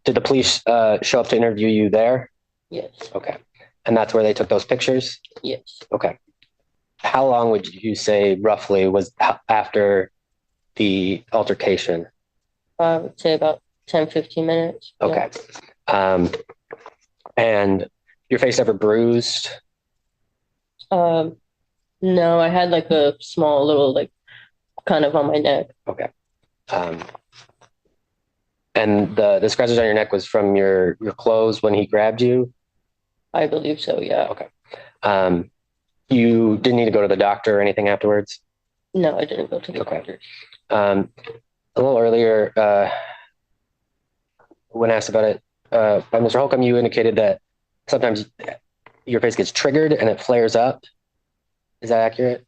Did the police show up to interview you there? Yes. Okay. And that's where they took those pictures? Yes. Okay. How long would you say roughly was after the altercation? I would say about 10, 15 minutes. Okay. And your face ever bruised? No, I had like a small little like kind of on my neck. Okay. And the scratches on your neck was from your clothes when he grabbed you? I believe so, yeah. Okay. You didn't need to go to the doctor or anything afterwards? No, I didn't go to the doctor. A little earlier, when asked about it by Mr. Holcomb, you indicated that sometimes your face gets triggered and it flares up. Is that accurate?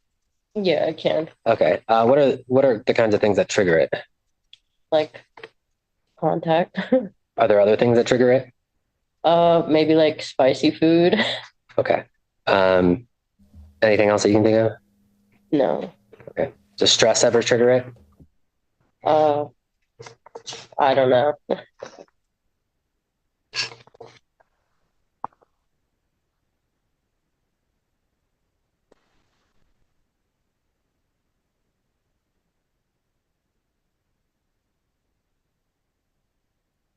Yeah, I can. Okay. What are the kinds of things that trigger it? Like contact. Are there other things that trigger it? Maybe like spicy food. Okay. Anything else that you can think of? No. Okay. Does stress ever trigger it? I don't know.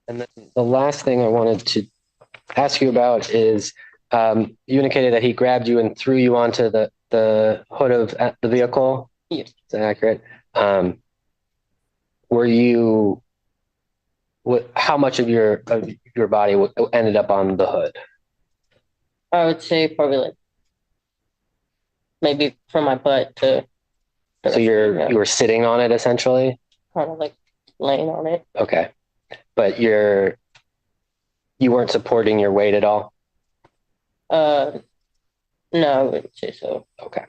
And then the last thing I wanted to ask you about is you indicated that he grabbed you and threw you onto the hood of the vehicle. Yes. Is that accurate? How much of your body ended up on the hood? I would say probably like maybe from my butt to. So you were sitting on it essentially? Kind of like laying on it. Okay. But you weren't supporting your weight at all? No, I wouldn't say so. Okay.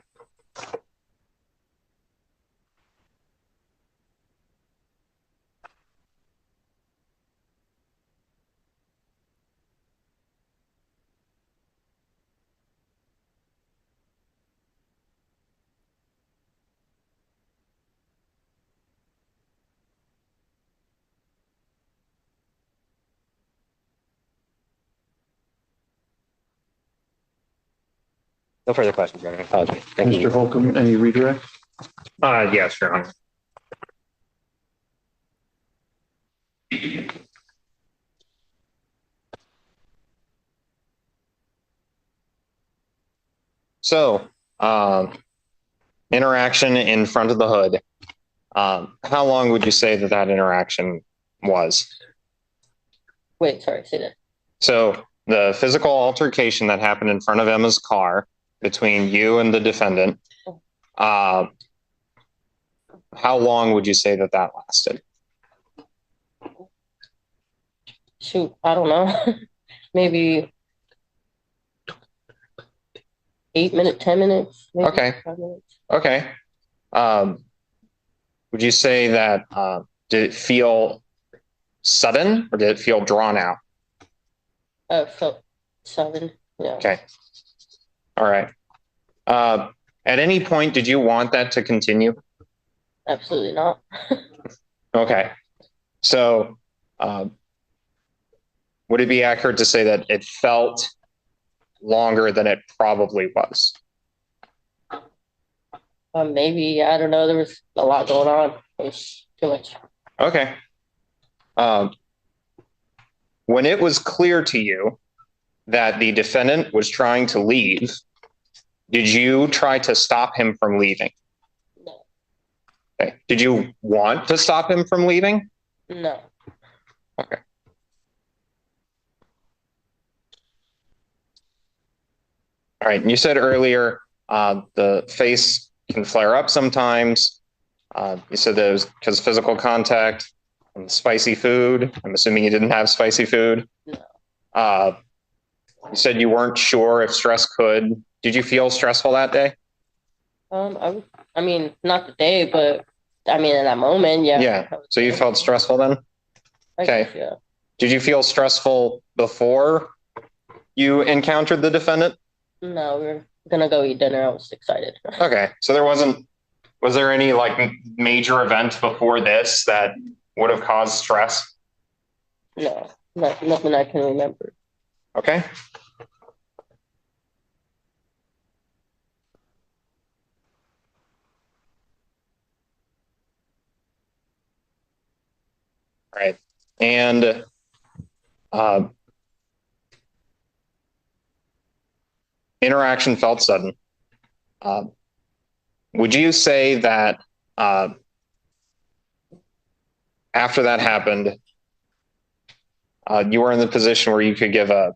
No further questions, Your Honor. I apologize. Thank you. Mr. Holcomb, any redirect? Yes, Your Honor. So, interaction in front of the hood. How long would you say that interaction was? Wait, sorry, say that. So, the physical altercation that happened in front of Emma's car between you and the defendant, how long would you say that lasted? Shoot, I don't know. maybe 8 minutes, 10 minutes. Maybe Okay. 5 minutes. Okay. Would you say that did it feel sudden or did it feel drawn out? Felt 7. Yeah. Okay. All right. At any point, did you want that to continue? Absolutely not. Okay. So, would it be accurate to say that it felt longer than it probably was? Maybe, I don't know. There was a lot going on. It was too much. Okay. When it was clear to you that the defendant was trying to leave, did you try to stop him from leaving? No. Okay. Did you want to stop him from leaving? No. Okay. All right. And you said earlier the face can flare up sometimes. You said that it was because of physical contact and spicy food. I'm assuming you didn't have spicy food. No. You said you weren't sure if stress could. Did you feel stressful that day? I mean, not the day, but I mean, in that moment, yeah. Yeah. So you felt stressful then? Okay. Yeah. Did you feel stressful before you encountered the defendant? No, we were gonna go eat dinner. I was excited. Okay. So was there any like major event before this that would have caused stress? No, nothing I can remember. Okay. All right. And interaction felt sudden. Would you say that after that happened, you were in the position where you could give a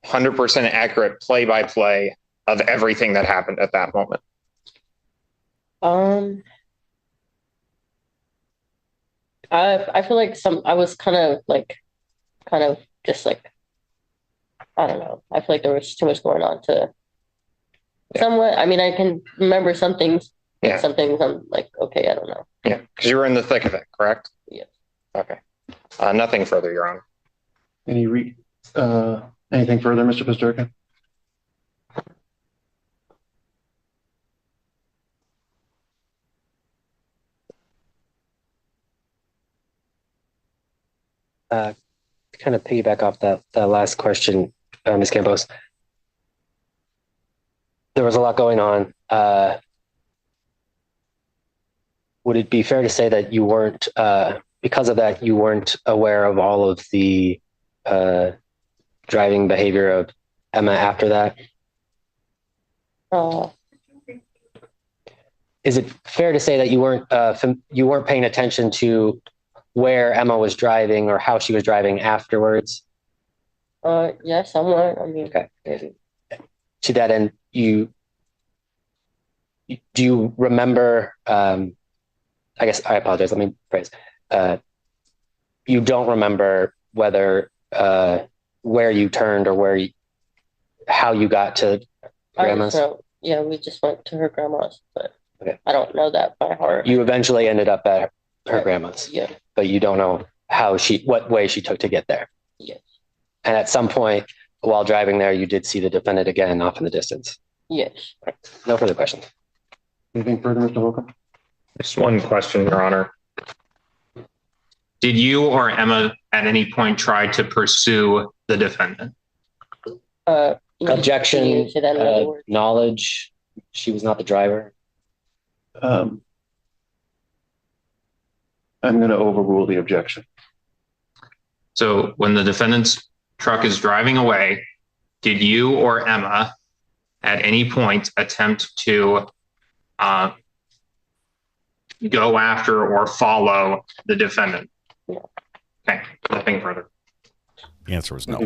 100% accurate play-by-play of everything that happened at that moment? I feel like I was kind of just like, I don't know. I feel like there was too much going on to somewhat. I mean, I can remember some things. Yeah. Some things I'm like, okay, I don't know. Yeah, because you were in the thick of it, correct? Yeah. Okay. Nothing further, Your Honor. Anything further, Mr. Pasterka? Kind of piggyback off that last question, Ms. Campos. There was a lot going on. Would it be fair to say that you weren't, because of that, you weren't aware of all of the driving behavior of Emma after that? Is it fair to say that you weren't paying attention to where Emma was driving or how she was driving afterwards? Yeah, somewhat. I mean, okay. To that end, do you remember? I guess I apologize. Let me phrase. You don't remember whether where you turned or how you got to grandma's? Yeah, we just went to her grandma's, but okay. I don't know that by heart. You eventually ended up at her grandma's. Yeah. But you don't know what way she took to get there. Yes. And at some point while driving there, you did see the defendant again off in the distance. Yes. No further questions. Anything further, Mr. Holcomb? Just one question, Your Honor. Did you or Emma at any point try to pursue the defendant? Objection, knowledge, she was not the driver. I'm going to overrule the objection. So when the defendant's truck is driving away, did you or Emma at any point attempt to go after or follow the defendant? No. Okay, nothing further. The answer was no.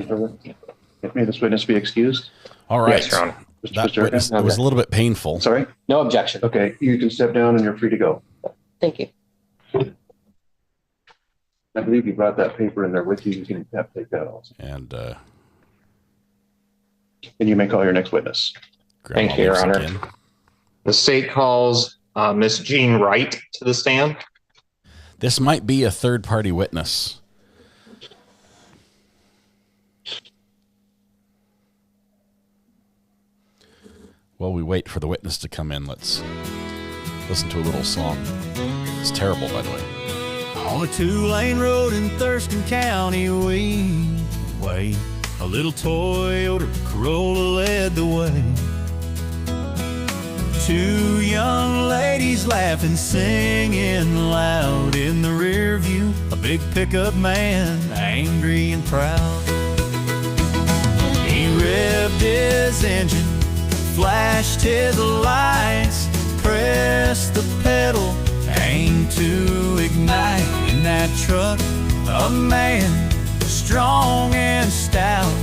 May this witness be excused? All right. Yes, Your Honor. That witness, it was a little bit painful. Sorry? No objection. Okay, you can step down and you're free to go. Thank you. I believe you brought that paper in there with you. You can have to take that also. And And you may call your next witness. Thank you, Your Honor. The state calls Miss Jean Wright to the stand. This might be a third-party witness. While we wait for the witness to come in, let's listen to a little song. It's terrible, by the way. On a 2-lane road in Thurston County, we wait. A little Toyota Corolla led the way. 2 young ladies laughing, singing loud. In the rear view, a big pickup man, angry and proud. He revved his engine, flashed his lights, pressed the pedal, aimed to ignite. In that truck, a man, strong and stout,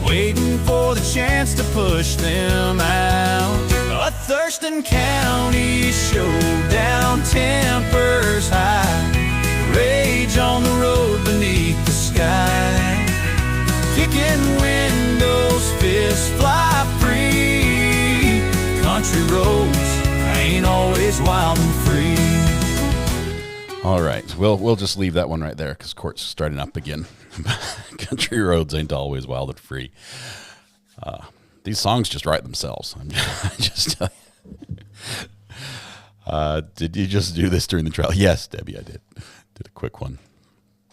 waiting for the chance to push them out. A Thurston County showdown, tempers high, rage on the road beneath the sky. Kicking windows, fists fly free. Country roads ain't always wild and free. All right, we'll just leave that one right there because court's starting up again. Country roads ain't always wild and free. These songs just write themselves. I just tell you. Did you just do this during the trial? Yes, Debbie, I did. Did a quick one.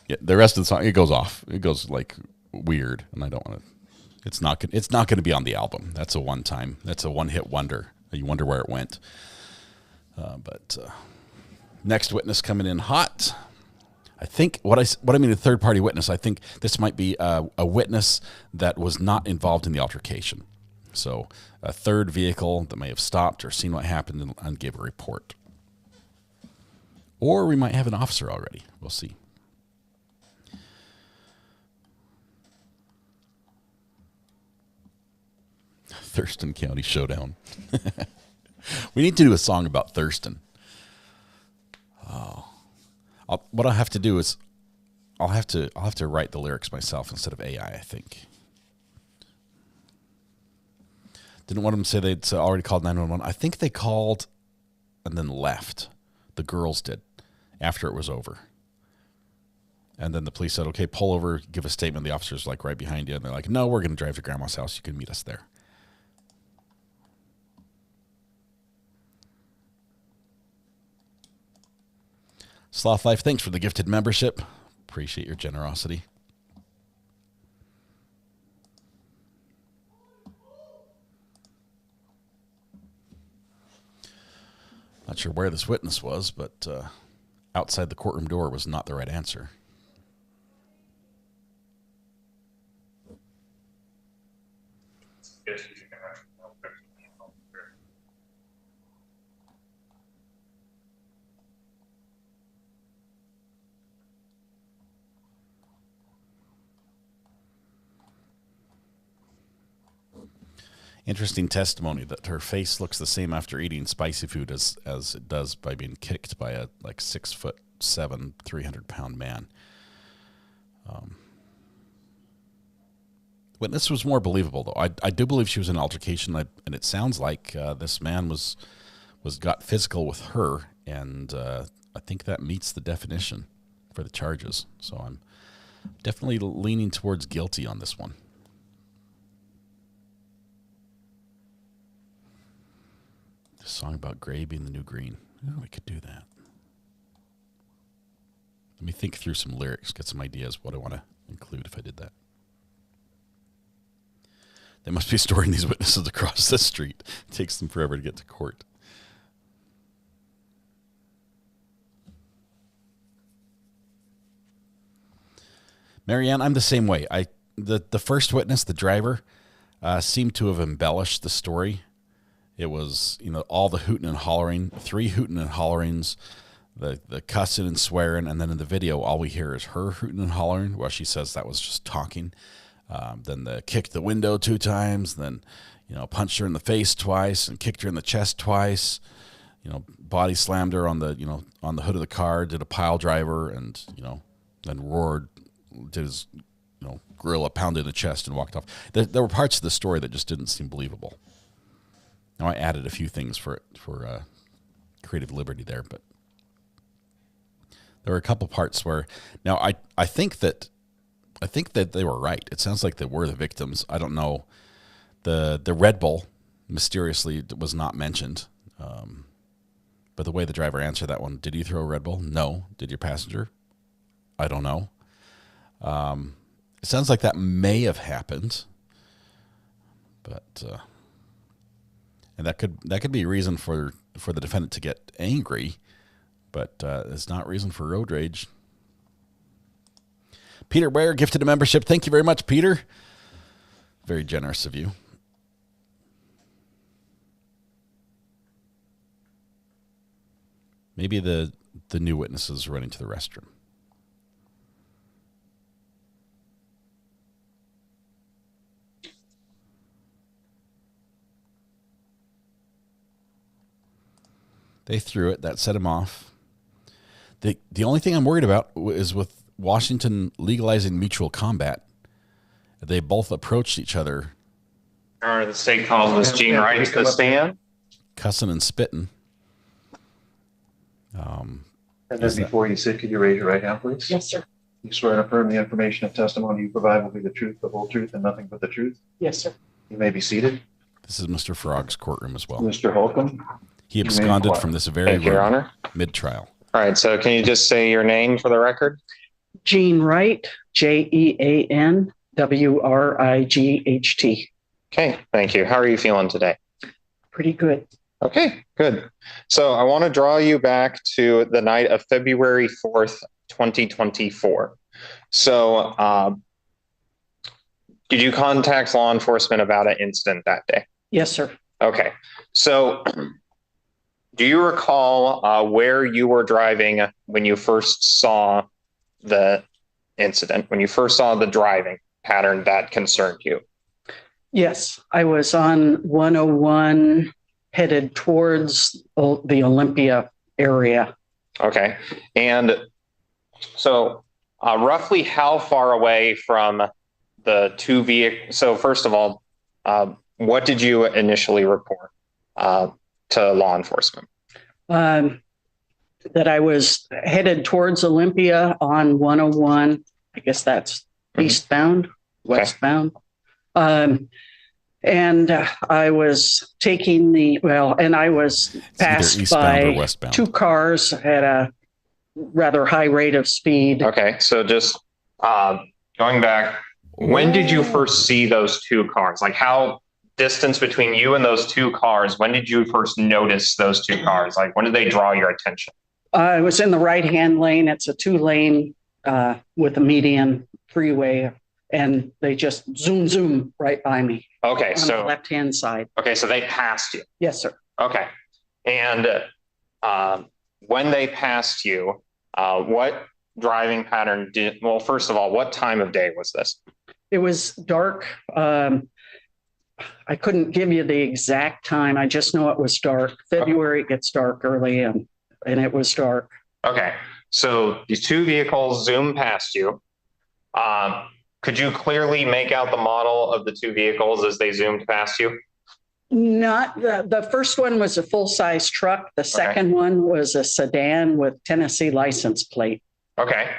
Yeah, the rest of the song, it goes off. It goes like weird, and I don't want to. It's not going to be on the album. That's a one-time. That's a one-hit wonder. You wonder where it went. But next witness coming in hot. I think what I mean a third-party witness. I think this might be a witness that was not involved in the altercation. So a third vehicle that may have stopped or seen what happened and gave a report. Or we might have an officer already. We'll see. Thurston County Showdown. We need to do a song about Thurston. Oh, what I'll have to do is I'll have to write the lyrics myself instead of AI. I think. Didn't want them to say they'd already called 911. I think they called and then left. The girls did after it was over. And then the police said, "Okay, pull over, give a statement." The officer's like right behind you, and they're like, "No, we're going to drive to Grandma's house. You can meet us there." Sloth Life, thanks for the gifted membership. Appreciate your generosity. Not sure where this witness was, but outside the courtroom door was not the right answer. Interesting testimony that her face looks the same after eating spicy food as it does by being kicked by a 6'7", 300-pound man. Witness was more believable though. I do believe she was in an altercation, and it sounds like this man got physical with her, and I think that meets the definition for the charges. So I'm definitely leaning towards guilty on this one. A song about gray being the new green. Oh, we could do that. Let me think through some lyrics, get some ideas what I want to include if I did that. They must be storing these witnesses across the street. It takes them forever to get to court. Marianne, I'm the same way. The first witness, the driver, seemed to have embellished the story. It was, all the hooting and hollering, 3 hooting and hollerings, the cussing and swearing, and then in the video, all we hear is her hooting and hollering, while she says that was just talking. Then the kicked the window 2 times, then, punched her in the face twice and kicked her in the chest twice, body slammed her on the hood of the car, did a pile driver, and, then roared, did his, gorilla pounded the chest and walked off. There were parts of the story that just didn't seem believable. Now I added a few things for creative liberty there, but there were a couple parts where now I think that they were right. It sounds like they were the victims. I don't know. The Red Bull mysteriously was not mentioned, but the way the driver answered that one, did you throw a Red Bull? No. Did your passenger? I don't know. It sounds like that may have happened, but and that could be a reason for the defendant to get angry, but it's not reason for road rage. Peter Ware gifted a membership. Thank you very much, Peter. Very generous of you. Maybe the new witnesses running to the restroom. They threw it. That set him off. The only thing I'm worried about is with Washington legalizing mutual combat. They both approached each other. Or the state calls this Gene Wright to the stand. Cussing and spitting. And then before you sit, could you raise your right hand, please? Yes, sir. You swear to affirm the information and testimony you provide will be the truth, the whole truth, and nothing but the truth? Yes, sir. You may be seated. This is Mr. Frog's courtroom as well. Mr. Holcomb. He absconded from this very Thank you, Your room Honor. mid-trial. All right, so can you just say your name for the record? Gene Wright, JeanWright. Okay, thank you. How are you feeling today? Pretty good. Okay, good. So I want to draw you back to the night of February 4th, 2024. So did you contact law enforcement about an incident that day? Yes, sir. Okay. So do you recall where you were driving when you first saw the incident, when you first saw the driving pattern that concerned you? Yes, I was on 101 headed towards the Olympia area. Okay. And so roughly how far away from the two vehicles? So first of all, what did you initially report to law enforcement? That I was headed towards Olympia on 101. I guess that's eastbound, westbound. And I was taking and I was passed by two cars at a rather high rate of speed. Okay, so just going back, when did you first see those two cars? Like how distance between you and those two cars, when did you first notice those two cars? Like when did they draw your attention? I was in the right-hand lane. It's a 2-lane with a median freeway, and they just zoom right by me. Okay, on so the left-hand side. Okay, so they passed you. Yes, sir. Okay, and when they passed you, what driving pattern did? Well, first of all, what time of day was this? It was dark. I couldn't give you the exact time. I just know it was dark. February gets dark early, and it was dark. Okay, so these two vehicles zoom past you. Could you clearly make out the model of the two vehicles as they zoomed past you? Not the first one was a full-size truck. The second one was a sedan with Tennessee license plate. Okay.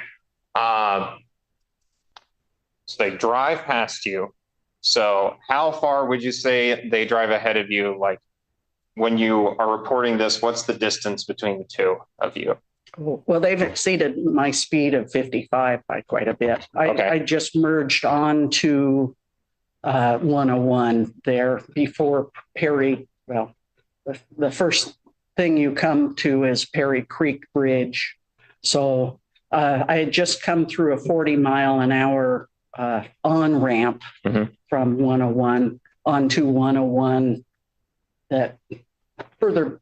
So they drive past you. So how far would you say they drive ahead of you? Like when you are reporting this, what's the distance between the two of you? Well, they've exceeded my speed of 55 by quite a bit. I just merged on to 101 there before Perry. Well, the first thing you come to is Perry Creek Bridge. So I had just come through a 40-mile-an-hour on-ramp from 101 onto 101 that further,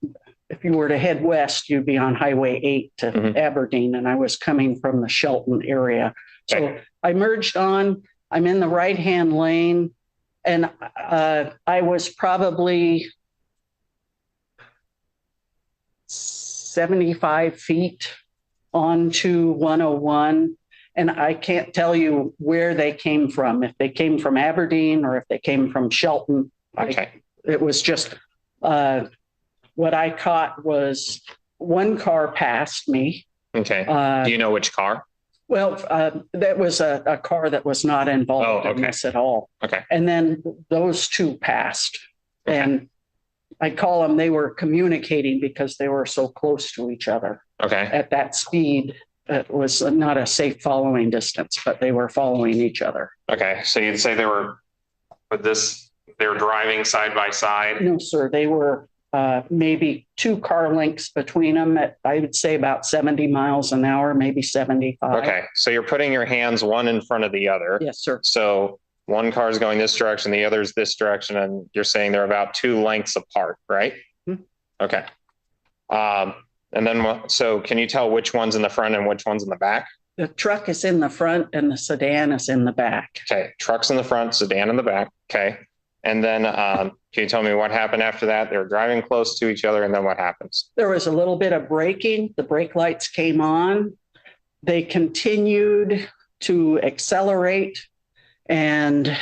if you were to head west, you'd be on Highway 8 to Aberdeen, and I was coming from the Shelton area. So I merged on, I'm in the right-hand lane, and I was probably 75 feet onto 101, and I can't tell you where they came from, if they came from Aberdeen or if they came from Shelton. It was just, what I caught was one car passed me. Okay. Do you know which car? Well, that was a car that was not involved in this at all. Okay. And then those two passed. And I call them, they were communicating because they were so close to each other. Okay. At that speed, it was not a safe following distance, but they were following each other. Okay. So you'd say they were driving side by side? No, sir. They were maybe 2 car lengths between them at, I would say, about 70 miles an hour, maybe 75. Okay. So you're putting your hands one in front of the other. Yes, sir. So one car is going this direction, the other is this direction, and you're saying they're about 2 lengths apart, right? Okay. And then, so can you tell which one's in the front and which one's in the back? The truck is in the front and the sedan is in the back. Okay. Truck's in the front, sedan in the back. Okay. And then, can you tell me what happened after that? They were driving close to each other, and then what happens? There was a little bit of braking. The brake lights came on. They continued to accelerate, and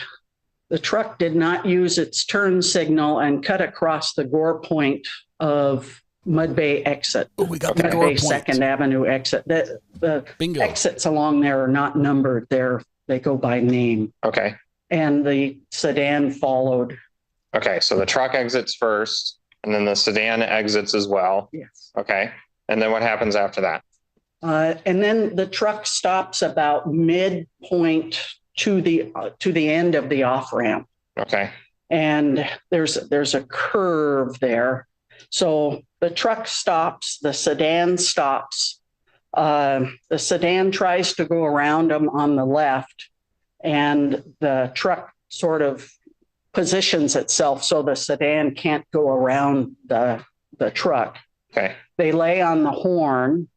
the truck did not use its turn signal and cut across the gore point of Mud Bay exit. Oh, we got Mud the gore Bay point. 2nd Avenue exit. The Bingo. exits along there are not numbered. They go by name. Okay. And the sedan followed. Okay. So the truck exits first, and then the sedan exits as well. Yes. Okay. And then what happens after that? And then the truck stops about midpoint to the end of the off ramp. Okay. And there's a curve there. So the truck stops, the sedan stops. The sedan tries to go around them on the left, and the truck sort of positions itself so the sedan can't go around the truck. Okay. They lay on the horn.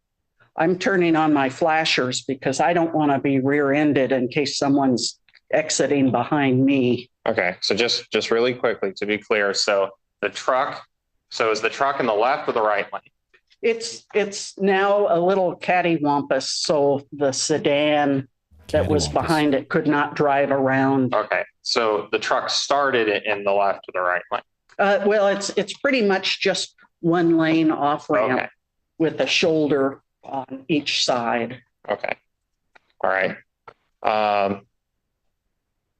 I'm turning on my flashers because I don't want to be rear-ended in case someone's exiting behind me. Okay. So just really quickly to be clear. So is the truck in the left or the right lane? It's now a little cattywampus, so the sedan that was behind it could not drive around. Okay. So the truck started in the left or the right lane? Well, it's pretty much just one lane off ramp with a shoulder on each side. Okay. All right.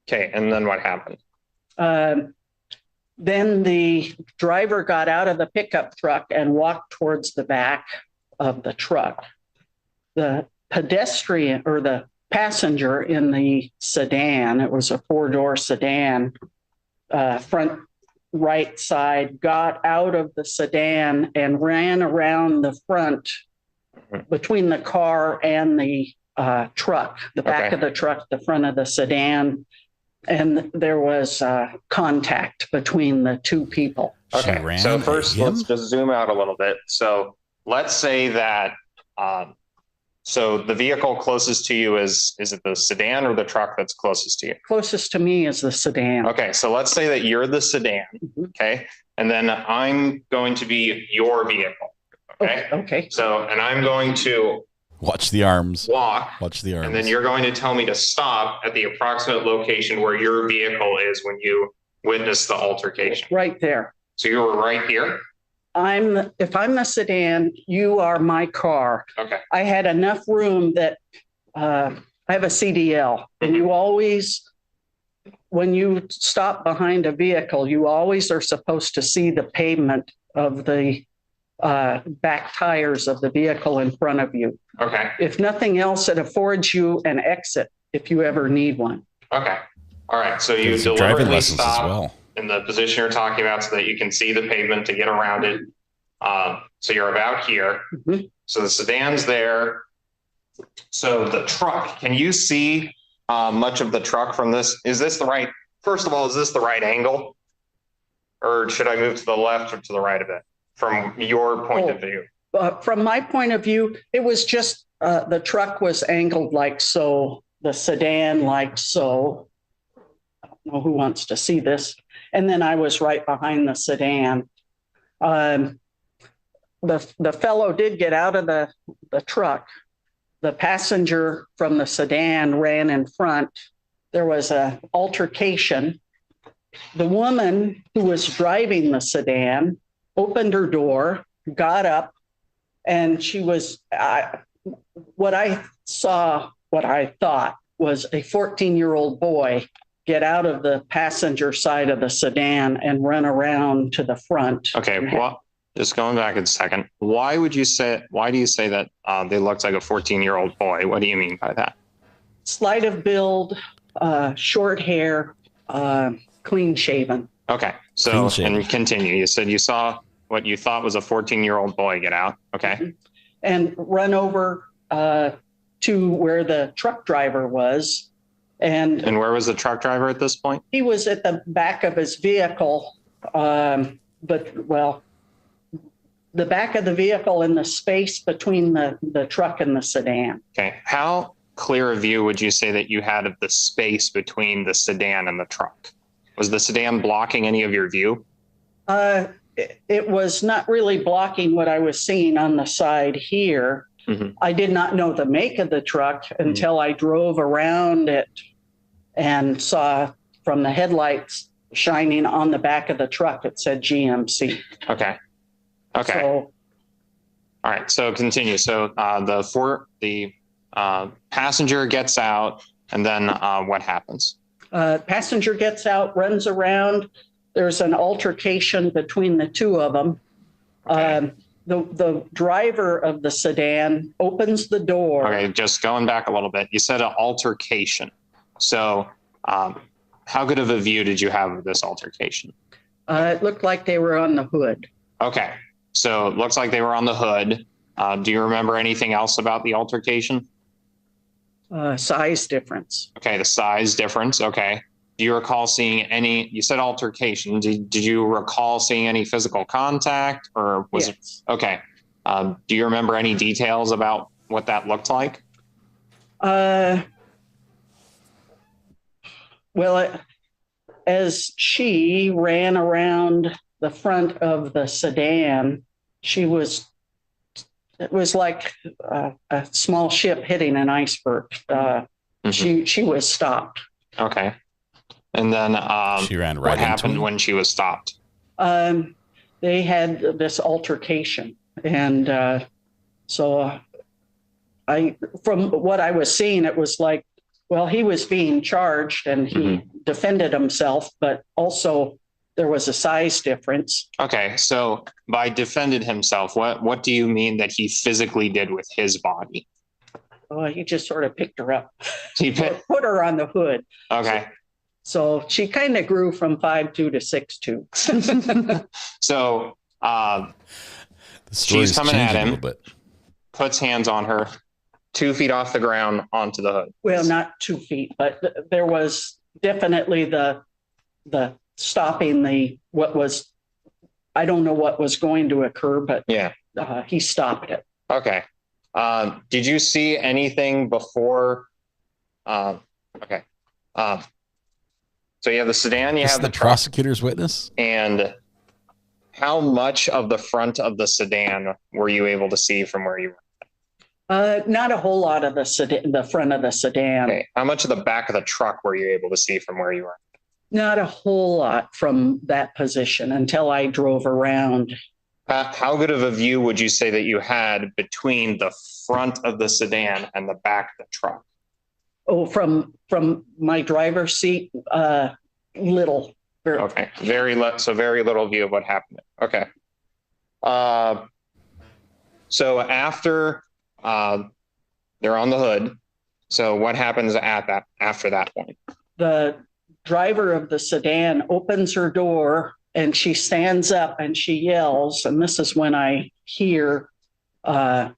Okay. And then what happened? Then the driver got out of the pickup truck and walked towards the back of the truck. The pedestrian or the passenger in the sedan, it was a 4-door sedan, front right side, got out of the sedan and ran around the front between the car and the truck, the back of the truck, the front of the sedan. And there was contact between the two people. Okay. So first, let's just zoom out a little bit. So let's say that, so the vehicle closest to you is it the sedan or the truck that's closest to you? Closest to me is the sedan. Okay. So let's say that you're the sedan. Okay. And then I'm going to be your vehicle. Okay. Okay. So, and I'm going to watch the arms. Watch the arms. And then you're going to tell me to stop at the approximate location where your vehicle is when you witness the altercation. Right there. So you were right here? If I'm the sedan, you are my car. Okay. I had enough room that I have a CDL, and you always, when you stop behind a vehicle, you always are supposed to see the pavement of the back tires of the vehicle in front of you. Okay. If nothing else, it affords you an exit if you ever need one. Okay. All right. So you deliberately stop in the position you're talking about so that you can see the pavement to get around it. So you're about here. So the sedan's there. So the truck, can you see much of the truck from this? Is this the right, first of all, is this the right angle? Or should I move to the left or to the right of it from your point of view? From my point of view, it was just the truck was angled like so, the sedan like so. I don't know who wants to see this. And then I was right behind the sedan. The fellow did get out of the truck. the passenger from the sedan ran in front. There was an altercation. The woman who was driving the sedan opened her door, got up, and she was, what I thought was a 14-year-old boy get out of the passenger side of the sedan and run around to the front. Okay, well, just going back a second, why do you say that they looked like a 14-year-old boy? What do you mean by that? Slight of build, short hair, clean shaven. Okay, so, and continue. You said you saw what you thought was a 14-year-old boy get out. Okay. And run over to where the truck driver was. And where was the truck driver at this point? He was at the back of his vehicle, the back of the vehicle in the space between the truck and the sedan. Okay. How clear a view would you say that you had of the space between the sedan and the truck? Was the sedan blocking any of your view? It was not really blocking what I was seeing on the side here. Mm-hmm. I did not know the make of the truck until I drove around it and saw from the headlights shining on the back of the truck, it said GMC. Okay. Okay. So, all right. So continue. So the passenger gets out, and then what happens? Passenger gets out, runs around. There's an altercation between the two of them. Okay. The driver of the sedan opens the door. Okay, just going back a little bit. You said an altercation. So how good of a view did you have of this altercation? It looked like they were on the hood. Okay, so it looks like they were on the hood. Do you remember anything else about the altercation? Size difference. Okay, the size difference. Okay. Do you recall seeing any, you said altercation. Did you recall seeing any physical contact, or was it? Okay. Do you remember any details about what that looked like? As she ran around the front of the sedan, it was like a small ship hitting an iceberg. She was stopped. Okay. And then she ran right what happened when she was stopped? They had this altercation. And so from what I was seeing, it was like, well, he was being charged and he defended himself, but also there was a size difference. Okay. So by defended himself, what do you mean that he physically did with his body? Oh, he just sort of picked her up. He put her on the hood. Okay. So she kind of grew from 5'2" to 6'2". So she's coming at him, puts hands on her, 2 feet off the ground onto the hood. Well, not 2 feet, but there was definitely the stopping what was, I don't know what was going to occur, but yeah, he stopped it. Okay. Did you see anything before? Okay. So you have the sedan, you have the prosecutor's witness. And how much of the front of the sedan were you able to see from where you were? Not a whole lot of the front of the sedan. Okay. How much of the back of the truck were you able to see from where you were? Not a whole lot from that position until I drove around. How good of a view would you say that you had between the front of the sedan and the back of the truck? Oh, from my driver's seat, little. Okay, very little view of what happened. Okay. So after they're on the hood, so what happens after that point? The driver of the sedan opens her door and she stands up and she yells, and this is when I hear that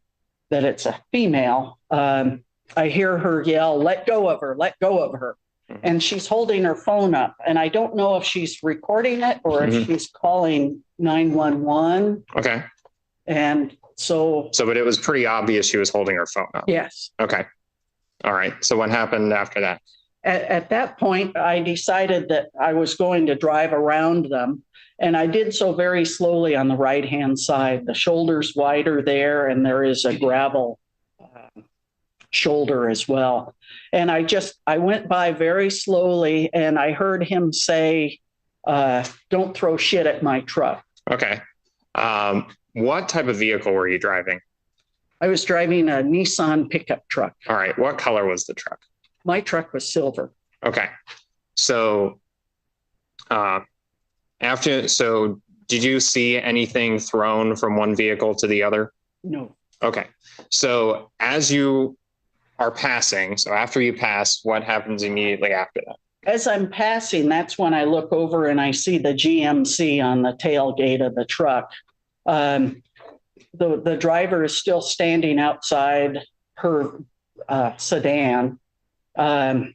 it's a female. I hear her yell, "Let go of her, let go of her." Mm-hmm. And she's holding her phone up. And I don't know if she's recording it or if she's calling 911. Okay. And but it was pretty obvious she was holding her phone up. Yes. Okay. All right. So what happened after that? At that point, I decided that I was going to drive around them. And I did so very slowly on the right-hand side. The shoulder's wider there, and there is a gravel shoulder as well. And I went by very slowly and I heard him say, don't throw shit at my truck. Okay. What type of vehicle were you driving? I was driving a Nissan pickup truck. All right. What color was the truck? My truck was silver. Okay. So, did you see anything thrown from one vehicle to the other? No. Okay. So as you are passing, so after you pass, what happens immediately after that? As I'm passing, that's when I look over and I see the GMC on the tailgate of the truck. The driver is still standing outside her sedan. I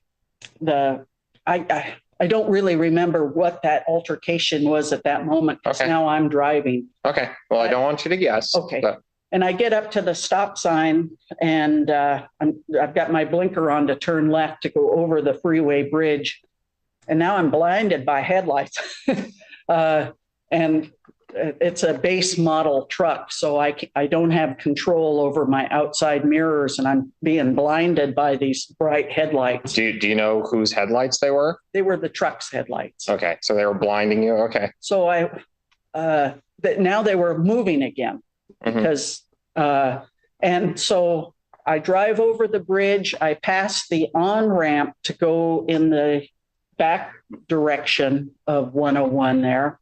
don't really remember what that altercation was at that moment because now I'm driving. Okay. Well, I don't want you to guess. Okay. But... And I get up to the stop sign and I've got my blinker on to turn left to go over the freeway bridge. And now I'm blinded by headlights. And it's a base model truck. So I don't have control over my outside mirrors and I'm being blinded by these bright headlights. Do you know whose headlights they were? They were the truck's headlights. Okay. So they were blinding you. Okay. So now they were moving again. Because, and so I drive over the bridge, I pass the on-ramp to go in the back direction of 101 there.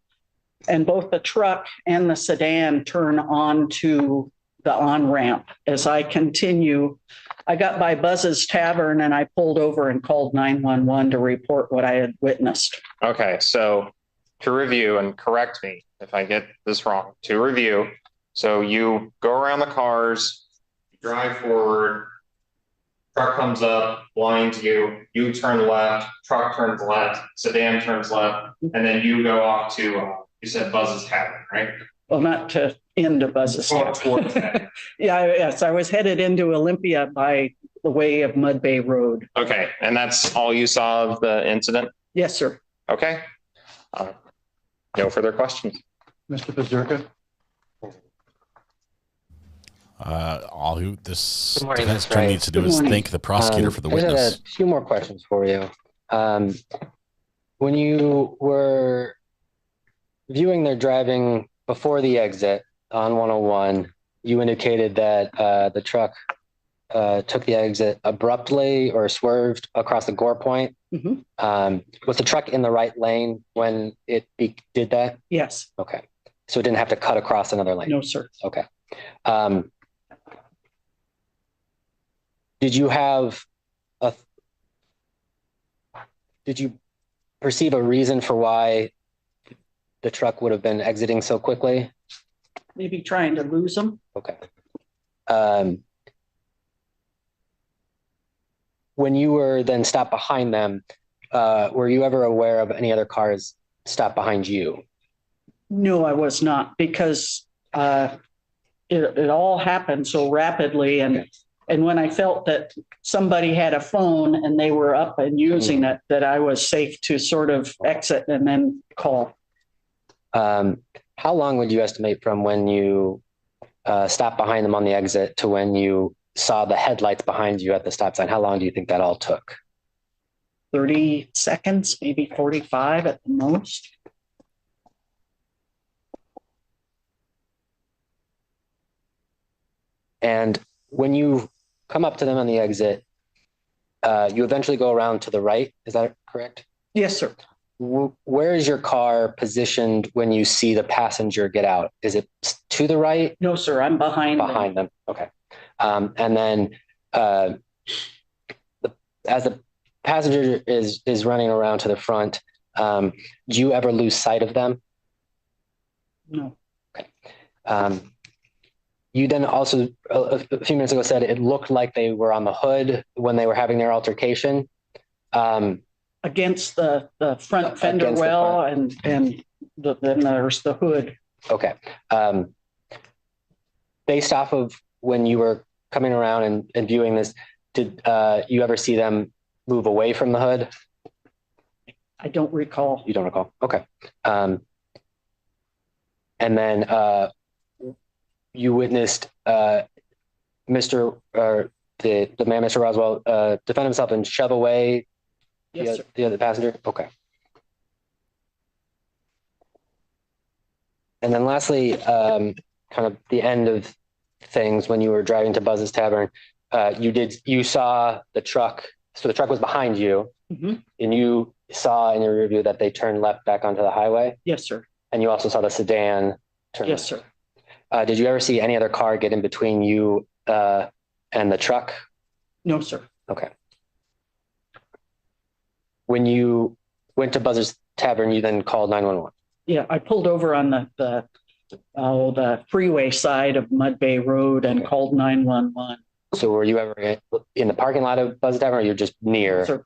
And both the truck and the sedan turn onto the on-ramp. As I continue, I got by Buzz's Tavern and I pulled over and called 911 to report what I had witnessed. Okay. So to review and correct me if I get this wrong, to review. So you go around the cars, drive forward, truck comes up, blinds you, you turn left, truck turns left, sedan turns left, and then you go off to, you said Buzz's Tavern, right? Well, not to into Buzz's Tavern. Yes, I was headed into Olympia by the way of Mud Bay Road. Okay, and that's all you saw of the incident? Yes, sir. Okay. No further questions. Mr. Pazurka? All who this Good morning, defense that's attorney right. needs to do Good is morning. thank the prosecutor for the I just witness. had a few more questions for you. When you were viewing their driving before the exit on 101, you indicated that the truck took the exit abruptly or swerved across the gore point. Was the truck in the right lane when it did that? Yes. Okay. So it didn't have to cut across another lane? No, sir. Okay. Did you perceive a reason for why the truck would have been exiting so quickly? Maybe trying to lose them. Okay. When you were then stopped behind them, were you ever aware of any other cars stopped behind you? No, I was not, because it all happened so rapidly. And when I felt that somebody had a phone and they were up and using it, that I was safe to sort of exit and then call. How long would you estimate from when you stopped behind them on the exit to when you saw the headlights behind you at the stop sign? How long do you think that all took? 30 seconds, maybe 45 at the most. And when you come up to them on the exit, you eventually go around to the right. Is that correct? Yes, sir. Where is your car positioned when you see the passenger get out? Is it to the right? No, sir. I'm behind them. Okay. And then as the passenger is running around to the front, do you ever lose sight of them? No. Okay. You then also, a few minutes ago, said it looked like they were on the hood when they were having their altercation. Against the front fender well, and then there's the hood. Okay. Based off of when you were coming around and viewing this, did you ever see them move away from the hood? I don't recall. You don't recall? Okay. And then you witnessed Mr. the man, Mr. Roswell, defend himself and shove away Yes, sir. the other passenger? Okay. And then lastly, kind of the end of things, when you were driving to Buzz's Tavern, you saw the truck. So the truck was behind you, and you saw in your rear view that they turned left back onto the highway? Yes, sir. And you also saw the sedan turn Yes, left? sir. Did you ever see any other car get in between you and the truck? No, sir. Okay. When you went to Buzz's Tavern, you then called 911? Yeah, I pulled over on the freeway side of Mud Bay Road and called 911. So were you ever in the parking lot of Buzz's Tavern, or you're just near? Sir,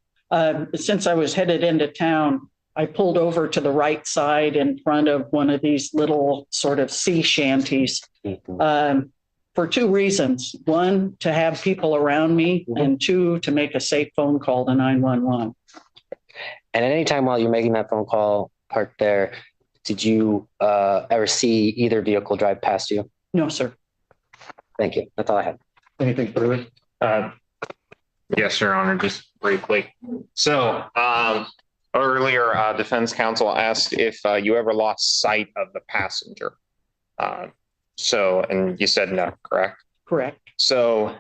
since I was headed into town, I pulled over to the right side in front of one of these little sort of sea shanties for two reasons. One, to have people around me, and two, to make a safe phone call to 911. And at any time while you're making that phone call parked there, did you ever see either vehicle drive past you? No, sir. Thank you. That's all I had. Anything further? Yes, Your Honor, just briefly. So earlier, defense counsel asked if you ever lost sight of the passenger. And you said no, correct? Correct. So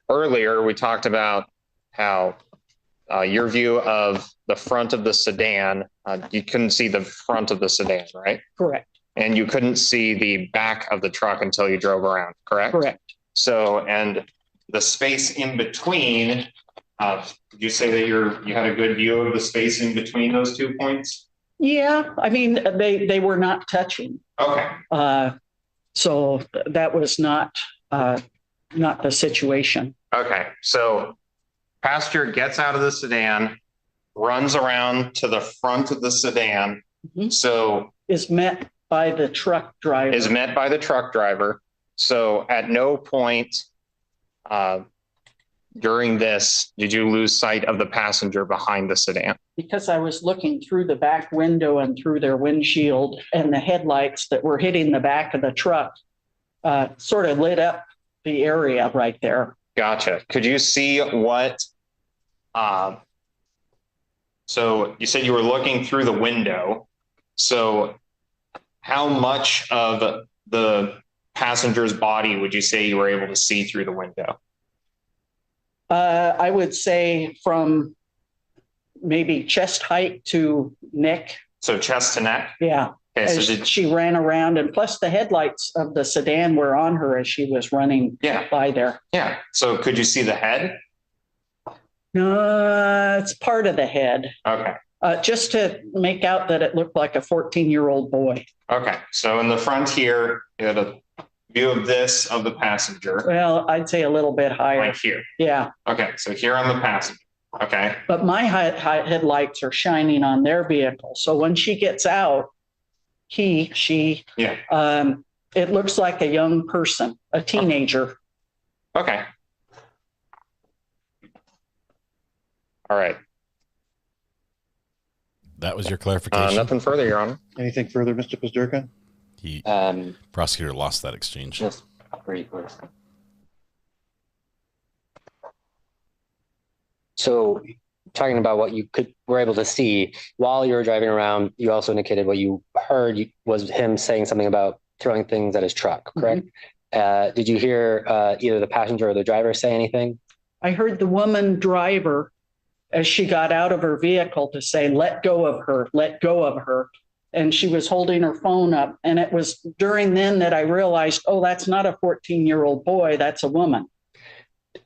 earlier we talked about how your view of the front of the sedan, you couldn't see the front of the sedan, right? Correct. And you couldn't see the back of the truck until you drove around, correct? Correct. So, and the space in between, did you say that you had a good view of the space in between those 2 points? Yeah, I mean, they were not touching. Okay. So that was not the situation. Okay. So passenger gets out of the sedan, runs around to the front of the sedan. So is met by the truck driver. So at no point during this did you lose sight of the passenger behind the sedan? Because I was looking through the back window and through their windshield, and the headlights that were hitting the back of the truck sort of lit up the area right there. Gotcha. Could you see what? So you said you were looking through the window. So how much of the passenger's body would you say you were able to see through the window? I would say from maybe chest height to neck. So chest to neck? Yeah. Okay, as she ran around, and plus the headlights of the sedan were on her as she was running by there. Yeah. So could you see the head? No, it's part of the head. Okay. Just to make out that it looked like a 14-year-old boy. Okay. So in the front here, you had a view of this, of the passenger. Well, I'd say a little bit higher. Like here. Yeah. Okay. So here on the passenger. Okay. But my headlights are shining on their vehicle. So when she gets out, she, it looks like a young person, a teenager. Okay. All right. That was your clarification. Nothing further, Your Honor. Anything further, Mr. Pazderka? Prosecutor lost that exchange. Just briefly. So talking about what you were able to see while you were driving around, you also indicated what you heard was him saying something about throwing things at his truck, correct? Did you hear either the passenger or the driver say anything? I heard the woman driver, as she got out of her vehicle, to say, "Let go of her, let go of her." And she was holding her phone up. And it was during then that I realized, oh, that's not a 14-year-old boy, that's a woman.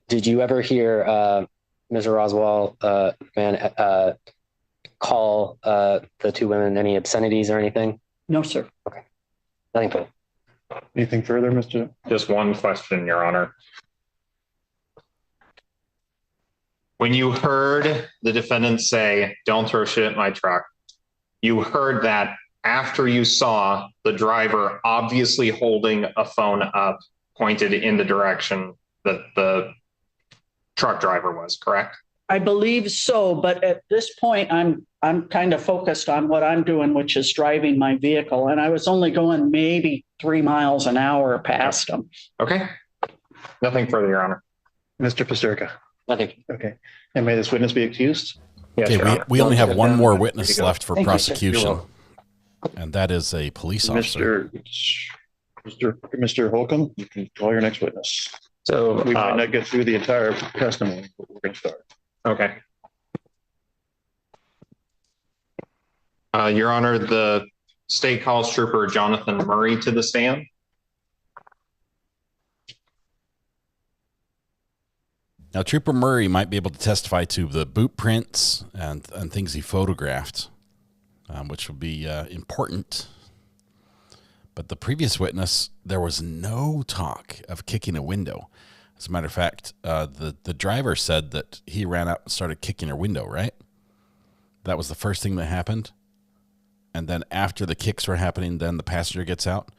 Did you ever hear Mr. Roswall call the two women any obscenities or anything? No, sir. Okay. Nothing further. Anything further, Mr.? Just one question, Your Honor. When you heard the defendant say, "Don't throw shit at my truck," you heard that after you saw the driver obviously holding a phone up pointed in the direction that the truck driver was, correct? I believe so, but at this point, I'm kind of focused on what I'm doing, which is driving my vehicle, and I was only going maybe 3 miles an hour past them. Okay. Nothing further, Your Honor. Mr. Pasterka. Nothing. Okay. And may this witness be excused? Yes, Okay, Your Honor. we only have one more There witness you go. left for Thank you, sir. prosecution, You're and that is a police officer. Mr. Holcomb, you can call your next witness. So We might not get through the entire testimony, but we're going to start. okay. Your Honor, the state calls Trooper Jonathan Murray to the stand. Now, Trooper Murray might be able to testify to the boot prints and things he photographed, which would be important. But the previous witness, there was no talk of kicking a window. As a matter of fact, the driver said that he ran out and started kicking her window, right? That was the first thing that happened. And then after the kicks were happening, then the passenger gets out.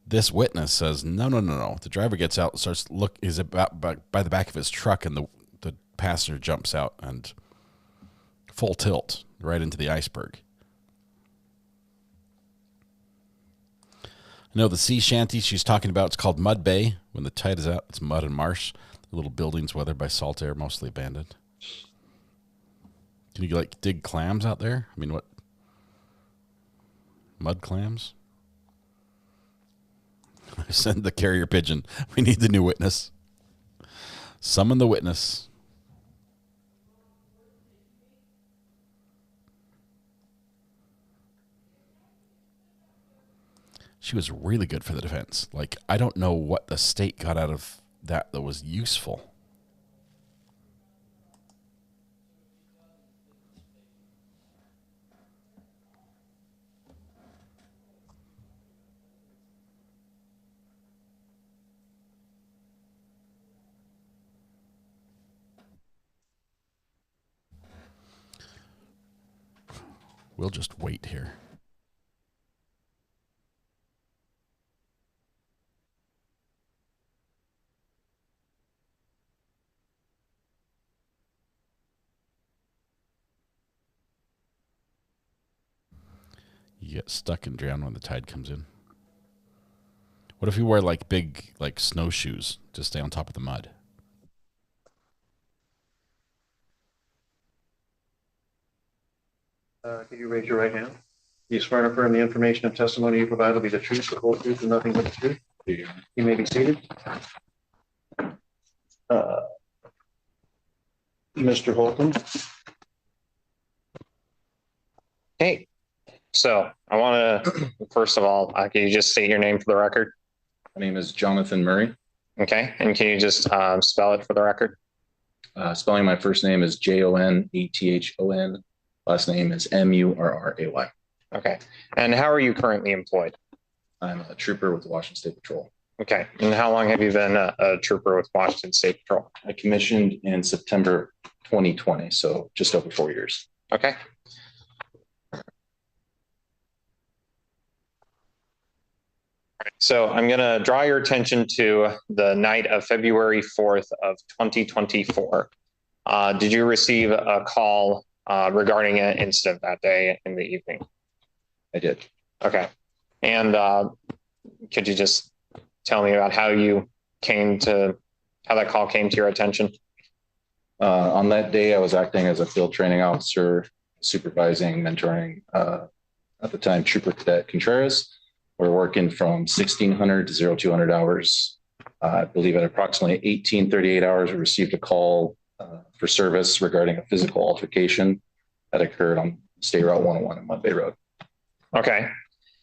This witness says, no. The driver gets out and starts is about by the back of his truck, and the passenger jumps out and full tilt right into the iceberg. I know the sea shanty she's talking about, it's called Mud Bay. When the tide is out, it's mud and marsh. The little buildings weathered by salt air, mostly abandoned. Can you dig clams out there? I mean, what? Mud clams? Send the carrier pigeon. We need the new witness. Summon the witness. She was really good for the defense. I don't know what the state got out of that was useful. We'll just wait here. You get stuck and drown when the tide comes in. What if you wear big snowshoes to stay on top of the mud? Can you raise your right hand? You swear and affirm the information and testimony you provide will be the truth, the whole truth, and nothing but the truth? You may be seated. Mr. Holcomb. Hey, so I want to, first of all, can you just state your name for the record? My name is Jonathan Murray. Okay, and can you just spell it for the record? Spelling my first name is Jonathon. Last name is Murray. Okay, and how are you currently employed? I'm a trooper with the Washington State Patrol. Okay, and how long have you been a trooper with Washington State Patrol? I commissioned in September 2020, so just over 4 years. Okay. So I'm going to draw your attention to the night of February 4th of 2024. Did you receive a call regarding an incident that day in the evening? I did. Okay. And could you just tell me about how that call came to your attention? On that day, I was acting as a field training officer, supervising, mentoring, at the time, Trooper Cadet Contreras. We're working from 1600 to 0200 hours. I believe at approximately 1838 hours, we received a call for service regarding a physical altercation that occurred on State Route 101 and Mud Bay Road. Okay.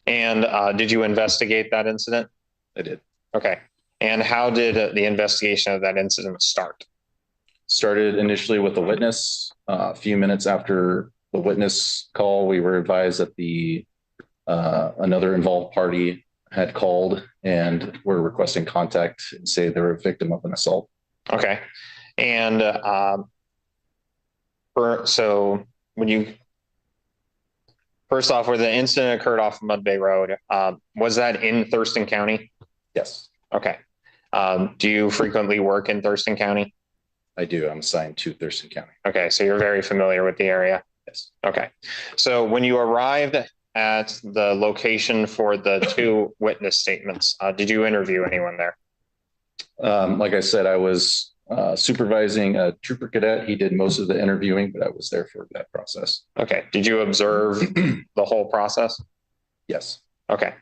And did you investigate that incident? I did. Okay. And how did the investigation of that incident start? Started initially with a witness. A few minutes after the witness call, we were advised that another involved party had called and were requesting contact and say they were a victim of an assault. Okay. And so when you, first off, where the incident occurred off Mud Bay Road, was that in Thurston County? Yes. Okay. Do you frequently work in Thurston County? I do. I'm assigned to Thurston County. Okay. So you're very familiar with the area? Yes. Okay. So when you arrived at the location for the two witness statements, did you interview anyone there? Like I said, I was Supervising a trooper cadet. He did most of the interviewing, but I was there for that process. Okay. Did you observe the whole process? Yes. Okay.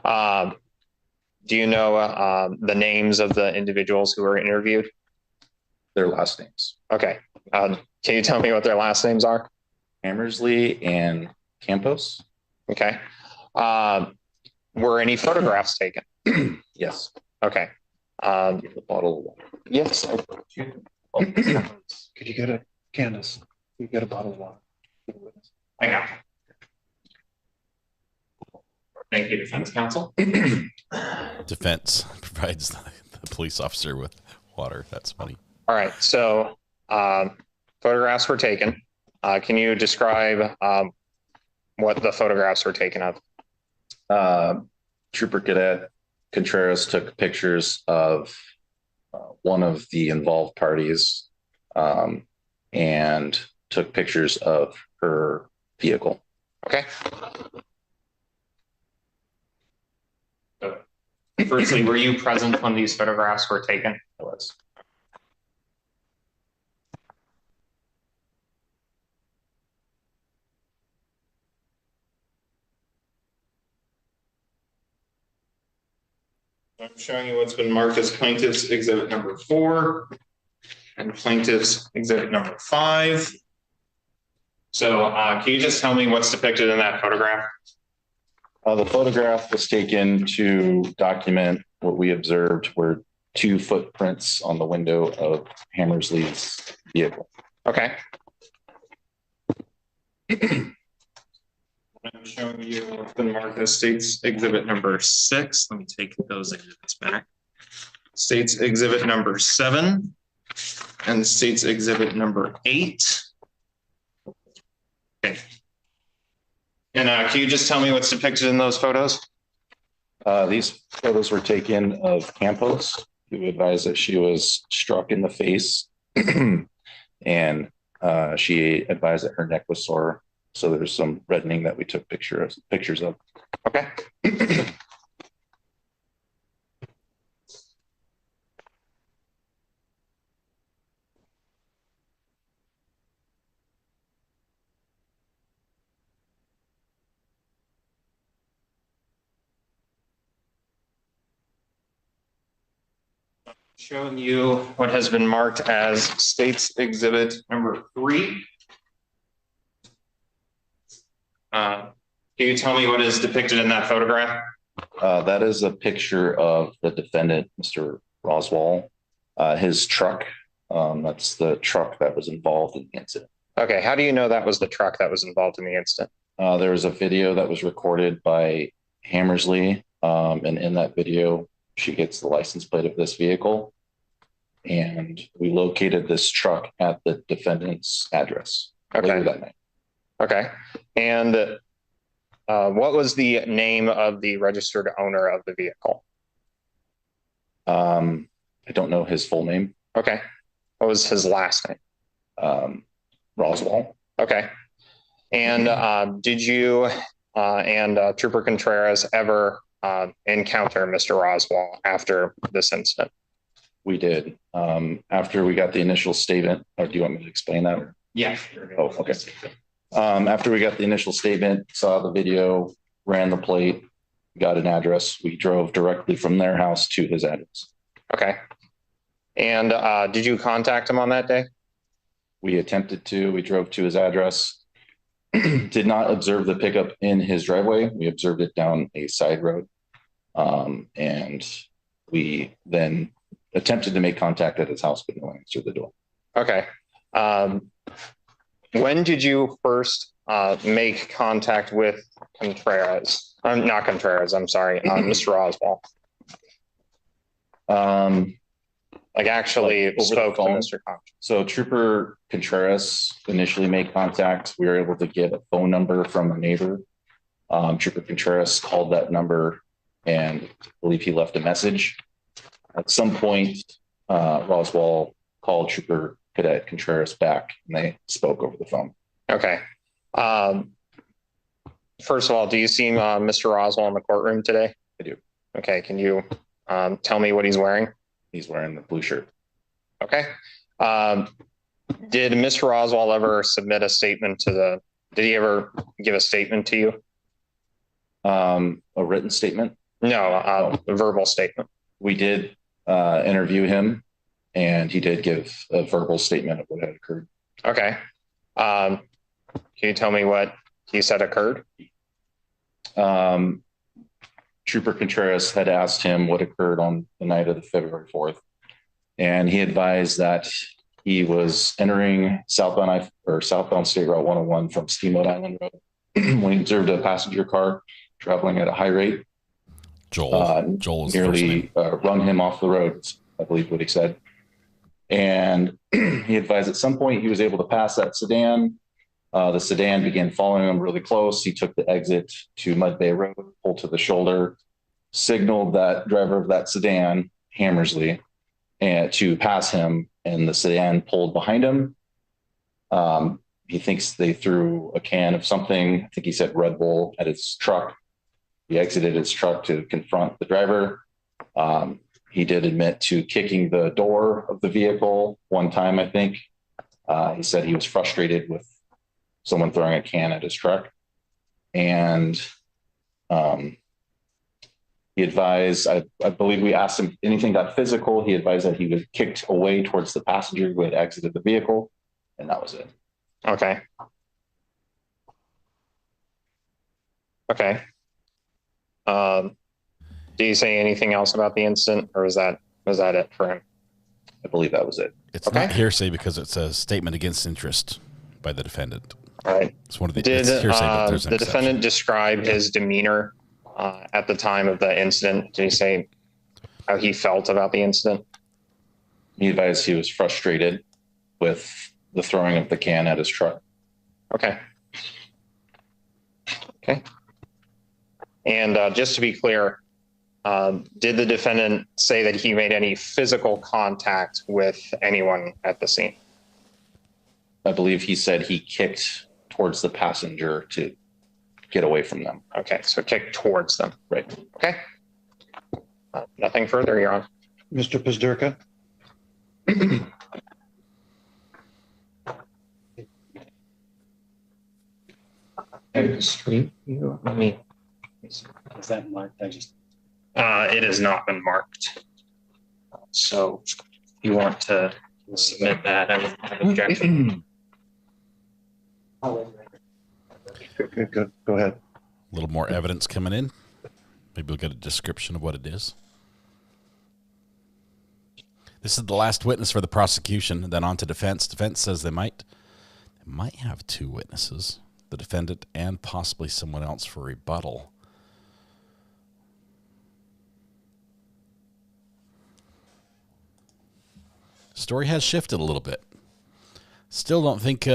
Do you know the names of the individuals who were interviewed? Their last names. Okay. Can you tell me what their last names are? Hammersley and Campos. Okay. Were any photographs taken? Yes. Okay. The bottle of water. Yes. Could you get a Candace? Could you get a bottle of water? I got you. Thank you, defense counsel. Defense provides the police officer with water. That's funny. All right. So photographs were taken. Can you describe what the photographs were taken of? Trooper Cadet Contreras took pictures of one of the involved parties and took pictures of her vehicle. Okay. Firstly, were you present when these photographs were taken? I was. I'm showing you what's been marked as plaintiff's exhibit number 4 and plaintiff's exhibit number 5. So can you just tell me what's depicted in that photograph? The photograph was taken to document what we observed were 2 footprints on the window of Hammersley's vehicle. Okay. I'm showing you what's been marked as state's exhibit number 6. Let me take those exhibits back. State's exhibit number 7 and state's exhibit number 8. Okay. And can you just tell me what's depicted in those photos? These photos were taken of Campos, who advised that she was struck in the face and she advised that her neck was sore. So there's some reddening that we took pictures of. Okay. Showing you what has been marked as state's exhibit number 3. Can you tell me what is depicted in that photograph? That is a picture of the defendant, Mr. Roswall, his truck. That's the truck that was involved in the incident. Okay. How do you know that was the truck that was involved in the incident? There was a video that was recorded by Hammersley. And in that video, she gets the license plate of this vehicle. And we located this truck at the defendant's address later that night. Okay. And what was the name of the registered owner of the vehicle? I don't know his full name. Okay. What was his last name? Roswall. Okay. And did you and Trooper Contreras ever encounter Mr. Roswall after this incident? We did. After we got the initial statement, or do you want me to explain that? Yeah. Oh, okay. After we got the initial statement, saw the video, ran the plate, got an address. We drove directly from their house to his address. Okay. And did you contact him on that day? We attempted to. We drove to his address. Did not observe the pickup in his driveway. We observed it down a side road. And we then attempted to make contact at his house, but no one answered the door. Okay. When did you first make contact with Contreras? Not Contreras, I'm sorry, Mr. Roswall. Like actually over spoke the phone. to Mr. Contreras. So Trooper Contreras initially made contact. We were able to get a phone number from a neighbor. Trooper Contreras called that number and I believe he left a message. At some point, Roswall called Trooper Cadet Contreras back and they spoke over the phone. Okay. First of all, do you see Mr. Roswall in the courtroom today? I do. Okay. Can you tell me what he's wearing? He's wearing the blue shirt. Okay. Did Mr. Roswall ever submit a statement did he ever give a statement to you? A written statement? No, a verbal statement. We did interview him, and he did give a verbal statement of what had occurred. Okay. Can you tell me what he said occurred? Trooper Contreras had asked him what occurred on the night of the February 4th, and he advised that he was entering southbound State Route 101 from Steamboat Island Road when he observed a passenger car traveling at a high rate. Joel nearly run him off the road, I believe what he said. And he advised at some point he was able to pass that sedan. The sedan began following him really close. He took the exit to Mud Bay Road, pulled to the shoulder, signaled that driver of that sedan, Hammersley, and to pass him, and the sedan pulled behind him. He thinks they threw a can of something, I think he said Red Bull, at his truck. He exited his truck to confront the driver. He did admit to kicking the door of the vehicle one time, I think. He said he was frustrated with someone throwing a can at his truck. And he advised, I believe we asked him, anything got physical? He advised that he was kicked away towards the passenger who had exited the vehicle, and that was it. Okay. Okay. Do you say anything else about the incident, or was that it for him? I believe that was it. It's not hearsay because it's a statement against interest by the defendant. All right. It's one of the Did it's hearsay, but there's an the exception. defendant describe his demeanor at the time of the incident? Did he say how he felt about the incident? He advised he was frustrated with the throwing of the can at his truck. Okay. Okay. And just to be clear, did the defendant say that he made any physical contact with anyone at the scene? I believe he said he kicked towards the passenger to get away from them. Okay, so kicked towards them. Right. Okay. Nothing further, Your Honor. Mr. Pazderka? Let me. Is that marked? It has not been marked. So if you want to submit that, I would have objection. Good. Go ahead. A little more evidence coming in. Maybe we'll get a description of what it is. This is the last witness for the prosecution, and then on to defense. Defense says they might have two witnesses, the defendant and possibly someone else for rebuttal. Story has shifted a little bit. Still don't think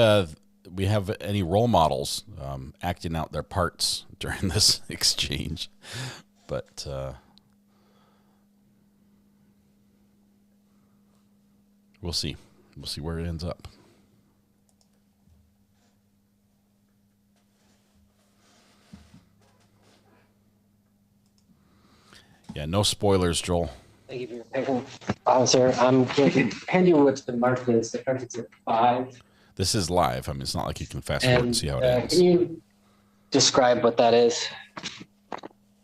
we have any role models acting out their parts during this exchange, but we'll see. We'll see where it ends up. Yeah, no spoilers, Joel. Thank you for your patience, officer. I'm going to hand you what's been marked as Defense Exhibit 5. This is live. I mean, it's not like you can fast forward and see how it ends. Can you describe what that is?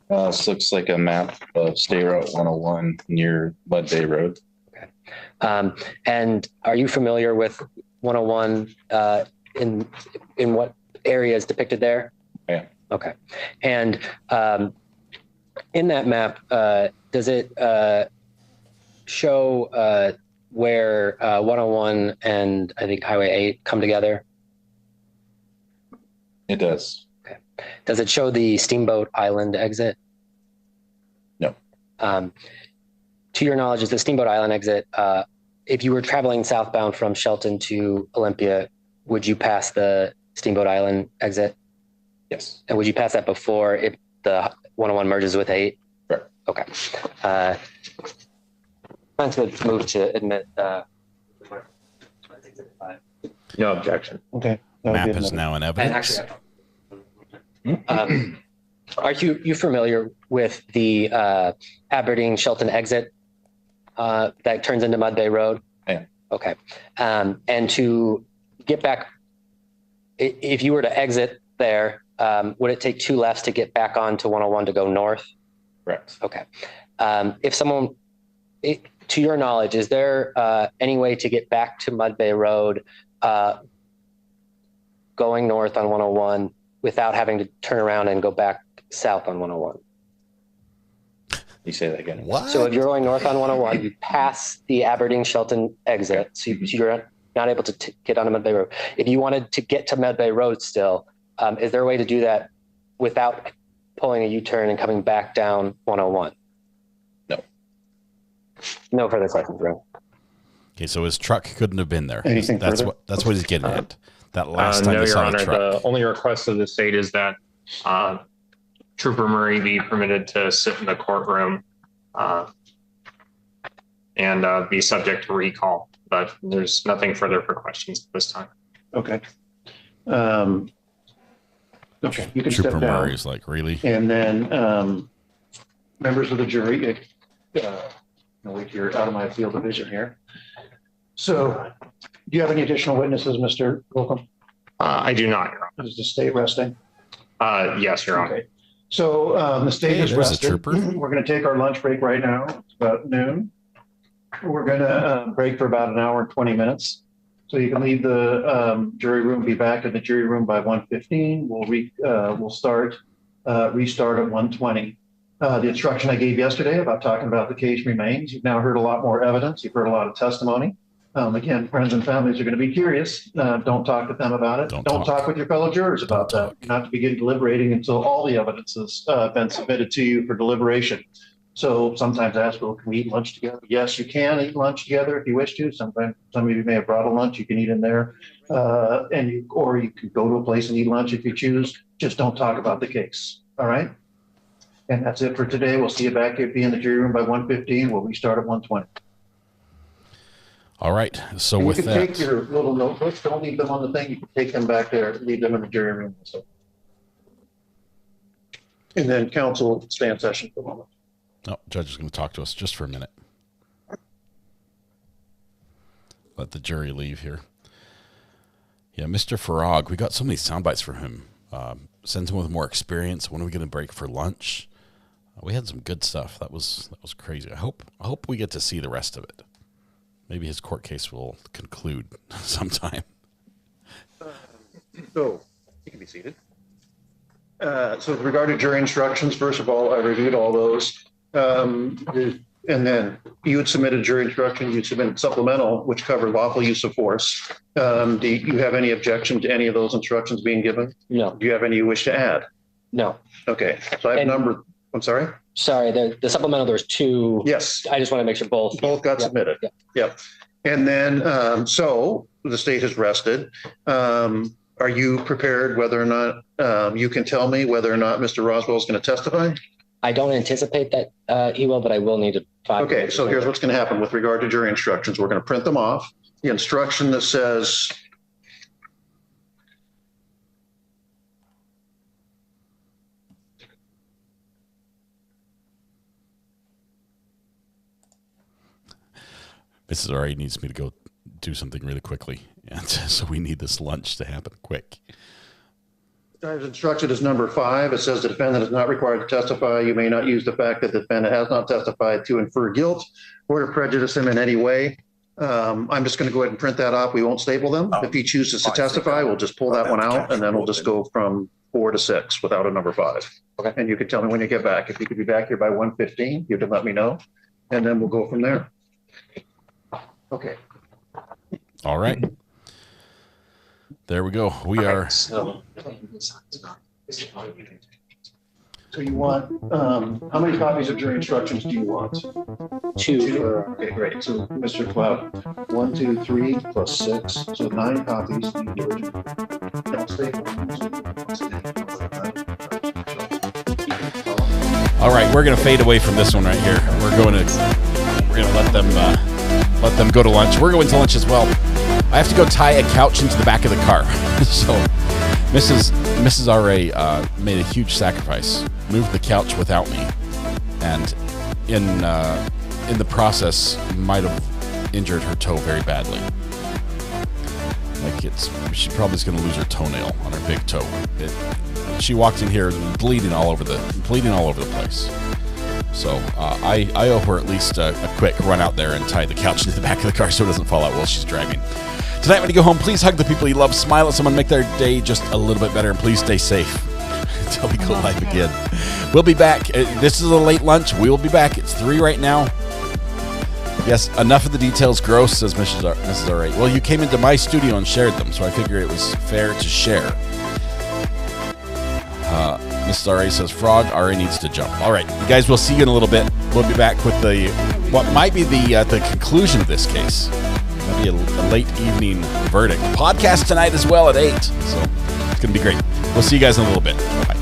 This looks like a map of State Route 101 near Mud Bay Road. Okay. And are you familiar with 101 in what area is depicted there? Yeah. Okay. And in that map, does it show where 101 and I think Highway 8 come together? It does. Okay. Does it show the Steamboat Island exit? No. To your knowledge, is the Steamboat Island exit, if you were traveling southbound from Shelton to Olympia, would you pass the Steamboat Island exit? Yes. And would you pass that before if the 101 merges with 8? Right. Okay. I'm going to move to admit. No objection. Okay. Map is now in evidence. Are you familiar with the Aberdeen Shelton exit that turns into Mud Bay Road? am. Okay. And to get back, if you were to exit there, would it take 2 lefts to get back onto 101 to go north? Correct. Okay. If someone, to your knowledge, is there any way to get back to Mud Bay Road going north on 101 without having to turn around and go back south on 101? You say that again. What? So if you're going north on 101, you pass the Aberdeen Shelton exit, so you're not able to get onto Mud Bay Road. If you wanted to get to Mud Bay Road still, is there a way to do that without pulling a U-turn and coming back down 101? No. No further questions, Ron. Okay, so his truck couldn't have been there. Anything that's further? that's what he's getting at. That last time no, I Your saw Honor, the truck. the only request of the state is that Trooper Murray be permitted to sit in the courtroom and be subject to recall. But there's nothing further for questions at this time. Okay. Okay, you can Trooper step down. Murray's like, really? And then members of the jury, wait, you're out of my field of vision here. So do you have any additional witnesses, Mr. Holcomb? I do not, Your Honor. Is the state resting? Yes, Your Honor. Okay. So the state is there's a rested. trooper. We're going to take our lunch break right now. It's about noon. We're going to break for about an hour and 20 minutes. So you can leave the jury room, be back in the jury room by 1:15. We'll restart at 1:20. The instruction I gave yesterday about talking about the case remains. You've now heard a lot more evidence. You've heard a lot of testimony. Again, friends and families are going to be curious. Don't talk to them about it. Don't talk with your fellow jurors about that. You're not to begin deliberating until all the evidence has been submitted to you for deliberation. So sometimes I ask, well, can we eat lunch together? Yes, you can eat lunch together if you wish to. Sometimes some of you may have brought a lunch. You can eat in there, or you can go to a place and eat lunch if you choose. Just don't talk about the case. All right. And that's it for today. We'll see you back here in the jury room by 1:15. We'll restart at 1:20. All right. So And with you can that, take your little notebooks. Don't leave them on the thing. You can take them back there. Leave them in the jury room. So. And then counsel stay in session for a moment. no, judge is going to talk to us just for a minute. Let the jury leave here. Yeah, Mr. Farag, we got so many sound bites from him. Send someone with more experience. When are we going to break for lunch? We had some good stuff. That was crazy. I hope we get to see the rest of it. Maybe his court case will conclude sometime. So you can be seated. So with regard to jury instructions, first of all, I reviewed all those. And then you had submitted jury instruction, you submitted supplemental, which covered lawful use of force. Do you have any objection to any of those instructions being given? No. Do you have any you wish to add? No. Okay, so I have numbered, I'm sorry? Sorry, the supplemental, there's 2. Yes. I just want to make sure both. Both got submitted. Yep. And then, so the state has rested. Are you prepared whether or not you can tell me whether or not Mr. Roswell is going to testify? I don't anticipate that he will, but I will need to talk. Okay, so here's what's going to happen with regard to jury instructions. We're going to print them off. The instruction that says, Mrs. Ari needs me to go do something really quickly, and so we need this lunch to happen quick. as instructed as number 5, it says the defendant is not required to testify. You may not use the fact that the defendant has not testified to infer guilt or to prejudice him in any way. I'm just going to go ahead and print that off. We won't staple them. If he chooses to testify, we'll just pull that one out, and then we'll just go from 4 to 6 without a number 5. Okay. And you can tell me when you get back. If you could be back here by 1:15, you can let me know, and then we'll go from there. Okay. All right. There we go. We are. So you want, how many copies of jury instructions do you want? 2. Okay, great. So Mr. Cloud, 1, 2, 3 plus 6, so 9 copies. All right, we're gonna fade away from this one right here. We're gonna let them go to lunch. We're going to lunch as well. I have to go tie a couch into the back of the car. So Mrs. R.A. Made a huge sacrifice, moved the couch without me, and in the process might have injured her toe very badly. Like she probably is going to lose her toenail on her big toe. She walked in here bleeding all over the place. So I owe her at least a quick run out there and tie the couch into the back of the car so it doesn't fall out while she's driving. Tonight when you go home, please hug the people you love, smile at someone, make their day just a little bit better, and please stay safe until we go live again. We'll be back. This is a late lunch. We will be back. It's 3 right now. Yes, enough of the details. Gross, says Mrs. R. Well, you came into my studio and shared them, so I figure it was fair to share. Mrs. R.A. says, Frog, R.A. needs to jump. All right, you guys, we'll see you in a little bit. We'll be back with what might be the conclusion of this case. Might be a late evening verdict. Podcast tonight as well at 8. So it's going to be great. We'll see you guys in a little bit. Bye-bye.